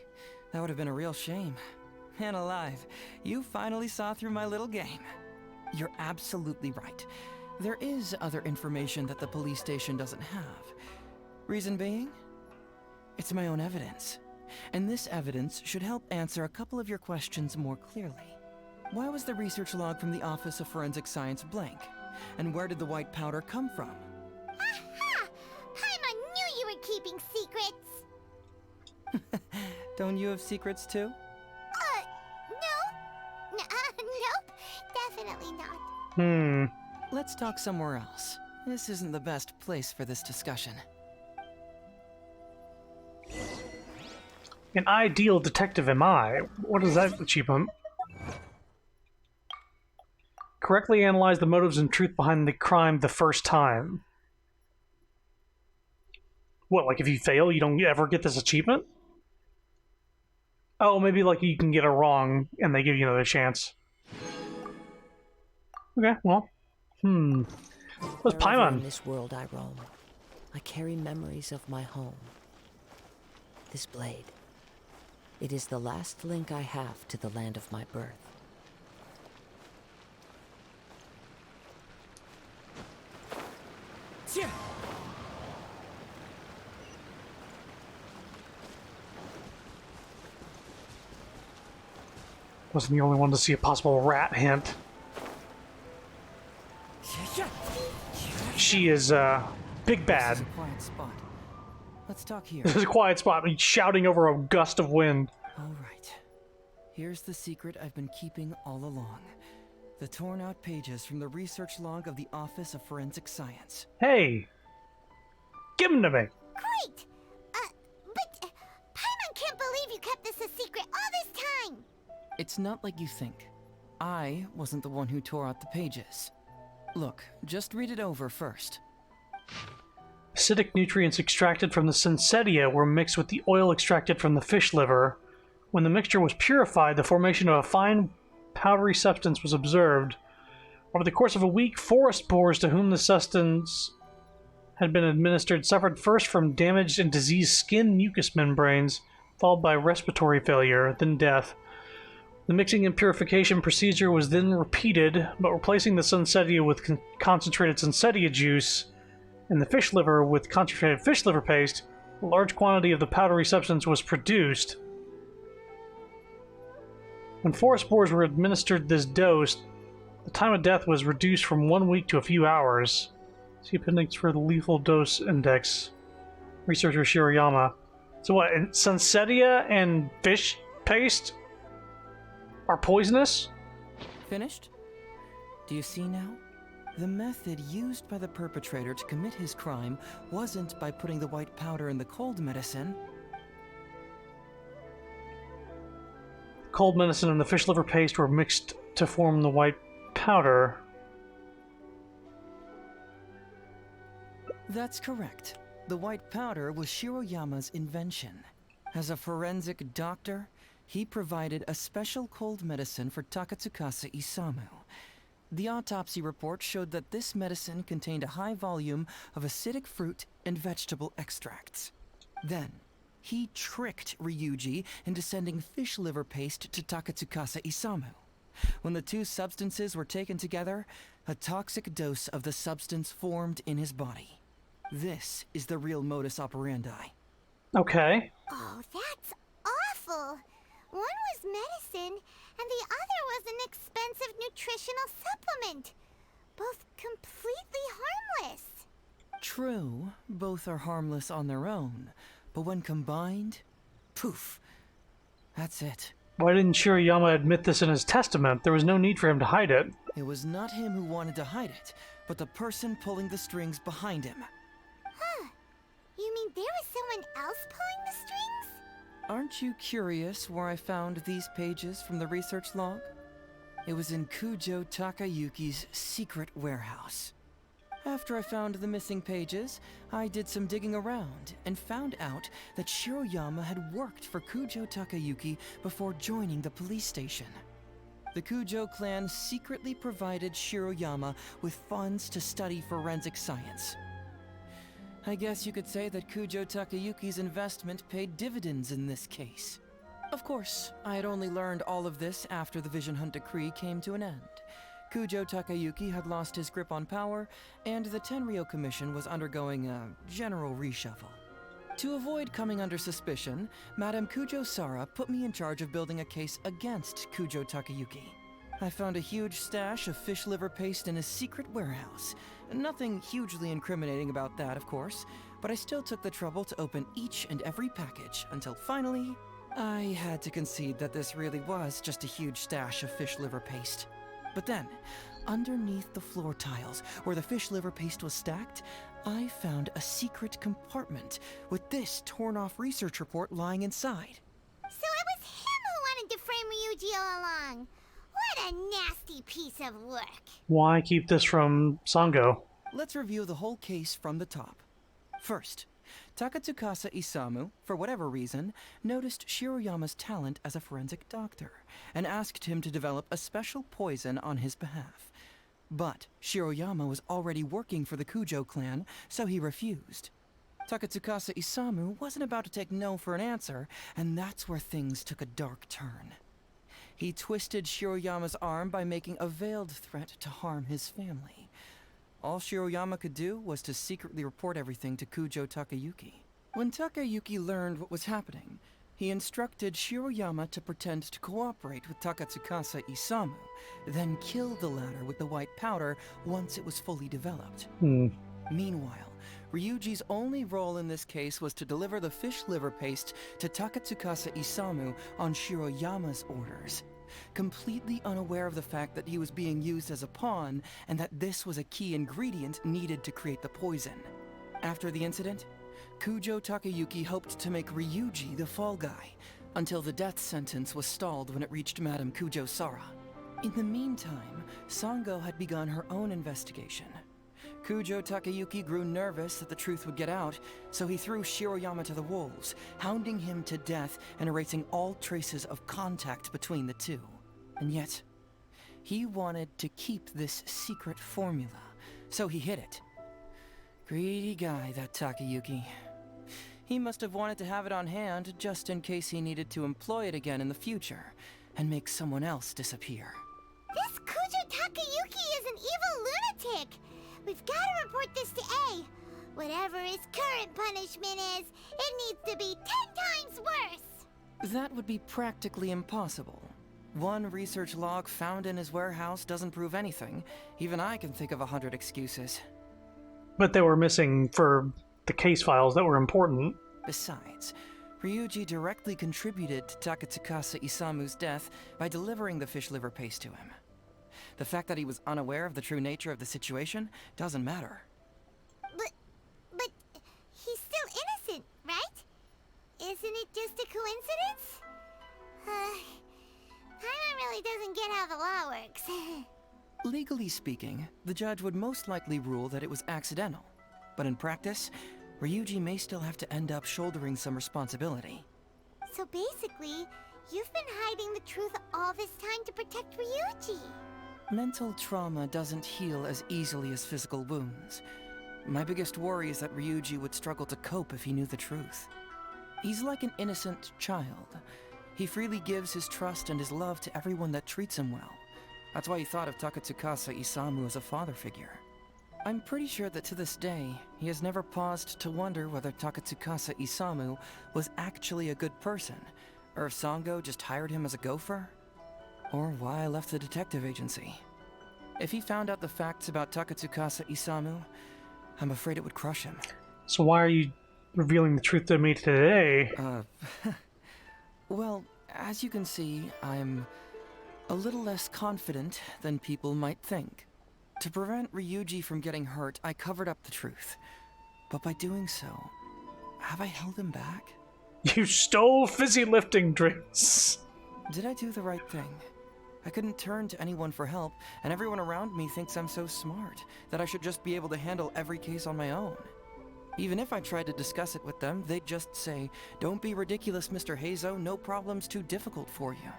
That would have been a real shame. Man alive, you finally saw through my little game. You're absolutely right. There is other information that the police station doesn't have. Reason being? It's my own evidence. And this evidence should help answer a couple of your questions more clearly. Why was the research log from the Office of Forensic Science blank? And where did the white powder come from? Aha! Paimon knew you were keeping secrets! Don't you have secrets too? No. Nope. Definitely not. Let's talk somewhere else. This isn't the best place for this discussion. An ideal detective am I? What is that achievement? correctly analyze the motives and truth behind the crime the first time. What, like if you fail, you don't ever get this achievement? Oh, maybe like you can get it wrong and they give you another chance. Okay, well. What's Wherever Paimon? in this world I roam, I carry memories of my home. This blade. It is the last link I have to the land of my birth. Wasn't the only one to see a possible rat hint. She is, big bad. This is a quiet spot. Let's talk here. This is a quiet spot, but he's shouting over a gust of wind. All right. Here's the secret I've been keeping all along. The torn out pages from the research log of the Office of Forensic Science. Hey! Give them to me! Great! But Paimon can't believe you kept this a secret all this time! It's not like you think. I wasn't the one who tore out the pages. Look, just read it over first. Acidic nutrients extracted from the Sensetia were mixed with the oil extracted from the fish liver. When the mixture was purified, the formation of a fine, powdery substance was observed. Over the course of a week, forest boars to whom the substance had been administered suffered first from damaged and diseased skin mucous membranes, followed by respiratory failure, then death. The mixing and purification procedure was then repeated, but replacing the Sensetia with concentrated Sensetia juice and the fish liver with concentrated fish liver paste, a large quantity of the powdery substance was produced. When forest boars were administered this dose, the time of death was reduced from 1 week to a few hours. See appendix for the lethal dose index. Researcher Shiroyama. So what, Sensetia and fish paste are poisonous? Finished? Do you see now? The method used by the perpetrator to commit his crime wasn't by putting the white powder in the cold medicine. Cold medicine and the fish liver paste were mixed to form the white powder. That's correct. The white powder was Shiroyama's invention. As a forensic doctor, he provided a special cold medicine for Takatsukasa Isamu. The autopsy report showed that this medicine contained a high volume of acidic fruit and vegetable extracts. Then, he tricked Ryuji into sending fish liver paste to Takatsukasa Isamu. When the two substances were taken together, a toxic dose of the substance formed in his body. This is the real modus operandi. Okay. Oh, that's awful! One was medicine, and the other was an expensive nutritional supplement. Both completely harmless. True, both are harmless on their own, but when combined, poof, that's it. Why didn't Shiroyama admit this in his testament? There was no need for him to hide it. It was not him who wanted to hide it, but the person pulling the strings behind him. Huh. You mean there was someone else pulling the strings? Aren't you curious where I found these pages from the research log? It was in Kujo Takayuki's secret warehouse. After I found the missing pages, I did some digging around and found out that Shiroyama had worked for Kujo Takayuki before joining the police station. The Kujo clan secretly provided Shiroyama with funds to study forensic science. I guess you could say that Kujo Takayuki's investment paid dividends in this case. Of course, I had only learned all of this after the Vision Hunt decree came to an end. Kujo Takayuki had lost his grip on power, and the Tenryou Commission was undergoing a general reshuffle. To avoid coming under suspicion, Madame Kujo Sara put me in charge of building a case against Kujo Takayuki. I found a huge stash of fish liver paste in his secret warehouse. Nothing hugely incriminating about that, of course, but I still took the trouble to open each and every package until finally, I had to concede that this really was just a huge stash of fish liver paste. But then, underneath the floor tiles where the fish liver paste was stacked, I found a secret compartment with this torn-off research report lying inside. So it was him who wanted to frame Ryuji all along. What What a nasty piece of work. Why keep this from Sango? Let's review the whole case from the top. First, Takatsukasa Isamu, for whatever reason, noticed Shiroyama's talent as a forensic doctor and asked him to develop a special poison on his behalf. But Shiroyama was already working for the Kujo clan, so he refused. Takatsukasa Isamu wasn't about to take no for an answer, and that's where things took a dark turn. He twisted Shiroyama's arm by making a veiled threat to harm his family. All Shiroyama could do was to secretly report everything to Kujo Takayuki. When Takayuki learned what was happening, he instructed Shiroyama to pretend to cooperate with Takatsukasa Isamu, then kill the latter with the white powder once it was fully developed. Meanwhile, Ryuji's only role in this case was to deliver the fish liver paste to Takatsukasa Isamu on Shiroyama's orders, completely unaware of the fact that he was being used as a pawn and that this was a key ingredient needed to create the poison. After the incident, Kujo Takayuki hoped to make Ryuji the fall guy, until the death sentence was stalled when it reached Madame Kujo Sara. In the meantime, Sango had begun her own investigation. Kujo Takayuki grew nervous that the truth would get out, so he threw Shiroyama to the wolves, hounding him to death and erasing all traces of contact between the two. And yet, he wanted to keep this secret formula, so he hid it. Greedy guy, that Takayuki. He must have wanted to have it on hand just in case he needed to employ it again in the future, and make someone else disappear. This Kujo Takayuki is an evil lunatic. We've got to report this to A. Whatever his current punishment is, it needs to be 10 times worse. That would be practically impossible. One research log found in his warehouse doesn't prove anything. Even I can think of 100 excuses. But they were missing for the case files that were important. Besides, Ryuji directly contributed to Takatsukasa Isamu's death by delivering the fish liver paste to him. The fact that he was unaware of the true nature of the situation doesn't matter. But he's still innocent, right? Isn't it just a coincidence? Paimon really doesn't get how the law works. Legally speaking, the judge would most likely rule that it was accidental. But in practice, Ryuji may still have to end up shouldering some responsibility. So basically, you've been hiding the truth all this time to protect Ryuji. Mental trauma doesn't heal as easily as physical wounds. My biggest worry is that Ryuji would struggle to cope if he knew the truth. He's like an innocent child. He freely gives his trust and his love to everyone that treats him well. That's why he thought of Takatsukasa Isamu as a father figure. I'm pretty sure that to this day, he has never paused to wonder whether Takatsukasa Isamu was actually a good person, or if Sango just hired him as a gopher, or why I left the detective agency. If he found out the facts about Takatsukasa Isamu, I'm afraid it would crush him. So why are you revealing the truth to me today? Well, as you can see, I'm a little less confident than people might think. To prevent Ryuji from getting hurt, I covered up the truth. But by doing so, have I held him back? You stole fizzy lifting drinks. Did I do the right thing? I couldn't turn to anyone for help, and everyone around me thinks I'm so smart that I should just be able to handle every case on my own. Even if I tried to discuss it with them, they'd just say, "Don't be ridiculous, Mr. Heizo, no problem's too difficult for you."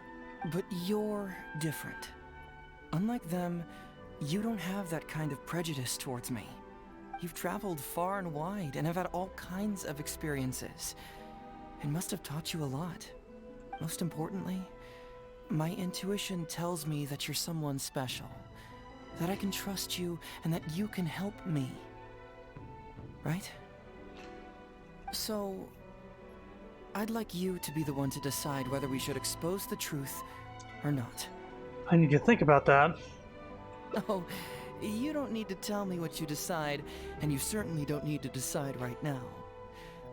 But you're different. Unlike them, you don't have that kind of prejudice towards me. You've traveled far and wide and have had all kinds of experiences. It must have taught you a lot. Most importantly, my intuition tells me that you're someone special, that I can trust you and that you can help me. Right? So, I'd like you to be the one to decide whether we should expose the truth or not. I need to think about that. Oh, you don't need to tell me what you decide, and you certainly don't need to decide right now.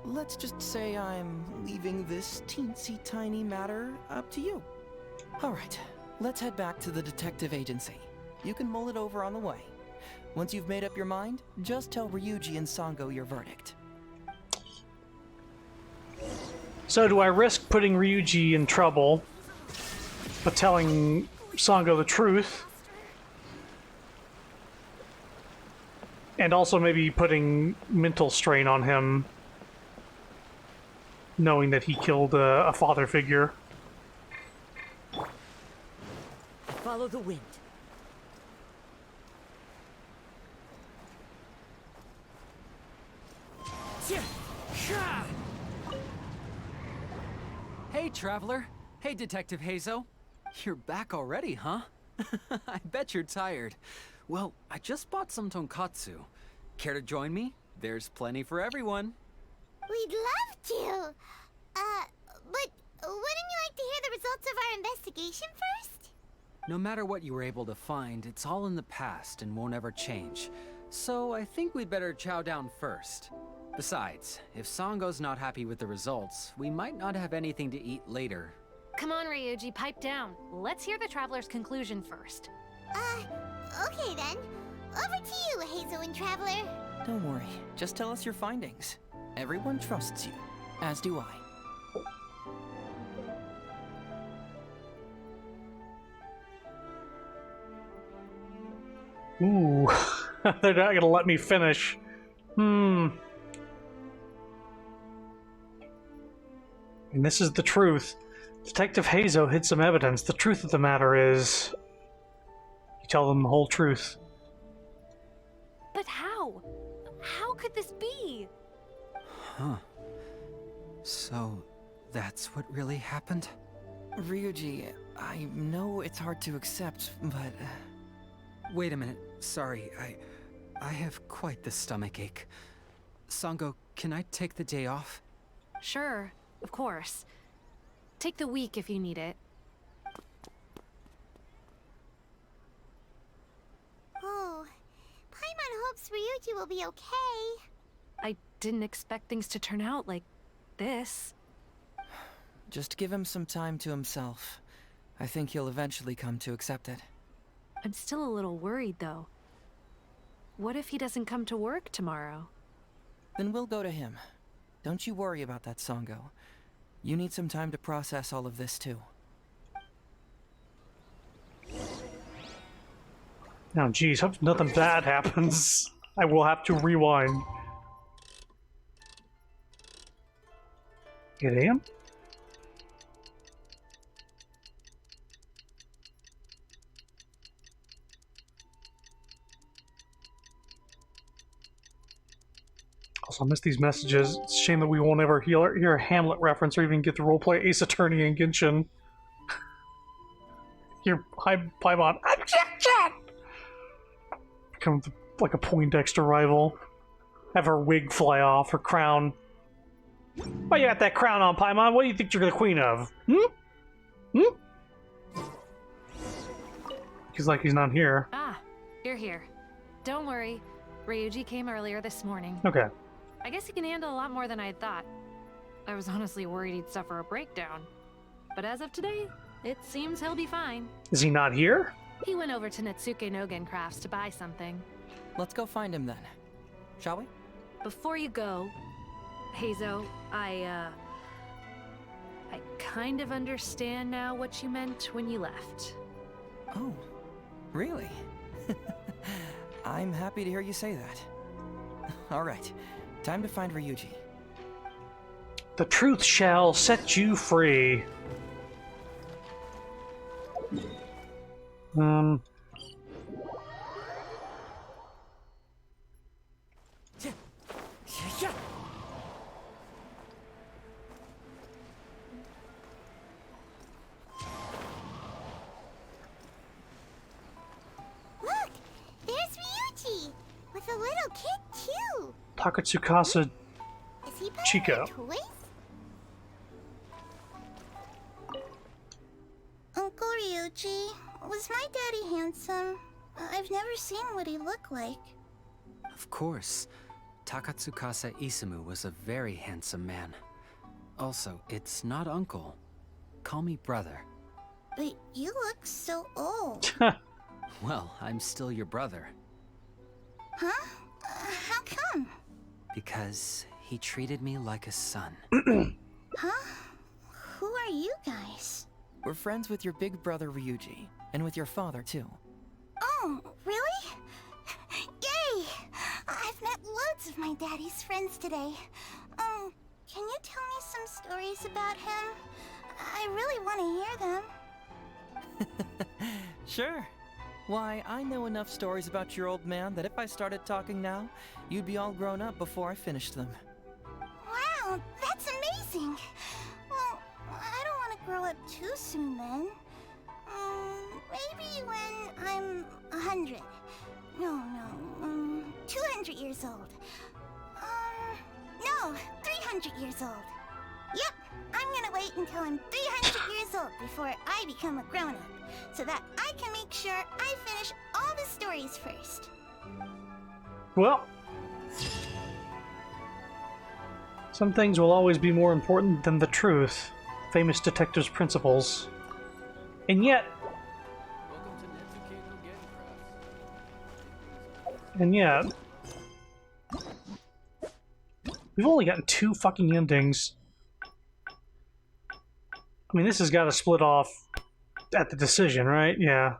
Let's just say I'm leaving this teensy tiny matter up to you. All right, let's head back to the detective agency. You can mull it over on the way. Once you've made up your mind, just tell Ryuji and Sango your verdict. So do I risk putting Ryuji in trouble, but telling Sango the truth. And also maybe putting mental strain on him, knowing that he killed a father figure. Follow the wind. Hey, Traveler. Hey, Detective Hazo. You're back already, huh? I bet you're tired. Well, I just bought some tonkatsu. Care to join me? There's plenty for everyone. We'd love to. But wouldn't you like to hear the results of our investigation first? No matter what you were able to find, it's all in the past and won't ever change. So I think we'd better chow down first. Besides, if Sango's not happy with the results, we might not have anything to eat later. Come on, Ryuji, pipe down. Let's hear the Traveler's conclusion first. Okay then. Over to you, Hazel and Traveler. Don't worry, just tell us your findings. Everyone trusts you, as do I. Ooh, they're not gonna let me finish. And this is the truth. Detective Hazo hid some evidence. The truth of the matter is, you tell them the whole truth. But how? How could this be? Huh. So, that's what really happened? Ryuji, I know it's hard to accept, but... Wait a minute. Sorry, I have quite the stomachache. Sango, can I take the day off? Sure, of course. Take the week if you need it. Oh, Paimon hopes Ryuji will be okay. I didn't expect things to turn out like this. Just give him some time to himself. I think he'll eventually come to accept it. I'm still a little worried, though. What if he doesn't come to work tomorrow? Then we'll go to him. Don't you worry about that, Sango. You need some time to process all of this, too. Now, geez, hope nothing bad happens. I will have to rewind. 8 AM? Also, I miss these messages. It's a shame that we won't ever hear a Hamlet reference or even get to roleplay Ace Attorney in Genshin. Hear Paimon, objection! Become like a Poindexter rival. Have her wig fly off, her crown. Why you got that crown on, Paimon? What do you think you're the queen of? He's like he's not here. Ah, you're here. Don't worry. Ryuji came earlier this morning. Okay. I guess he can handle a lot more than I'd thought. I was honestly worried he'd suffer a breakdown. But as of today, it seems he'll be fine. Is he not here? He went over to Natsuke Nogen Crafts to buy something. Let's go find him then. Shall we? Before you go, Hazo, I kind of understand now what you meant when you left. Oh, really? I'm happy to hear you say that. All right, time to find Ryuji. The truth shall set you free. Look, there's Ryuji with a little kid too. Takatsukasa Is he playing Chico. with toys? Uncle Ryuji, was my daddy handsome? I've never seen what he looked like. Of course. Takatsukasa Isamu was a very handsome man. Also, it's not uncle. Call me brother. But you look so old. Well, I'm still your brother. Huh? How come? Because he treated me like a son. Huh? Who are you guys? We're friends with your big brother Ryuji. And with your father, too. Oh, really? Yay! I've met loads of my daddy's friends today. Can you tell me some stories about him? I really want to hear them. Sure. Why, I know enough stories about your old man that if I started talking now, you'd be all grown up before I finished them. Wow, that's amazing. Well, I don't want to grow up too soon then. Maybe when I'm 100. No, 200 years old. No, 300 years old. Yep, I'm gonna wait until I'm 300 years old before I become a grown-up, so that I can make sure I finish all the stories first. Well, some things will always be more important than the truth. Famous detectives' principles. And yet... we've only gotten 2 fucking endings. I mean, this has got to split off at the decision, right? Yeah.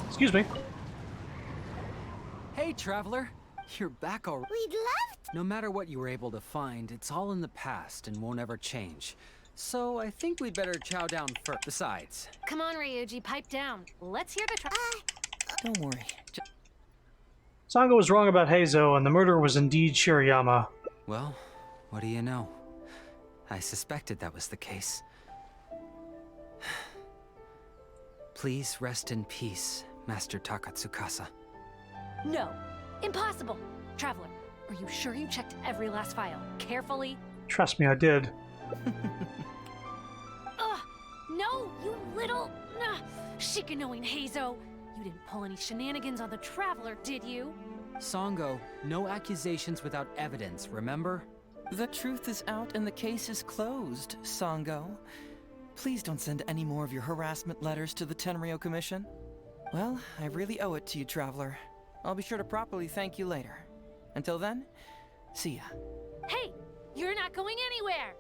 Excuse me. Hey, Traveler. You're back already. We'd love to. No matter what you were able to find, it's all in the past and won't ever change. So I think we'd better chow down first. Besides... Come on, Ryuji, pipe down. Let's hear the Don't worry. Sango was wrong about Heizo, and the murderer was indeed Shirayama. Well, what do you know? I suspected that was the case. Please rest in peace, Master Takatsukasa. No, impossible. Traveler, are you sure you checked every last file carefully? Trust me, I did. Ugh, no, you little... Shikanoing Heizo. You didn't pull any shenanigans on the Traveler, did you? Sango, no accusations without evidence, remember? The truth is out and the case is closed, Sango. Please don't send any more of your harassment letters to the Tenryo Commission. Well, I really owe it to you, Traveler. I'll be sure to properly thank you later. Until then, see ya. Hey, you're not going anywhere!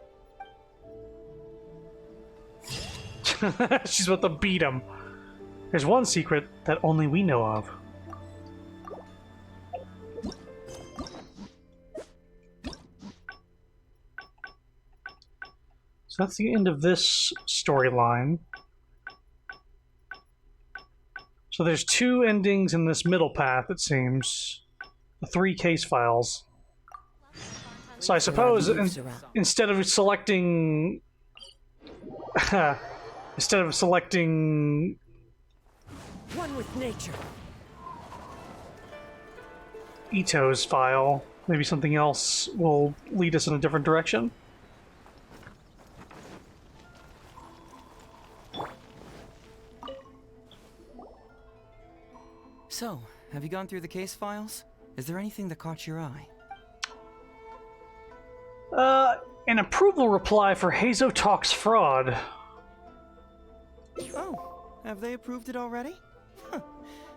She's about to beat him. There's one secret that only we know of. So that's the end of this storyline. So there's 2 endings in this middle path, it seems. The 3 case files. So I suppose instead of selecting... instead of selecting... One with nature. Ito's file, maybe something else will lead us in a different direction. So, have you gone through the case files? Is there anything that caught your eye? An approval reply for Heizo Talks fraud. Oh, have they approved it already? Huh.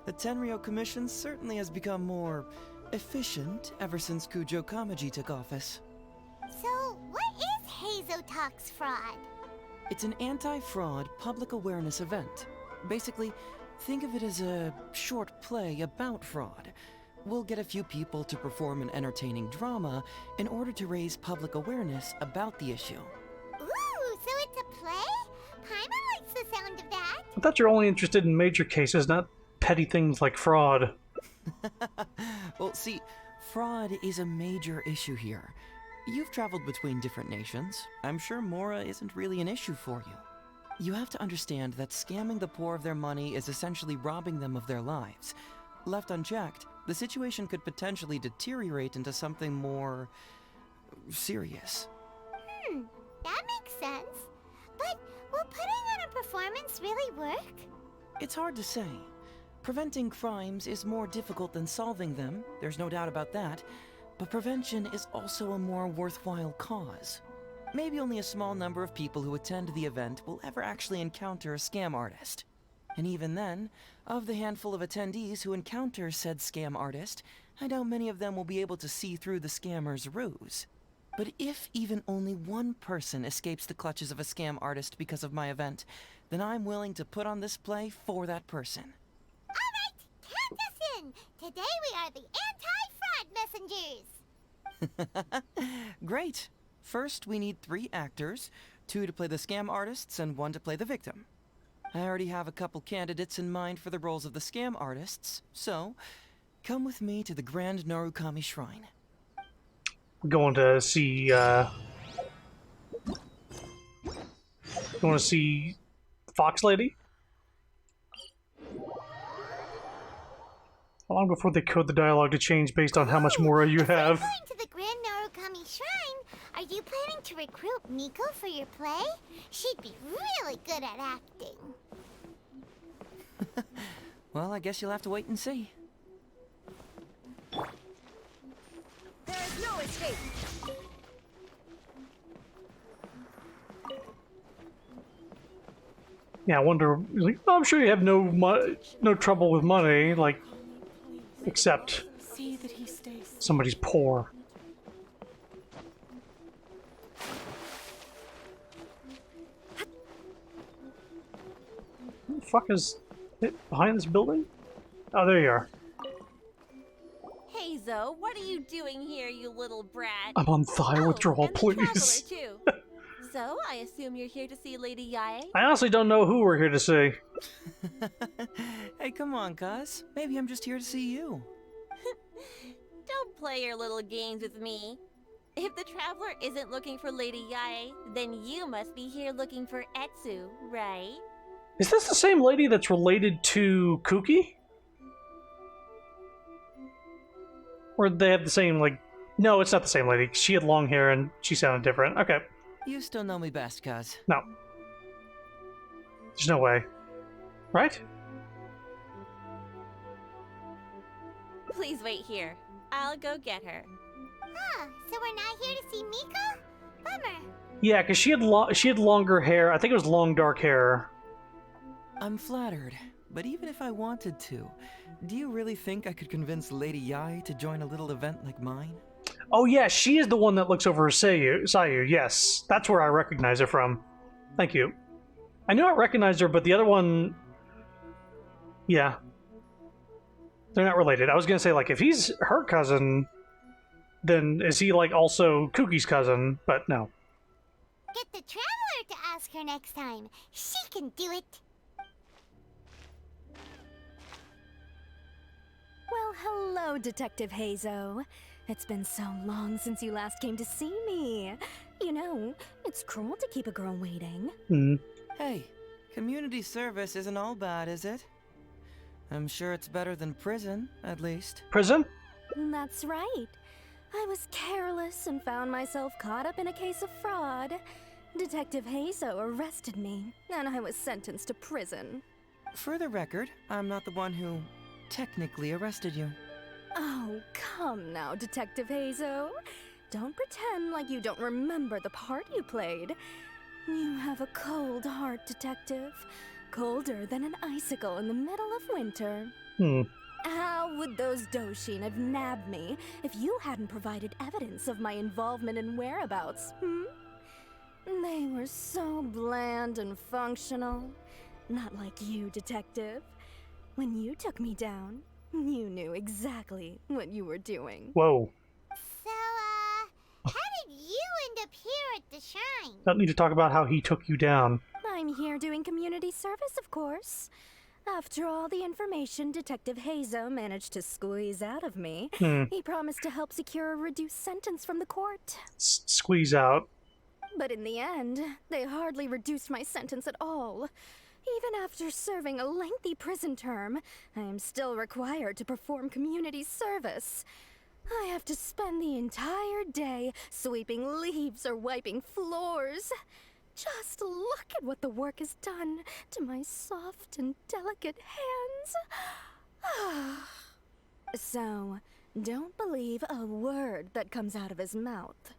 The Tenryo Commission certainly has become more efficient ever since Kujo Kamaji took office. So, what is Heizo Talks fraud? It's an anti-fraud public awareness event. Basically, think of it as a short play about fraud. We'll get a few people to perform an entertaining drama in order to raise public awareness about the issue. Ooh, so it's a play? Paimon likes the sound of that. I thought you're only interested in major cases, not petty things like fraud. Well, see, fraud is a major issue here. You've traveled between different nations. I'm sure Mora isn't really an issue for you. You have to understand that scamming the poor of their money is essentially robbing them of their lives. Left unchecked, the situation could potentially deteriorate into something more... serious. That makes sense. But will putting on a performance really work? It's hard to say. Preventing crimes is more difficult than solving them, there's no doubt about that, but prevention is also a more worthwhile cause. maybe only a small number of people who attend the event will ever actually encounter a scam artist. And even then, of the handful of attendees who encounter said scam artist, I doubt many of them will be able to see through the scammer's ruse. But if even only one person escapes the clutches of a scam artist because of my event, then I'm willing to put on this play for that person. Alright, count us in! Today we are the anti-fraud messengers! Great. First, we need 3 actors, 2 to play the scam artists and 1 to play the victim. I already have a couple candidates in mind for the roles of the scam artists, so come with me to the Grand Narukami Shrine. We're going to see, going to see Fox Lady? How long before they code the dialogue to change based on how much more you have? Going to the Grand Narukami Shrine, are you planning to recruit Miko for your play? She'd be really good at acting. Well, I guess you'll have to wait and see. There is no escape. Yeah, I wonder. Like, I'm sure you have no trouble with money, like, except See that he stays. somebody's poor. Who the fuck is it behind this building? Oh, there you are. Hey, Zoe, what are you doing here, you little brat? I'm on thigh withdrawal, and the please. Traveler, too. So, I assume you're here to see Lady Yae? I honestly don't know who we're here to see. Hey, come on, cuz. Maybe I'm just here to see you. Don't play your little games with me. If the Traveler isn't looking for Lady Yae, then you must be here looking for Etsu, right? Is this the same lady that's related to Kuki? Or they have the same, like... No, it's not the same lady. She had long hair and she sounded different. Okay. You still know me best, cuz. No. There's no way. Right? Please wait here. I'll go get her. Huh, so we're not here to see Miko? Bummer. Yeah, because she had longer hair. I think it was long dark hair. I'm flattered, but even if I wanted to, do you really think I could convince Lady Yae to join a little event like mine? Oh yeah, she is the one that looks over Sayu. Yes, that's where I recognize her from. Thank you. I knew I recognized her, but the other one... Yeah. They're not related. I was gonna say, like, if he's her cousin, then is he, like, also Kuki's cousin? But no. Get the Traveler to ask her next time. She can do it. Well, hello, Detective Hazo. It's been so long since you last came to see me. You know, it's cruel to keep a girl waiting. Hey, community service isn't all bad, is it? I'm sure it's better than prison, at least. Prison? That's right. I was careless and found myself caught up in a case of fraud. Detective Hazo arrested me, and I was sentenced to prison. For the record, I'm not the one who technically arrested you. Oh, come now, Detective Hazo. Don't pretend like you don't remember the part you played. You have a cold heart, Detective. Colder than an icicle in the middle of winter. How would those Doshin have nabbed me if you hadn't provided evidence of my involvement and whereabouts, They were so bland and functional. Not like you, Detective. When you took me down, you knew exactly what you were doing. Whoa. So, how did you end up here at the shrine? Don't need to talk about how he took you down. I'm here doing community service, of course. After all the information Detective Hazo managed to squeeze out of me, he promised to help secure a reduced sentence from the court. Squeeze out. But in the end, they hardly reduced my sentence at all. Even after serving a lengthy prison term, I am still required to perform community service. I have to spend the entire day sweeping leaves or wiping floors. Just look at what the work has done to my soft and delicate hands. So, don't believe a word that comes out of his mouth.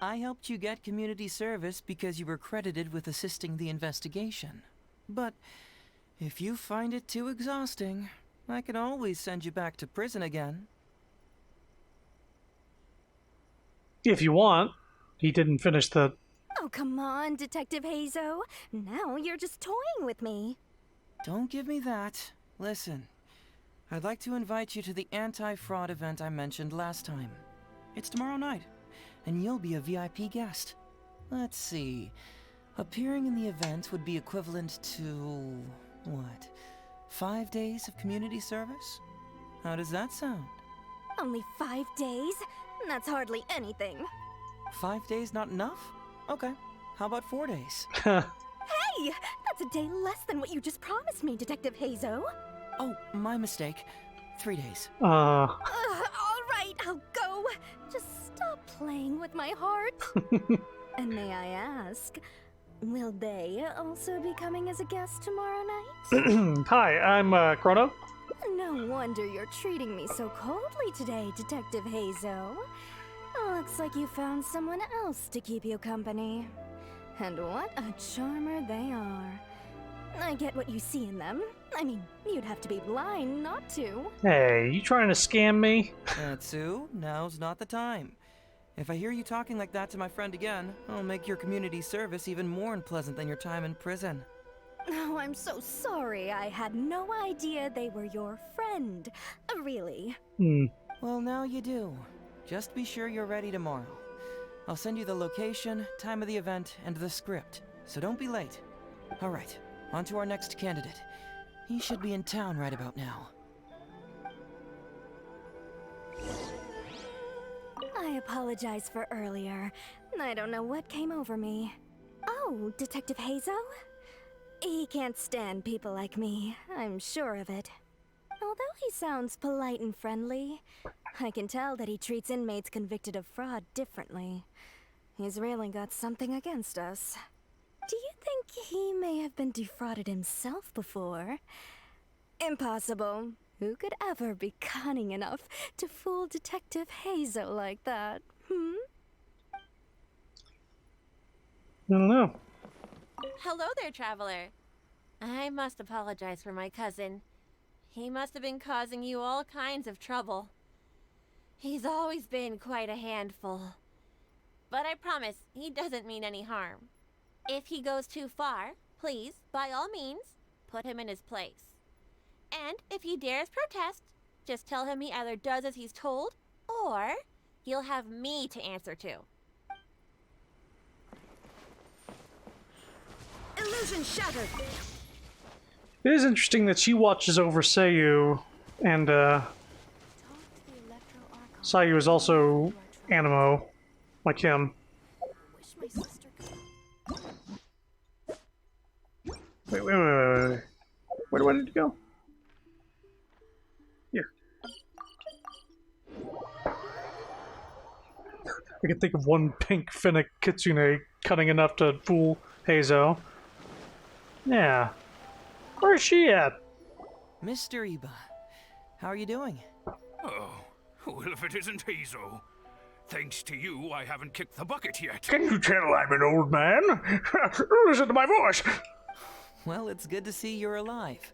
I helped you get community service because you were credited with assisting the investigation. But if you find it too exhausting, I can always send you back to prison again. If you want. He didn't finish the... Oh, come on, Detective Hazo. Now you're just toying with me. Don't give me that. Listen, I'd like to invite you to the anti-fraud event I mentioned last time. It's tomorrow night, and you'll be a VIP guest. Let's see. Appearing in the event would be equivalent to... what? 5 days of community service? How does that sound? Only 5 days? That's hardly anything. 5 days not enough? Okay. How about 4 days? Hey! That's a day less than what you just promised me, Detective Hazo. Oh, my mistake. 3 days. All right, I'll go. Just stop playing with my heart. And may I ask, will they also be coming as a guest tomorrow night? Hi, I'm Chrono. No wonder you're treating me so coldly today, Detective Hazo. Looks like you found someone else to keep you company. And what a charmer they are. I get what you see in them. I mean, you'd have to be blind not to. Hey, you trying to scam me? Atsu, now's not the time. If I hear you talking like that to my friend again, I'll make your community service even more unpleasant than your time in prison. Oh, I'm so sorry. I had no idea they were your friend. Really. Well, now you do. Just be sure you're ready tomorrow. I'll send you the location, time of the event, and the script, so don't be late. All right, on to our next candidate. He should be in town right about now. I apologize for earlier. I don't know what came over me. Oh, Detective Hazo? He can't stand people like me, I'm sure of it. Although he sounds polite and friendly, I can tell that he treats inmates convicted of fraud differently. He's really got something against us. Do you think he may have been defrauded himself before? Impossible. Who could ever be cunning enough to fool Detective Hazo like that, I don't know. Hello there, traveler. I must apologize for my cousin. He must have been causing you all kinds of trouble. He's always been quite a handful. But I promise, he doesn't mean any harm. If he goes too far, please, by all means, put him in his place. And if he dares protest, just tell him he either does as he's told, or he'll have me to answer to. Illusion shattered! It is interesting that she watches over Seiyu, and Seiyu is also Animo, like him. Wait. Where do I need to go? Here. I can think of one pink Finnick Kitsune cunning enough to fool Hazo. Yeah. Where's she at? Mr. Iba, how are you doing? Oh, well, if it isn't Hazo. Thanks to you, I haven't kicked the bucket yet. Can you tell I'm an old man? Listen to my voice. Well, it's good to see you're alive.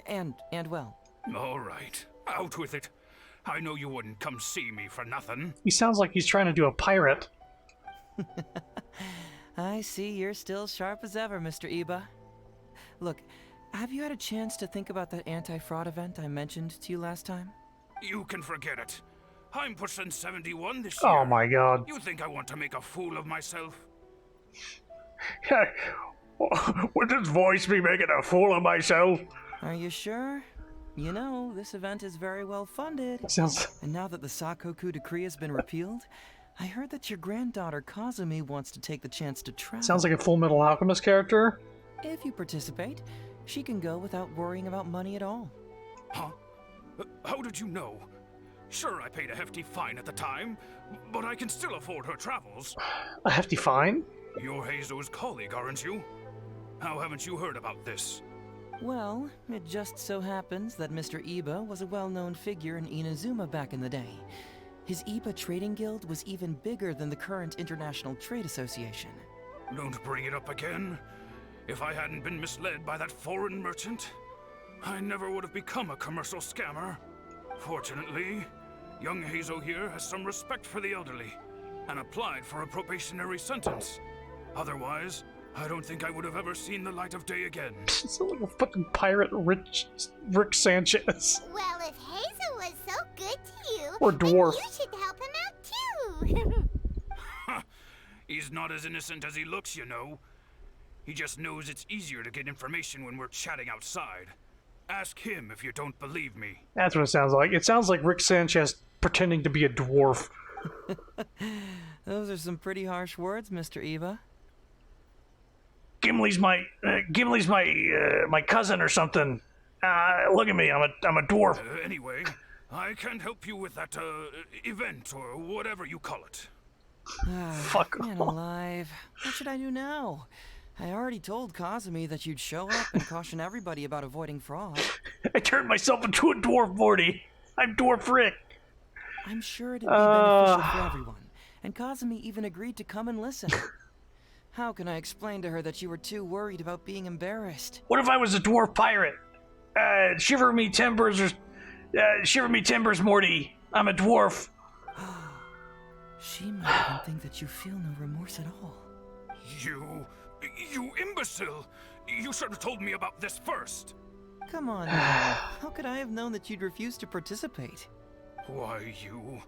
And well. All right, out with it. I know you wouldn't come see me for nothing. He sounds like he's trying to do a pirate. I see you're still sharp as ever, Mr. Iba. Look, have you had a chance to think about that anti-fraud event I mentioned to you last time? You can forget it. I'm pushing 71 this year. Oh my god. You think I want to make a fool of myself? Would this voice be making a fool of myself? Are you sure? You know, this event is very well funded. And now that the Sakoku decree has been repealed, I heard that your granddaughter Kazumi wants to take the chance to travel. Sounds like a Full Metal Alchemist character. If you participate, she can go without worrying about money at all. Huh? How did you know? Sure, I paid a hefty fine at the time, but I can still afford her travels. A hefty fine? You're Hazo's colleague, aren't you? How haven't you heard about this? Well, it just so happens that Mr. Iba was a well-known figure in Inazuma back in the day. His Iba Trading Guild was even bigger than the current International Trade Association. Don't bring it up again. If I hadn't been misled by that foreign merchant, I never would have become a commercial scammer. Fortunately, young Hazo here has some respect for the elderly and applied for a probationary sentence. Otherwise, I don't think I would have ever seen the light of day again. It's like a fucking pirate Rick Sanchez. Well, if Hazel was so good to you, Or dwarf. then you should help him out too. He's not as innocent as he looks, you know. He just knows it's easier to get information when we're chatting outside. Ask him if you don't believe me. That's what it sounds like. It sounds like Rick Sanchez pretending to be a dwarf. Those are some pretty harsh words, Mr. Eva. Gimli's my cousin or something. Look at me, I'm a dwarf. Anyway, I can't help you with that event or whatever you call it. Fuck Man alive. What should I do now? I already told Kazumi that you'd show up and caution everybody about avoiding fraud. I turned myself into a dwarf, Morty. I'm Dwarf Rick. I'm sure it'd be beneficial for everyone, and Kazumi even agreed to come and listen. How can I explain to her that you were too worried about being embarrassed? What if I was a dwarf pirate? Shiver me timbers, Morty. I'm a dwarf. She might even think that you feel no remorse at all. You imbecile! You should have told me about this first. Come on now. How could I have known that you'd refuse to participate? Why, you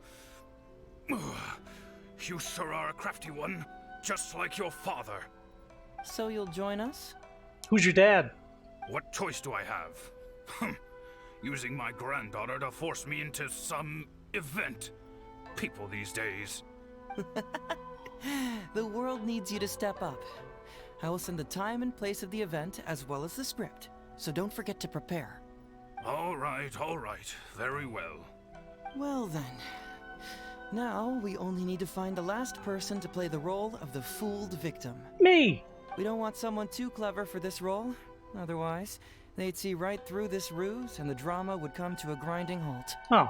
sure are a crafty one, just like your father. So you'll join us? Who's your dad? What choice do I have? Using my granddaughter to force me into some event. People these days. The world needs you to step up. I will send the time and place of the event as well as the script, so don't forget to prepare. All right, very well. Well then. Now, we only need to find the last person to play the role of the fooled victim. Me! We don't want someone too clever for this role. Otherwise, they'd see right through this ruse and the drama would come to a grinding halt. Oh.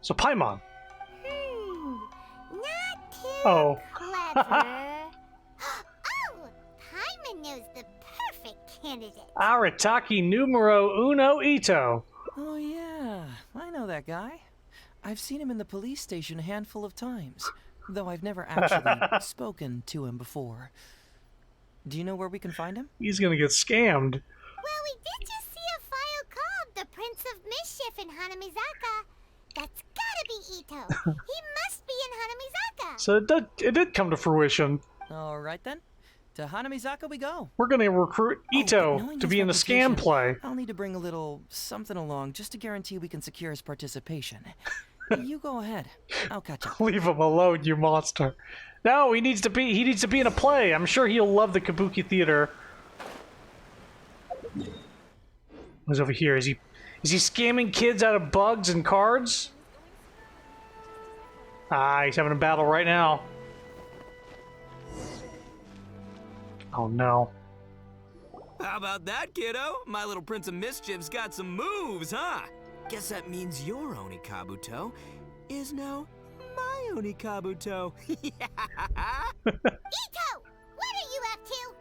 So Paimon. Not too Oh. clever. Oh, Paimon knows the perfect candidate. Arataki numero uno Ito. Oh yeah, I know that guy. I've seen him in the police station a handful of times, though I've never actually spoken to him before. Do you know where we can find him? He's gonna get scammed. Well, we did just see a file called the Prince of Mischief in Hanamizaka. That's gotta be Ito. He must be in Hanamizaka. So it did come to fruition. All right then. To Hanamizaka we go. We're gonna recruit Ito knowing to his be in the scam reputation, play. I'll need to bring a little something along just to guarantee we can secure his participation. You go ahead. I'll catch up. Leave him alone, you monster. No, he needs to be in a play. I'm sure he'll love the Kabuki theater. Who's over here? Is he scamming kids out of bugs and cards? Ah, he's having a battle right now. Oh no. How about that, kiddo? My little Prince of Mischief's got some moves, huh? Guess that means your Onikabuto is now my Onikabuto. Ito, what are you up to?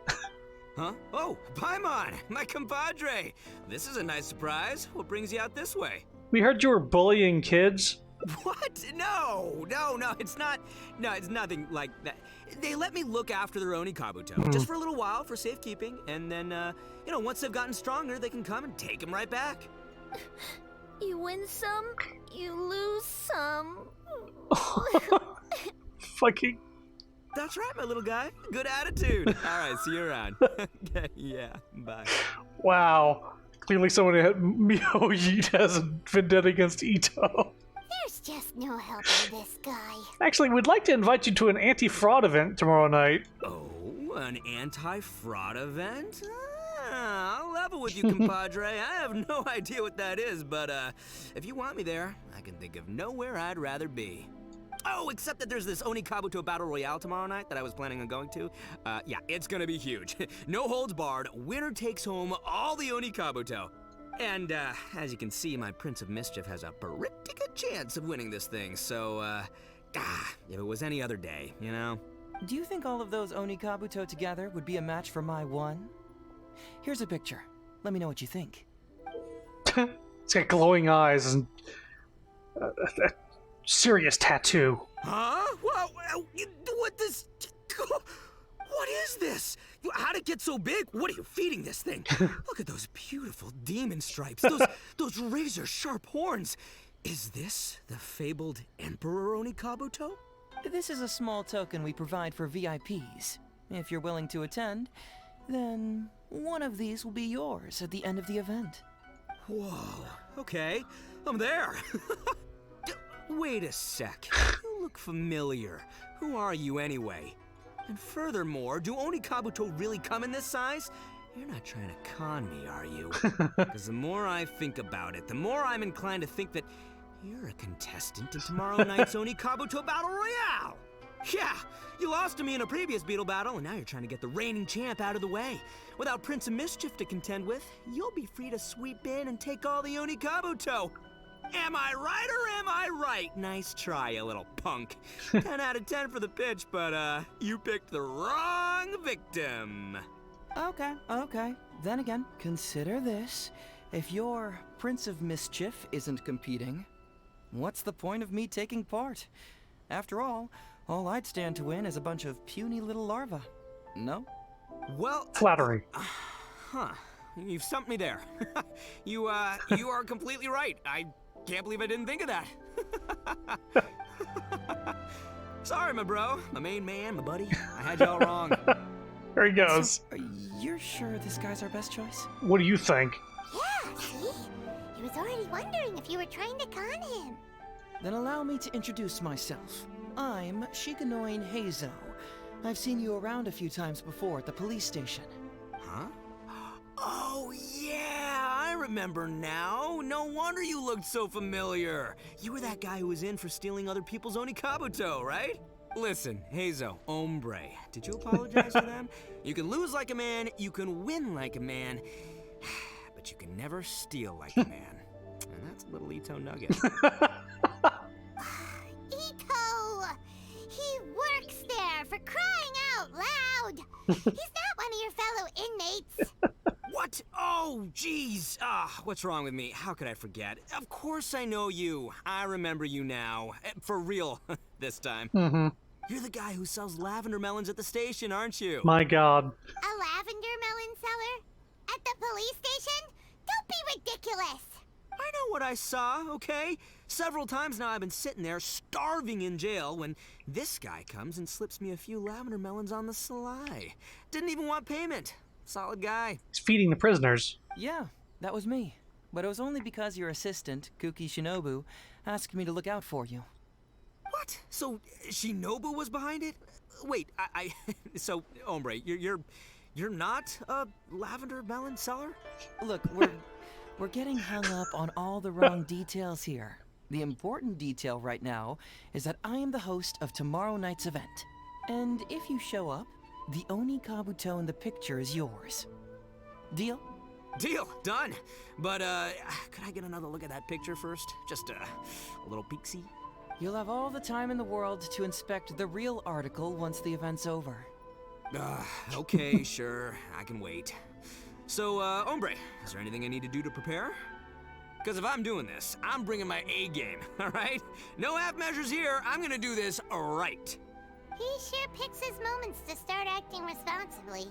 Huh? Oh, Paimon, my compadre. This is a nice surprise. What brings you out this way? We heard you were bullying kids. What? No, it's not. No, it's nothing like that. They let me look after their Onikabuto just for a little while for safekeeping, and then, once they've gotten stronger, they can come and take them right back. You win some, you lose some. Fucking. That's right, my little guy. Good attitude. All right, see you around. Okay, yeah, bye. Wow. Clearly someone at Miyoji has a vendetta against Ito. There's just no helping this guy. Actually, we'd like to invite you to an anti-fraud event tomorrow night. Oh, an anti-fraud event? I'll level with you, compadre. I have no idea what that is, but if you want me there, I can think of nowhere I'd rather be. Oh, except that there's this Onikabuto Battle Royale tomorrow night that I was planning on going to. Yeah, it's gonna be huge. No holds barred. Winner takes home all the Onikabuto. And, as you can see, my Prince of Mischief has a pretty good chance of winning this thing, so, if it was any other day, you know? Do you think all of those Oni Kabuto together would be a match for my one? Here's a picture. Let me know what you think. It's got glowing eyes and a serious tattoo. Huh? What this... What is this? How'd it get so big? What are you feeding this thing? Look at those beautiful demon stripes. Those razor-sharp horns. Is this the fabled Emperor Oni Kabuto? This is a small token we provide for VIPs. If you're willing to attend, then one of these will be yours at the end of the event. Whoa, okay, I'm there. Wait a sec, you look familiar. Who are you anyway? And furthermore, do Oni Kabuto really come in this size? You're not trying to con me, are you? Because the more I think about it, the more I'm inclined to think that you're a contestant in tomorrow night's Oni Kabuto Battle Royale! Yeah, you lost to me in a previous beetle battle, and now you're trying to get the reigning champ out of the way. Without Prince of Mischief to contend with, you'll be free to sweep in and take all the Oni Kabuto. Am I right or am I right? Nice try, you little punk. 10 out of 10 for the pitch, but, you picked the wrong victim. Okay. Then again, consider this. If your Prince of Mischief isn't competing, what's the point of me taking part? After all I'd stand to win is a bunch of puny little larvae. No? Well... Flattery. Huh. You've stumped me there. You are completely right. I can't believe I didn't think of that. Sorry, my bro. My main man, my buddy. I had y'all wrong. There he goes. So, you're sure this guy's our best choice? What do you think? Yeah, see? He was already wondering if you were trying to con him. Then allow me to introduce myself. I'm Shikanoin Heizo. I've seen you around a few times before at the police station. Huh? Oh, yeah, I remember now. No wonder you looked so familiar. You were that guy who was in for stealing other people's Oni Kabuto, right? Listen, Heizo, hombre, did you apologize to them? You can lose like a man, you can win like a man, but you can never steal like a man. And that's a little Ito nugget. Ito! He works there, for crying out loud! He's not one of your fellow inmates. What? Oh, jeez. What's wrong with me? How could I forget? Of course I know you. I remember you now. For real, this time. Mm-hmm. You're the guy who sells lavender melons at the station, aren't you? My God. A lavender melon seller? At the police station? Don't be ridiculous! I know what I saw, okay? Several times now I've been sitting there starving in jail when this guy comes and slips me a few lavender melons on the sly. Didn't even want payment. Solid guy. He's feeding the prisoners. Yeah, that was me. But it was only because your assistant, Kuki Shinobu, asked me to look out for you. What? So Shinobu was behind it? Wait, so hombre, you're not a lavender melon seller? Look, we're getting hung up on all the wrong details here. The important detail right now is that I am the host of tomorrow night's event. And if you show up, the Oni Kabuto in the picture is yours. Deal? Deal, done. But, could I get another look at that picture first? Just a little peek-see? You'll have all the time in the world to inspect the real article once the event's over. Okay, sure. I can wait. So, hombre, is there anything I need to do to prepare? Because if I'm doing this, I'm bringing my A game, all right? No half measures here. I'm gonna do this right. He sure picks his moments to start acting responsibly.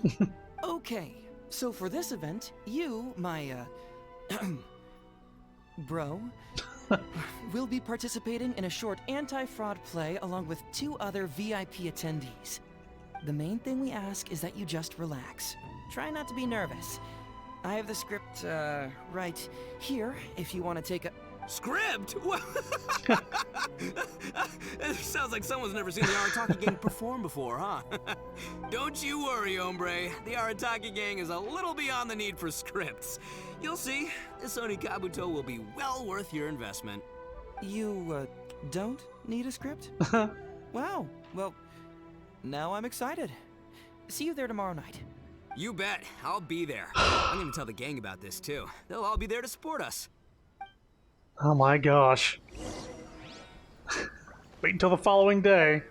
Okay, so for this event, you, my, bro, will be participating in a short anti-fraud play along with 2 other VIP attendees. The main thing we ask is that you just relax. Try not to be nervous. I have the script, right here, if you want to take a... Script? What? It sounds like someone's never seen the Arataki Gang perform before, huh? Don't you worry, hombre. The Arataki Gang is a little beyond the need for scripts. You'll see, this Oni Kabuto will be well worth your investment. You, don't need a script? Wow, well, now I'm excited. See you there tomorrow night. You bet. I'll be there. I'm gonna tell the gang about this, too. They'll all be there to support us. Oh my gosh. Wait until the following day.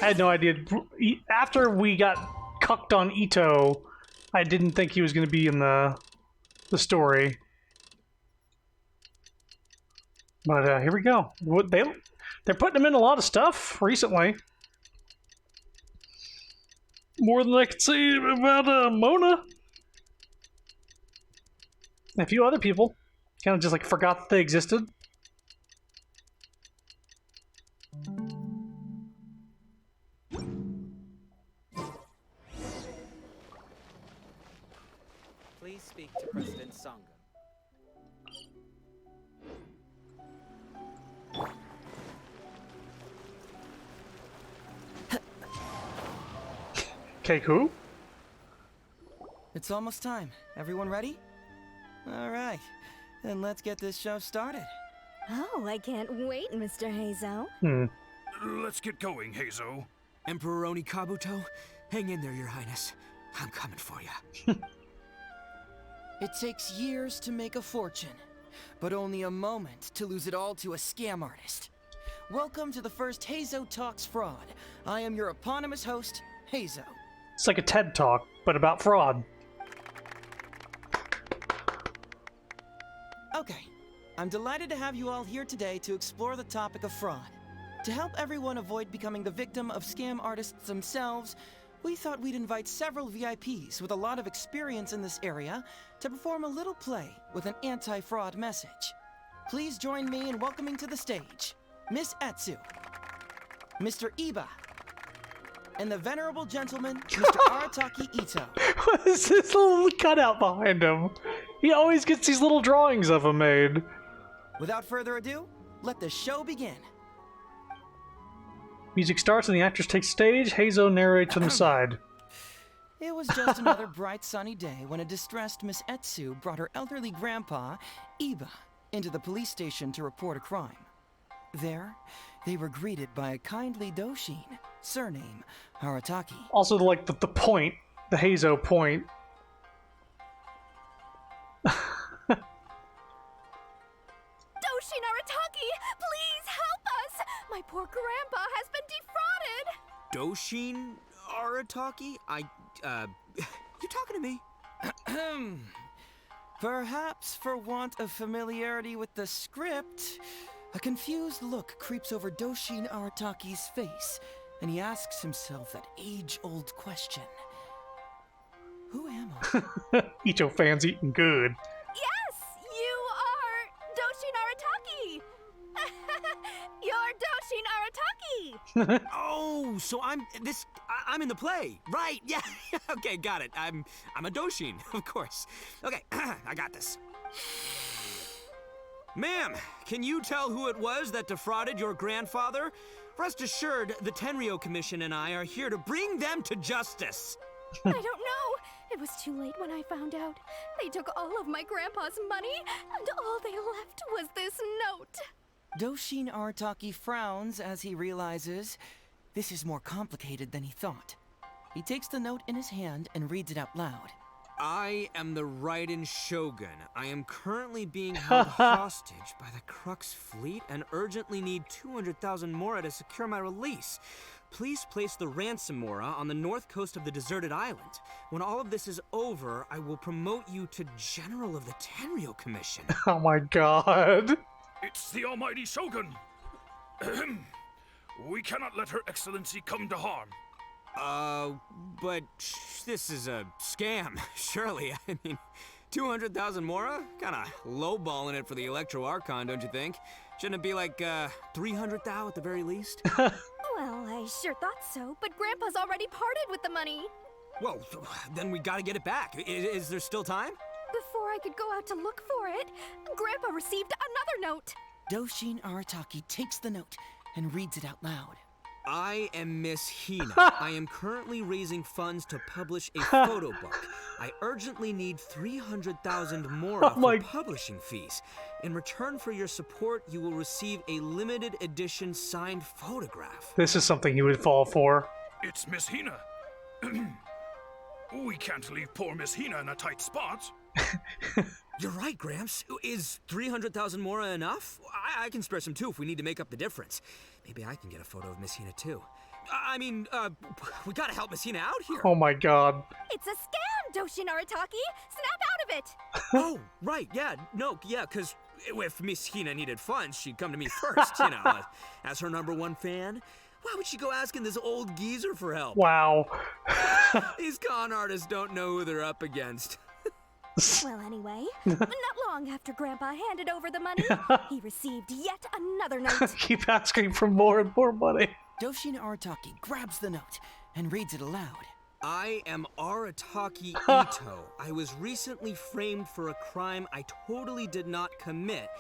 I had no idea. After we got cucked on Ito, I didn't think he was going to be in the story. But here we go. They're putting him in a lot of stuff recently. More than I could say about Mona. And a few other people. Kind of just like forgot that they existed. Please speak to President Sangha. Keiko? It's almost time. Everyone ready? All right. Then let's get this show started. Oh, I can't wait, Mr. Heizo. Let's get going, Heizo. Emperor Oni Kabuto, hang in there, Your Highness. I'm coming for you. It takes years to make a fortune, but only a moment to lose it all to a scam artist. Welcome to the first Heizo Talks Fraud. I am your eponymous host, Heizo. It's like a TED Talk, but about fraud. Okay, I'm delighted to have you all here today to explore the topic of fraud. To help everyone avoid becoming the victim of scam artists themselves, we thought we'd invite several VIPs with a lot of experience in this area to perform a little play with an anti-fraud message. Please join me in welcoming to the stage Miss Etsu, Mr. Iba, and the venerable gentleman, Mr. Arataki Ito. What is this little cutout behind him? He always gets these little drawings of him made. Without further ado, let the show begin. Music starts and the actress takes stage. Heizo narrates from the side. It was just another bright sunny day when a distressed Miss Etsu brought her elderly grandpa, Iba, into the police station to report a crime. There, they were greeted by a kindly Doshin, surname Arataki. Also, like the point, the Heizo point. Doshin Arataki, please help us! My poor grandpa has been defrauded! Doshin Arataki? You talking to me? Perhaps for want of familiarity with the script, a confused look creeps over Doshin Arataki's face, and he asks himself that age-old question. Who am I? Icho fans eating good. Yes! You are Doshin Arataki! You're Doshin Arataki! Oh, so I'm in the play. Right, yeah. Okay, got it. I'm a Doshin, of course. Okay, I got this. Ma'am, can you tell who it was that defrauded your grandfather? Rest assured, the Tenryo Commission and I are here to bring them to justice. I don't know. It was too late when I found out. They took all of my grandpa's money, and all they left was this note. Doshin Arataki frowns as he realizes this is more complicated than he thought. He takes the note in his hand and reads it out loud. I am the Raiden Shogun. I am currently being held hostage by the Crux fleet and urgently need 200,000 mora to secure my release. Please place the ransom mora on the north coast of the deserted island. When all of this is over, I will promote you to General of the Tenryo Commission. Oh my god. It's the almighty Shogun. We cannot let Her Excellency come to harm. But this is a scam, surely. I mean, 200,000 mora? Kinda lowballing it for the Electro Archon, don't you think? Shouldn't it be like, 300,000 at the very least? Well, I sure thought so, but Grandpa's already parted with the money. Well, then we gotta get it back. Is there still time? Before I could go out to look for it, Grandpa received another note. Doshin Arataki takes the note and reads it out loud. I am Miss Hina. I am currently raising funds to publish a photo book. I urgently need 300,000 mora for publishing fees. In return for your support, you will receive a limited edition signed photograph. This is something he would fall for. It's Miss Hina. We can't leave poor Miss Hina in a tight spot. You're right, Gramps. Is 300,000 Mora enough? I can spare some too if we need to make up the difference. Maybe I can get a photo of Miss Hina too. We gotta help Miss Hina out here. Oh my god. It's a scam, Doshin Arataki! Snap out of it! Oh, right, yeah, no, yeah, because if Miss Hina needed funds, she'd come to me first, you know, as her #1 fan. Why would she go asking this old geezer for help? Wow. These con artists don't know who they're up against. Well, anyway, not long after Grandpa handed over the money, he received yet another note. Keep asking for more and more money. Doshin Arataki grabs the note and reads it aloud. I am Arataki Ito. I was recently framed for a crime I totally did not commit,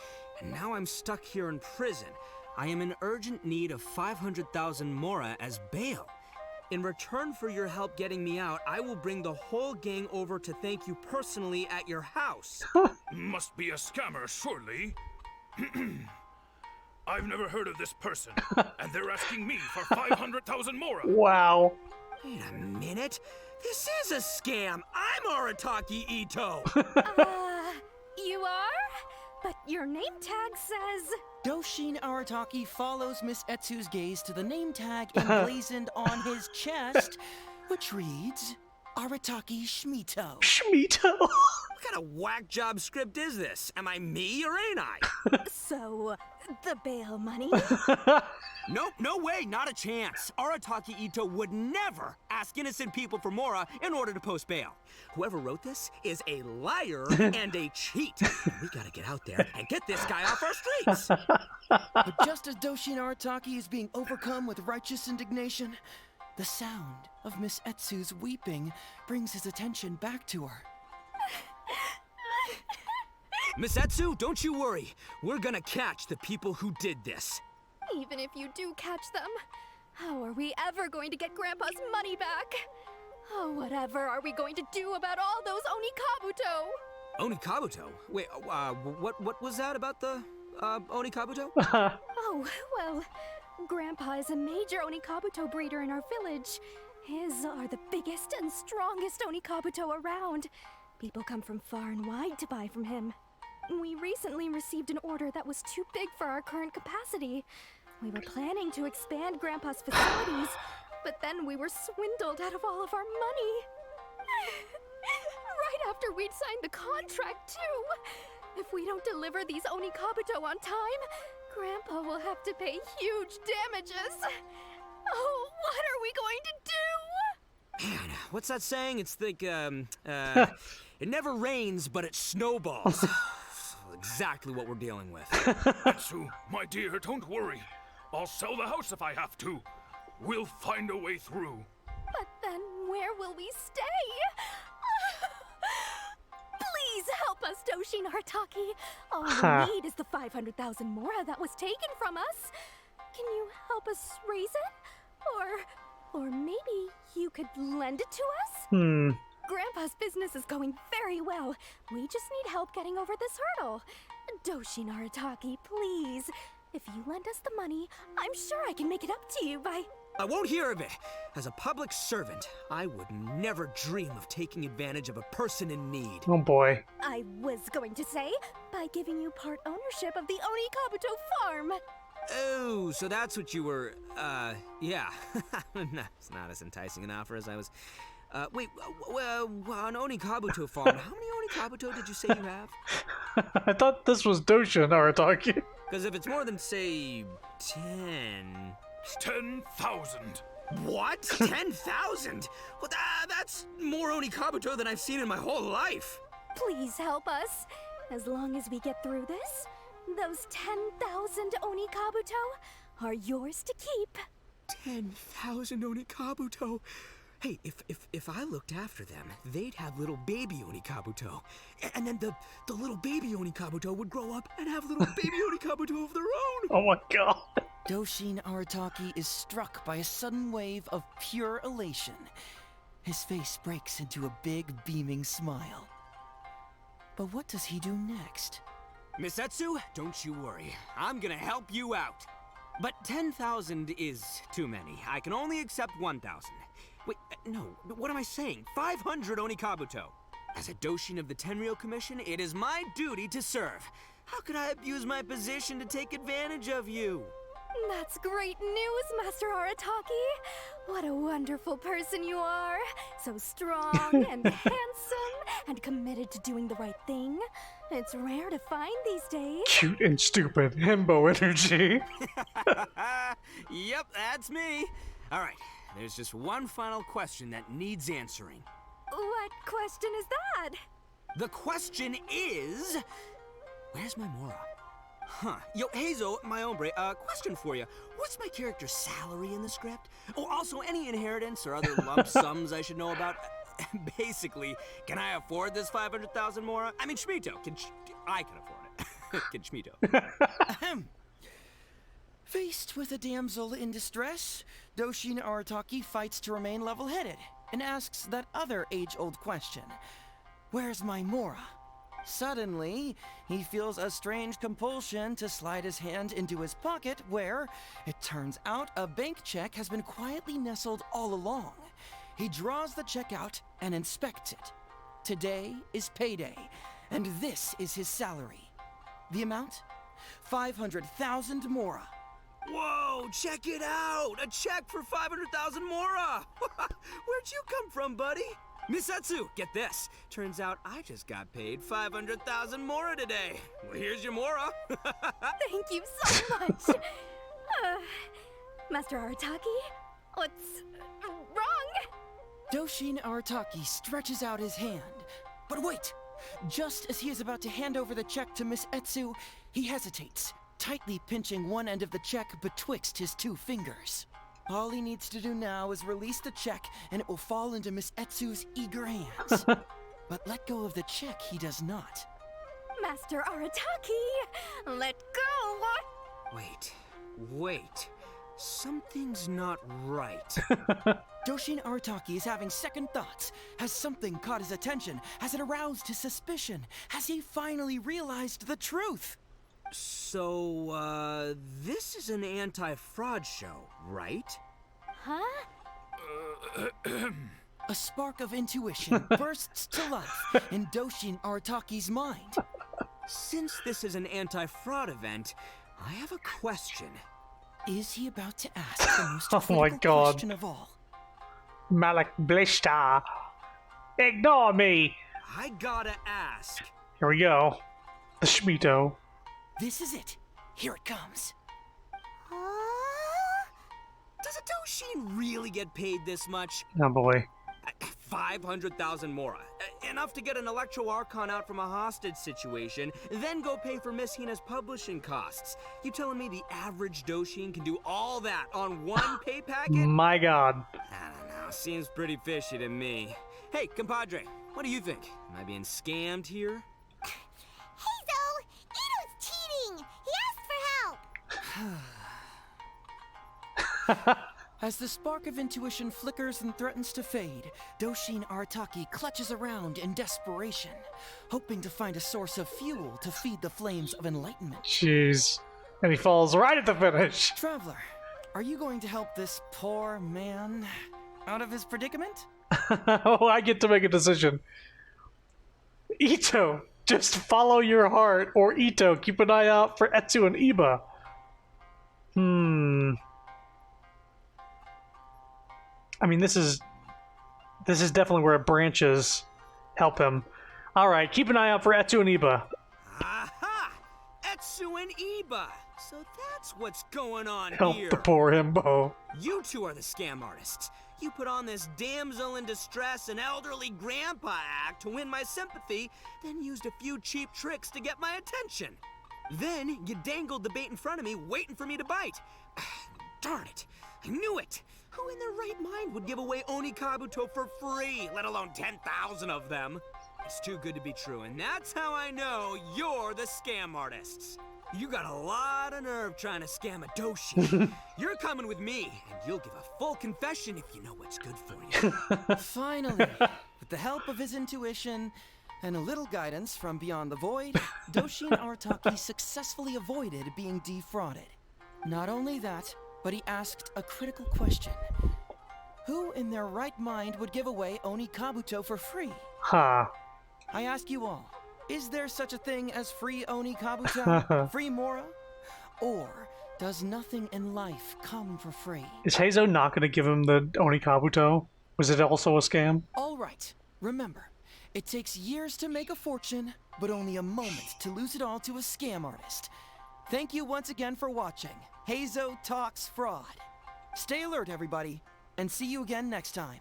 and now I'm stuck here in prison. I am in urgent need of 500,000 Mora as bail. In return for your help getting me out, I will bring the whole gang over to thank you personally at your house. Must be a scammer, surely. I've never heard of this person, and they're asking me for 500,000 Mora. Wow. Wait a minute. This is a scam. I'm Arataki Ito. You are? But your name tag says... Doshin Arataki follows Miss Etsu's gaze to the name tag emblazoned on his chest, which reads, Arataki Shmito. Shmito? What kind of whack job script is this? Am I me or ain't I? So, the bail money? Nope, no way, not a chance. Arataki Ito would never ask innocent people for Mora in order to post bail. Whoever wrote this is a liar and a cheat. We gotta get out there and get this guy off our streets. But just as Doshin Arataki is being overcome with righteous indignation, the sound of Miss Etsu's weeping brings his attention back to her. Miss Etsu, don't you worry. We're gonna catch the people who did this. Even if you do catch them, how are we ever going to get Grandpa's money back? Oh, whatever are we going to do about all those Onikabuto? Onikabuto? Wait, what was that about the, Onikabuto? Oh, well, Grandpa is a major Onikabuto breeder in our village. His are the biggest and strongest Onikabuto around. People come from far and wide to buy from him. We recently received an order that was too big for our current capacity. We were planning to expand Grandpa's facilities, but then we were swindled out of all of our money. Right after we'd signed the contract, too. If we don't deliver these Onikabuto on time, Grandpa will have to pay huge damages. Oh, what are we going to do? Man, what's that saying? It's like, it never rains, but it snowballs. Exactly what we're dealing with. Etsu, my dear, don't worry. I'll sell the house if I have to. We'll find a way through. But then where will we stay? Please help us, Doshin Arataki. All we need is the 500,000 Mora that was taken from us. Can you help us raise it? Or maybe you could lend it to us? Grandpa's business is going very well. We just need help getting over this hurdle. Doshin Arataki, please. If you lend us the money, I'm sure I can make it up to you by... I won't hear of it. As a public servant, I would never dream of taking advantage of a person in need. Oh boy. I was going to say, by giving you part ownership of the Onikabuto farm. Oh, so that's what you were, yeah. It's not as enticing an offer as I was... wait, on Onikabuto farm, how many Onikabuto did you say you have? I thought this was Doshin Arataki. Because if it's more than, say, 10... 10,000. What? 10,000? Well, that's more Onikabuto than I've seen in my whole life. Please help us. As long as we get through this, those 10,000 Onikabuto are yours to keep. 10,000 Onikabuto? Hey, if I looked after them, they'd have little baby Onikabuto. And then the little baby Onikabuto would grow up and have little baby Onikabuto of their own. Oh my god. Doshin Arataki is struck by a sudden wave of pure elation. His face breaks into a big, beaming smile. But what does he do next? Miss Etsu, don't you worry. I'm gonna help you out. But 10,000 is too many. I can only accept 1,000. Wait, no, what am I saying? 500 Onikabuto. As a Doshin of the Tenryou Commission, it is my duty to serve. How could I abuse my position to take advantage of you? That's great news, Master Arataki. What a wonderful person you are. So strong and handsome and committed to doing the right thing. It's rare to find these days. Cute and stupid. Himbo energy. Yep, that's me. All right, there's just one final question that needs answering. What question is that? The question is... Where's my Mora? Huh. Yo, Hazel, my hombre, question for you. What's my character's salary in the script? Oh, also, any inheritance or other lump sums I should know about? Basically, can I afford this 500,000 Mora? I mean, Schmito. I can afford it. Can Schmito. Faced with a damsel in distress, Doshin Arataki fights to remain level-headed and asks that other age-old question. Where's my Mora? Suddenly, he feels a strange compulsion to slide his hand into his pocket where, it turns out, a bank check has been quietly nestled all along. He draws the check out and inspects it. Today is payday, and this is his salary. The amount? 500,000 Mora. Whoa, check it out! A check for 500,000 Mora! Where'd you come from, buddy? Misatsu, get this. Turns out I just got paid 500,000 Mora today. Well, here's your Mora. Thank you so much. Master Arataki, what's wrong? Doshin Arataki stretches out his hand. But wait! Just as he is about to hand over the check to Miss Etsu, he hesitates, tightly pinching one end of the check betwixt his two fingers. All he needs to do now is release the check, and it will fall into Miss Etsu's eager hands. But let go of the check he does not. Master Arataki, let go! Wait. Something's not right. Doshin Arataki is having second thoughts. Has something caught his attention? Has it aroused his suspicion? Has he finally realized the truth? So, this is an anti-fraud show, right? Huh? A spark of intuition bursts to life in Doshin Arataki's mind. Since this is an anti-fraud event, I have a question. Is he about to ask the most Oh my critical God. question of all? Malak Blishta. Ignore me. I gotta ask. Here we go. The Schmito. This is it. Here it comes. Does a Doshin really get paid this much? Oh boy. 500,000 Mora. Enough to get an Electro Archon out from a hostage situation, then go pay for Miss Hina's publishing costs. You telling me the average Doshin can do all that on one pay packet? My God. I don't know. Seems pretty fishy to me. Hey, compadre, what do you think? Am I being scammed here? Hazel! Ito's cheating! He asked for help! As the spark of intuition flickers and threatens to fade, Doshin Arataki clutches around in desperation, hoping to find a source of fuel to feed the flames of enlightenment. Jeez. And he falls right at the finish. Traveler, are you going to help this poor man out of his predicament? Oh, I get to make a decision. Ito, just follow your heart, or Ito, keep an eye out for Etsu and Iba. I mean, this is definitely where it branches. Help him. All right, keep an eye out for Etsu and Iba. Aha! Etsu and Iba! So that's what's going on Help here. the poor himbo. You two are the scam artists. You put on this damsel in distress and elderly grandpa act to win my sympathy, then used a few cheap tricks to get my attention. Then you dangled the bait in front of me, waiting for me to bite. Darn it! I knew it! Who in their right mind would give away Onikabuto for free, let alone 10,000 of them? It's too good to be true, and that's how I know you're the scam artists. You got a lot of nerve trying to scam a Doshin. You're coming with me, and you'll give a full confession if you know what's good for you. Finally, with the help of his intuition and a little guidance from beyond the void, Doshin Arataki successfully avoided being defrauded. Not only that, but he asked a critical question. Who in their right mind would give away Oni Kabuto for free? Huh. I ask you all, is there such a thing as free Oni Kabuto? Free Mora? Or does nothing in life come for free? Is Heizo not going to give him the Oni Kabuto? Was it also a scam? All right, remember, it takes years to make a fortune, but only a moment to lose it all to a scam artist. Thank you once again for watching Heizo Talks Fraud. Stay alert, everybody, and see you again next time.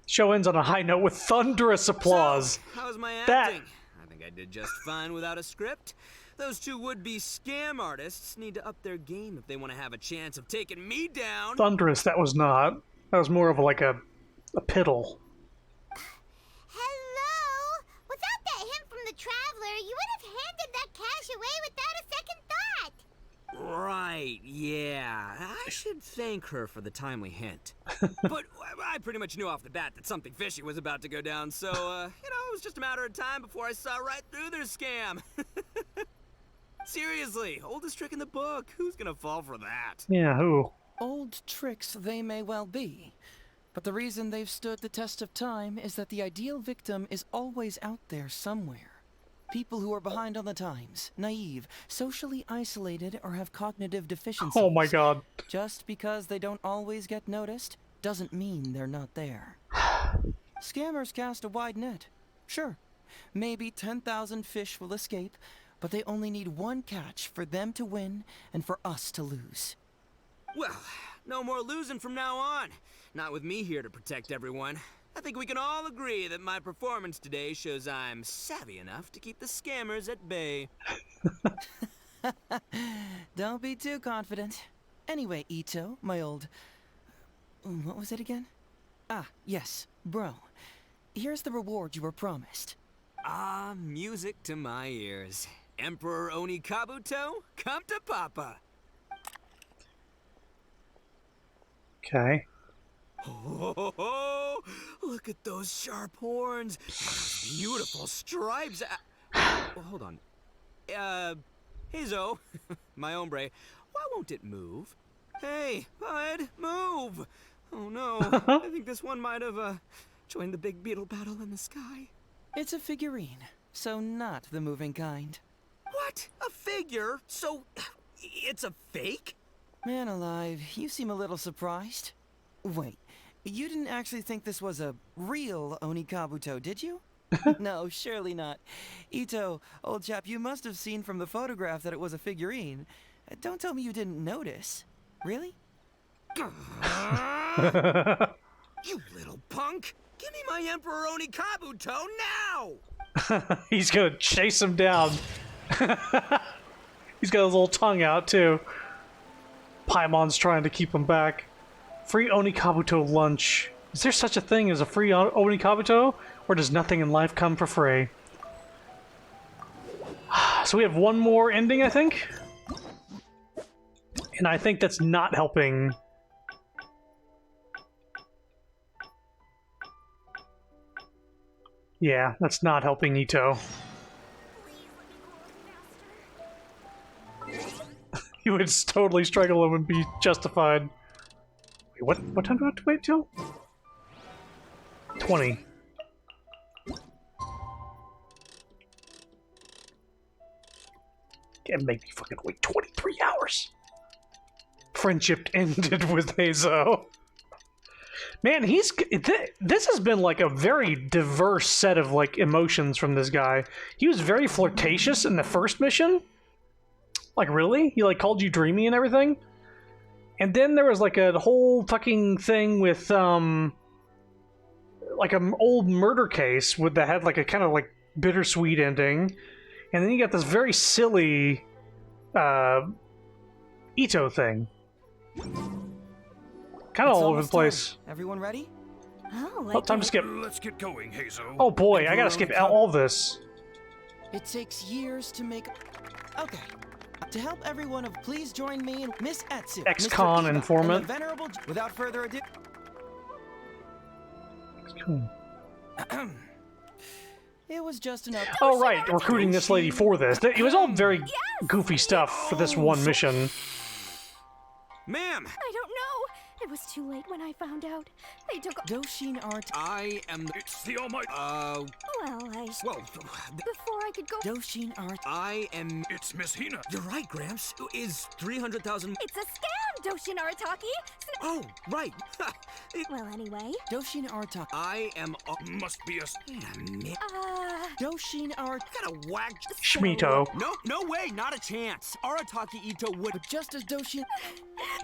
Show ends on a high note with thunderous applause. So, how's my acting? That... I think I did just fine without a script. Those two would-be scam artists need to up their game if they want to have a chance of taking me down. Thunderous, that was not. That was more of like a piddle. Hello? Without that hint from the Traveler, you would have handed that cash away without a second thought. Right, yeah. I should thank her for the timely hint. But I pretty much knew off the bat that something fishy was about to go down, so, it was just a matter of time before I saw right through their scam. Seriously, oldest trick in the book. Who's gonna fall for that? Yeah, who? Old tricks they may well be, but the reason they've stood the test of time is that the ideal victim is always out there somewhere. People who are behind on the times, naive, socially isolated, or have cognitive deficiencies. Oh my god. Just because they don't always get noticed doesn't mean they're not there. Scammers cast a wide net. Sure, maybe 10,000 fish will escape, but they only need one catch for them to win and for us to lose. Well, no more losing from now on. Not with me here to protect everyone. I think we can all agree that my performance today shows I'm savvy enough to keep the scammers at bay. Don't be too confident. Anyway, Ito, my old... What was it again? Ah, yes, bro. Here's the reward you were promised. Ah, music to my ears. Emperor Oni Kabuto, come to Papa. Okay. Oh, look at those sharp horns. Those beautiful stripes. Well, hold on. Heizo, my hombre, why won't it move? Hey, bud, move. Oh no, I think this one might have, joined the big beetle battle in the sky. It's a figurine, so not the moving kind. What? A figure? So, it's a fake? Man alive, you seem a little surprised. Wait, you didn't actually think this was a real Oni Kabuto, did you? No, surely not. Ito, old chap, you must have seen from the photograph that it was a figurine. Don't tell me you didn't notice. Really? You little punk! Give me my Emperor Oni Kabuto now! He's gonna chase him down. He's got his little tongue out, too. Paimon's trying to keep him back. Free Oni Kabuto lunch. Is there such a thing as a free Oni Kabuto? Or does nothing in life come for free? So we have one more ending, I think? And I think that's not helping. Yeah, that's not helping Ito. He would totally strangle him and be justified. Wait, what time do I have to wait till? 20. Can't make me fucking wait 23 hours. Friendship ended with Heizo. Man, this has been like a very diverse set of like emotions from this guy. He was very flirtatious in the first mission. Like, really? He like called you dreamy and everything? And then there was like a whole fucking thing with like an old murder case that had like a kind of like bittersweet ending. And then you got this very silly Ito thing. Kind of all over the place. Everyone ready? Oh, time to skip. Let's get going, Heizo. Oh boy, I gotta skip all this. It takes years to make... Okay. To help everyone, please join me and Miss Etsu, Ex-con informant. and the venerable... Without further ado... Cool. It was just enough. Oh, right, recruiting this lady for this. It was all very goofy stuff for this one mission. Ma'am! I don't know. It was too late when I found out. They took Doshin Art. I am the... It's the Almighty. Well, Well, before I could go... Doshin Art. I am... It's Miss Hina. You're right, Gramps. Is 300,000... It's a scam, Doshin Arataki! Oh, right. Well, anyway... Doshin Arataki. I am... Must be a... Doshin Art... Gotta whack... Schmito. No way, not a chance. Arataki Ito would... But just as Doshin...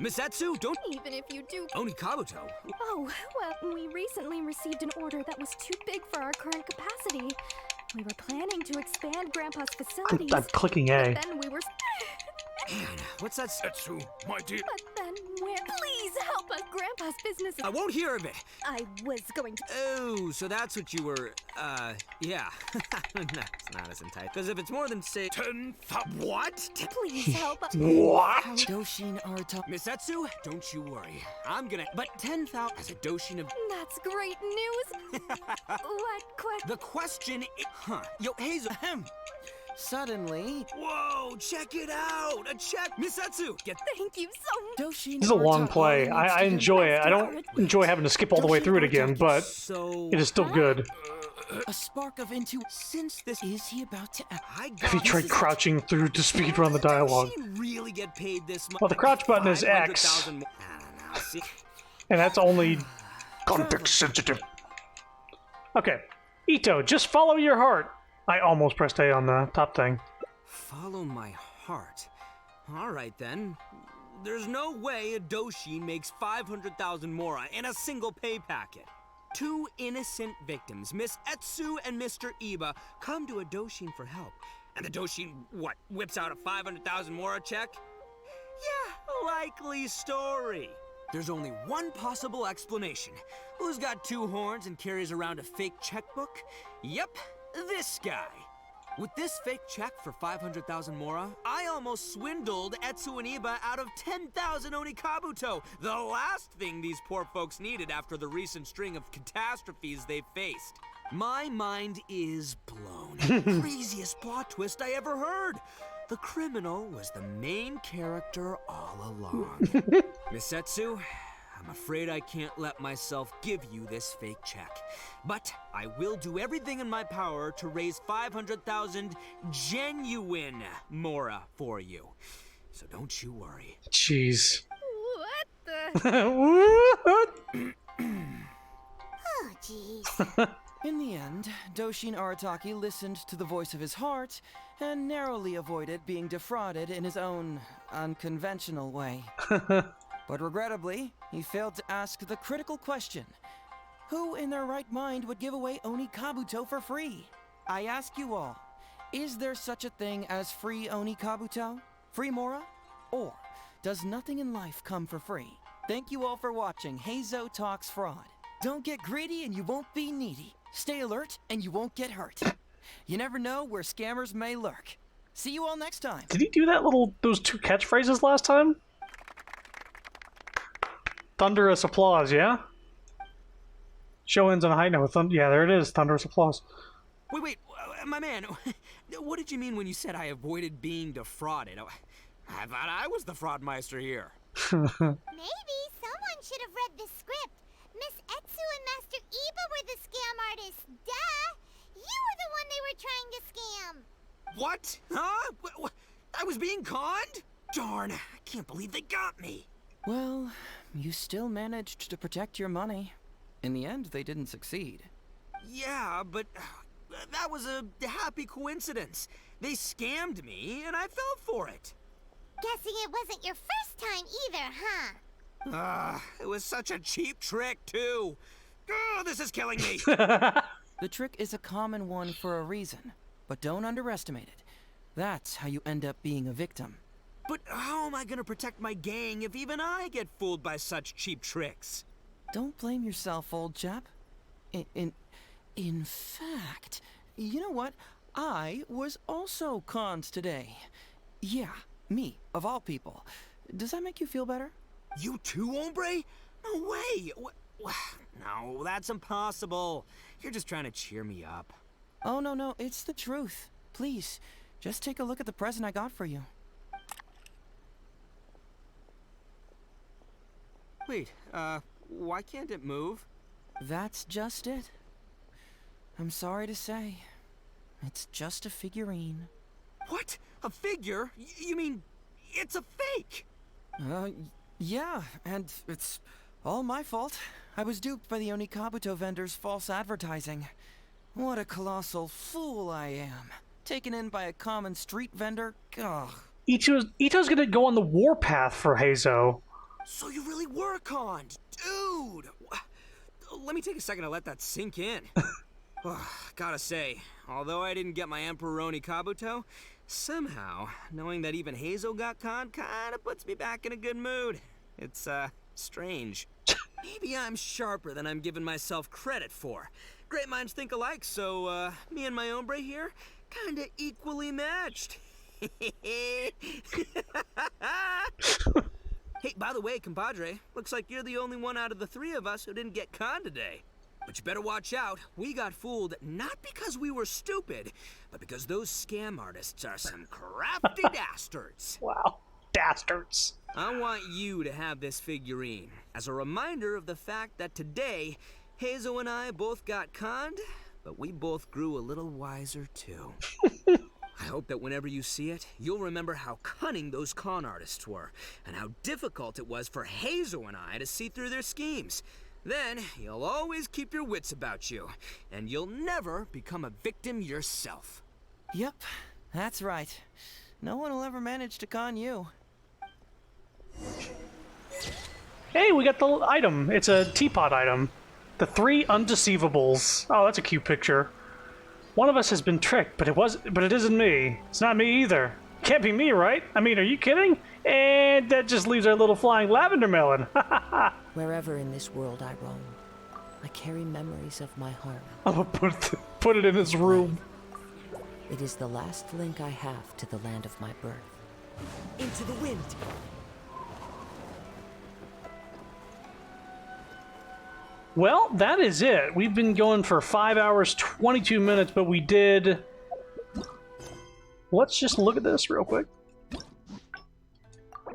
Misetsu, don't... Even if you do... Oni Kabuto. Oh, well, we recently received an order that was too big for our current capacity. We were planning to expand Grandpa's facilities. I'm clicking A. But then we were... Man, what's that? Setsu, my dear. But then we're... Please help us. Grandpa's business... I won't hear of it. I was going to... Oh, so that's what you were, yeah. That's not as enticing. Because if it's more than, say... 10,000... What? Please help us. What? Doshin Arataki... Misetsu, don't you worry. I'm gonna... But 10,000 as a Doshin of... That's great news. What question? The question is... Huh. Yo, Hazel... Suddenly... Whoa, check it out! A check! Misetsu, get... Thank you so much. Doshin This is a long play. I enjoy it. I don't enjoy having to skip all the way through it again, but it is still good. A spark of intuition. Since this is he about to... If you tried crouching through to speedrun the dialogue. She really get paid this much? Well, the crouch button is X. I don't know, see? And that's only context sensitive. Okay. Ito, just follow your heart. I almost pressed A on the top thing. Follow my heart. All right, then. There's no way a Doshin makes 500,000 mora in a single pay packet. Two innocent victims, Miss Etsu and Mr. Iba, come to a Doshin for help. And the Doshin, what, whips out a 500,000 mora check? Yeah, likely story. There's only one possible explanation. Who's got two horns and carries around a fake checkbook? Yep, this guy. With this fake check for 500,000 mora, I almost swindled Etsu and Iba out of 10,000 Onikabuto, the last thing these poor folks needed after the recent string of catastrophes they faced. My mind is blown. Craziest plot twist I ever heard. The criminal was the main character all along. Miss Etsu, I'm afraid I can't let myself give you this fake check. But I will do everything in my power to raise 500,000 genuine mora for you. So don't you worry. Jeez. What the... Oh, jeez. In the end, Doshin Arataki listened to the voice of his heart and narrowly avoided being defrauded in his own unconventional way. But regrettably, he failed to ask the critical question. Who in their right mind would give away Oni Kabuto for free? I ask you all, is there such a thing as free Oni Kabuto? Free mora? Or does nothing in life come for free? Thank you all for watching Heizo Talks Fraud. Don't get greedy and you won't be needy. Stay alert and you won't get hurt. You never know where scammers may lurk. See you all next time. Did he do those two catchphrases last time? Thunderous applause, yeah? Show ends on a high note. Yeah, there it is. Thunderous applause. Wait, my man. What did you mean when you said I avoided being defrauded? I thought I was the fraudmeister here. Maybe someone should have read the script. Miss Etsu and Master Iba were the scam artists. Duh! You were the one they were trying to scam. What? Huh? I was being conned? Darn, I can't believe they got me. Well, you still managed to protect your money. In the end, they didn't succeed. Yeah, but that was a happy coincidence. They scammed me, and I fell for it. Guessing it wasn't your first time either, huh? It was such a cheap trick, too. Oh, this is killing me. The trick is a common one for a reason, but don't underestimate it. That's how you end up being a victim. But how am I gonna protect my gang if even I get fooled by such cheap tricks? Don't blame yourself, old chap. In fact, you know what? I was also conned today. Yeah, me, of all people. Does that make you feel better? You too, hombre? No way! No, that's impossible. You're just trying to cheer me up. Oh, no, it's the truth. Please, just take a look at the present I got for you. Wait, why can't it move? That's just it. I'm sorry to say, it's just a figurine. What? A figure? You mean it's a fake? Yeah, and it's all my fault. I was duped by the Onikabuto vendor's false advertising. What a colossal fool I am. Taken in by a common street vendor? Ugh. Ito's gonna go on the warpath for Heizo. So you really were conned, dude! Let me take a second to let that sink in. Gotta say, although I didn't get my Emperor Onikabuto, somehow, knowing that even Heizo got conned kinda puts me back in a good mood. It's, strange. Maybe I'm sharper than I'm giving myself credit for. Great minds think alike, so, me and my hombre here, kinda equally matched. Hey, by the way, compadre, looks like you're the only one out of the three of us who didn't get conned today. But you better watch out. We got fooled not because we were stupid, but because those scam artists are some crafty dastards. Wow, dastards. I want you to have this figurine as a reminder of the fact that today, Heizo and I both got conned, but we both grew a little wiser too. I hope that whenever you see it, you'll remember how cunning those con artists were, and how difficult it was for Heizo and I to see through their schemes. Then, you'll always keep your wits about you, and you'll never become a victim yourself. Yep, that's right. No one will ever manage to con you. Hey, we got the item. It's a teapot item. The 3 undeceivables. Oh, that's a cute picture. One of us has been tricked, but it isn't me. It's not me either. Can't be me, right? I mean, are you kidding? And that just leaves our little flying lavender melon. Wherever in this world I roam, I carry memories of my home. I'm gonna put it in his room. It is the last link I have to the land of my birth. Into the wind. Well, that is it. We've been going for 5 hours, 22 minutes, but we did... Let's just look at this real quick.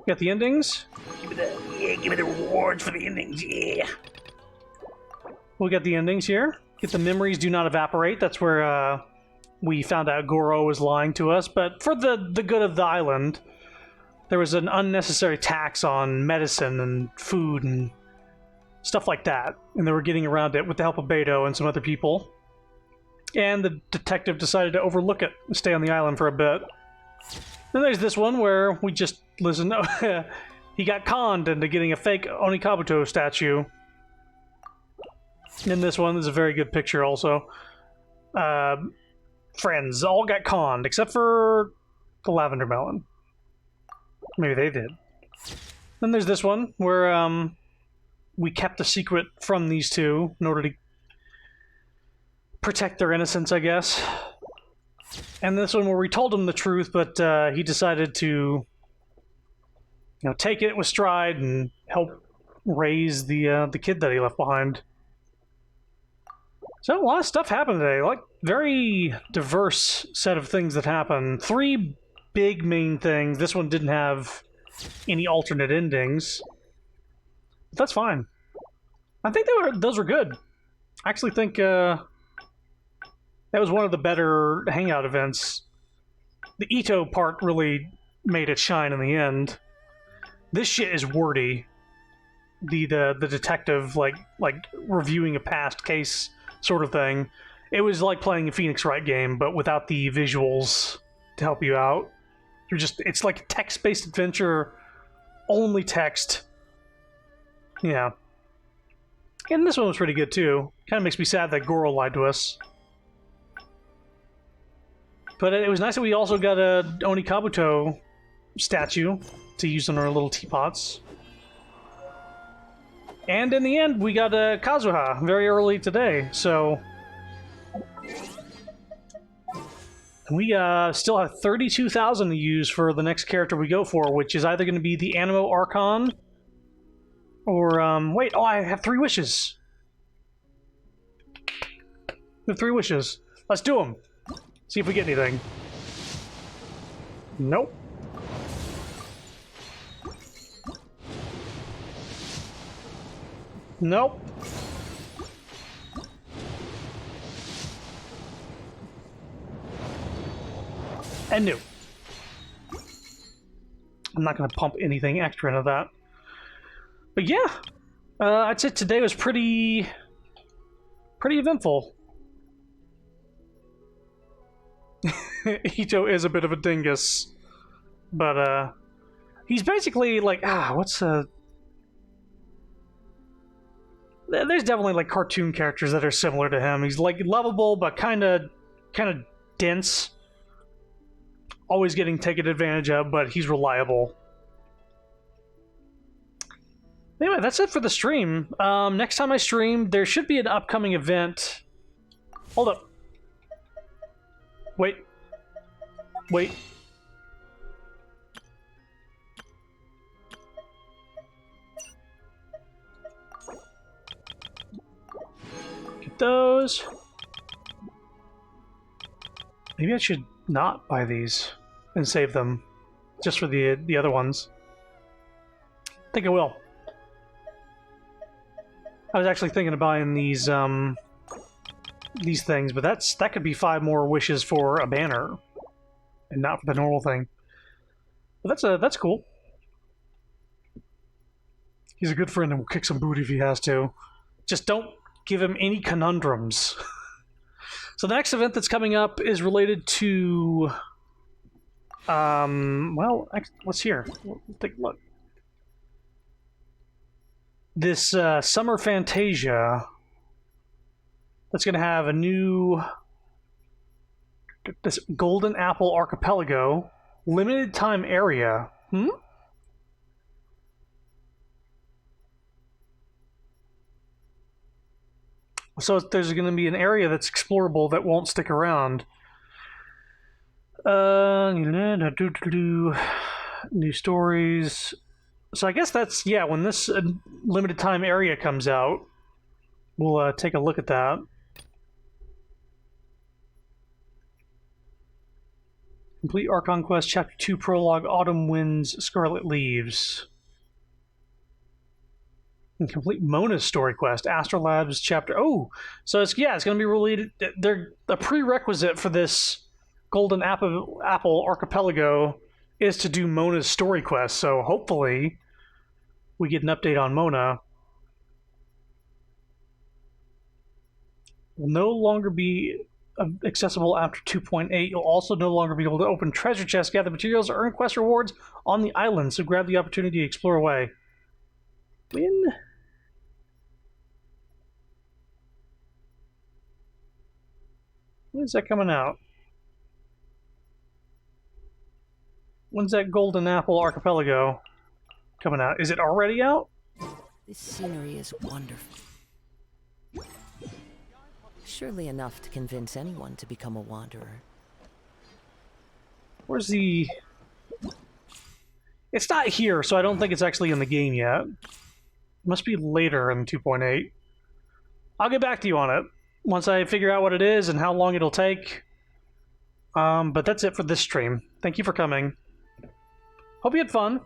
Got the endings. Give me the rewards for the endings, yeah. We got the endings here. Get the memories do not evaporate. That's where we found out Goro was lying to us. But for the good of the island, there was an unnecessary tax on medicine and food and stuff like that. And they were getting around it with the help of Beto and some other people. And the detective decided to overlook it and stay on the island for a bit. Then there's this one where we just listen. He got conned into getting a fake Onikabuto statue. In this one, there's a very good picture also. Friends all got conned, except for the lavender melon. Maybe they did. Then there's this one where we kept a secret from these two in order to protect their innocence, I guess. And this one where we told him the truth, but he decided to, take it with stride and help raise the kid that he left behind. So a lot of stuff happened today. Like, very diverse set of things that happened. 3 big main things. This one didn't have any alternate endings. But that's fine. I think those were good. I actually think that was one of the better Hangout events. The Ito part really made it shine in the end. This shit is wordy. The detective like reviewing a past case sort of thing. It was like playing a Phoenix Wright game, but without the visuals to help you out. It's like a text-based adventure, only text. Yeah. And this one was pretty good too. Kind of makes me sad that Goro lied to us. But it was nice that we also got a Onikabuto statue to use on our little teapots. And in the end, we got a Kazuha very early today, so... We still have 32,000 to use for the next character we go for, which is either going to be the Animo Archon, or, I have 3 wishes. I have 3 wishes. Let's do them. See if we get anything. Nope. Nope. And new. I'm not going to pump anything extra into that. But yeah, I'd say today was pretty eventful. Ito is a bit of a dingus, but he's basically like there's definitely like cartoon characters that are similar to him. He's like lovable, but kind of dense. Always getting taken advantage of, but he's reliable. Anyway, that's it for the stream. Next time I stream, there should be an upcoming event. Hold up. Wait. Wait. Get those. Maybe I should not buy these and save them just for the other ones. I think I will. I was actually thinking of buying these things, but that could be 5 more wishes for a banner and not for the normal thing. But that's cool. He's a good friend and will kick some booty if he has to. Just don't give him any conundrums. So the next event that's coming up is related to well, what's here? Let's take a look. This Summer Fantasia that's going to have a new this Golden Apple Archipelago limited time area. So there's going to be an area that's explorable that won't stick around. New stories. So I guess that's, yeah, when this limited time area comes out, we'll take a look at that. Complete Archon Quest Chapter 2 Prologue, Autumn Winds, Scarlet Leaves. And complete Mona's story quest, Astrolabs Chapter... Oh! So it's going to be related... They're a prerequisite for this Golden Apple Archipelago is to do Mona's story quest, so hopefully we get an update on Mona. Will no longer be accessible after 2.8. You'll also no longer be able to open treasure chests, gather materials, or earn quest rewards on the island, so grab the opportunity to explore away. When is that coming out? When's that Golden Apple Archipelago coming out? Is it already out? This scenery is wonderful. Surely enough to convince anyone to become a wanderer. Where's the... It's not here, so I don't think it's actually in the game yet. It must be later in 2.8. I'll get back to you on it once I figure out what it is and how long it'll take. But that's it for this stream. Thank you for coming. Hope you had fun.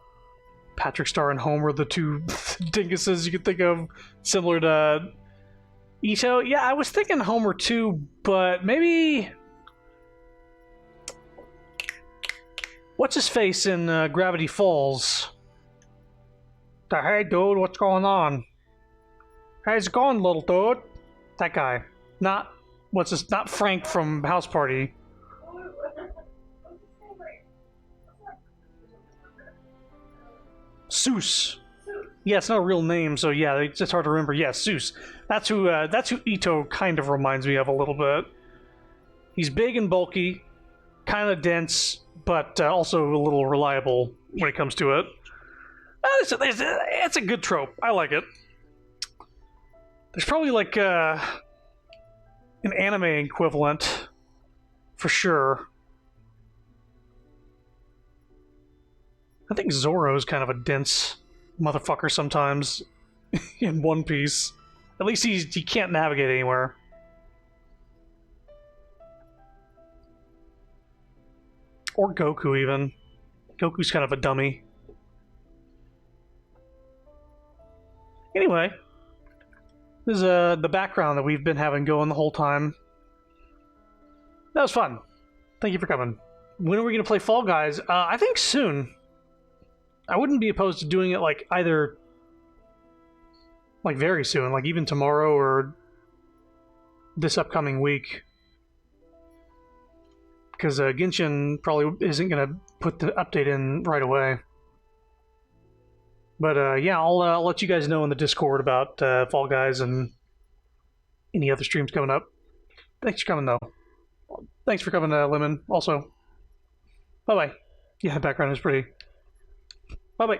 Patrick Star and Homer, the two dinguses you could think of, similar to Ito. Yeah, I was thinking Homer too, but maybe... What's his face in Gravity Falls? Hey, dude, what's going on? How's it going, little dude? That guy. Not Frank from House Party. Seuss. Yeah, it's not a real name, so yeah, it's just hard to remember. Yeah, Seuss. That's who Ito kind of reminds me of a little bit. He's big and bulky, kind of dense, but also a little reliable when it comes to it. It's a good trope. I like it. There's probably like an anime equivalent, for sure. I think Zoro's kind of a dense motherfucker sometimes in One Piece. At least he can't navigate anywhere. Or Goku, even. Goku's kind of a dummy. Anyway, this is the background that we've been having going the whole time. That was fun. Thank you for coming. When are we going to play Fall Guys? I think soon. I wouldn't be opposed to doing it like either like very soon, like even tomorrow or this upcoming week. Because Genshin probably isn't going to put the update in right away. But yeah, I'll let you guys know in the Discord about Fall Guys and any other streams coming up. Thanks for coming, though. Thanks for coming, Lemon, also. Bye-bye. Yeah, the background is pretty. Bye-bye.